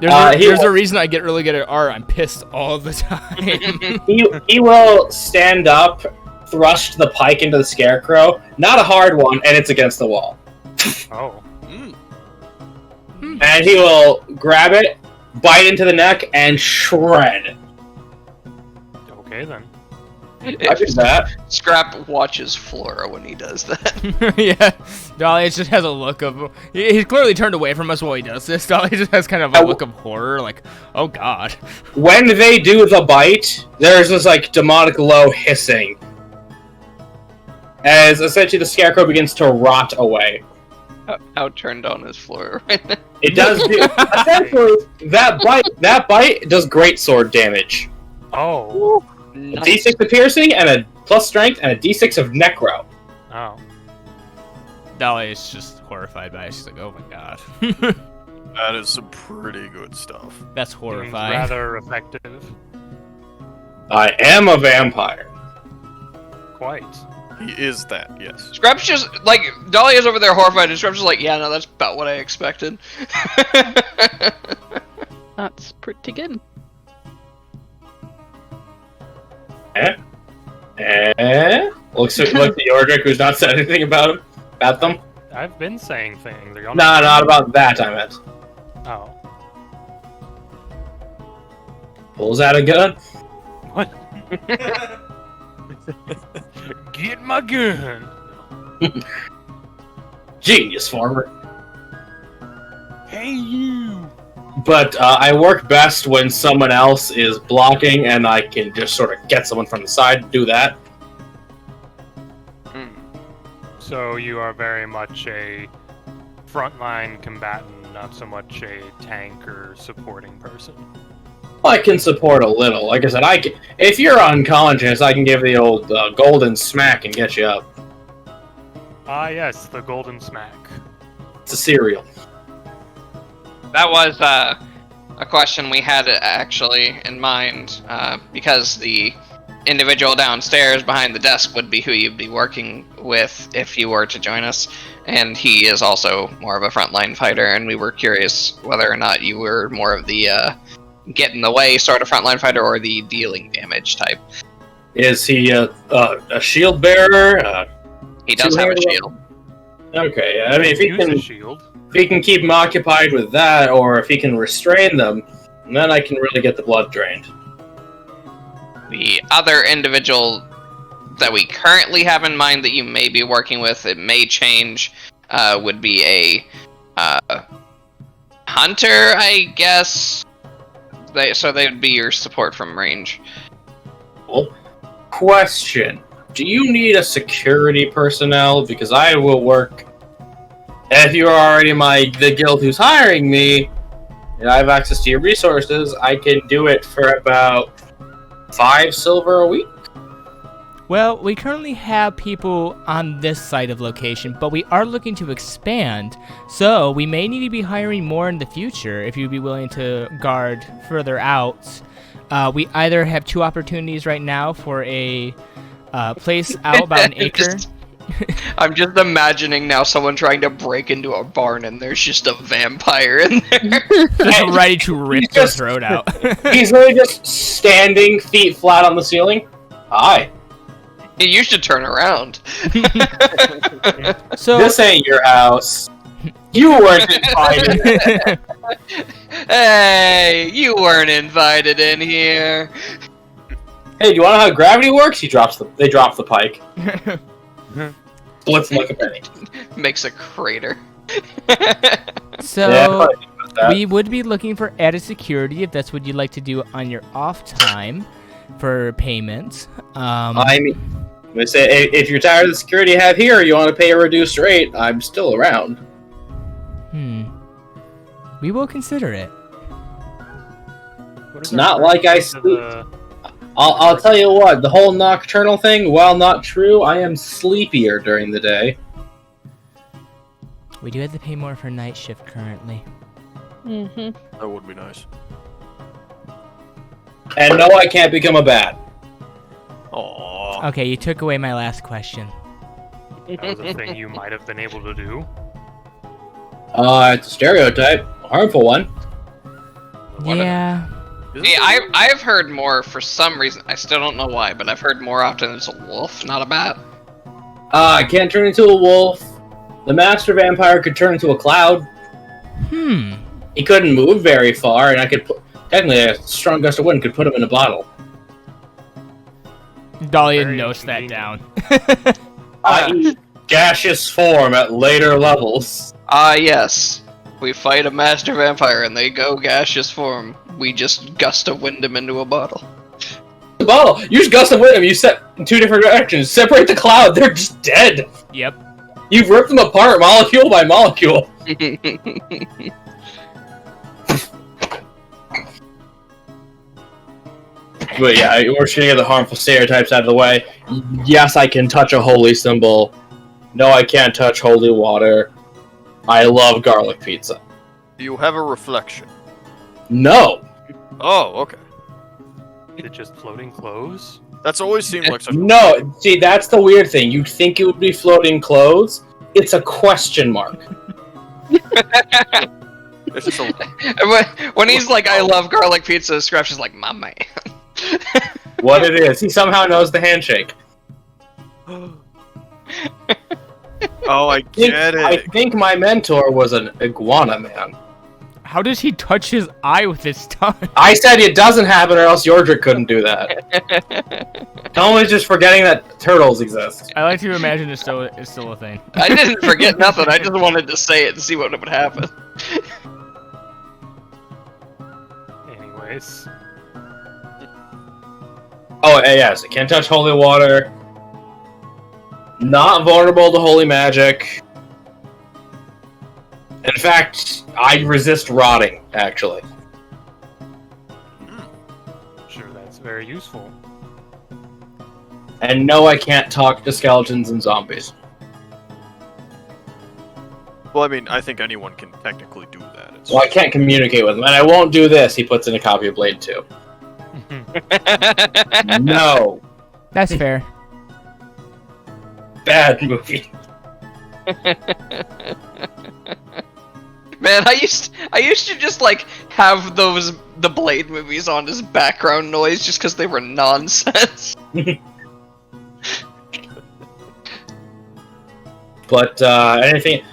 [SPEAKER 3] There's a reason I get really good at art. I'm pissed all the time.
[SPEAKER 1] he will stand up, thrust the pike into the scarecrow. Not a hard one, and it's against the wall.
[SPEAKER 5] Oh.
[SPEAKER 1] And he will grab it, bite into the neck, and shred.
[SPEAKER 5] Okay then.
[SPEAKER 1] I do that.
[SPEAKER 6] Scrap watches Flora when he does that.
[SPEAKER 3] Yeah, Dolly just has a look of. He's clearly turned away from us while he does this. Dolly just has kind of a look of horror, like, oh god.
[SPEAKER 1] When they do the bite, there's this like demonic low hissing, as essentially the scarecrow begins to rot away.
[SPEAKER 6] How turned on is Flora?
[SPEAKER 1] It does do essentially that bite does great sword damage.
[SPEAKER 5] Oh.
[SPEAKER 1] A D6 of piercing and a plus strength and a D6 of necro.
[SPEAKER 5] Oh.
[SPEAKER 3] Dolly is just horrified by it. She's like, oh my god.
[SPEAKER 4] That is some pretty good stuff.
[SPEAKER 3] That's
[SPEAKER 5] Seems
[SPEAKER 3] horrifying.
[SPEAKER 5] rather effective.
[SPEAKER 1] I am a vampire.
[SPEAKER 5] Quite.
[SPEAKER 4] He is that, yes.
[SPEAKER 6] Scrap's just like Dolly is over there horrified, and Scrap's just like, yeah, no, that's about what I expected.
[SPEAKER 2] That's pretty good.
[SPEAKER 1] Looks at Yordrick, who's not said anything about them.
[SPEAKER 5] I've been saying things. Are y'all
[SPEAKER 1] No, not about that, I meant.
[SPEAKER 5] Oh.
[SPEAKER 1] Pulls out a gun.
[SPEAKER 5] What? Get my gun!
[SPEAKER 1] Genius, farmer.
[SPEAKER 5] Hey, you!
[SPEAKER 1] But I work best when someone else is blocking and I can just sort of get someone from the side to do that.
[SPEAKER 5] So you are very much a frontline combatant, not so much a tank or supporting person.
[SPEAKER 1] I can support a little. Like I said, if you're unconscious, I can give the old golden smack and get you up.
[SPEAKER 5] Ah, yes, the golden smack.
[SPEAKER 1] It's a cereal.
[SPEAKER 6] That was a question we had actually in mind, because the individual downstairs behind the desk would be who you'd be working with if you were to join us, and he is also more of a frontline fighter, and we were curious whether or not you were more of the get in the way sort of frontline fighter or the dealing damage type.
[SPEAKER 1] Is he a shield bearer?
[SPEAKER 6] He does have a shield.
[SPEAKER 1] Okay, I mean, if he
[SPEAKER 5] Use
[SPEAKER 1] can...
[SPEAKER 5] a shield.
[SPEAKER 1] If he can keep them occupied with that, or if he can restrain them, then I can really get the blood drained.
[SPEAKER 6] The other individual that we currently have in mind that you may be working with, it may change, would be a hunter, I guess. So they would be your support from range.
[SPEAKER 1] Well, question. Do you need a security personnel? Because I will work... If you are already the guild who's hiring me, and I have access to your resources, I can do it for about 5 silver a week.
[SPEAKER 7] Well, we currently have people on this site of location, but we are looking to expand, so we may need to be hiring more in the future if you'd be willing to guard further out. We either have 2 opportunities right now for a place out about an acre.
[SPEAKER 6] I'm just imagining now someone trying to break into a barn and there's just a vampire in there.
[SPEAKER 7] Just ready to rip their throat out.
[SPEAKER 1] He's really just standing, feet flat on the ceiling. Hi.
[SPEAKER 6] You should turn around.
[SPEAKER 7] So
[SPEAKER 1] This ain't your house. You weren't invited.
[SPEAKER 6] Hey, you weren't invited in here.
[SPEAKER 1] Hey, do you want to know how gravity works? They drop the pike. Splits like a penny.
[SPEAKER 6] Makes a crater.
[SPEAKER 7] So
[SPEAKER 1] Yeah, I probably think about that.
[SPEAKER 7] we would be looking for added security if that's what you'd like to do on your off time for payment.
[SPEAKER 1] I mean, they say if you're tired of the security you have here, you want to pay a reduced rate, I'm still around.
[SPEAKER 7] We will consider it.
[SPEAKER 1] It's not like I sleep. I'll tell you what, the whole nocturnal thing, while not true, I am sleepier during the day.
[SPEAKER 7] We do have to pay more for night shift currently.
[SPEAKER 2] Mm-hmm.
[SPEAKER 4] That would be nice.
[SPEAKER 1] And no, I can't become a bat.
[SPEAKER 4] Aww.
[SPEAKER 7] Okay, you took away my last question.
[SPEAKER 5] That was a thing you might have been able to do.
[SPEAKER 1] It's a stereotype. A harmful one.
[SPEAKER 7] Yeah.
[SPEAKER 6] See, I've heard more for some reason. I still don't know why, but I've heard more often it's a wolf, not a bat.
[SPEAKER 1] I can't turn into a wolf. The master vampire could turn into a cloud. He couldn't move very far, and I could technically a strong gust of wind could put him in a bottle.
[SPEAKER 3] Dahlia
[SPEAKER 5] Very
[SPEAKER 3] notes that
[SPEAKER 5] inconvenient.
[SPEAKER 3] down.
[SPEAKER 1] I.e. gaseous form at later levels.
[SPEAKER 6] Yes. We fight a master vampire and they go gaseous form. We just gust of wind them into a bottle.
[SPEAKER 1] The bottle. Use gust of wind. You set in 2 different directions. Separate the cloud. They're just dead.
[SPEAKER 3] Yep.
[SPEAKER 1] You've ripped them apart molecule by molecule. But yeah, we're just gonna get the harmful stereotypes out of the way. Yes, I can touch a holy symbol. No, I can't touch holy water. I love garlic pizza.
[SPEAKER 4] Do you have a reflection?
[SPEAKER 1] No.
[SPEAKER 4] Oh, okay.
[SPEAKER 5] Is it just floating clothes?
[SPEAKER 4] That's always seemed like such.
[SPEAKER 1] No. See, that's the weird thing. You'd think it would be floating clothes. It's a question mark.
[SPEAKER 4] It's just a...
[SPEAKER 6] When he's like, I love garlic pizza, Scraps is like, my man.
[SPEAKER 1] What it is. He somehow knows the handshake.
[SPEAKER 4] Oh, I get
[SPEAKER 1] I
[SPEAKER 4] it.
[SPEAKER 1] think my mentor was an iguana man.
[SPEAKER 3] How does he touch his eye with his tongue?
[SPEAKER 1] I said it doesn't happen or else Yordrick couldn't do that. Someone's just forgetting that turtles exist.
[SPEAKER 3] I like to imagine it's still a thing.
[SPEAKER 6] I didn't forget nothing. I just wanted to say it and see what would happen.
[SPEAKER 5] Anyways.
[SPEAKER 1] Oh, yes, it can't touch holy water. Not vulnerable to holy magic. In fact, I resist rotting, actually.
[SPEAKER 5] Sure, that's very useful.
[SPEAKER 1] And no, I can't talk to skeletons and zombies.
[SPEAKER 4] Well, I mean, I think anyone can technically do that. It's
[SPEAKER 1] Well, I can't communicate with them, and I won't do this. He puts in a copy of Blade 2. No.
[SPEAKER 7] That's fair.
[SPEAKER 1] Bad movie.
[SPEAKER 6] Man, I used to just like have the Blade movies on as background noise just because they were nonsense.
[SPEAKER 1] But, anything...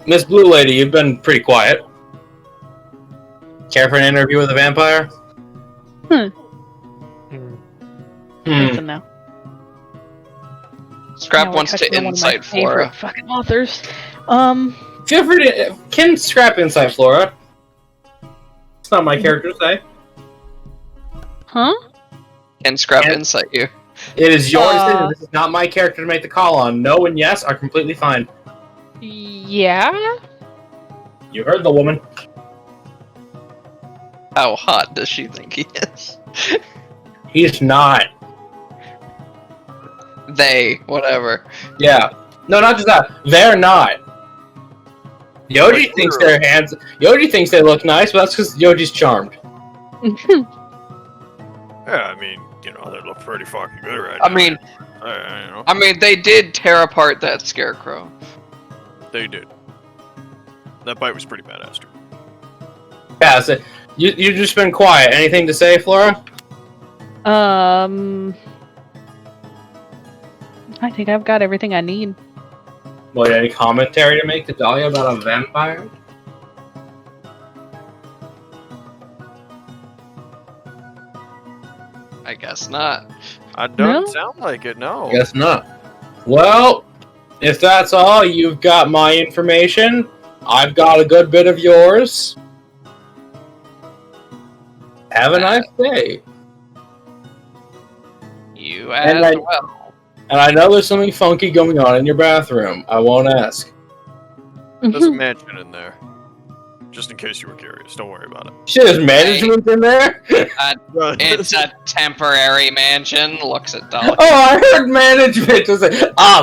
[SPEAKER 1] Miss Blue Lady, you've been pretty quiet. Care for an interview with a vampire?
[SPEAKER 2] Listen now.
[SPEAKER 6] Scrap
[SPEAKER 2] Now I
[SPEAKER 6] wants
[SPEAKER 2] touched
[SPEAKER 6] to
[SPEAKER 2] on one of my
[SPEAKER 6] insight
[SPEAKER 2] favorite
[SPEAKER 6] Flora.
[SPEAKER 2] fucking authors.
[SPEAKER 1] Feel free to... Can Scrap Insight, Flora. It's not my character to say.
[SPEAKER 2] Huh?
[SPEAKER 6] Can Scrap
[SPEAKER 1] Yeah.
[SPEAKER 6] insight you?
[SPEAKER 1] It is your decision. This is not my character to make the call on. No and yes are completely fine.
[SPEAKER 2] Yeah?
[SPEAKER 1] You heard the woman.
[SPEAKER 6] How hot does she think he is?
[SPEAKER 1] He's not.
[SPEAKER 6] They, whatever.
[SPEAKER 1] Yeah. No, not just that. They're not. Yoji thinks their hands... Yoji thinks they look nice, but that's because Yoji's charmed.
[SPEAKER 4] Yeah, I mean, you know, they look pretty fucking good right
[SPEAKER 6] I
[SPEAKER 4] now.
[SPEAKER 6] mean,
[SPEAKER 4] You know,
[SPEAKER 6] I mean, they did tear apart that scarecrow.
[SPEAKER 4] they did. That bite was pretty badass, too.
[SPEAKER 1] Yeah, so you've just been quiet. Anything to say, Flora?
[SPEAKER 2] I think I've got everything I need.
[SPEAKER 1] What, any commentary to make to Dahlia about a vampire?
[SPEAKER 6] I guess not.
[SPEAKER 4] It doesn't
[SPEAKER 2] No?
[SPEAKER 4] sound like it, no.
[SPEAKER 1] Guess not. Well, if that's all, you've got my information. I've got a good bit of yours. Have a nice day.
[SPEAKER 6] You
[SPEAKER 1] And
[SPEAKER 6] as
[SPEAKER 1] I-
[SPEAKER 6] well.
[SPEAKER 1] And I know there's something funky going on in your bathroom. I won't ask.
[SPEAKER 4] There's a mansion in there. Just in case you were curious. Don't worry about it.
[SPEAKER 1] Shit, there's management in there?
[SPEAKER 6] It's a temporary mansion. Looks at Dolly.
[SPEAKER 1] Oh, I heard management. I was like,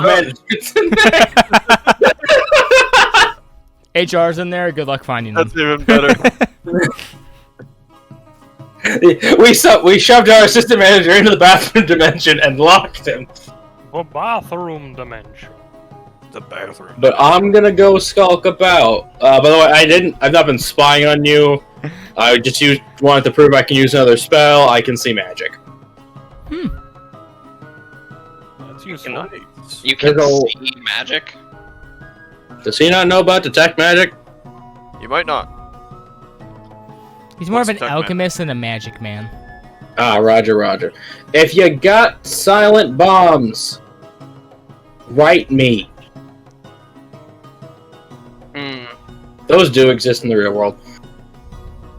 [SPEAKER 1] management's in there.
[SPEAKER 3] HR's in there. Good luck finding them.
[SPEAKER 4] That's even better.
[SPEAKER 1] we shoved our assistant manager into the bathroom dimension and locked him.
[SPEAKER 5] The bathroom dimension.
[SPEAKER 4] The bathroom.
[SPEAKER 1] But I'm gonna go skulk about. By the way, I've not been spying on you. I just wanted to prove I can use another spell. I can see magic.
[SPEAKER 5] That's useful.
[SPEAKER 4] Nice.
[SPEAKER 6] You can
[SPEAKER 1] There's a-
[SPEAKER 6] see magic.
[SPEAKER 1] Does he not know about detect magic?
[SPEAKER 4] You might not.
[SPEAKER 7] He's more of
[SPEAKER 4] What's
[SPEAKER 7] an
[SPEAKER 4] Tuckman?
[SPEAKER 7] alchemist than a magic man.
[SPEAKER 1] Roger. If you got silent bombs, write me. Those do exist in the real world.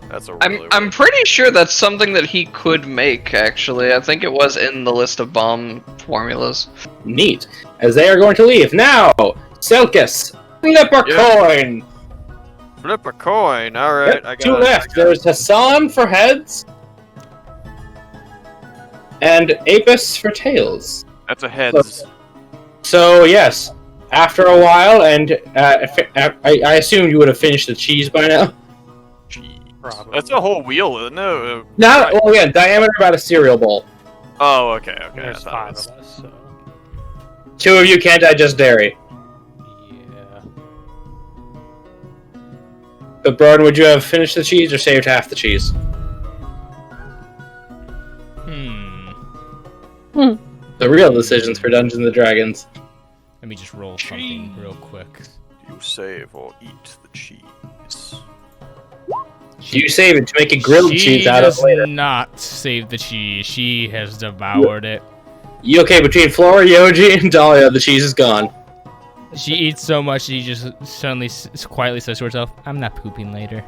[SPEAKER 4] That's a
[SPEAKER 6] I'm pretty sure that's something that he could make, actually. I think it was in the list of bomb formulas.
[SPEAKER 1] Neat. As they are going to leave. Now, Selkis, flip a coin.
[SPEAKER 4] Flip a coin. All right.
[SPEAKER 1] Yep,
[SPEAKER 4] I got
[SPEAKER 1] two left. There's Hassan for heads. And Apis for tails.
[SPEAKER 4] That's a heads.
[SPEAKER 1] So yes, after a while, and I assume you would have finished the cheese by now.
[SPEAKER 5] Probably.
[SPEAKER 4] That's a whole wheel, isn't it?
[SPEAKER 1] Not well, yeah, diameter about a cereal bowl.
[SPEAKER 4] Oh, okay.
[SPEAKER 5] There's
[SPEAKER 4] I
[SPEAKER 5] 5
[SPEAKER 4] thought
[SPEAKER 5] of us, so...
[SPEAKER 1] Two of you can't digest dairy.
[SPEAKER 5] Yeah.
[SPEAKER 1] But Broden, would you have finished the cheese or saved half the cheese? The real decisions for Dungeons and Dragons.
[SPEAKER 7] Let me just roll something real quick.
[SPEAKER 4] You save or eat the cheese.
[SPEAKER 1] You save it to make a grilled cheese out of later.
[SPEAKER 7] She does not save the cheese. She has devoured it.
[SPEAKER 1] You okay? Between Flora, Yoji, and Dahlia, the cheese is gone.
[SPEAKER 7] She eats so much she just suddenly quietly says to herself, "I'm not pooping later."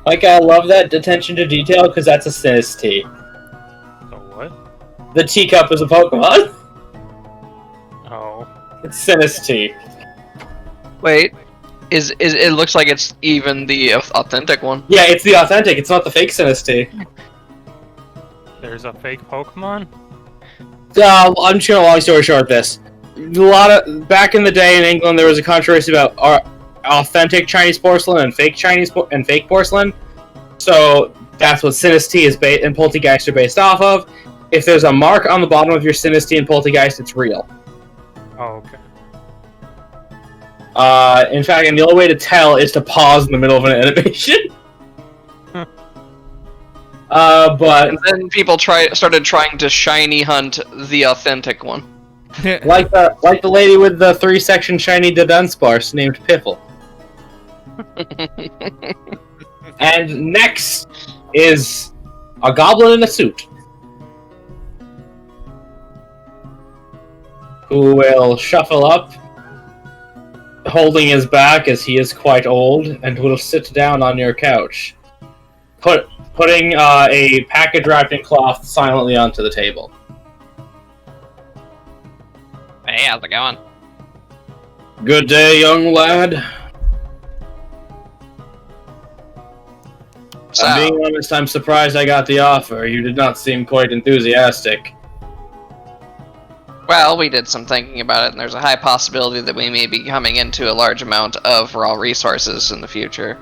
[SPEAKER 1] Like, I love that attention to detail because that's a Sinus tea.
[SPEAKER 5] So what?
[SPEAKER 1] The teacup is a Pokemon.
[SPEAKER 5] Oh.
[SPEAKER 1] It's Sinus tea.
[SPEAKER 6] Wait, it looks like it's even the authentic one.
[SPEAKER 1] Yeah, it's the authentic. It's not the fake Sinus tea.
[SPEAKER 5] There's a fake Pokemon?
[SPEAKER 1] I'm just gonna long story short this. Back in the day in England, there was a controversy about authentic Chinese porcelain and fake porcelain. So that's what Sinus tea is and Poltergeist are based off of. If there's a mark on the bottom of your Sinus tea and Poltergeist, it's real.
[SPEAKER 5] Oh, okay.
[SPEAKER 1] In fact, and the only way to tell is to pause in the middle of an animation. But
[SPEAKER 6] And then people started trying to shiny hunt the authentic one.
[SPEAKER 1] like the lady with the 3-section shiny Dunsparce named Piffle. And next is a goblin in a suit, who will shuffle up, holding his back as he is quite old, and will sit down on your couch, putting a package wrapped in cloth silently onto the table.
[SPEAKER 6] Hey, how's it going?
[SPEAKER 1] Good day, young lad.
[SPEAKER 6] So,
[SPEAKER 1] I'm being honest, I'm surprised I got the offer. You did not seem quite enthusiastic.
[SPEAKER 6] well, we did some thinking about it, and there's a high possibility that we may be coming into a large amount of raw resources in the future.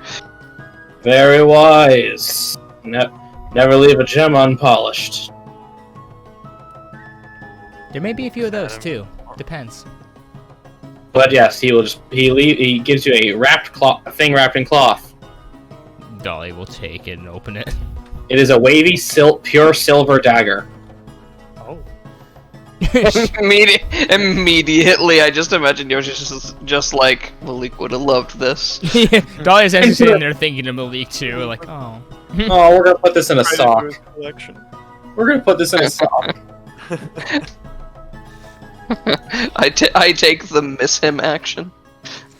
[SPEAKER 1] Very wise. Never leave a gem unpolished.
[SPEAKER 7] There may be a few of those too. Depends.
[SPEAKER 1] But yes, he gives you a thing wrapped in cloth.
[SPEAKER 7] Dolly will take it and open it.
[SPEAKER 1] It is a wavy, pure silver dagger.
[SPEAKER 5] Oh.
[SPEAKER 6] Immediately, I just imagine Yoshi's just like, Malik would have loved this.
[SPEAKER 7] Yeah, Dolly's actually sitting there thinking of Malik too, like, oh.
[SPEAKER 1] Oh, we're gonna put this in a
[SPEAKER 4] Right
[SPEAKER 1] sock.
[SPEAKER 4] into his collection.
[SPEAKER 1] We're gonna put this in a sock.
[SPEAKER 6] I take the miss him action.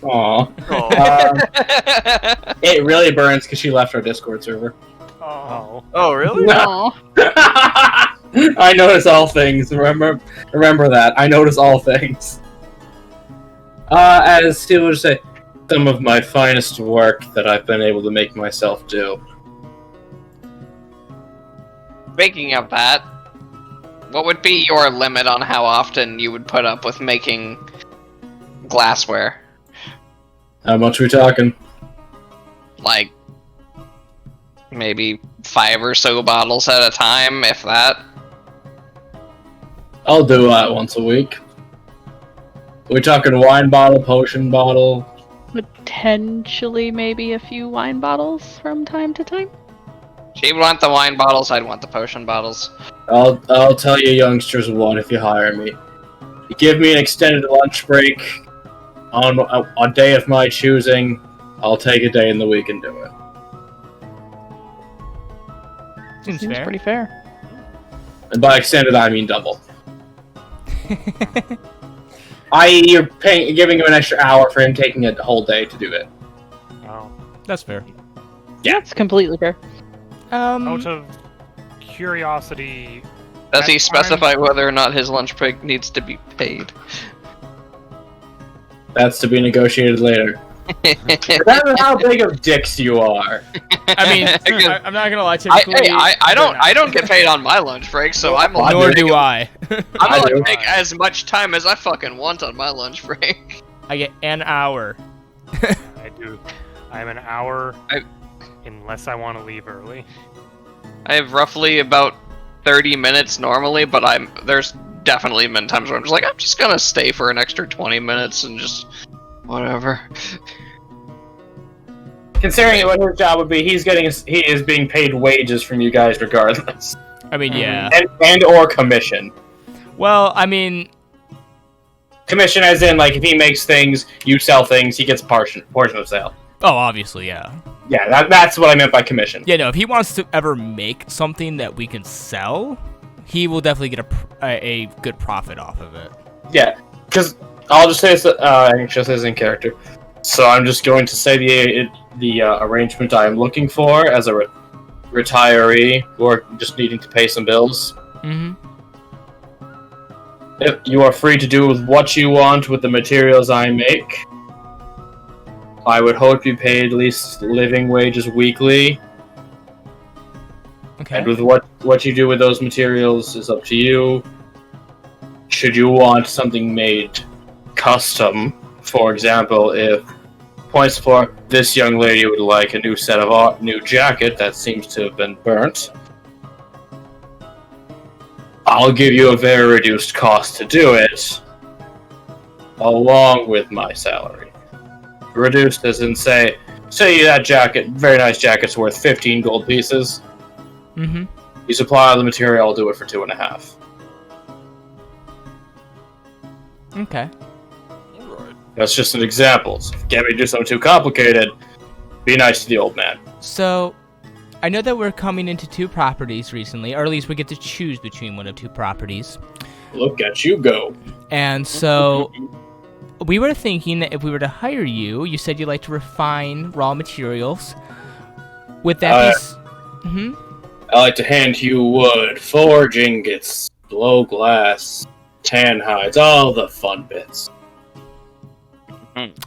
[SPEAKER 1] Aw.
[SPEAKER 4] Oh.
[SPEAKER 1] It really burns because she left our Discord server.
[SPEAKER 5] Oh.
[SPEAKER 4] Oh, really?
[SPEAKER 1] No. I notice all things. Remember that. I notice all things. As he would say, some of my finest work that I've been able to make myself do.
[SPEAKER 6] Speaking of that, what would be your limit on how often you would put up with making glassware?
[SPEAKER 1] How much are we talking?
[SPEAKER 6] Like, maybe 5 or so bottles at a time, if that?
[SPEAKER 1] I'll do that once a week. Are we talking wine bottle, potion bottle?
[SPEAKER 2] Potentially, maybe a few wine bottles from time to time.
[SPEAKER 6] She'd want the wine bottles, I'd want the potion bottles.
[SPEAKER 1] I'll tell you youngsters what if you hire me. You give me an extended lunch break on a day of my choosing, I'll take a day in the week and do it.
[SPEAKER 7] Seems
[SPEAKER 2] Seems
[SPEAKER 7] fair.
[SPEAKER 2] pretty fair.
[SPEAKER 1] And by extended, I mean double. I.e., you're giving him an extra hour for him taking a whole day to do it.
[SPEAKER 5] Oh.
[SPEAKER 7] That's fair.
[SPEAKER 1] Yeah.
[SPEAKER 2] It's completely fair.
[SPEAKER 5] Out of curiosity,
[SPEAKER 6] Does he
[SPEAKER 5] At
[SPEAKER 6] specify whether or not his lunch break needs to be paid?
[SPEAKER 1] That's to be negotiated later. That's how big of dicks you are.
[SPEAKER 3] I mean, I'm not gonna lie.
[SPEAKER 6] I
[SPEAKER 3] Typically,
[SPEAKER 6] don't get paid on my lunch break, so I'm
[SPEAKER 1] I
[SPEAKER 3] Nor
[SPEAKER 6] allowed
[SPEAKER 3] do I.
[SPEAKER 6] I'm
[SPEAKER 1] do.
[SPEAKER 6] allowed to take as much time as I fucking want on my lunch break.
[SPEAKER 3] I get an hour.
[SPEAKER 5] I do. I'm an hour
[SPEAKER 6] I-
[SPEAKER 5] unless I want to leave early.
[SPEAKER 6] I have roughly about 30 minutes normally, but there's definitely been times where I'm just gonna stay for an extra 20 minutes and just whatever.
[SPEAKER 1] Considering what his job would be, he is being paid wages from you guys regardless,
[SPEAKER 3] I mean, yeah.
[SPEAKER 1] and or commission.
[SPEAKER 3] Well, I mean,
[SPEAKER 1] Commission, as in like if he makes things, you sell things, he gets a portion of sale.
[SPEAKER 3] oh, obviously, yeah.
[SPEAKER 1] Yeah, that's what I meant by commission.
[SPEAKER 3] Yeah, no. If he wants to ever make something that we can sell, he will definitely get a good profit off of it.
[SPEAKER 1] Yeah, because I'll just say this in character. So I'm just going to say the arrangement I am looking for as a retiree or just needing to pay some bills.
[SPEAKER 3] Mm-hmm.
[SPEAKER 1] If you are free to do what you want with the materials I make. I would hope you paid at least living wages weekly.
[SPEAKER 3] Okay.
[SPEAKER 1] And with what you do with those materials is up to you. Should you want something made custom, for example, if points for this young lady would like a new set of new jacket that seems to have been burnt, I'll give you a very reduced cost to do it, along with my salary. Reduced as in say that jacket, very nice jacket's worth 15 gold pieces.
[SPEAKER 3] Mm-hmm.
[SPEAKER 1] You supply all the material, I'll do it for 2.5.
[SPEAKER 3] Okay.
[SPEAKER 4] Alright.
[SPEAKER 1] That's just an example. So if you get me to do something too complicated, be nice to the old man.
[SPEAKER 7] So, I know that we're coming into 2 properties recently, or at least we get to choose between one of 2 properties.
[SPEAKER 1] Look at you go.
[SPEAKER 7] And so, we were thinking that if we were to hire you, you said you like to refine raw materials. Would that be... Mm-hmm.
[SPEAKER 1] I like to hand you wood, forge ingots, blow glass, tan hides, all the fun bits.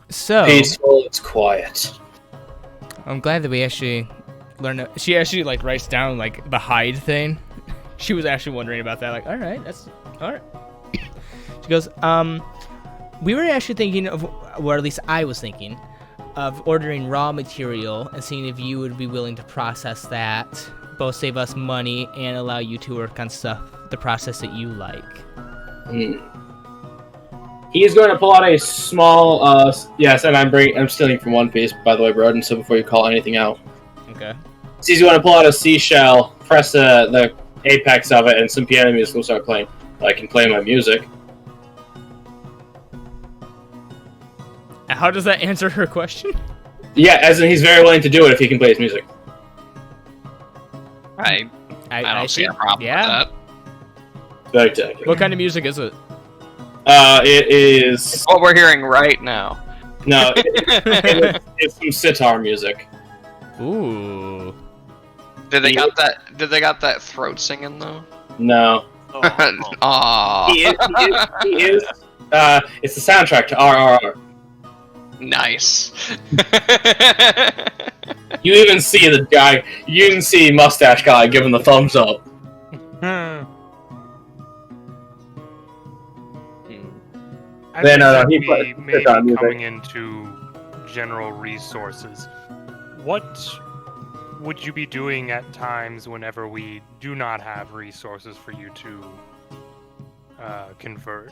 [SPEAKER 7] So,
[SPEAKER 1] Peaceful, it's quiet.
[SPEAKER 7] I'm glad that we actually learned...
[SPEAKER 3] She actually like writes down like the hide thing. She was actually wondering about that. Like, all right, that's all right.
[SPEAKER 7] She goes, we were actually thinking of, or at least I was thinking, of ordering raw material and seeing if you would be willing to process that, both save us money and allow you to work on stuff, the process that you like.
[SPEAKER 1] He is going to pull out a small, yes, and I'm stealing from One Piece, by the way, Broden, so before you call anything out.
[SPEAKER 3] Okay.
[SPEAKER 1] So he's going to pull out a seashell, press the apex of it, and some piano music will start playing. I can play my music.
[SPEAKER 3] How does that answer her question?
[SPEAKER 1] Yeah, as in he's very willing to do it if he can play his music.
[SPEAKER 6] I don't see a problem
[SPEAKER 7] yeah.
[SPEAKER 6] with
[SPEAKER 1] Very technical.
[SPEAKER 3] What kind of music is it?
[SPEAKER 1] It is...
[SPEAKER 6] that. What we're hearing right now.
[SPEAKER 1] No, it's some sitar music.
[SPEAKER 3] Ooh.
[SPEAKER 6] Did they got that throat singing though?
[SPEAKER 1] No.
[SPEAKER 6] Aww.
[SPEAKER 1] He is. It's the soundtrack to RRR.
[SPEAKER 6] Nice.
[SPEAKER 1] You even see the guy, you even see Mustache Guy giving the thumbs up.
[SPEAKER 5] I
[SPEAKER 1] Then,
[SPEAKER 5] think
[SPEAKER 1] he
[SPEAKER 5] we
[SPEAKER 1] put
[SPEAKER 5] may be
[SPEAKER 1] on music.
[SPEAKER 5] coming into general resources. What would you be doing at times whenever we do not have resources for you to convert?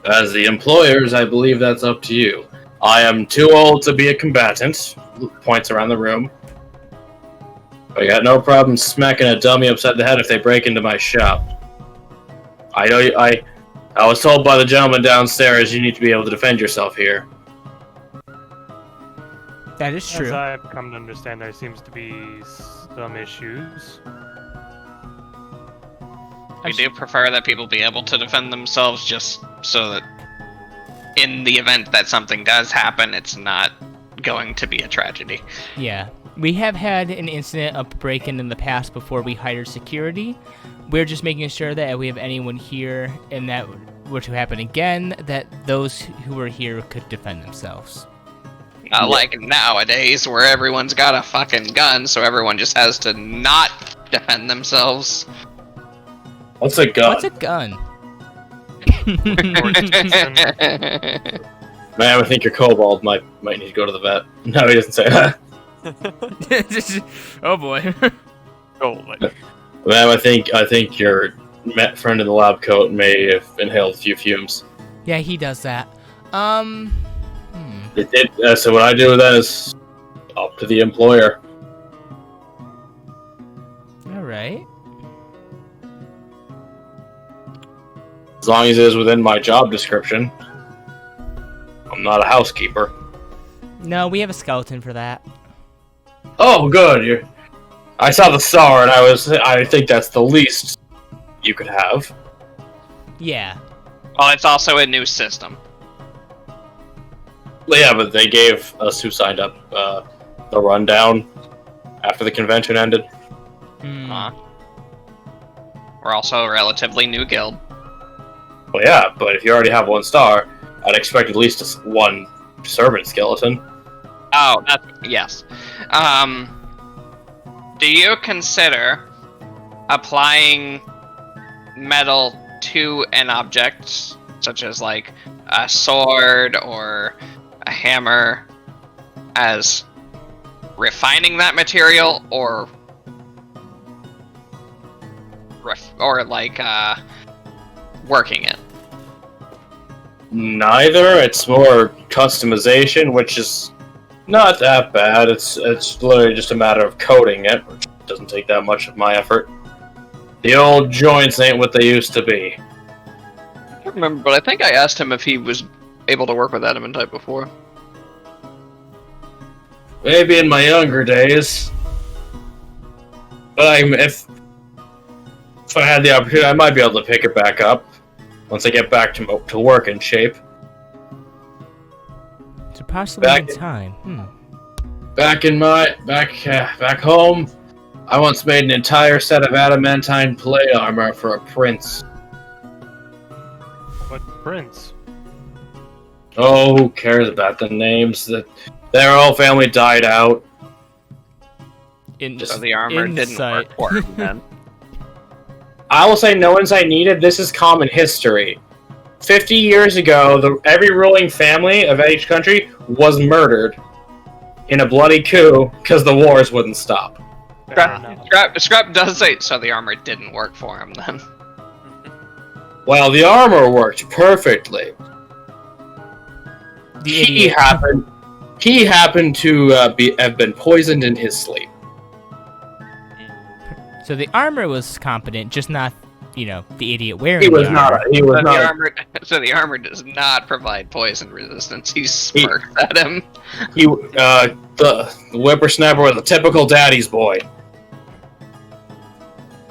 [SPEAKER 1] As the employers, I believe that's up to you. I am too old to be a combatant. Points around the room. I got no problem smacking a dummy upside the head if they break into my shop. I know I was told by the gentleman downstairs you need to be able to defend yourself here.
[SPEAKER 7] That is
[SPEAKER 5] As
[SPEAKER 7] true.
[SPEAKER 5] I've come to understand, there seems to be some issues.
[SPEAKER 6] We do prefer that people be able to defend themselves just so that in the event that something does happen, it's not going to be a tragedy.
[SPEAKER 7] Yeah. We have had an incident of break-in in the past before we hired security. We're just making sure that if we have anyone here and that were to happen again, that those who were here could defend themselves.
[SPEAKER 6] Not like nowadays where everyone's got a fucking gun, so everyone just has to not defend themselves.
[SPEAKER 1] What's a gun?
[SPEAKER 7] What's a gun?
[SPEAKER 1] Man, I think your kobold might need to go to the vet. No, he doesn't say that.
[SPEAKER 3] Oh boy.
[SPEAKER 4] Oh, my.
[SPEAKER 1] Man, I think your friend in the lab coat may have inhaled a few fumes.
[SPEAKER 7] Yeah, he does that.
[SPEAKER 1] So what I do with that is up to the employer.
[SPEAKER 7] All right.
[SPEAKER 1] As long as it is within my job description. I'm not a housekeeper.
[SPEAKER 7] No, we have a skeleton for that.
[SPEAKER 1] Oh, good. I saw the star, and I think that's the least you could have.
[SPEAKER 7] Yeah.
[SPEAKER 6] Well, it's also a new system.
[SPEAKER 1] Yeah, but they gave us who signed up the rundown after the convention ended.
[SPEAKER 6] We're also a relatively new guild.
[SPEAKER 1] Well, yeah, but if you already have 1 star, I'd expect at least one servant skeleton.
[SPEAKER 6] Oh, yes. Do you consider applying metal to an object, such as like a sword or a hammer, as refining that material, or working it?
[SPEAKER 1] Neither. It's more customization, which is not that bad. It's literally just a matter of coating it, which doesn't take that much of my effort. The old joints ain't what they used to be.
[SPEAKER 6] I can't remember, but I think I asked him if he was able to work with adamantite before.
[SPEAKER 1] Maybe in my younger days. But if I had the opportunity, I might be able to pick it back up once I get back to work in shape.
[SPEAKER 7] So possibly in time.
[SPEAKER 1] Back home, I once made an entire set of adamantine plate armor for a prince.
[SPEAKER 5] What prince?
[SPEAKER 1] Oh, who cares about the names? Their whole family died out.
[SPEAKER 6] So the armor didn't work for him then.
[SPEAKER 1] I will say no insight needed. This is common history. 50 years ago, every ruling family of each country was murdered in a bloody coup because the wars wouldn't stop.
[SPEAKER 6] Scrap does say so the armor didn't work for him then.
[SPEAKER 1] Well, the armor worked perfectly. He happened to have been poisoned in his sleep.
[SPEAKER 7] So the armor was competent, just not, the idiot wearing
[SPEAKER 1] He was
[SPEAKER 7] the
[SPEAKER 1] not.
[SPEAKER 7] armor.
[SPEAKER 6] So the armor does not provide poison resistance. He smirks at him.
[SPEAKER 1] The whippersnapper was a typical daddy's boy.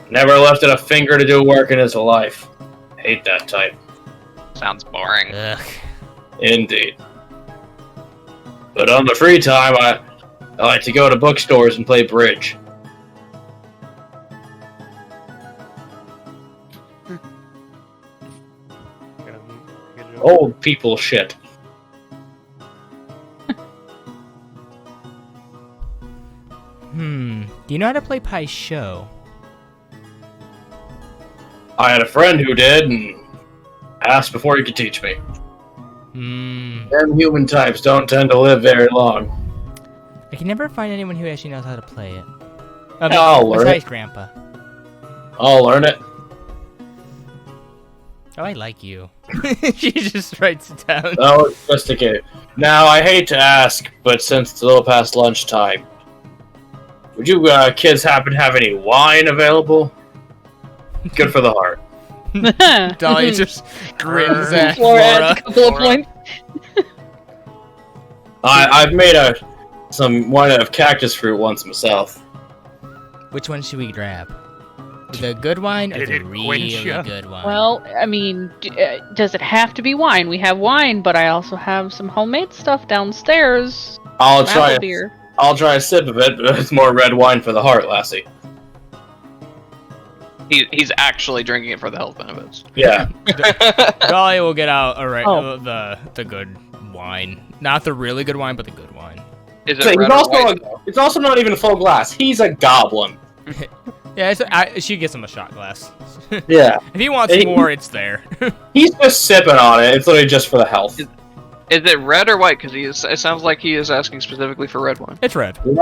[SPEAKER 1] Never lifted a finger to do work in his life. Hate that type.
[SPEAKER 6] Sounds boring.
[SPEAKER 7] Ugh.
[SPEAKER 1] Indeed. But on the free time, I like to go to bookstores and play bridge. Old people shit.
[SPEAKER 7] Do you know how to play Pai Sho?
[SPEAKER 1] I had a friend who did, and asked before he could teach me. Them human types don't tend to live very long.
[SPEAKER 7] I can never find anyone who actually knows how to play it.
[SPEAKER 1] I'll learn
[SPEAKER 7] besides
[SPEAKER 1] it.
[SPEAKER 7] Grandpa.
[SPEAKER 1] I'll learn it.
[SPEAKER 7] Oh, I like you. She just writes it down.
[SPEAKER 1] No, it's just a game. Now, I hate to ask, but since it's a little past lunchtime, would you kids happen to have any wine available? Good for the heart.
[SPEAKER 3] Dolly just grins at
[SPEAKER 2] Flora
[SPEAKER 3] Flora.
[SPEAKER 2] adds a couple of points.
[SPEAKER 1] I've made a some wine out of cactus fruit once myself.
[SPEAKER 7] Which one should we grab? The good wine or
[SPEAKER 5] Did
[SPEAKER 7] the
[SPEAKER 5] it
[SPEAKER 7] really
[SPEAKER 5] quench ya?
[SPEAKER 7] good wine?
[SPEAKER 2] Well, I mean, does it have to be wine? We have wine, but I also have some homemade stuff downstairs.
[SPEAKER 1] I'll
[SPEAKER 2] Apple
[SPEAKER 1] try
[SPEAKER 2] beer.
[SPEAKER 1] a sip of it, but it's more red wine for the heart, lassie.
[SPEAKER 6] He's actually drinking it for the health benefits.
[SPEAKER 1] Yeah.
[SPEAKER 3] Dolly will get out
[SPEAKER 2] Oh.
[SPEAKER 3] the good wine. Not the really good wine, but the good wine.
[SPEAKER 6] Is
[SPEAKER 1] So
[SPEAKER 6] it red or white?
[SPEAKER 1] it's also not even a full glass. He's a goblin.
[SPEAKER 3] Yeah, she gets him a shot glass.
[SPEAKER 1] Yeah.
[SPEAKER 3] If he wants
[SPEAKER 1] Hey,
[SPEAKER 3] more, it's there.
[SPEAKER 1] He's just sipping on it. It's literally just for the health.
[SPEAKER 6] Is it red or white? Because it sounds like he is asking specifically for red wine.
[SPEAKER 3] It's red.
[SPEAKER 1] We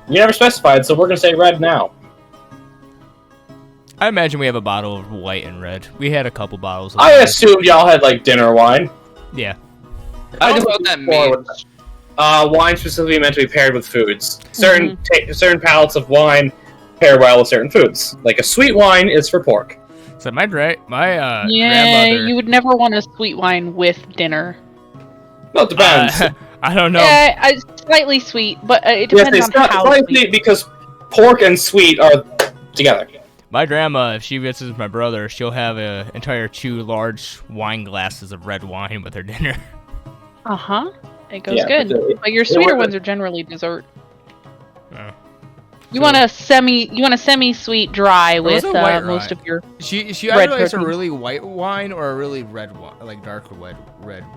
[SPEAKER 1] never specified, so we're gonna say red now.
[SPEAKER 3] I imagine we have a bottle of white and red. We had a couple bottles of
[SPEAKER 1] I
[SPEAKER 3] wine.
[SPEAKER 1] assumed y'all had like dinner wine.
[SPEAKER 3] Yeah.
[SPEAKER 6] I don't
[SPEAKER 1] just
[SPEAKER 6] know what that
[SPEAKER 1] before with
[SPEAKER 6] means.
[SPEAKER 1] Wine specifically meant to be paired with foods. Certain pallets of wine pair well with certain foods. Like a sweet wine is for pork.
[SPEAKER 3] So my
[SPEAKER 2] Yeah,
[SPEAKER 3] grandmother...
[SPEAKER 2] you would never want a sweet wine with dinner.
[SPEAKER 1] Well, it depends.
[SPEAKER 3] I don't know.
[SPEAKER 2] Yeah, slightly sweet, but it
[SPEAKER 1] Yes,
[SPEAKER 2] depends
[SPEAKER 1] it's
[SPEAKER 2] on
[SPEAKER 1] not
[SPEAKER 2] how
[SPEAKER 1] slightly
[SPEAKER 2] sweet.
[SPEAKER 1] because pork and sweet are together.
[SPEAKER 3] My grandma, if she visits my brother, she'll have an entire 2 large wine glasses of red wine with her dinner.
[SPEAKER 2] It goes
[SPEAKER 1] Yeah,
[SPEAKER 2] good.
[SPEAKER 1] but
[SPEAKER 2] But your sweeter
[SPEAKER 1] would-
[SPEAKER 2] ones are generally dessert.
[SPEAKER 3] Oh.
[SPEAKER 2] You want a semi-sweet dry
[SPEAKER 3] It was
[SPEAKER 2] with
[SPEAKER 3] a white
[SPEAKER 2] most
[SPEAKER 3] wine.
[SPEAKER 2] of your.
[SPEAKER 3] She
[SPEAKER 2] Red
[SPEAKER 3] either likes a
[SPEAKER 2] protein.
[SPEAKER 3] really white wine or a really red wine, like dark red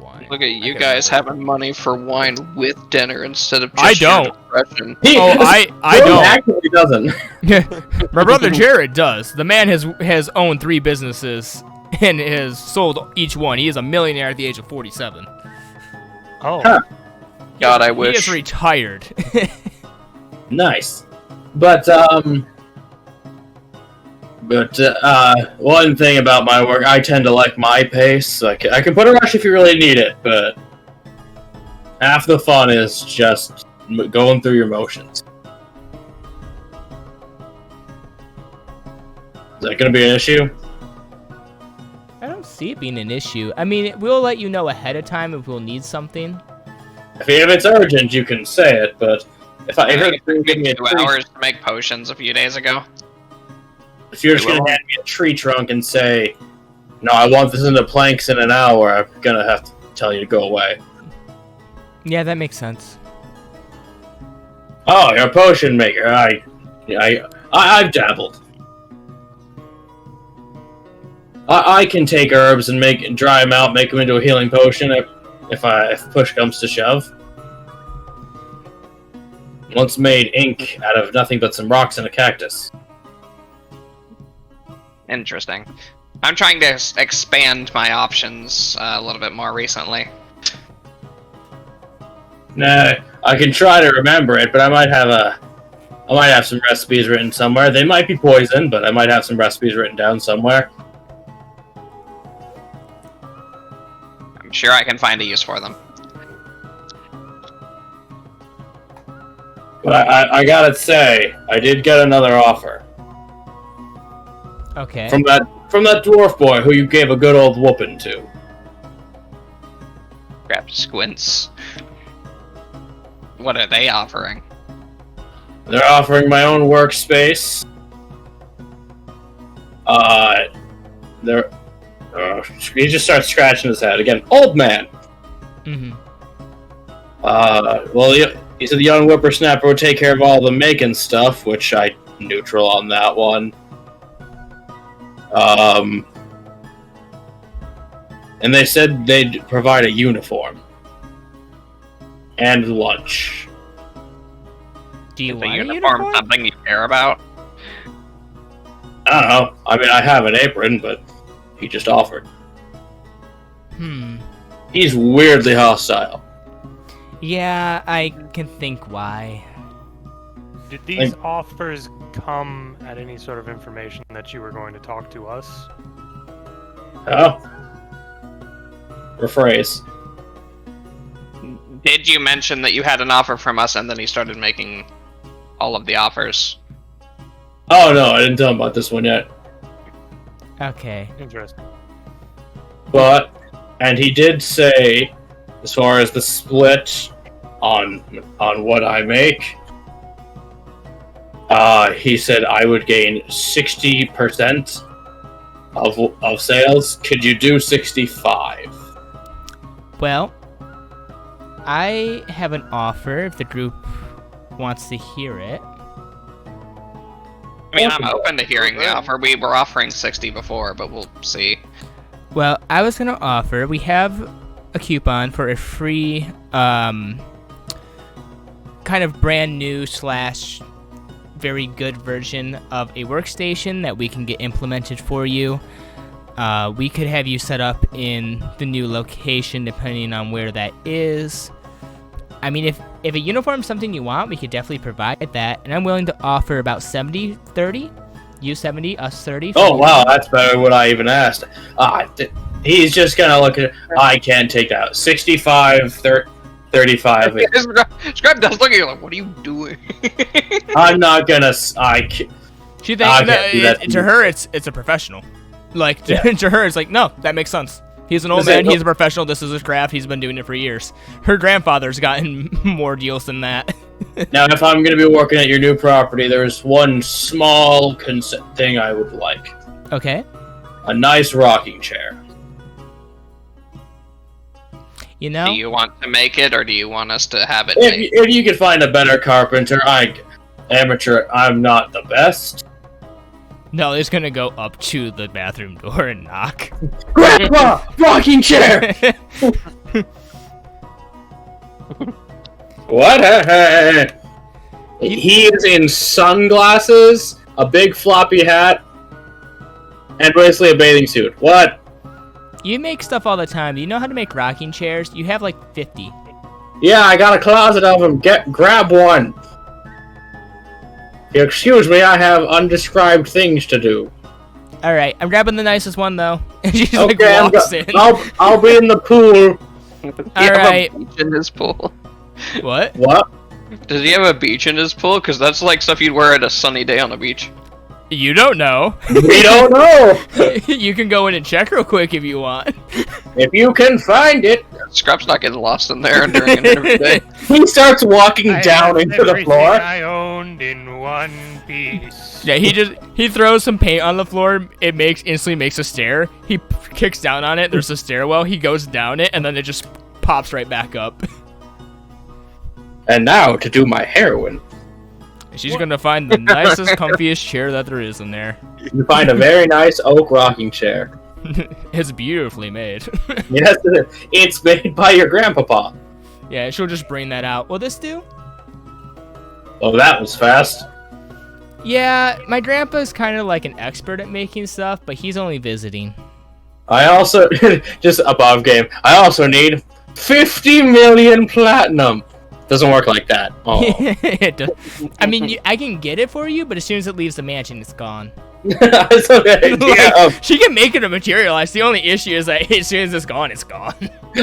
[SPEAKER 3] wine.
[SPEAKER 6] Look at you
[SPEAKER 3] I
[SPEAKER 6] guys
[SPEAKER 3] can't
[SPEAKER 6] having money for wine with dinner instead of just
[SPEAKER 3] I
[SPEAKER 6] your
[SPEAKER 3] don't.
[SPEAKER 6] discretion.
[SPEAKER 3] Oh, I
[SPEAKER 1] Jordan
[SPEAKER 3] don't.
[SPEAKER 1] actually doesn't.
[SPEAKER 3] My brother Jared does. The man has owned 3 businesses and has sold each one. He is a millionaire at the age of 47.
[SPEAKER 5] Oh,
[SPEAKER 1] Huh.
[SPEAKER 6] God, I
[SPEAKER 3] He
[SPEAKER 6] wish.
[SPEAKER 3] is retired.
[SPEAKER 1] Nice. But one thing about my work, I tend to like my pace. So I can put a rush if you really need it, but half the fun is just going through your motions. Is that going to be an issue?
[SPEAKER 7] I don't see it being an issue. I mean, we'll let you know ahead of time if we'll need something.
[SPEAKER 1] If it's urgent, you can say it, but if you're
[SPEAKER 6] It
[SPEAKER 1] going to
[SPEAKER 6] took
[SPEAKER 1] give me
[SPEAKER 6] me
[SPEAKER 1] a
[SPEAKER 6] 2
[SPEAKER 1] tree,
[SPEAKER 6] hours to make potions a few days ago.
[SPEAKER 1] if you're just going to hand me a tree trunk and say, "No, I want this into planks in an hour," I'm going to have to tell you to go away.
[SPEAKER 7] Yeah, that makes sense.
[SPEAKER 1] Oh, you're a potion maker. I've dabbled. I can take herbs and dry them out, make them into a healing potion if push comes to shove. Once made ink out of nothing but some rocks and a cactus.
[SPEAKER 6] Interesting. I'm trying to expand my options a little bit more recently.
[SPEAKER 1] Nah, I can try to remember it, but I might have some recipes written somewhere. They might be poison, but I might have some recipes written down somewhere.
[SPEAKER 6] I'm sure I can find a use for them.
[SPEAKER 1] But I gotta say, I did get another offer
[SPEAKER 7] Okay.
[SPEAKER 1] from that dwarf boy who you gave a good old whooping to.
[SPEAKER 6] Grab squints. What are they offering?
[SPEAKER 1] They're offering my own workspace. He just starts scratching his head again. Old man.
[SPEAKER 7] Mm-hmm.
[SPEAKER 1] He said the young whippersnapper would take care of all the making stuff, which I neutral on that one. And they said they'd provide a uniform and lunch.
[SPEAKER 7] Do you
[SPEAKER 6] Is the
[SPEAKER 7] want a
[SPEAKER 6] uniform
[SPEAKER 7] uniform?
[SPEAKER 6] something you care about?
[SPEAKER 1] I don't know. I mean, I have an apron, but he just offered. He's weirdly hostile.
[SPEAKER 7] Yeah, I can think why.
[SPEAKER 5] did these offers come at any sort of information that you were going to talk to us?
[SPEAKER 1] Oh. Rephrase.
[SPEAKER 6] Did you mention that you had an offer from us and then he started making all of the offers?
[SPEAKER 1] Oh no, I didn't tell him about this one yet.
[SPEAKER 7] Okay.
[SPEAKER 5] Interesting.
[SPEAKER 1] And he did say, as far as the split, on what I make. He said I would gain 60% of sales. Could you do 65?
[SPEAKER 7] Well, I have an offer if the group wants to hear it.
[SPEAKER 6] I mean, I'm open to hearing the offer. We were offering 60 before, but we'll see.
[SPEAKER 7] Well, I was going to offer, we have a coupon for a free, kind of brand new / very good version of a workstation that we can get implemented for you. We could have you set up in the new location depending on where that is. I mean, if a uniform is something you want, we could definitely provide that. And I'm willing to offer about 70-30. You 70, us 30.
[SPEAKER 1] Oh, wow, that's better than what I even asked. He's just going to look at it. I can't take that. 65, 35.
[SPEAKER 6] Scrap does look at you like, what are you doing?
[SPEAKER 1] I'm not going to...
[SPEAKER 7] She thinks to her, it's a professional. Like, to her, it's like, no, that makes sense. He's an old man, he's a professional, this is his craft, he's been doing it for years. Her grandfather's gotten more deals than that.
[SPEAKER 1] Now, if I'm going to be working at your new property, there's one small thing I would like.
[SPEAKER 7] Okay.
[SPEAKER 1] A nice rocking chair.
[SPEAKER 7] You know?
[SPEAKER 6] Do you want to make it, or do you want us to have it made?
[SPEAKER 1] If you could find a better carpenter, amateur, I'm not the best.
[SPEAKER 7] No, he's gonna go up to the bathroom door and knock.
[SPEAKER 1] Grandpa! Rocking chair! What? He is in sunglasses, a big floppy hat, and basically a bathing suit. What?
[SPEAKER 7] You make stuff all the time. Do you know how to make rocking chairs? You have like 50.
[SPEAKER 1] Yeah, I got a closet of them. Grab one. Excuse me, I have undescribed things to do.
[SPEAKER 7] Alright, I'm grabbing the nicest one though. And she just
[SPEAKER 1] Okay,
[SPEAKER 7] walks in.
[SPEAKER 1] I'll be in the pool.
[SPEAKER 6] Alright. Have a beach in his pool?
[SPEAKER 7] What?
[SPEAKER 1] What?
[SPEAKER 6] Does he have a beach in his pool? Because that's like stuff you'd wear at a sunny day on the beach.
[SPEAKER 7] You don't know.
[SPEAKER 1] We don't know.
[SPEAKER 7] You can go in and check real quick if you want.
[SPEAKER 1] If you can find it.
[SPEAKER 6] Scrap's not getting lost in there during an interview day.
[SPEAKER 1] He starts walking down into the floor.
[SPEAKER 5] I owned in one piece.
[SPEAKER 7] Yeah, he throws some paint on the floor. It instantly makes a stair. He kicks down on it. There's a stairwell. He goes down it, and then it just pops right back up.
[SPEAKER 1] And now to do my heroin.
[SPEAKER 7] She's gonna find the nicest, comfiest chair that there is in there.
[SPEAKER 1] You find a very nice oak rocking chair.
[SPEAKER 7] It's beautifully made.
[SPEAKER 1] Yes, it's made by your grandpapa.
[SPEAKER 7] Yeah, she'll just bring that out. Will this do?
[SPEAKER 1] Oh, that was fast.
[SPEAKER 7] Yeah, my grandpa's kind of like an expert at making stuff, but he's only visiting.
[SPEAKER 1] I also, just above game, I also need 50 million platinum. Doesn't work like that. Oh.
[SPEAKER 7] It does. I mean, I can get it for you, but as soon as it leaves the mansion, it's gone.
[SPEAKER 1] That's okay.
[SPEAKER 7] Like, she can make it a materialize. The only issue is that as soon as it's gone, it's gone.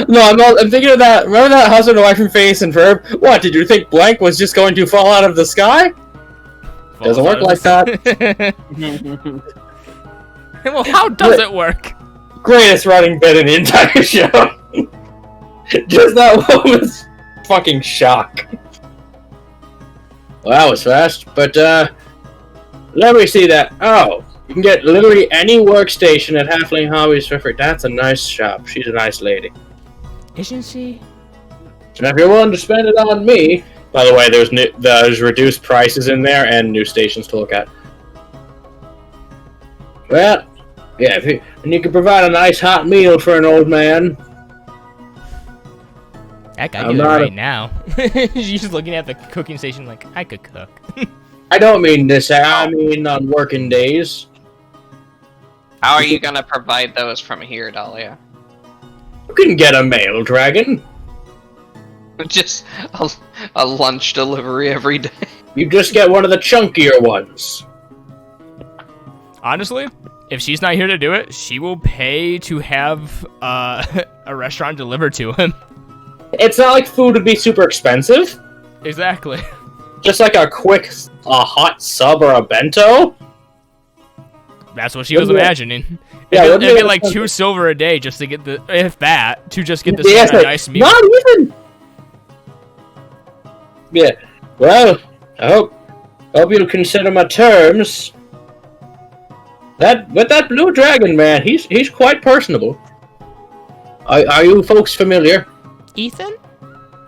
[SPEAKER 1] No, I'm thinking of that. Remember that husband and wife from Phineas and Ferb? What, did you think blank was just going to fall out of the sky? Doesn't work like that.
[SPEAKER 7] Well, how does it work?
[SPEAKER 1] Greatest running bit in the entire show. Just that woman's fucking shock. Well, that was fast, but let me see that. Oh, you can get literally any workstation at Halfling Hobbies for free. That's a nice shop. She's a nice lady.
[SPEAKER 7] Isn't she?
[SPEAKER 1] And if you're willing to spend it on me, by the way, there's reduced prices in there and new stations to look at. Well, yeah, and you can provide a nice hot meal for an old man.
[SPEAKER 7] Heck, I do it right now. She's just looking at the cooking station like, I could cook.
[SPEAKER 1] I don't mean this, I mean on working days.
[SPEAKER 6] How are you gonna provide those from here, Dahlia?
[SPEAKER 1] You can get a mail dragon.
[SPEAKER 6] Just a lunch delivery every day.
[SPEAKER 1] You just get one of the chunkier ones.
[SPEAKER 7] Honestly, if she's not here to do it, she will pay to have a restaurant delivered to him.
[SPEAKER 1] It's not like food would be super expensive.
[SPEAKER 7] Exactly.
[SPEAKER 1] Just like a quick, hot sub or a bento.
[SPEAKER 7] That's what she was imagining.
[SPEAKER 1] Yeah,
[SPEAKER 7] it'd be like $2 silver a day just to get the, if that, to just get this nice meal.
[SPEAKER 1] Not even. Yeah. Well, I hope you'll consider my terms. That blue dragon man, he's quite personable. Are you folks familiar?
[SPEAKER 7] Ethan?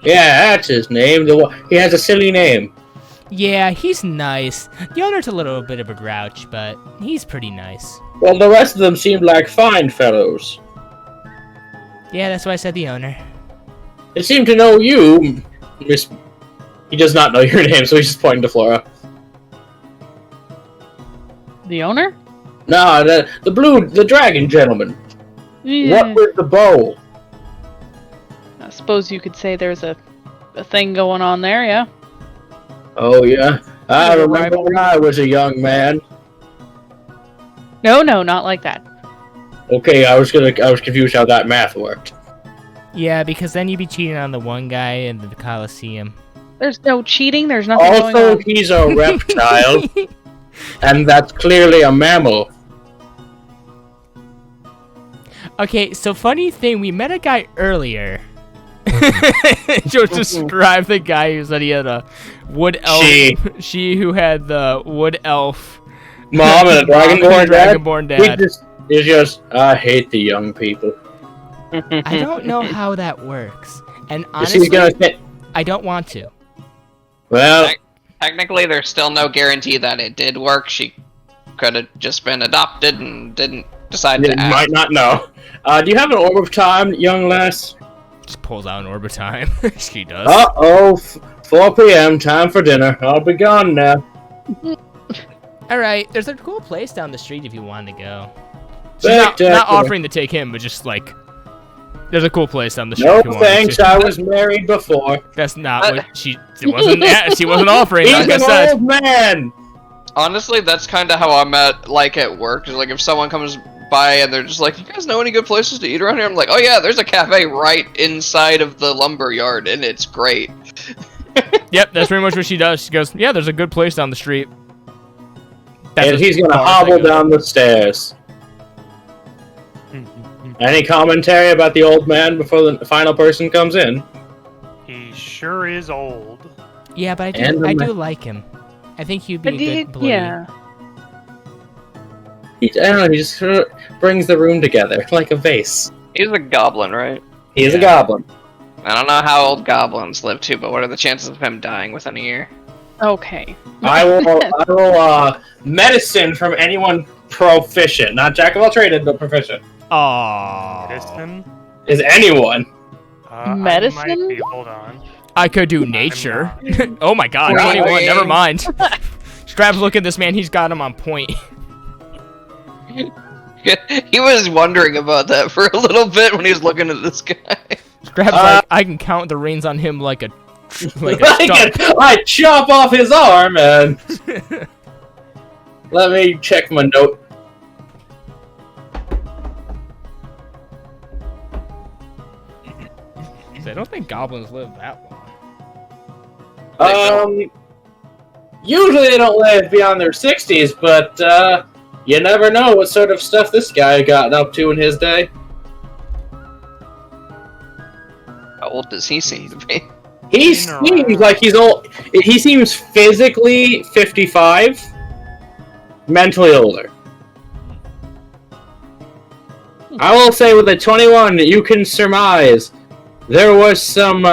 [SPEAKER 1] Yeah, that's his name. He has a silly name.
[SPEAKER 7] Yeah, he's nice. The owner's a little bit of a grouch, but he's pretty nice.
[SPEAKER 1] Well, the rest of them seemed like fine fellows.
[SPEAKER 7] Yeah, that's why I said the owner.
[SPEAKER 1] They seem to know you, Miss. He does not know your name, so he's just pointing to Flora.
[SPEAKER 2] The owner?
[SPEAKER 1] Nah, the dragon gentleman.
[SPEAKER 2] Yeah.
[SPEAKER 1] What with the bowl?
[SPEAKER 2] I suppose you could say there's a thing going on there, yeah?
[SPEAKER 1] Oh yeah, I
[SPEAKER 2] There's a
[SPEAKER 1] remember when
[SPEAKER 2] rivalry.
[SPEAKER 1] I was a young man.
[SPEAKER 2] No, not like that.
[SPEAKER 1] Okay, I was confused how that math worked.
[SPEAKER 7] Yeah, because then you'd be cheating on the one guy in the Coliseum.
[SPEAKER 2] There's no cheating, there's nothing going
[SPEAKER 1] Also,
[SPEAKER 2] on.
[SPEAKER 1] he's a reptile, and that's clearly a mammal.
[SPEAKER 7] Okay, so funny thing, we met a guy earlier. Joe described the guy who said he had a wood elf. She who had the wood elf.
[SPEAKER 1] Mom and a
[SPEAKER 7] Dragonborn dad.
[SPEAKER 1] It's just, I hate the young people.
[SPEAKER 7] I don't know how that works. And
[SPEAKER 1] She's
[SPEAKER 7] honestly,
[SPEAKER 1] gonna say,
[SPEAKER 7] I don't want to.
[SPEAKER 1] well,
[SPEAKER 6] Technically, there's still no guarantee that it did work. She could have just been adopted and didn't decide
[SPEAKER 1] you
[SPEAKER 6] to act.
[SPEAKER 1] might not know. Do you have an orb of time, young lass?
[SPEAKER 7] Just pulls out an orb of time. She does.
[SPEAKER 1] Uh-oh, 4 p.m., time for dinner. I'll be gone now.
[SPEAKER 7] Alright, there's a cool place down the street if you want to go. She's not
[SPEAKER 1] Spectacular.
[SPEAKER 7] offering to take him, but just like, there's a cool place down the street
[SPEAKER 1] No
[SPEAKER 7] if you want
[SPEAKER 1] thanks,
[SPEAKER 7] to.
[SPEAKER 1] I was married before.
[SPEAKER 7] That's not what she wasn't. Yeah, she wasn't offering.
[SPEAKER 1] He's
[SPEAKER 7] Like I
[SPEAKER 1] an
[SPEAKER 7] said.
[SPEAKER 1] old man!
[SPEAKER 6] Honestly, that's kind of how I'm at work. Is like if someone comes by and they're just like, "You guys know any good places to eat around here?" I'm like, "Oh yeah, there's a cafe right inside of the lumber yard, and it's great."
[SPEAKER 7] Yep, that's pretty much what she does. She goes, "Yeah, there's a good place down the street." That's
[SPEAKER 1] And
[SPEAKER 7] as
[SPEAKER 1] he's gonna
[SPEAKER 7] far as I
[SPEAKER 1] hobble
[SPEAKER 7] go.
[SPEAKER 1] down the stairs. Any commentary about the old man before the final person comes in?
[SPEAKER 5] He sure is old.
[SPEAKER 7] Yeah, but
[SPEAKER 1] And
[SPEAKER 7] I
[SPEAKER 1] the
[SPEAKER 7] do like him. I think he'd be a good bully.
[SPEAKER 2] Yeah.
[SPEAKER 1] I don't know, he just sort of brings the room together like a vase.
[SPEAKER 6] He's a goblin, right?
[SPEAKER 1] He's a
[SPEAKER 7] Yeah.
[SPEAKER 1] goblin.
[SPEAKER 6] I don't know how old goblins live too, but what are the chances of him dying within a year?
[SPEAKER 2] Okay.
[SPEAKER 1] I will medicine from anyone proficient. Not jack of all trades, but proficient.
[SPEAKER 7] Aww.
[SPEAKER 5] Medicine?
[SPEAKER 1] Is anyone.
[SPEAKER 5] I
[SPEAKER 2] Medicine?
[SPEAKER 5] might be. Hold on.
[SPEAKER 7] I could do nature. Oh my god,
[SPEAKER 1] Right.
[SPEAKER 7] 21, never mind. Strabs, look at this man, he's got him on point.
[SPEAKER 6] He was wondering about that for a little bit when he was looking at this guy.
[SPEAKER 7] Strabs like, I can count the reins on him like a stump.
[SPEAKER 1] I chop off his arm and let me check my note.
[SPEAKER 7] I don't think goblins live that long.
[SPEAKER 1] Usually they don't live beyond their 60s, but you never know what sort of stuff this guy got up to in his day.
[SPEAKER 6] How old does he seem to be?
[SPEAKER 1] He seems like he's old. He seems physically 55, mentally older. I will say with a 21, you can surmise there was some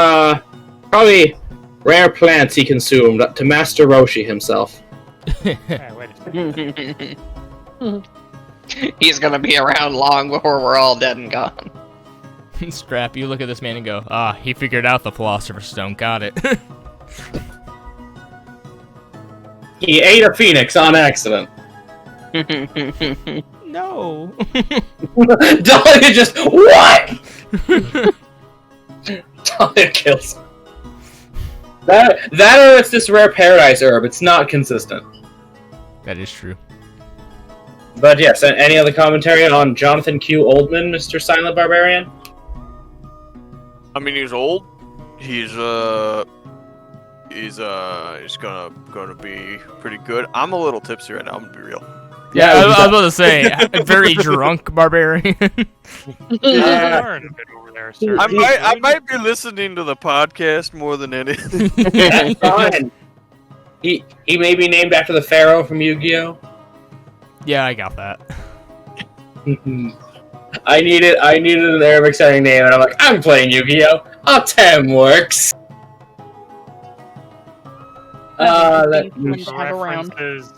[SPEAKER 1] probably rare plants he consumed to master Roshi himself.
[SPEAKER 5] Hey, wait a second.
[SPEAKER 6] He's gonna be around long before we're all dead and gone.
[SPEAKER 7] Strap, you look at this man and go, he figured out the Philosopher's Stone, got it.
[SPEAKER 1] He ate a phoenix on accident.
[SPEAKER 7] No.
[SPEAKER 1] Dahlia just what? Dahlia kills him. That or it's this rare paradise herb. It's not consistent.
[SPEAKER 7] That is true.
[SPEAKER 1] But yes, any other commentary on Jonathan Q. Oldman, Mr. Silent Barbarian?
[SPEAKER 4] I mean, he's old. He's gonna be pretty good. I'm a little tipsy right now. I'm gonna be real.
[SPEAKER 7] Yeah, I was about to say, very drunk barbarian.
[SPEAKER 5] Learn a bit over there, sir.
[SPEAKER 4] I might be listening to the podcast more than anything.
[SPEAKER 1] That's fine. He may be named after the Pharaoh from Yu-Gi-Oh!
[SPEAKER 3] Yeah, I got that.
[SPEAKER 1] I needed an Arabic sounding name, and I'm like, I'm playing Yu-Gi-Oh! Tem works. Let me
[SPEAKER 2] Have around.
[SPEAKER 5] References.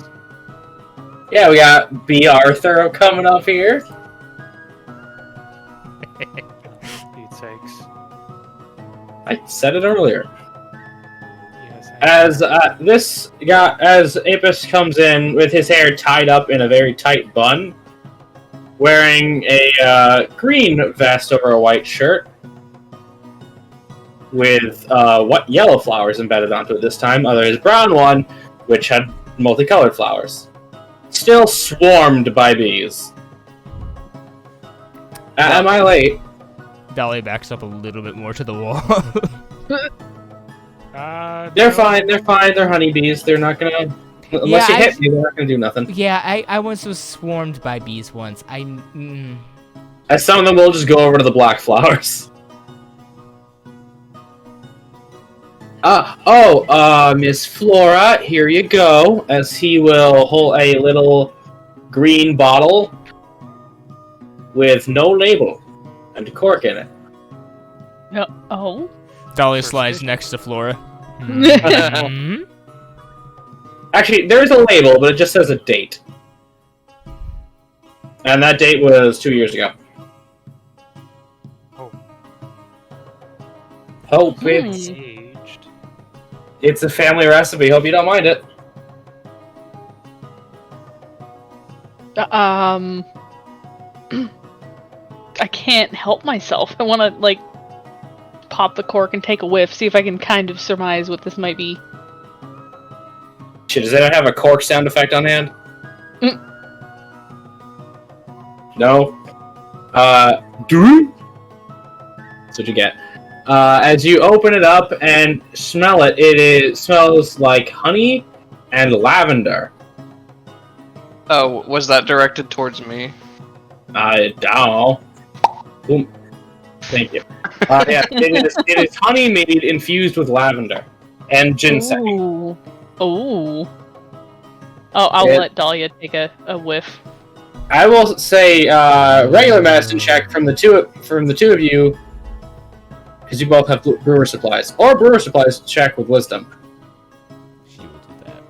[SPEAKER 1] Yeah, we got B. Arthur coming up here.
[SPEAKER 5] Pete's sakes.
[SPEAKER 1] I said it earlier.
[SPEAKER 5] Yes,
[SPEAKER 1] As Apis comes in with his hair tied up in a very tight bun, wearing a green vest over a white shirt, with yellow flowers embedded onto it this time, other his brown one, which had multicolored flowers. Still swarmed by bees. Am I late?
[SPEAKER 3] Dolly backs up a little bit more to the wall.
[SPEAKER 1] They're fine. They're honeybees. They're not gonna... Unless you hit me, they're not gonna do nothing.
[SPEAKER 7] Yeah, I once was swarmed by bees once.
[SPEAKER 1] As some of them will just go over to the black flowers. Miss Flora, here you go. As he will hold a little green bottle with no label and a cork in it.
[SPEAKER 2] Oh.
[SPEAKER 3] Dolly slides next to Flora.
[SPEAKER 1] Actually, there's a label, but it just says a date. And that date was 2 years ago. Hope it's a family recipe. Hope you don't mind it.
[SPEAKER 2] I can't help myself. I want to, like, pop the cork and take a whiff, see if I can kind of surmise what this might be.
[SPEAKER 1] Shit, does anyone have a cork sound effect on hand? No? That's what you get. As you open it up and smell it, it smells like honey and lavender.
[SPEAKER 6] Oh, was that directed towards me?
[SPEAKER 1] I don't know. Boom. Thank you. Yeah, it is honey made infused with lavender and ginseng.
[SPEAKER 2] Ooh. Ooh. Oh, I'll let Dahlia take a whiff.
[SPEAKER 1] I will say regular medicine check from the two of you, because you both have brewer supplies, or brewer supplies check with wisdom.
[SPEAKER 7] She will do
[SPEAKER 2] that.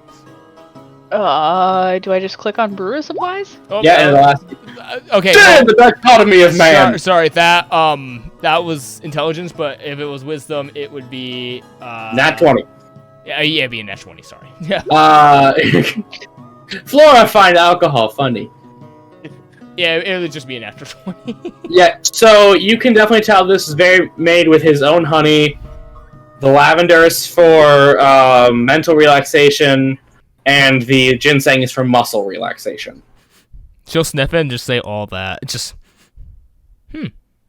[SPEAKER 2] Do I just click on brewer supplies?
[SPEAKER 3] Oh,
[SPEAKER 1] yeah, and it'll ask.
[SPEAKER 3] Okay.
[SPEAKER 1] Damn, the dichotomy of man.
[SPEAKER 3] Sorry, that was intelligence, but if it was wisdom, it would be
[SPEAKER 1] Nat 20.
[SPEAKER 3] Yeah, it'd be a nat 20. Sorry. Yeah.
[SPEAKER 1] Flora find alcohol funny.
[SPEAKER 3] Yeah, it would just be a natural 20.
[SPEAKER 1] Yeah, so you can definitely tell this is made with his own honey. The lavender is for mental relaxation, and the ginseng is for muscle relaxation.
[SPEAKER 3] She'll sniff it and just say all that.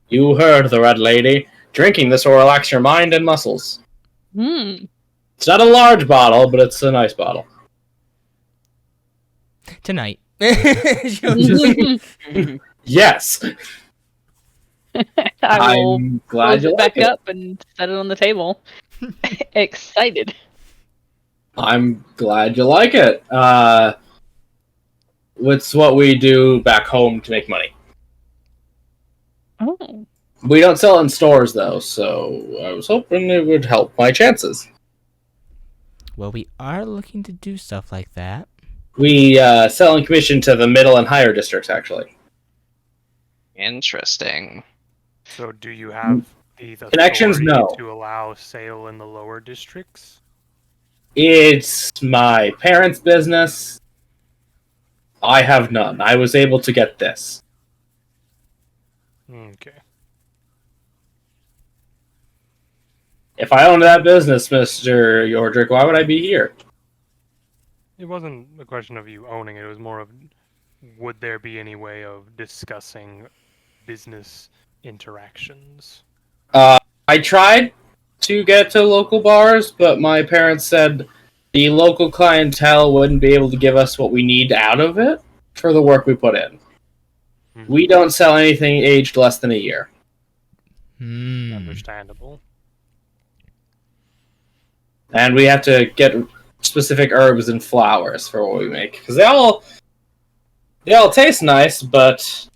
[SPEAKER 1] You heard the red lady. Drinking this will relax your mind and muscles. It's not a large bottle, but it's a nice bottle.
[SPEAKER 7] Tonight.
[SPEAKER 1] Yes.
[SPEAKER 2] I'm
[SPEAKER 1] glad you like
[SPEAKER 2] back up and set it on the table. Excited.
[SPEAKER 1] I'm glad you like it. It's what we do back home to make money.
[SPEAKER 2] Oh.
[SPEAKER 1] We don't sell it in stores, though, so I was hoping it would help my chances.
[SPEAKER 7] Well, we are looking to do stuff like that.
[SPEAKER 1] We sell in commission to the middle and higher districts, actually.
[SPEAKER 6] Interesting.
[SPEAKER 5] So do you have the
[SPEAKER 1] Connections? No.
[SPEAKER 5] to allow sale in the lower districts?
[SPEAKER 1] It's my parents' business. I have none. I was able to get this.
[SPEAKER 5] Okay.
[SPEAKER 1] If I owned that business, Mr. Yordrick, why would I be here?
[SPEAKER 5] It wasn't a question of you owning it. It was more of, would there be any way of discussing business interactions?
[SPEAKER 1] I tried to get to local bars, but my parents said the local clientele wouldn't be able to give us what we need out of it for the work we put in. We don't sell anything aged less than a year.
[SPEAKER 5] Understandable.
[SPEAKER 1] And we have to get specific herbs and flowers for what we make, because they all taste nice, but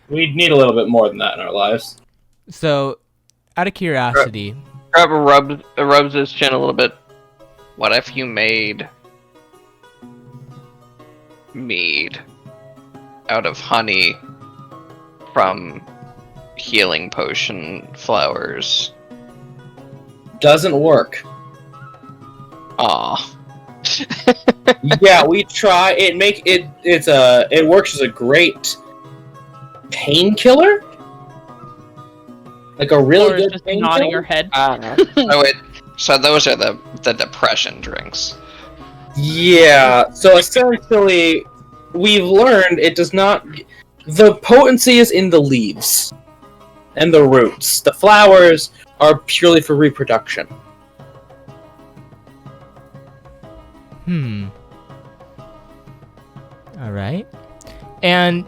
[SPEAKER 1] we need a little bit more than that in our lives.
[SPEAKER 7] So, out of curiosity,
[SPEAKER 6] Trevor rubs his chin a little bit. What if you made mead out of honey from healing potion flowers?
[SPEAKER 1] Doesn't work.
[SPEAKER 6] Aw.
[SPEAKER 1] Yeah, we try. It works as a great painkiller. Like a
[SPEAKER 2] Or
[SPEAKER 1] really good
[SPEAKER 2] just nodding your
[SPEAKER 1] painkiller.
[SPEAKER 2] head.
[SPEAKER 6] So those are the depression drinks.
[SPEAKER 1] Yeah. So essentially, we've learned it does not. The potency is in the leaves and the roots. The flowers are purely for reproduction.
[SPEAKER 7] All right. And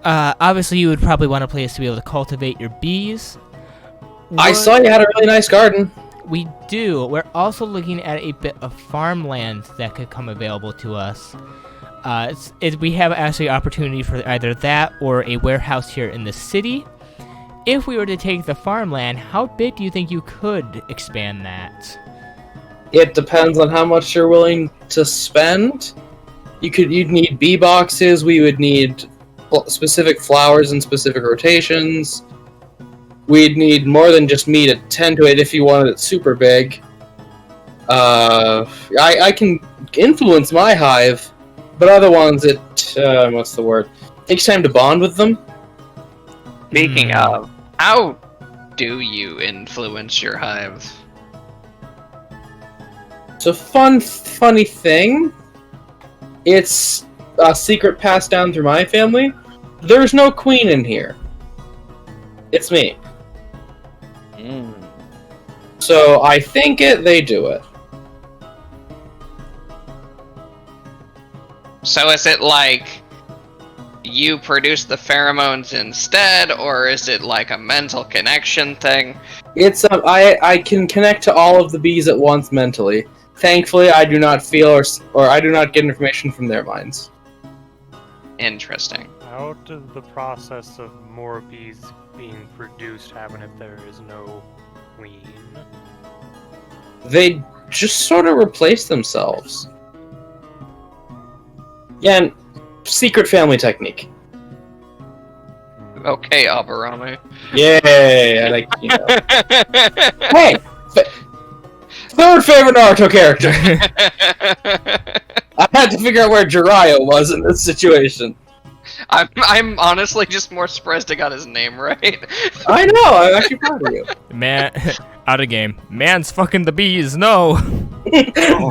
[SPEAKER 7] obviously, you would probably want a place to be able to cultivate your bees.
[SPEAKER 1] I saw you had a really nice garden.
[SPEAKER 7] We do. We're also looking at a bit of farmland that could come available to us. We have actually opportunity for either that or a warehouse here in the city. If we were to take the farmland, how big do you think you could expand that?
[SPEAKER 1] It depends on how much you're willing to spend. You'd need bee boxes. We would need specific flowers and specific rotations. We'd need more than just me to tend to it if you wanted it super big. I can influence my hive, but other ones, what's the word? Takes time to bond with them.
[SPEAKER 6] Speaking of, how do you influence your hive?
[SPEAKER 1] It's a funny thing. It's a secret passed down through my family. There's no queen in here. It's me. So I think they do it.
[SPEAKER 6] So is it like you produce the pheromones instead, or is it like a mental connection thing?
[SPEAKER 1] It's I can connect to all of the bees at once mentally. Thankfully, I do not feel or I do not get information from their minds.
[SPEAKER 6] Interesting.
[SPEAKER 5] How does the process of more bees being produced happen if there is no queen?
[SPEAKER 1] They just sort of replace themselves. Yeah, and secret family technique.
[SPEAKER 6] Okay, Aberami.
[SPEAKER 1] Yay! I like, you know. Hey! Third favorite Naruto character! I had to figure out where Jiraiya was in this situation.
[SPEAKER 6] I'm honestly just more surprised I got his name right.
[SPEAKER 1] I know, I'm actually proud of you.
[SPEAKER 3] Man, out of game. Man's fucking the bees, no!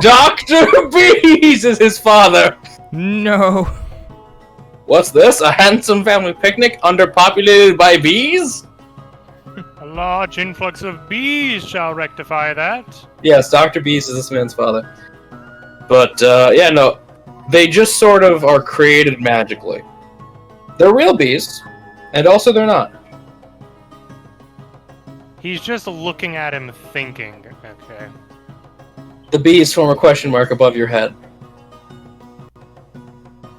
[SPEAKER 1] Dr. Bees is his father!
[SPEAKER 3] No.
[SPEAKER 1] What's this? A handsome family picnic underpopulated by bees?
[SPEAKER 5] A large influx of bees shall rectify that.
[SPEAKER 1] Yes, Dr. Bees is this man's father. But, yeah, no. They just sort of are created magically. They're real bees, and also they're not.
[SPEAKER 5] He's just looking at him thinking. Okay.
[SPEAKER 1] The bees form a question mark above your head.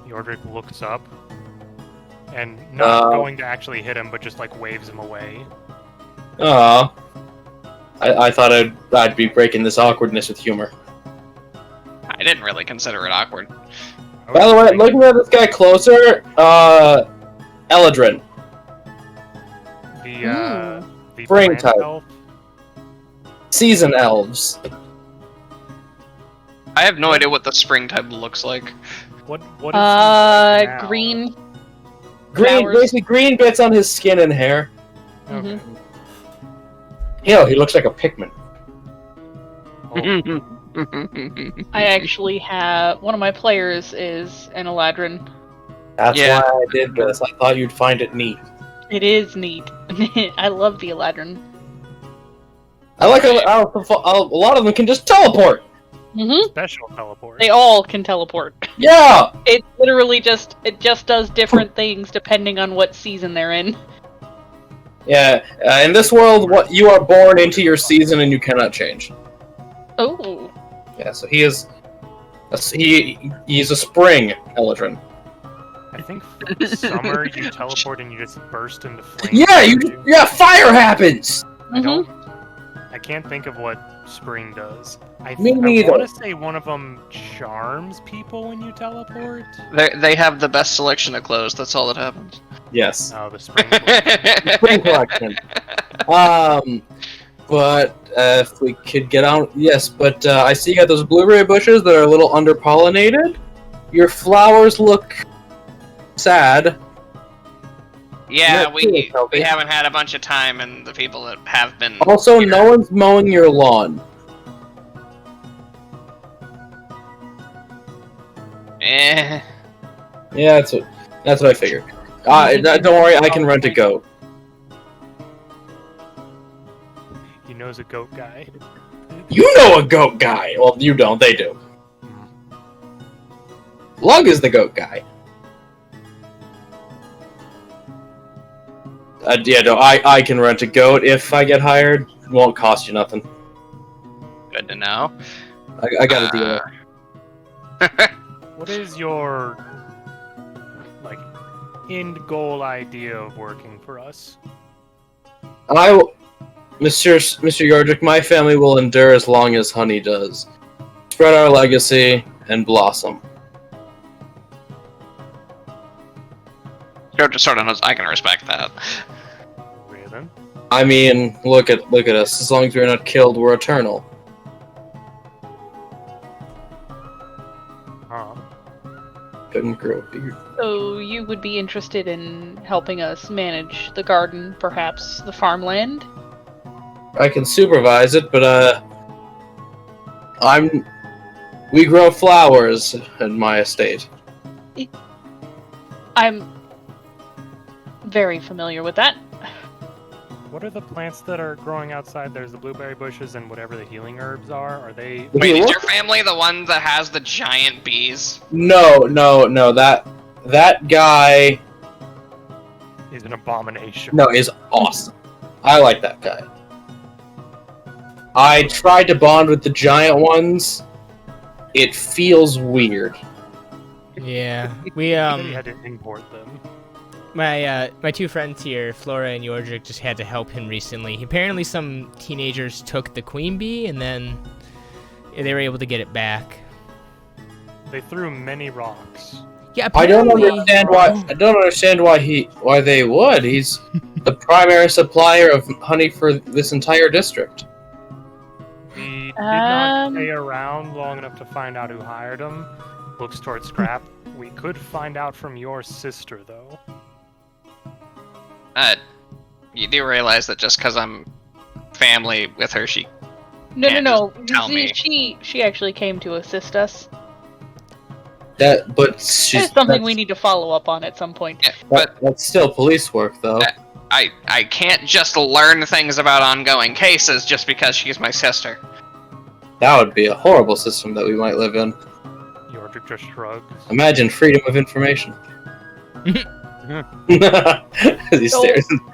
[SPEAKER 5] Yordrick looks up and not going to actually hit him, but just like waves him away.
[SPEAKER 1] Aw. I thought I'd be breaking this awkwardness with humor.
[SPEAKER 6] I didn't really consider it awkward.
[SPEAKER 1] By the way, looking at this guy closer, Eladrin.
[SPEAKER 5] The
[SPEAKER 1] Spring
[SPEAKER 5] plant
[SPEAKER 1] type.
[SPEAKER 5] elf?
[SPEAKER 1] Season elves.
[SPEAKER 6] I have no idea what the spring type looks like.
[SPEAKER 5] What is he now?
[SPEAKER 2] Green.
[SPEAKER 1] Green,
[SPEAKER 2] Flowers.
[SPEAKER 1] basically green bits on his skin and hair.
[SPEAKER 5] Okay.
[SPEAKER 1] Hell, he looks like a Pikmin.
[SPEAKER 5] Oh.
[SPEAKER 2] I actually have one of my players is an Eladrin.
[SPEAKER 1] That's
[SPEAKER 6] Yeah.
[SPEAKER 1] why I did this. I thought you'd find it neat.
[SPEAKER 2] It is neat. I love the Eladrin.
[SPEAKER 1] I like how a lot of them can just teleport.
[SPEAKER 5] Special teleport.
[SPEAKER 2] They all can teleport.
[SPEAKER 1] Yeah.
[SPEAKER 2] It literally just does different things depending on what season they're in.
[SPEAKER 1] Yeah, in this world, what you are born into your season and you cannot change.
[SPEAKER 2] Oh.
[SPEAKER 1] Yeah, so he's a spring Eldrin.
[SPEAKER 5] I think for summer you teleport and you just burst into flames.
[SPEAKER 1] Yeah, fire happens.
[SPEAKER 5] I can't think of what spring does. I
[SPEAKER 1] Me neither.
[SPEAKER 5] want to say one of them charms people when you teleport.
[SPEAKER 6] They have the best selection of clothes. That's all that happens.
[SPEAKER 1] Yes.
[SPEAKER 5] Oh, the spring.
[SPEAKER 1] Spring collection. But if we could get on, yes. But I see you got those blueberry bushes that are a little under-pollinated. Your flowers look sad.
[SPEAKER 6] Yeah,
[SPEAKER 1] Yeah,
[SPEAKER 6] we
[SPEAKER 1] Toby.
[SPEAKER 6] haven't had a bunch of time, and the people that have been.
[SPEAKER 1] Also,
[SPEAKER 6] here-
[SPEAKER 1] no one's mowing your lawn.
[SPEAKER 6] Eh.
[SPEAKER 1] Yeah, that's what I figured. Don't worry, I can rent a goat.
[SPEAKER 5] He knows a goat guy.
[SPEAKER 1] You know a goat guy. Well, you don't. They do. Lug is the goat guy. Yeah, no, I can rent a goat if I get hired. It won't cost you nothing.
[SPEAKER 6] Good to know.
[SPEAKER 1] I got a deal.
[SPEAKER 5] What is your end goal idea of working for us?
[SPEAKER 1] Mr. Yordrick, my family will endure as long as honey does. Spread our legacy and blossom.
[SPEAKER 6] Joe just sort of knows I can respect that.
[SPEAKER 5] Okay, then.
[SPEAKER 1] I mean, look at us. As long as we're not killed, we're eternal. Couldn't grow a beard.
[SPEAKER 2] So you would be interested in helping us manage the garden, perhaps the farmland?
[SPEAKER 1] I can supervise it, but we grow flowers in my estate.
[SPEAKER 2] I'm very familiar with that.
[SPEAKER 5] What are the plants that are growing outside? There's the blueberry bushes and whatever the healing herbs are. Are they?
[SPEAKER 1] If
[SPEAKER 6] Wait,
[SPEAKER 1] you
[SPEAKER 6] is
[SPEAKER 1] look-
[SPEAKER 6] your family the one that has the giant bees?
[SPEAKER 1] No. That guy
[SPEAKER 5] Is an abomination.
[SPEAKER 1] is awesome. I like that guy. I tried to bond with the giant ones. It feels weird.
[SPEAKER 7] Yeah, we
[SPEAKER 5] You had to import them.
[SPEAKER 7] my two friends here, Flora and Yordrick, just had to help him recently. Apparently, some teenagers took the queen bee, and then they were able to get it back.
[SPEAKER 5] They threw many rocks.
[SPEAKER 7] Yeah,
[SPEAKER 1] I don't
[SPEAKER 7] apparently-
[SPEAKER 1] understand why they would. He's the primary supplier of honey for this entire district.
[SPEAKER 5] We did not
[SPEAKER 2] Um,
[SPEAKER 5] stay around long enough to find out who hired him. Looks towards scrap. We could find out from your sister, though.
[SPEAKER 6] You do realize that just because I'm family with her, she
[SPEAKER 2] No.
[SPEAKER 6] Tell me.
[SPEAKER 2] She actually came to assist us.
[SPEAKER 1] But she's
[SPEAKER 2] It's something we need to follow up on at some point.
[SPEAKER 6] yeah, but
[SPEAKER 1] that's still police work, though.
[SPEAKER 6] I can't just learn things about ongoing cases just because she's my sister.
[SPEAKER 1] That would be a horrible system that we might live in.
[SPEAKER 5] Yordrick just shrugs.
[SPEAKER 1] Imagine freedom of information. As he stares into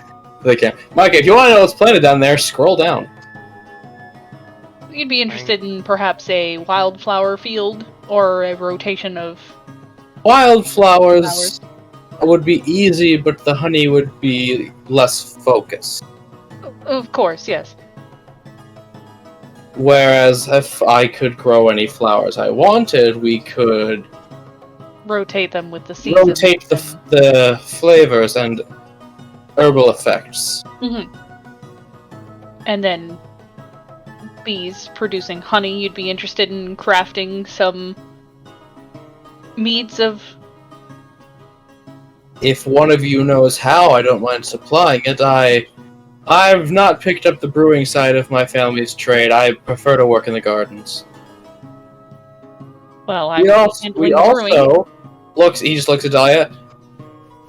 [SPEAKER 1] the camera. Mike, if you want to know what's planted down there, scroll down.
[SPEAKER 2] You'd be interested in perhaps a wildflower field or a rotation of.
[SPEAKER 1] Wildflowers would be easy, but the honey would be less focused.
[SPEAKER 2] Of course, yes.
[SPEAKER 1] Whereas if I could grow any flowers I wanted, we could
[SPEAKER 2] Rotate them with the seasons.
[SPEAKER 1] rotate the flavors and herbal effects.
[SPEAKER 2] Mm-hmm. And then bees producing honey. You'd be interested in crafting some meads of.
[SPEAKER 1] If one of you knows how, I don't mind supplying it. I've not picked up the brewing side of my family's trade. I prefer to work in the gardens.
[SPEAKER 2] Well,
[SPEAKER 1] We
[SPEAKER 2] I'm
[SPEAKER 1] also he just looks at Dahlia,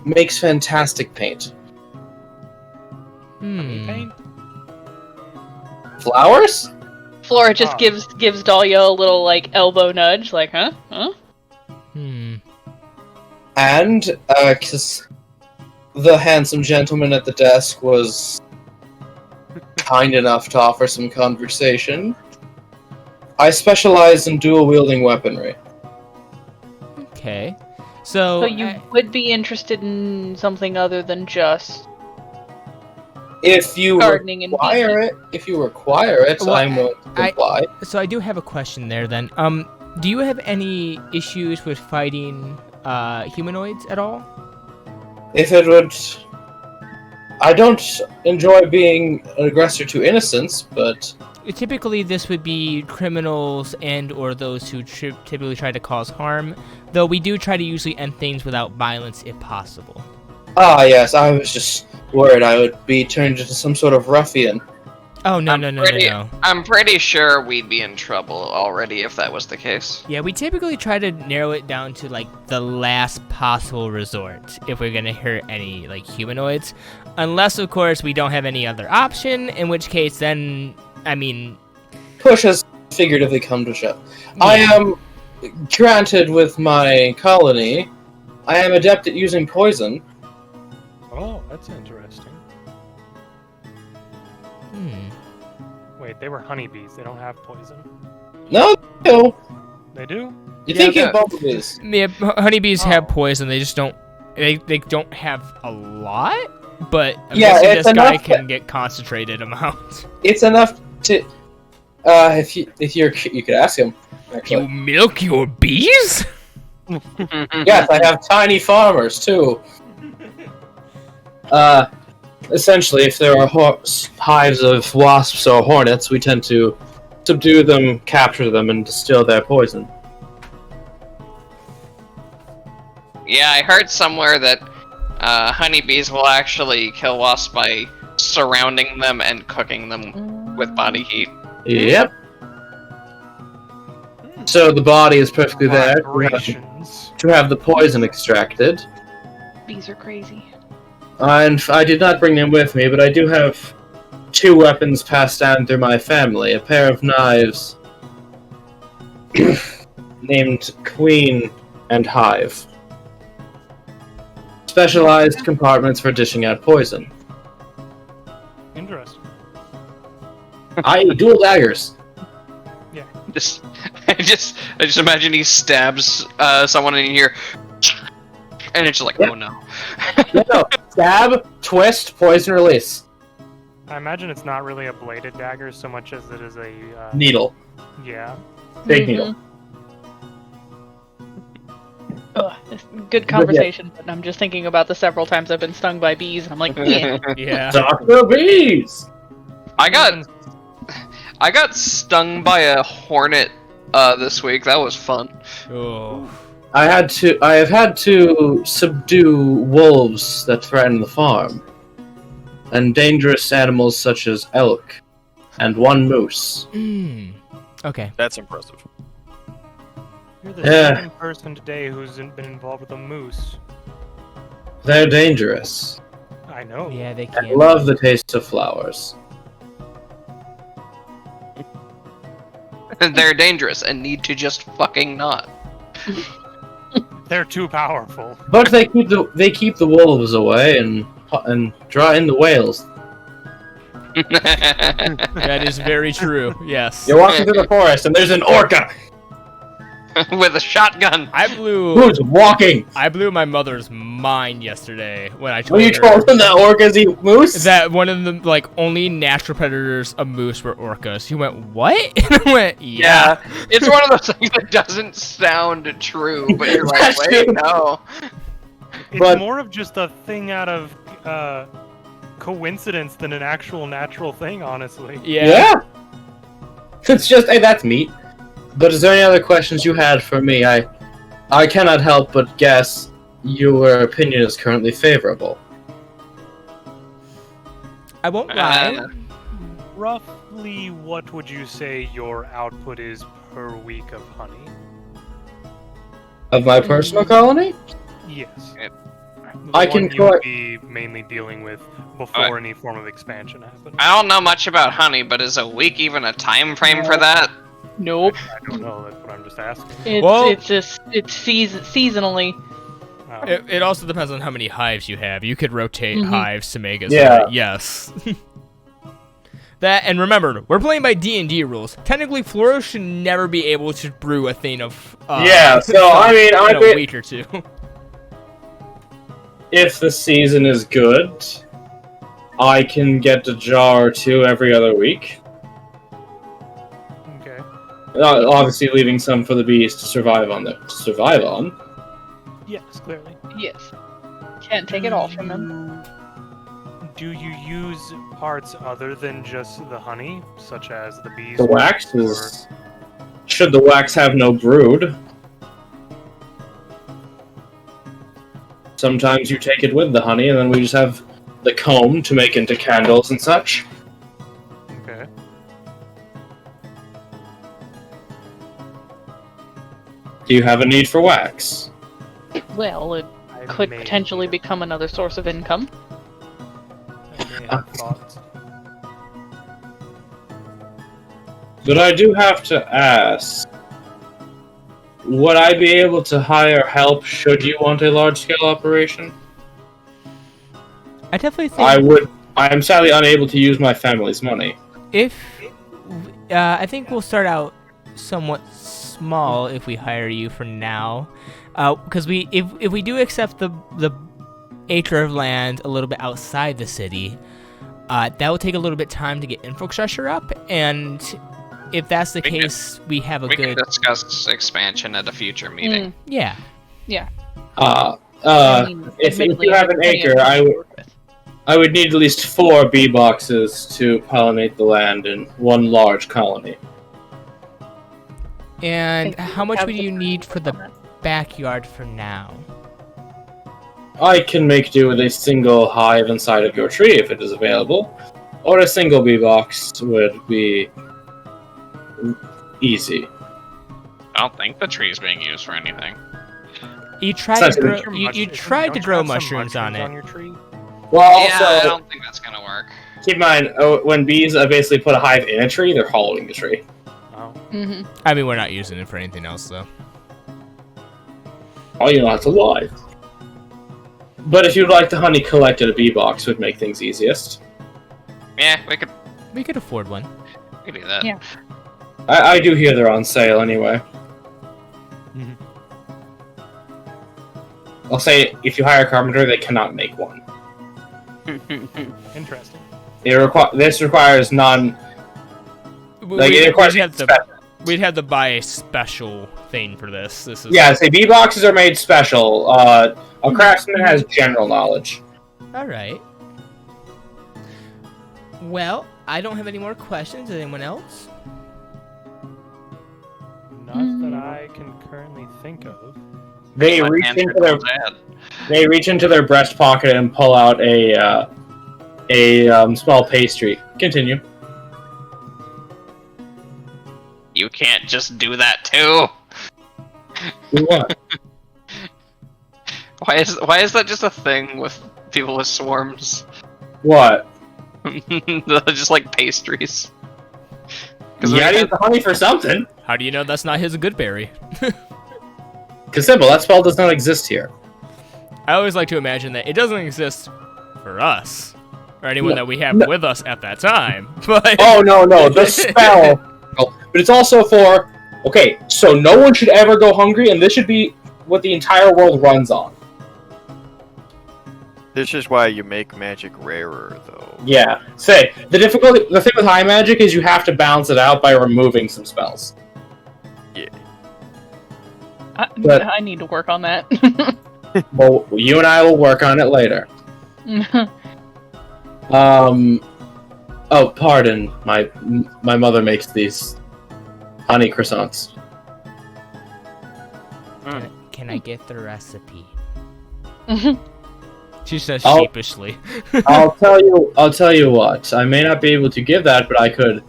[SPEAKER 1] makes fantastic paint.
[SPEAKER 5] Paint?
[SPEAKER 1] Flowers?
[SPEAKER 2] Flora just
[SPEAKER 5] Ah.
[SPEAKER 2] gives Dahlia a little elbow nudge, huh?
[SPEAKER 1] And, 'cause the handsome gentleman at the desk was kind enough to offer some conversation. I specialize in dual-wielding weaponry.
[SPEAKER 7] Okay. So
[SPEAKER 2] So you would be interested in something other than just
[SPEAKER 1] If you
[SPEAKER 2] gardening and
[SPEAKER 1] require it,
[SPEAKER 7] Well,
[SPEAKER 1] I'm willing to comply.
[SPEAKER 7] So I do have a question there then. Do you have any issues with fighting humanoids at all?
[SPEAKER 1] If it would... I don't enjoy being an aggressor to innocents, but...
[SPEAKER 7] Typically, this would be criminals and or those who typically try to cause harm, though we do try to usually end things without violence if possible.
[SPEAKER 1] Ah, yes, I was just worried I would be turned into some sort of ruffian.
[SPEAKER 7] Oh, no.
[SPEAKER 6] I'm pretty sure we'd be in trouble already if that was the case.
[SPEAKER 7] Yeah, we typically try to narrow it down to, like, the last possible resort if we're gonna hurt any, like, humanoids. Unless, of course, we don't have any other option, in which case, then, I mean...
[SPEAKER 1] Push has figuratively come to shove.
[SPEAKER 7] Yeah.
[SPEAKER 1] I am granted with my colony. I am adept at using poison.
[SPEAKER 5] Oh, that's interesting. Wait, they were honeybees. They don't have poison.
[SPEAKER 1] No.
[SPEAKER 5] They do?
[SPEAKER 1] You're
[SPEAKER 7] Yeah,
[SPEAKER 1] thinking of bumblebees.
[SPEAKER 7] Yeah, honeybees have
[SPEAKER 5] Oh.
[SPEAKER 7] poison, they just don't... They don't have a lot? But I'm
[SPEAKER 1] Yeah,
[SPEAKER 7] guessing
[SPEAKER 1] it's
[SPEAKER 7] this guy
[SPEAKER 1] enough
[SPEAKER 7] can get concentrated amounts.
[SPEAKER 1] It's enough to... you could ask him,
[SPEAKER 7] You
[SPEAKER 1] actually.
[SPEAKER 7] milk your bees?
[SPEAKER 1] Yes, I have tiny farmers, too. Essentially, if there are hives of wasps or hornets, we tend to subdue them, capture them, and distill their poison.
[SPEAKER 6] Yeah, I heard somewhere that honeybees will actually kill wasps by surrounding them and cooking them with body heat.
[SPEAKER 1] Yep. So the body is perfectly there
[SPEAKER 5] Vibrations.
[SPEAKER 1] to have the poison extracted.
[SPEAKER 2] bees are crazy.
[SPEAKER 1] And I did not bring them with me, but I do have 2 weapons passed down through my family. A pair of knives named Queen and Hive. Specialized compartments for dishing out poison.
[SPEAKER 5] Interesting.
[SPEAKER 1] I dual daggers.
[SPEAKER 6] I just imagine he stabs someone in here, and it's just like, oh no.
[SPEAKER 1] No, stab, twist, poison release.
[SPEAKER 5] I imagine it's not really a bladed dagger so much as it is a...
[SPEAKER 1] Needle.
[SPEAKER 5] Yeah.
[SPEAKER 1] Big needle.
[SPEAKER 2] Ugh, it's good conversation, but I'm just thinking about the several times I've been stung by bees, and I'm like, yeah.
[SPEAKER 7] Yeah.
[SPEAKER 1] Dr. Bees!
[SPEAKER 6] I got stung by a hornet this week. That was fun.
[SPEAKER 7] Oh.
[SPEAKER 1] I have had to subdue wolves that threaten the farm. And dangerous animals such as elk. And 1 moose.
[SPEAKER 7] Okay.
[SPEAKER 4] That's impressive.
[SPEAKER 5] You're the
[SPEAKER 1] Yeah.
[SPEAKER 5] second person today who's been involved with a moose.
[SPEAKER 1] They're dangerous.
[SPEAKER 5] I know.
[SPEAKER 7] Yeah, they
[SPEAKER 1] I
[SPEAKER 7] can.
[SPEAKER 1] love the taste of flowers.
[SPEAKER 6] They're dangerous and need to just fucking not.
[SPEAKER 5] They're too powerful.
[SPEAKER 1] But they keep the wolves away and draw in the whales.
[SPEAKER 7] That is very true. Yes.
[SPEAKER 1] You're walking through the forest and there's an orca
[SPEAKER 6] With a shotgun.
[SPEAKER 1] who's walking.
[SPEAKER 7] I blew my mother's mind yesterday when I told
[SPEAKER 1] When you
[SPEAKER 7] her
[SPEAKER 1] told them that orcas eat moose?
[SPEAKER 7] that one of the like only natural predators of moose were orcas. He went, "What?" And I went, "Yeah."
[SPEAKER 6] It's one of those things that doesn't sound true, but you're like, wait, no.
[SPEAKER 5] It's
[SPEAKER 1] But-
[SPEAKER 5] more of just a thing out of coincidence than an actual natural thing, honestly.
[SPEAKER 1] Yeah. It's just, hey, that's meat. But is there any other questions you had for me? I cannot help but guess your opinion is currently favorable.
[SPEAKER 7] I won't lie.
[SPEAKER 5] Roughly, what would you say your output is per week of honey?
[SPEAKER 1] Of my personal colony?
[SPEAKER 5] Yes.
[SPEAKER 6] Yep.
[SPEAKER 5] The
[SPEAKER 1] I can
[SPEAKER 5] one you would
[SPEAKER 1] collect-
[SPEAKER 5] be mainly dealing with before any form of expansion happened.
[SPEAKER 6] I don't know much about honey, but is a week even a time frame for that?
[SPEAKER 2] Nope.
[SPEAKER 5] I don't know. That's what I'm just asking.
[SPEAKER 2] It's
[SPEAKER 7] Well-
[SPEAKER 2] it's just it's seasonally.
[SPEAKER 5] Oh.
[SPEAKER 3] It also depends on how many hives you have. You could rotate hives to make it.
[SPEAKER 1] Yeah.
[SPEAKER 3] So that, yes. That, and remember, we're playing by D&D rules. Technically, Floro should never be able to brew a thing of.
[SPEAKER 1] Yeah, so I mean,
[SPEAKER 3] in a week or two.
[SPEAKER 1] If the season is good, I can get a jar or two every other week.
[SPEAKER 5] Okay.
[SPEAKER 1] Obviously, leaving some for the bees to survive on.
[SPEAKER 5] Yes, clearly.
[SPEAKER 2] Yes. Can't take it all from them.
[SPEAKER 5] Do you use parts other than just the honey, such as the bees?
[SPEAKER 1] The wax is. Should the wax have no brood? Sometimes you take it with the honey, and then we just have the comb to make into candles and such.
[SPEAKER 5] Okay.
[SPEAKER 1] Do you have a need for wax?
[SPEAKER 2] Well, it
[SPEAKER 5] I
[SPEAKER 2] could
[SPEAKER 5] may-
[SPEAKER 2] potentially become another source of income.
[SPEAKER 5] I may have thoughts.
[SPEAKER 1] But I do have to ask, would I be able to hire help should you want a large-scale operation?
[SPEAKER 7] I definitely think
[SPEAKER 1] I would. I am sadly unable to use my family's money.
[SPEAKER 7] if I think we'll start out somewhat small if we hire you for now, because if we do accept the acre of land a little bit outside the city, that will take a little bit time to get infrastructure up, and if that's the case, we have a
[SPEAKER 6] We
[SPEAKER 7] good
[SPEAKER 6] can discuss expansion at a future meeting.
[SPEAKER 7] yeah.
[SPEAKER 1] If you have an acre, I would need at least 4 bee boxes to pollinate the land in one large colony.
[SPEAKER 7] And how much would you need for the backyard for now?
[SPEAKER 1] I can make do with a single hive inside of your tree if it is available, or a single bee box would be easy.
[SPEAKER 6] I don't think the tree's being used for anything.
[SPEAKER 7] You tried
[SPEAKER 1] Sounds
[SPEAKER 7] to
[SPEAKER 1] good.
[SPEAKER 7] grow, you tried to grow mushrooms on it.
[SPEAKER 5] Your tree?
[SPEAKER 1] Well,
[SPEAKER 6] Yeah, I
[SPEAKER 1] also,
[SPEAKER 6] don't think that's gonna work.
[SPEAKER 1] keep in mind, when bees basically put a hive in a tree, they're hollowing the tree.
[SPEAKER 5] Oh.
[SPEAKER 2] Mm-hmm.
[SPEAKER 3] I mean, we're not using it for anything else, though.
[SPEAKER 1] Oh, you know, that's a lie. But if you'd like the honey collected, a bee box would make things easiest.
[SPEAKER 6] Yeah,
[SPEAKER 3] We could afford one.
[SPEAKER 6] we could do that.
[SPEAKER 2] Yeah.
[SPEAKER 1] I do hear they're on sale anyway.
[SPEAKER 5] Mhm.
[SPEAKER 1] I'll say, if you hire a carpenter, they cannot make one.
[SPEAKER 5] Interesting.
[SPEAKER 1] This requires non... Like, it requires
[SPEAKER 3] We'd have to buy a special thing for this. This is
[SPEAKER 1] Yeah, say bee boxes are made special. A craftsman has general knowledge.
[SPEAKER 7] All right. Well, I don't have any more questions. Does anyone else?
[SPEAKER 5] Not that I can currently think of.
[SPEAKER 1] They
[SPEAKER 6] My
[SPEAKER 1] reach
[SPEAKER 6] answer
[SPEAKER 1] into their
[SPEAKER 6] to that.
[SPEAKER 1] They reach into their breast pocket and pull out a small pastry. Continue.
[SPEAKER 6] You can't just do that too.
[SPEAKER 1] What?
[SPEAKER 6] Why is that just a thing with people with swarms?
[SPEAKER 1] What?
[SPEAKER 6] Just like pastries.
[SPEAKER 1] You gotta use the honey for something.
[SPEAKER 3] How do you know that's not his good berry?
[SPEAKER 1] Cause simple, that spell does not exist here.
[SPEAKER 3] I always like to imagine that it doesn't exist for us or anyone
[SPEAKER 1] No,
[SPEAKER 3] that we have
[SPEAKER 1] no.
[SPEAKER 3] with us at that time. But
[SPEAKER 1] Oh no, the spell. But it's also for. Okay, so no one should ever go hungry, and this should be what the entire world runs on.
[SPEAKER 4] This is why you make magic rarer, though.
[SPEAKER 1] Yeah. Say the difficulty. The thing with high magic is you have to balance it out by removing some spells. But-
[SPEAKER 2] I need to work on that.
[SPEAKER 1] Well, you and I will work on it later. Oh, pardon. My mother makes these honey croissants.
[SPEAKER 7] Can I get the recipe?
[SPEAKER 3] she says
[SPEAKER 1] I'll-
[SPEAKER 3] sheepishly.
[SPEAKER 1] I'll tell you what. I may not be able to give that, but I could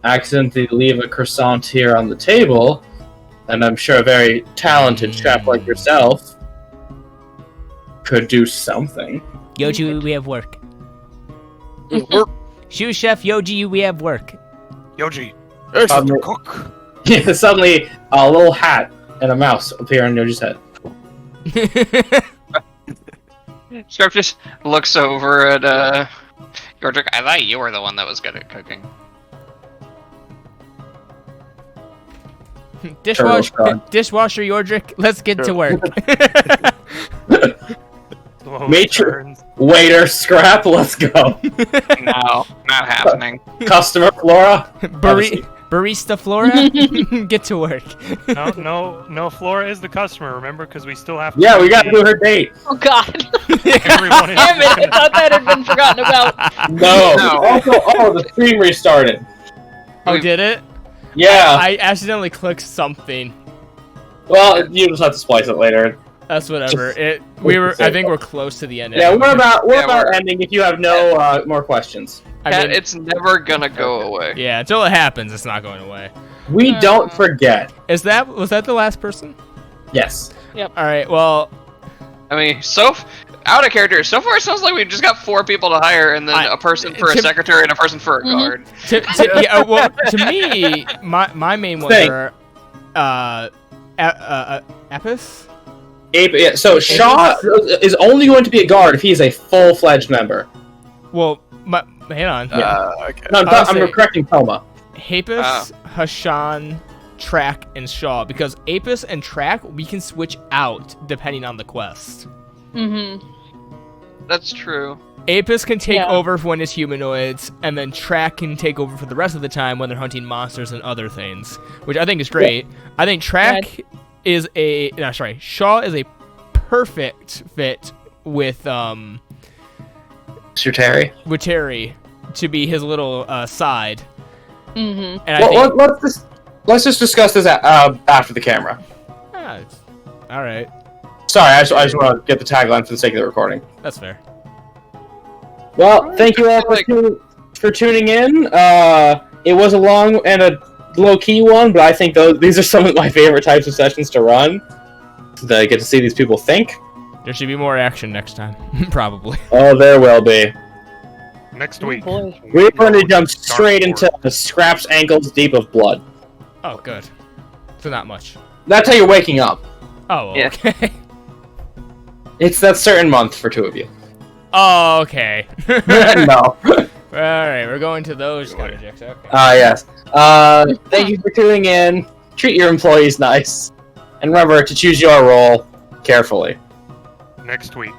[SPEAKER 1] accidentally leave a croissant here on the table, and I'm sure a very talented chef like yourself could do something.
[SPEAKER 7] Yoji, we have work.
[SPEAKER 4] Work.
[SPEAKER 7] Shoe chef Yoji, we have work.
[SPEAKER 5] Yoji,
[SPEAKER 1] Um,
[SPEAKER 5] cook.
[SPEAKER 1] Yeah, suddenly a little hat and a mouse appear on Yoji's head.
[SPEAKER 6] Scrap just looks over at Yordrick. I thought you were the one that was good at cooking.
[SPEAKER 7] Dishwasher Yordrick, let's get to work.
[SPEAKER 1] Waiter, Scrap, let's go.
[SPEAKER 6] No, not happening.
[SPEAKER 1] Customer, Flora.
[SPEAKER 7] Barista Flora, get to work.
[SPEAKER 5] No, Flora is the customer, remember? Because we still have to...
[SPEAKER 1] Yeah, we gotta do her date.
[SPEAKER 2] Oh god.
[SPEAKER 5] Everyone is
[SPEAKER 2] Damn it, I thought that had been forgotten about.
[SPEAKER 1] No.
[SPEAKER 6] No.
[SPEAKER 1] Also, the stream restarted.
[SPEAKER 7] Oh, did it?
[SPEAKER 1] Yeah.
[SPEAKER 7] I accidentally clicked something.
[SPEAKER 1] Well, you just have to splice it later.
[SPEAKER 7] That's whatever. I think we're close to the end.
[SPEAKER 1] Yeah,
[SPEAKER 7] anyway.
[SPEAKER 1] we're about ending if you have no more questions.
[SPEAKER 6] It's never gonna go away.
[SPEAKER 7] Yeah, until it happens, it's not going away.
[SPEAKER 1] We don't forget.
[SPEAKER 7] Was that the last person?
[SPEAKER 1] Yes.
[SPEAKER 2] Yep.
[SPEAKER 7] All right. Well,
[SPEAKER 6] I mean, out of character. So far, it sounds like we just got 4 people to hire, and then a person for a secretary and a person for a guard.
[SPEAKER 7] To me, my main ones are Apis.
[SPEAKER 1] Yeah, so Shaw is only going to be a guard if he is a full-fledged member.
[SPEAKER 7] Well, hang on.
[SPEAKER 4] Okay.
[SPEAKER 1] No, I'm correcting Thelma.
[SPEAKER 7] Apis, Hashan, Track, and Shaw. Because Apis and Track, we can switch out depending on the quest.
[SPEAKER 2] Mm-hmm.
[SPEAKER 6] That's true.
[SPEAKER 7] Apis can take over when it's humanoids, and then Track can take over for the rest of the time when they're hunting monsters and other things, which I think is great. Yeah. I think Track is Shaw is a perfect fit with
[SPEAKER 1] Terry.
[SPEAKER 7] With Terry to be his little side.
[SPEAKER 2] Mm-hmm.
[SPEAKER 7] And
[SPEAKER 1] let's just discuss this after the camera.
[SPEAKER 7] All right.
[SPEAKER 1] Sorry, I just want to get the tagline for the sake of the recording.
[SPEAKER 7] That's fair.
[SPEAKER 1] Well, thank you all for tuning in. It was a long and a low-key one, but I think these are some of my favorite types of sessions to run. So that I get to see these people think.
[SPEAKER 7] There should be more action next time, probably.
[SPEAKER 1] Oh, there will be.
[SPEAKER 5] Next week.
[SPEAKER 1] We're going to jump straight into the Scrap's ankles deep of blood.
[SPEAKER 7] Oh, good. So not much.
[SPEAKER 1] That's how you're waking up.
[SPEAKER 7] Oh, okay.
[SPEAKER 6] Yeah.
[SPEAKER 1] It's that certain month for 2 of you.
[SPEAKER 7] Oh, okay.
[SPEAKER 1] No.
[SPEAKER 7] Alright, we're going to those kind of jokes. Okay.
[SPEAKER 1] Yes. Thank you for tuning in. Treat your employees nice. And remember to choose your role carefully.
[SPEAKER 5] Next week.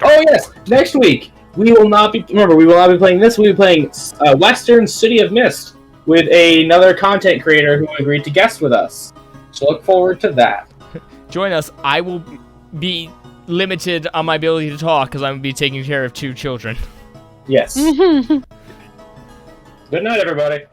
[SPEAKER 1] Yes, next week. We will not be playing this. We'll be playing Western City of Mist with another content creator who agreed to guest with us. So look forward to that.
[SPEAKER 7] Join us. I will be limited on my ability to talk because I'm going to be taking care of 2 children.
[SPEAKER 1] Yes. Good night, everybody.